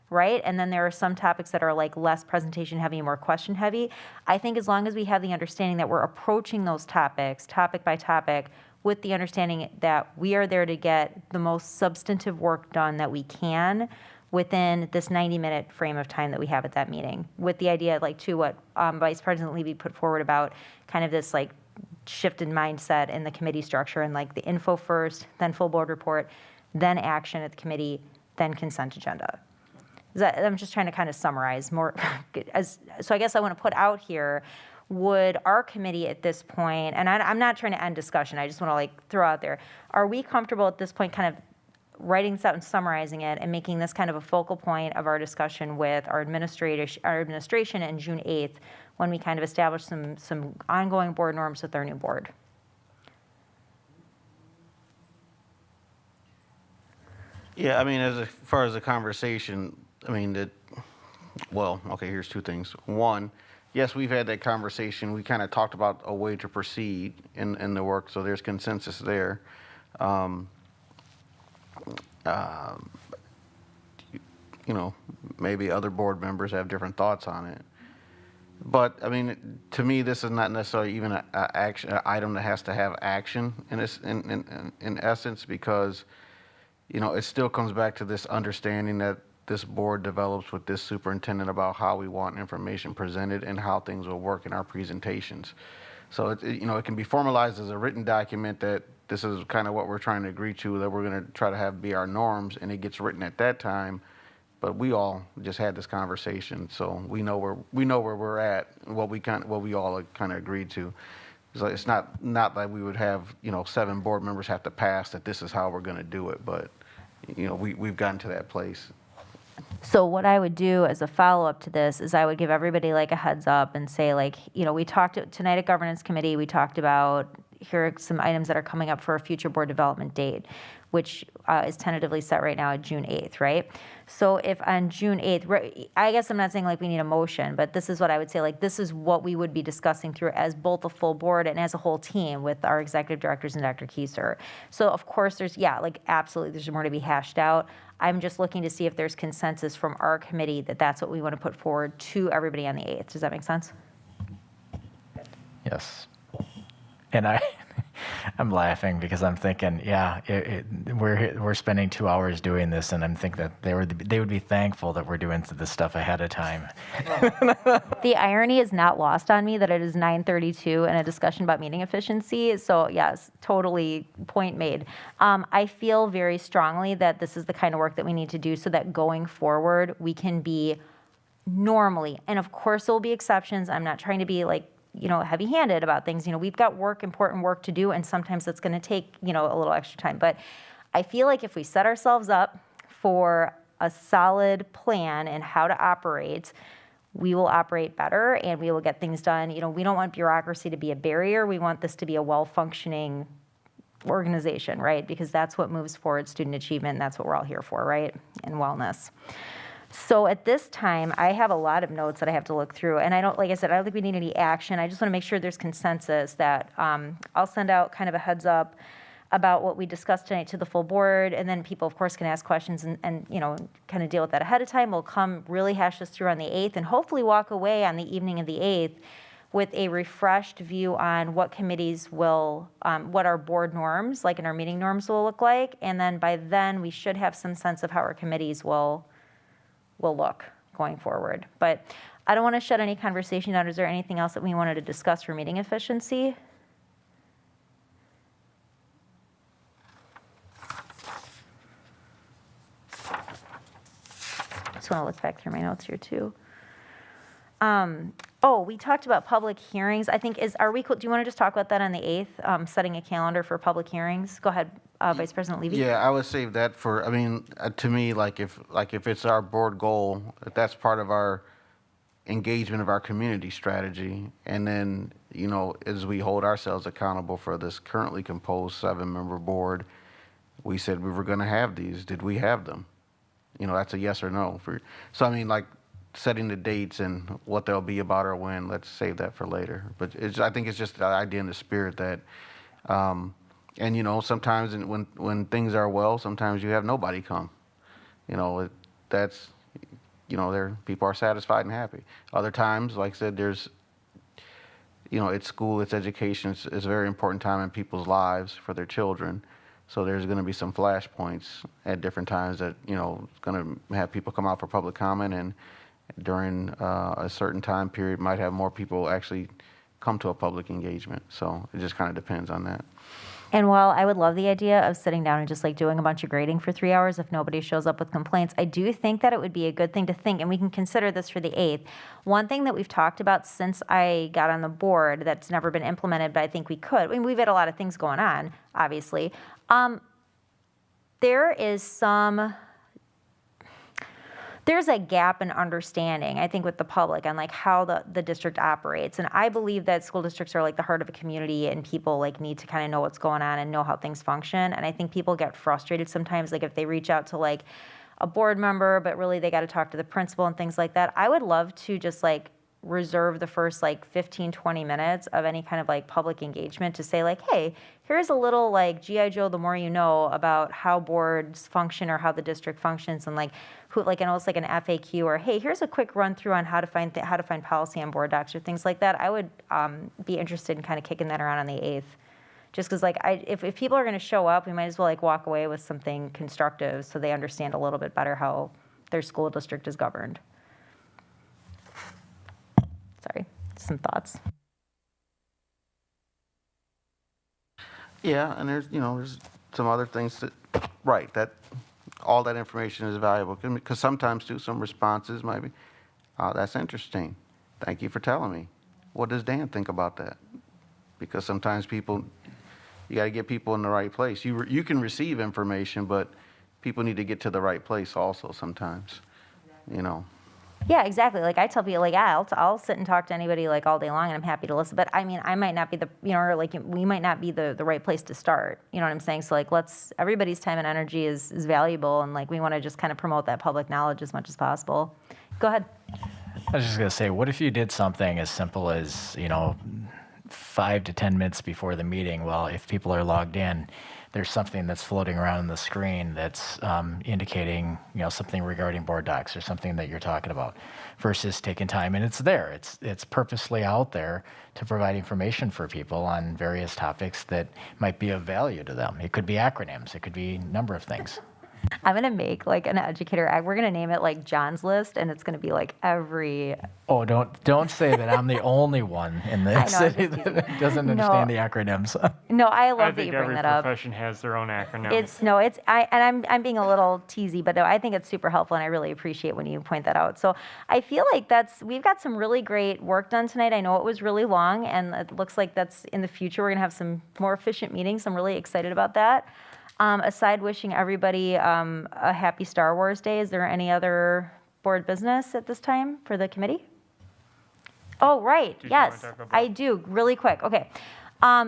right? And then there are some topics that are like less presentation heavy, more question heavy. I think as long as we have the understanding that we're approaching those topics, topic by topic, with the understanding that we are there to get the most substantive work done that we can within this 90-minute frame of time that we have at that meeting, with the idea, like, to what Vice President Levy put forward about kind of this, like, shift in mindset in the committee structure, and, like, the info first, then full board report, then action at the committee, then consent agenda. I'm just trying to kind of summarize more. So I guess I want to put out here, would our committee at this point, and I'm not trying to end discussion, I just want to, like, throw out there, are we comfortable at this point kind of writing this out and summarizing it and making this kind of a focal point of our discussion with our administration in June 8th, when we kind of establish some ongoing board norms with our new board? Yeah, I mean, as far as the conversation, I mean, okay, here's 2 things. One, yes, we've had that conversation. We kind of talked about a way to proceed in the work, so there's consensus there. Maybe other board members have different thoughts on it. But, I mean, to me, this is not necessarily even an item that has to have action in essence, because, it still comes back to this understanding that this board develops with this superintendent about how we want information presented and how things will work in our presentations. So, it can be formalized as a written document that this is kind of what we're trying to agree to, that we're going to try to have be our norms, and it gets written at that time. But we all just had this conversation, so we know where we're at, and what we all kind of agreed to. So it's not that we would have 7 board members have to pass that this is how we're going to do it, but we've gotten to that place. So what I would do as a follow-up to this is I would give everybody like a heads up and say, like, we talked tonight at Governance Committee, we talked about, here are some items that are coming up for a future board development date, which is tentatively set right now at June 8th, right? So if on June 8th, I guess I'm not saying like we need a motion, but this is what I would say, like, this is what we would be discussing through as both a full board and as a whole team with our executive directors and Dr. Kieser. So of course absolutely there's more to be hashed out. I'm just looking to see if there's consensus from our committee that that's what we want to put forward to everybody on the 8th. Does that make sense? Yes. And I'm laughing because I'm thinking, yeah, we're spending 2 hours doing this, and I'm thinking that they would be thankful that we're doing this stuff ahead of time. The irony is not lost on me that it is 9:32 and a discussion about meeting efficiency. So yes, totally point made. I feel very strongly that this is the kind of work that we need to do so that going forward we can be normally, and of course there will be exceptions. I'm not trying to be like, heavy-handed about things. We've got important work to do, and sometimes it's going to take, a little extra time. But I feel like if we set ourselves up for a solid plan and how to operate, we will operate better and we will get things done. We don't want bureaucracy to be a barrier. We want this to be a well-functioning organization, right? Because that's what moves forward student achievement, and that's what we're all here for, right? And wellness. So at this time, I have a lot of notes that I have to look through, and I don't think we need any action. I just want to make sure there's consensus that I'll send out kind of a heads up about what we discussed tonight to the full board, and then people, of course, can ask questions and kind of deal with that ahead of time. We'll come really hash this through on the 8th, and hopefully walk away on the evening of the 8th with a refreshed view on what committees will, what our board norms, like in our meeting norms, will look like, and then by then we should have some sense of how our committees will look going forward. But I don't want to shut any conversation down. Is there anything else that we wanted to discuss for meeting efficiency? Just want to look back through my notes here too. We talked about public hearings. I think do you want to just talk about that on the 8th, setting a calendar for public hearings? Go ahead, Vice President Levy. Yeah, I would save that for, to me, if it's our board goal, if that's part of our engagement of our community strategy, and then, as we hold ourselves accountable for this currently composed 7-member board, we said we were going to have these. Did we have them? That's a yes or no. Setting the dates and what they'll be about or when, let's save that for later. But I think it's just the idea and the spirit that, sometimes when things are well, sometimes you have nobody come. People are satisfied and happy. Other times, like I said, there's, it's school, it's education, it's a very important time in people's lives for their children. So there's going to be some flashpoints at different times that, it's going to have people come out for public comment, and during a certain time period might have more people actually come to a public engagement. So it just kind of depends on that. And while I would love the idea of sitting down and just doing a bunch of grading for 3 hours if nobody shows up with complaints, I do think that it would be a good thing to think, and we can consider this for the 8th. One thing that we've talked about since I got on the board that's never been implemented, but I think we could, we've had a lot of things going on, obviously. There's a gap in understanding, I think, with the public on how the district operates. And I believe that school districts are the heart of a community, and people need to kind of know what's going on and know how things function. And I think people get frustrated sometimes, if they reach out to a board member, but really they got to talk to the principal and things like that. I would love to just reserve the first 15, 20 minutes of any kind of public engagement to say hey, here's a little G.I. Joe, the more you know about how boards function or how the district functions, and almost like an FAQ, or hey, here's a quick run through on how to find policy on board docs or things like that. I would be interested in kind of kicking that around on the 8th. Just because if people are going to show up, we might as well walk away with something constructive so they understand a little bit better how their school district is governed. Sorry, some thoughts. Yeah, and there's some other things that all that information is valuable, because sometimes too, some responses might be, oh, that's interesting. Thank you for telling me. What does Dan think about that? Because sometimes you got to get people in the right place. You can receive information, but people need to get to the right place also sometimes, Yeah, exactly. I tell people, I'll sit and talk to anybody all day long, and I'm happy to listen. But I might not be we might not be the right place to start. You know what I'm saying? So everybody's time and energy is valuable, and we want to just kind of promote that public knowledge as much as possible. Go ahead. I was just going to say, what if you did something as simple as, 5 to 10 minutes before the meeting? Well, if people are logged in, there's something that's floating around on the screen that's indicating, something regarding board docs or something that you're talking about, versus taking time and it's there. It's purposely out there to provide information for people on various topics that might be of value to them. It could be acronyms. It could be a number of things. I'm gonna make like an educator act. We're gonna name it like John's List, and it's gonna be like every. Oh, don't say that I'm the only one in the I know, I'm city just that doesn't understand the acronyms. No, I I love that think you bring every that up. profession has their own acronym. I'm being a little teasy, but no, I think it's super helpful, and I really appreciate when you point that out. So I feel like we've got some really great work done tonight. I know it was really long, and it looks like that's in the future. We're gonna have some more efficient meetings. I'm really excited about that. Aside wishing everybody a happy Star Wars Day, is there any other board business at this time for the committee? Oh, right, yes, I do, really quick, okay.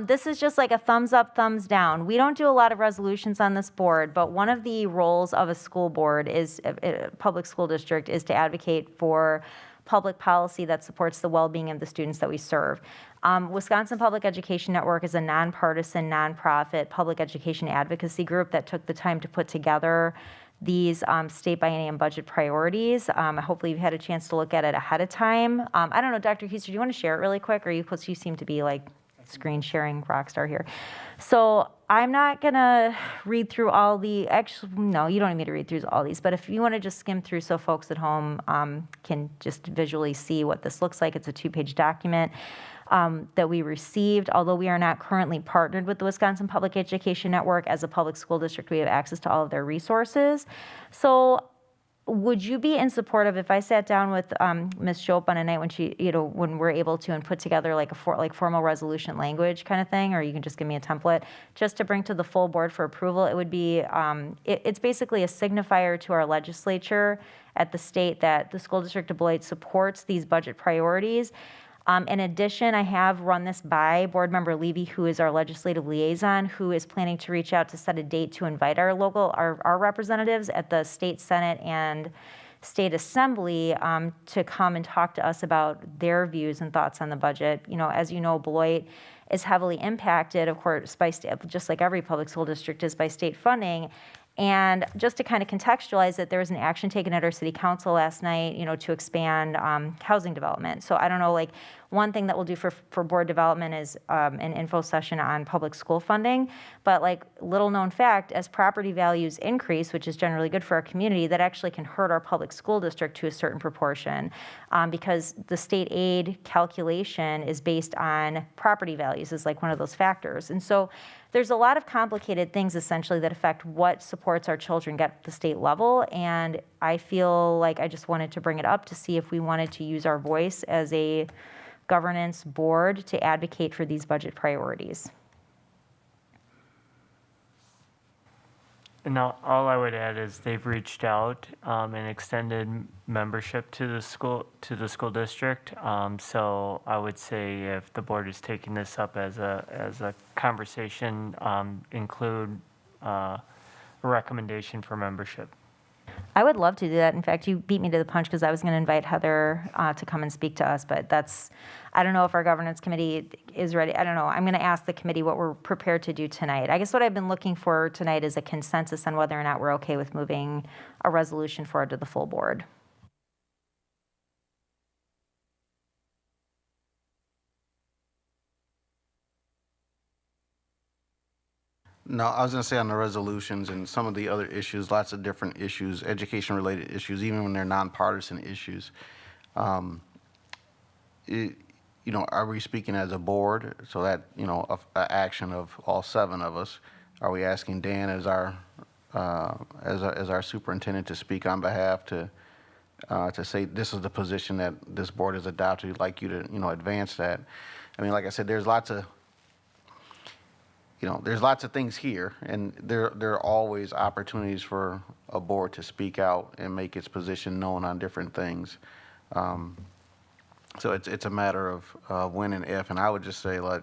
This is just like a thumbs up, thumbs down. We don't do a lot of resolutions on this board, but one of the roles of a school board is, a public school district, is to advocate for public policy that supports the well-being of the students that we serve. Wisconsin Public Education Network is a nonpartisan, nonprofit public education advocacy group that took the time to put together these state biennium budget priorities. Hopefully you've had a chance to look at it ahead of time. I don't know, Dr. Huster, do you want to share it really quick? Or you seem to be like screen sharing rock star here. So I'm not gonna read through all the, no, you don't need me to read through all these, but if you want to just skim through so folks at home can just visually see what this looks like. It's a 2-page document that we received. Although we are not currently partnered with the Wisconsin Public Education Network, as a public school district, we have access to all of their resources. So would you be in support of, if I sat down with Ms. Shope on a night when when we're able to, and put together like formal resolution language kind of thing, or you can just give me a template just to bring to the full board for approval? It would be, it's basically a signifier to our legislature at the state that the school district of Beloit supports these budget priorities. In addition, I have run this by Board Member Levy, who is our legislative liaison, who is planning to reach out to set a date to invite our representatives at the state senate and state assembly to come and talk to us about their views and thoughts on the budget. As you know, Beloit is heavily impacted, of course, by just like every public school district is, by state funding. And just to kind of contextualize it, there was an action taken at our city council last night, to expand housing development. So I don't know, like, one thing that we'll do for board development is an info session on public school funding. But like, little known fact, as property values increase, which is generally good for our community, that actually can hurt our public school district to a certain proportion, because the state aid calculation is based on property values, is like one of those factors. And so there's a lot of complicated things essentially that affect what supports our children get at the state level. And I feel like I just wanted to bring it up to see if we wanted to use our voice as a governance board to advocate for these budget priorities. And now, all I would add is they've reached out and extended membership to the school district. So I would say, if the board is taking this up as a conversation, include a recommendation for membership. I would love to do that. In fact, you beat me to the punch, because I was going to invite Heather to come and speak to us, but I don't know if our governance committee is ready. I don't know. I'm going to ask the committee what we're prepared to do tonight. I guess what I've been looking for tonight is a consensus on whether or not we're okay with moving a resolution forward to the full board. No, I was going to say on the resolutions and some of the other issues, lots of different issues, education-related issues, even when they're nonpartisan issues. Are we speaking as a board, so that, an action of all 7 of us? Are we asking Dan as our superintendent to speak on behalf to say this is the position that this board has adopted? We'd like you to, advance that. I mean, like I said, there's lots of things here, and there are always opportunities for a board to speak out and make its position known on different things. So it's a matter of when and if, and I would just say, like,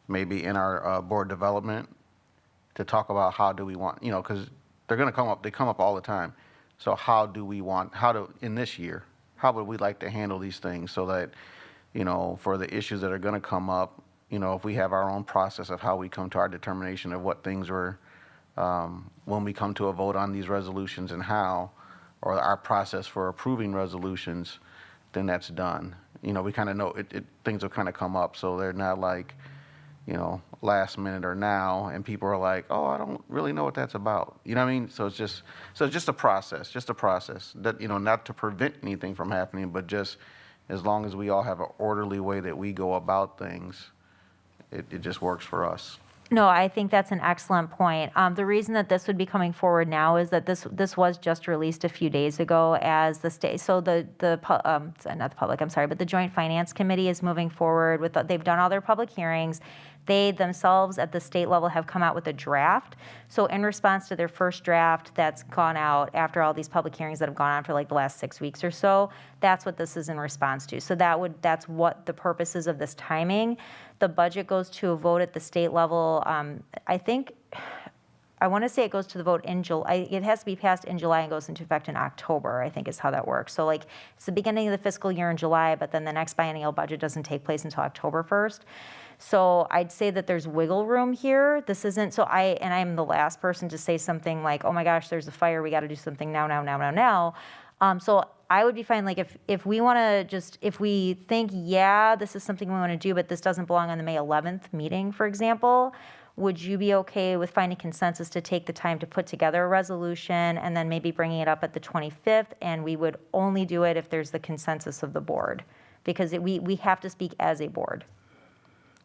maybe in our board development to talk about how do we want, because they're going to come up, they come up all the time. So in this year, how would we like to handle these things so that, for the issues that are going to come up, if we have our own process of how we come to our determination of what things we're when we come to a vote on these resolutions and how, or our process for approving resolutions, then that's done. You know, we kind of know things will kind of come up, so they're not like, you know, last minute or now, and people are like, oh, I don't really know what that's about. You know what I mean? So it's just a process that, you know, not to prevent anything from happening, but just as long as we all have an orderly way that we go about things, it just works for us. No, I think that's an excellent point. The reason that this would be coming forward now is that this was just released a few days ago as the state. So not the public, I'm sorry, but the Joint Finance Committee is moving forward with. They've done all their public hearings. They themselves at the state level have come out with a draft. So in response to their first draft that's gone out after all these public hearings that have gone on for like the last 6 weeks or so, that's what this is in response to. So that's what the purpose is of this timing. The budget goes to a vote at the state level. I want to say it goes to the vote in July. It has to be passed in July and goes into effect in October, I think is how that works. So like it's the beginning of the fiscal year in July, but then the next biennial budget doesn't take place until October 1st. So I'd say that there's wiggle room here. This isn't, I'm the last person to say something like, oh my gosh, there's a fire, we got to do something now. So I would be fine, like if we want to if we think, yeah, this is something we want to do, but this doesn't belong on the May 11th meeting, for example, would you be okay with finding consensus to take the time to put together a resolution and then maybe bringing it up at the 25th? And we would only do it if there's the consensus of the board, because we have to speak as a board.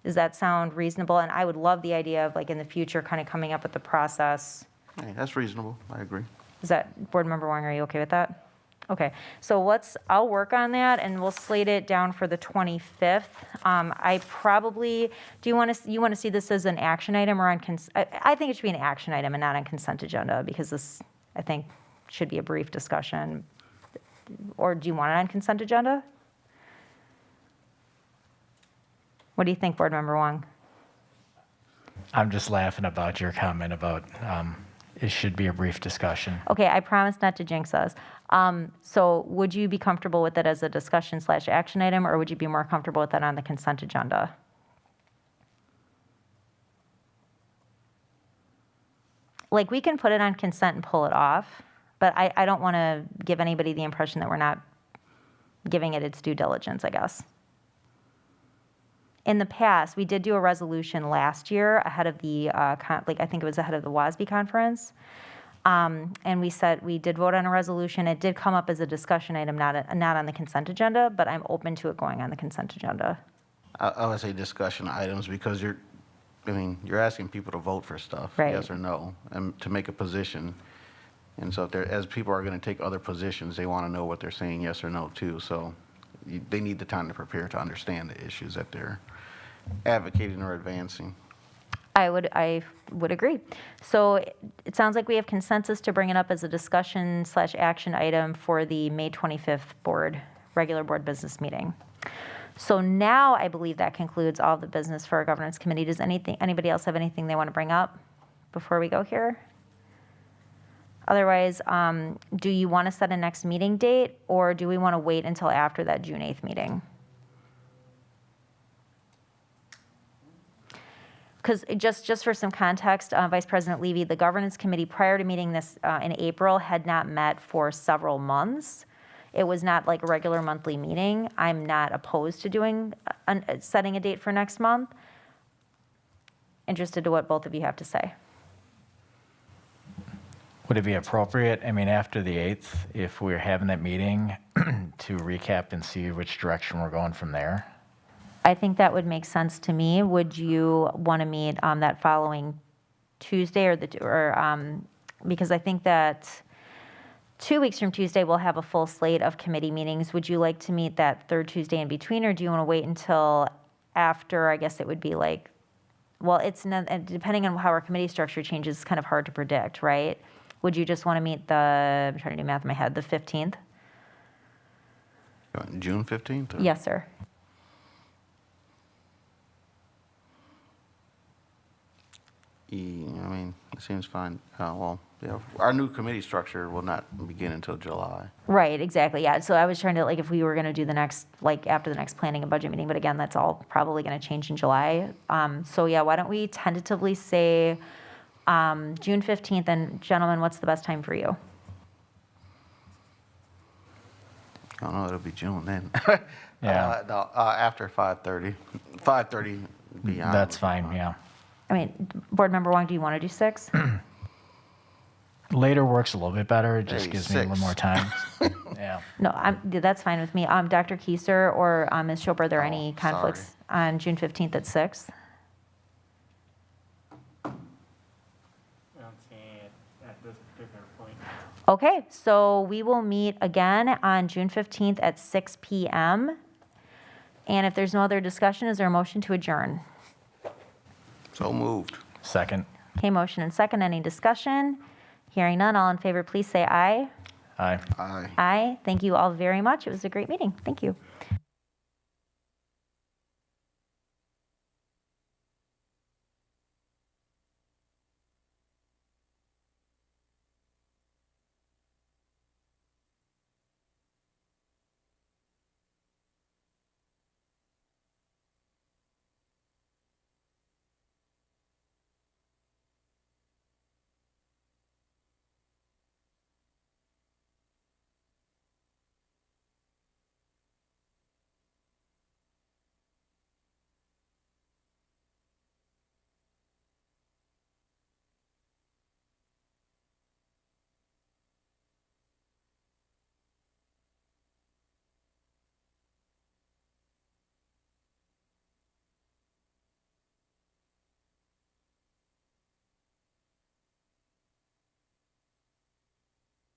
Does that sound reasonable? And I would love the idea of like in the future kind of coming up with the process. Hey, that's reasonable. I agree. Is that, Board Member Wong, are you okay with that? Okay, so I'll work on that and we'll slate it down for the 25th. I probably, you want to see this as an action item or on, I think it should be an action item and not on consent agenda, because this, I think, should be a brief discussion. Or do you want it on consent agenda? What do you think, Board Member Wong? I'm just laughing about your comment about it should be a brief discussion. Okay, I promise not to jinx us. So would you be comfortable with it as a discussion/action item, or would you be more comfortable with that on the consent agenda? Like, we can put it on consent and pull it off, but I don't want to give anybody the impression that we're not giving it its due diligence, I guess. In the past, we did do a resolution last year ahead of the, I think it was ahead of the WASB conference. And we did vote on a resolution. It did come up as a discussion item, not on the consent agenda, but I'm open to it going on the consent agenda. I would say discussion items, because you're asking people to vote for stuff, Right. Yes or no, and to make a position. And so as people are going to take other positions, they want to know what they're saying yes or no to. So they need the time to prepare to understand the issues that they're advocating or advancing. I would agree. So it sounds like we have consensus to bring it up as a discussion/action item for the May 25th regular board business meeting. So now I believe that concludes all the business for our governance committee. Does anybody else have anything they want to bring up before we go here? Otherwise, do you want to set a next meeting date, or do we want to wait until after that June 8th meeting? Because just for some context, Vice President Levy, the governance committee prior to meeting this in April had not met for several months. It was not like a regular monthly meeting. I'm not opposed to setting a date for next month. Interested to what both of you have to say. Would it be appropriate, after the 8th, if we're having that meeting, to recap and see which direction we're going from there? I think that would make sense to me. Would you want to meet that following Tuesday because I think that 2 weeks from Tuesday we'll have a full slate of committee meetings. Would you like to meet that third Tuesday in between, or do you want to wait until after? I guess it would be like, well, it's not, depending on how our committee structure changes, it's kind of hard to predict, right? Would you just want to meet I'm trying to do math in my head, the 15th? June 15th? Or? Yes, sir. It seems fine. Our new committee structure will not begin until July. Right, exactly, yeah. So I was trying to, if we were going to do the next, after the next planning and budget meeting, but again, that's all probably going to change in July. So yeah, why don't we tentatively say June 15th, and gentlemen, what's the best time for you? I don't know, it'll be June then. Yeah. No, after 5:30. 5:30 beyond. That's fine, yeah. I mean, Board Member Wong, do you want to do 6? Later works a little bit better. It just Hey, gives me a little 6. more time. Yeah. No, that's fine with me. Dr. Kieser or Ms. Schober, are there any sorry. conflicts on June 15th at 6? I don't see it at this particular point. Okay, so we will meet again on June 15th at 6 PM. And if there's no other discussion, is there a motion to adjourn? So moved. Second. Okay, motion and second. Any discussion? Hearing none, all in favor, please say aye. Aye. Aye. Aye. Thank you all very much. It was a great meeting. Thank you.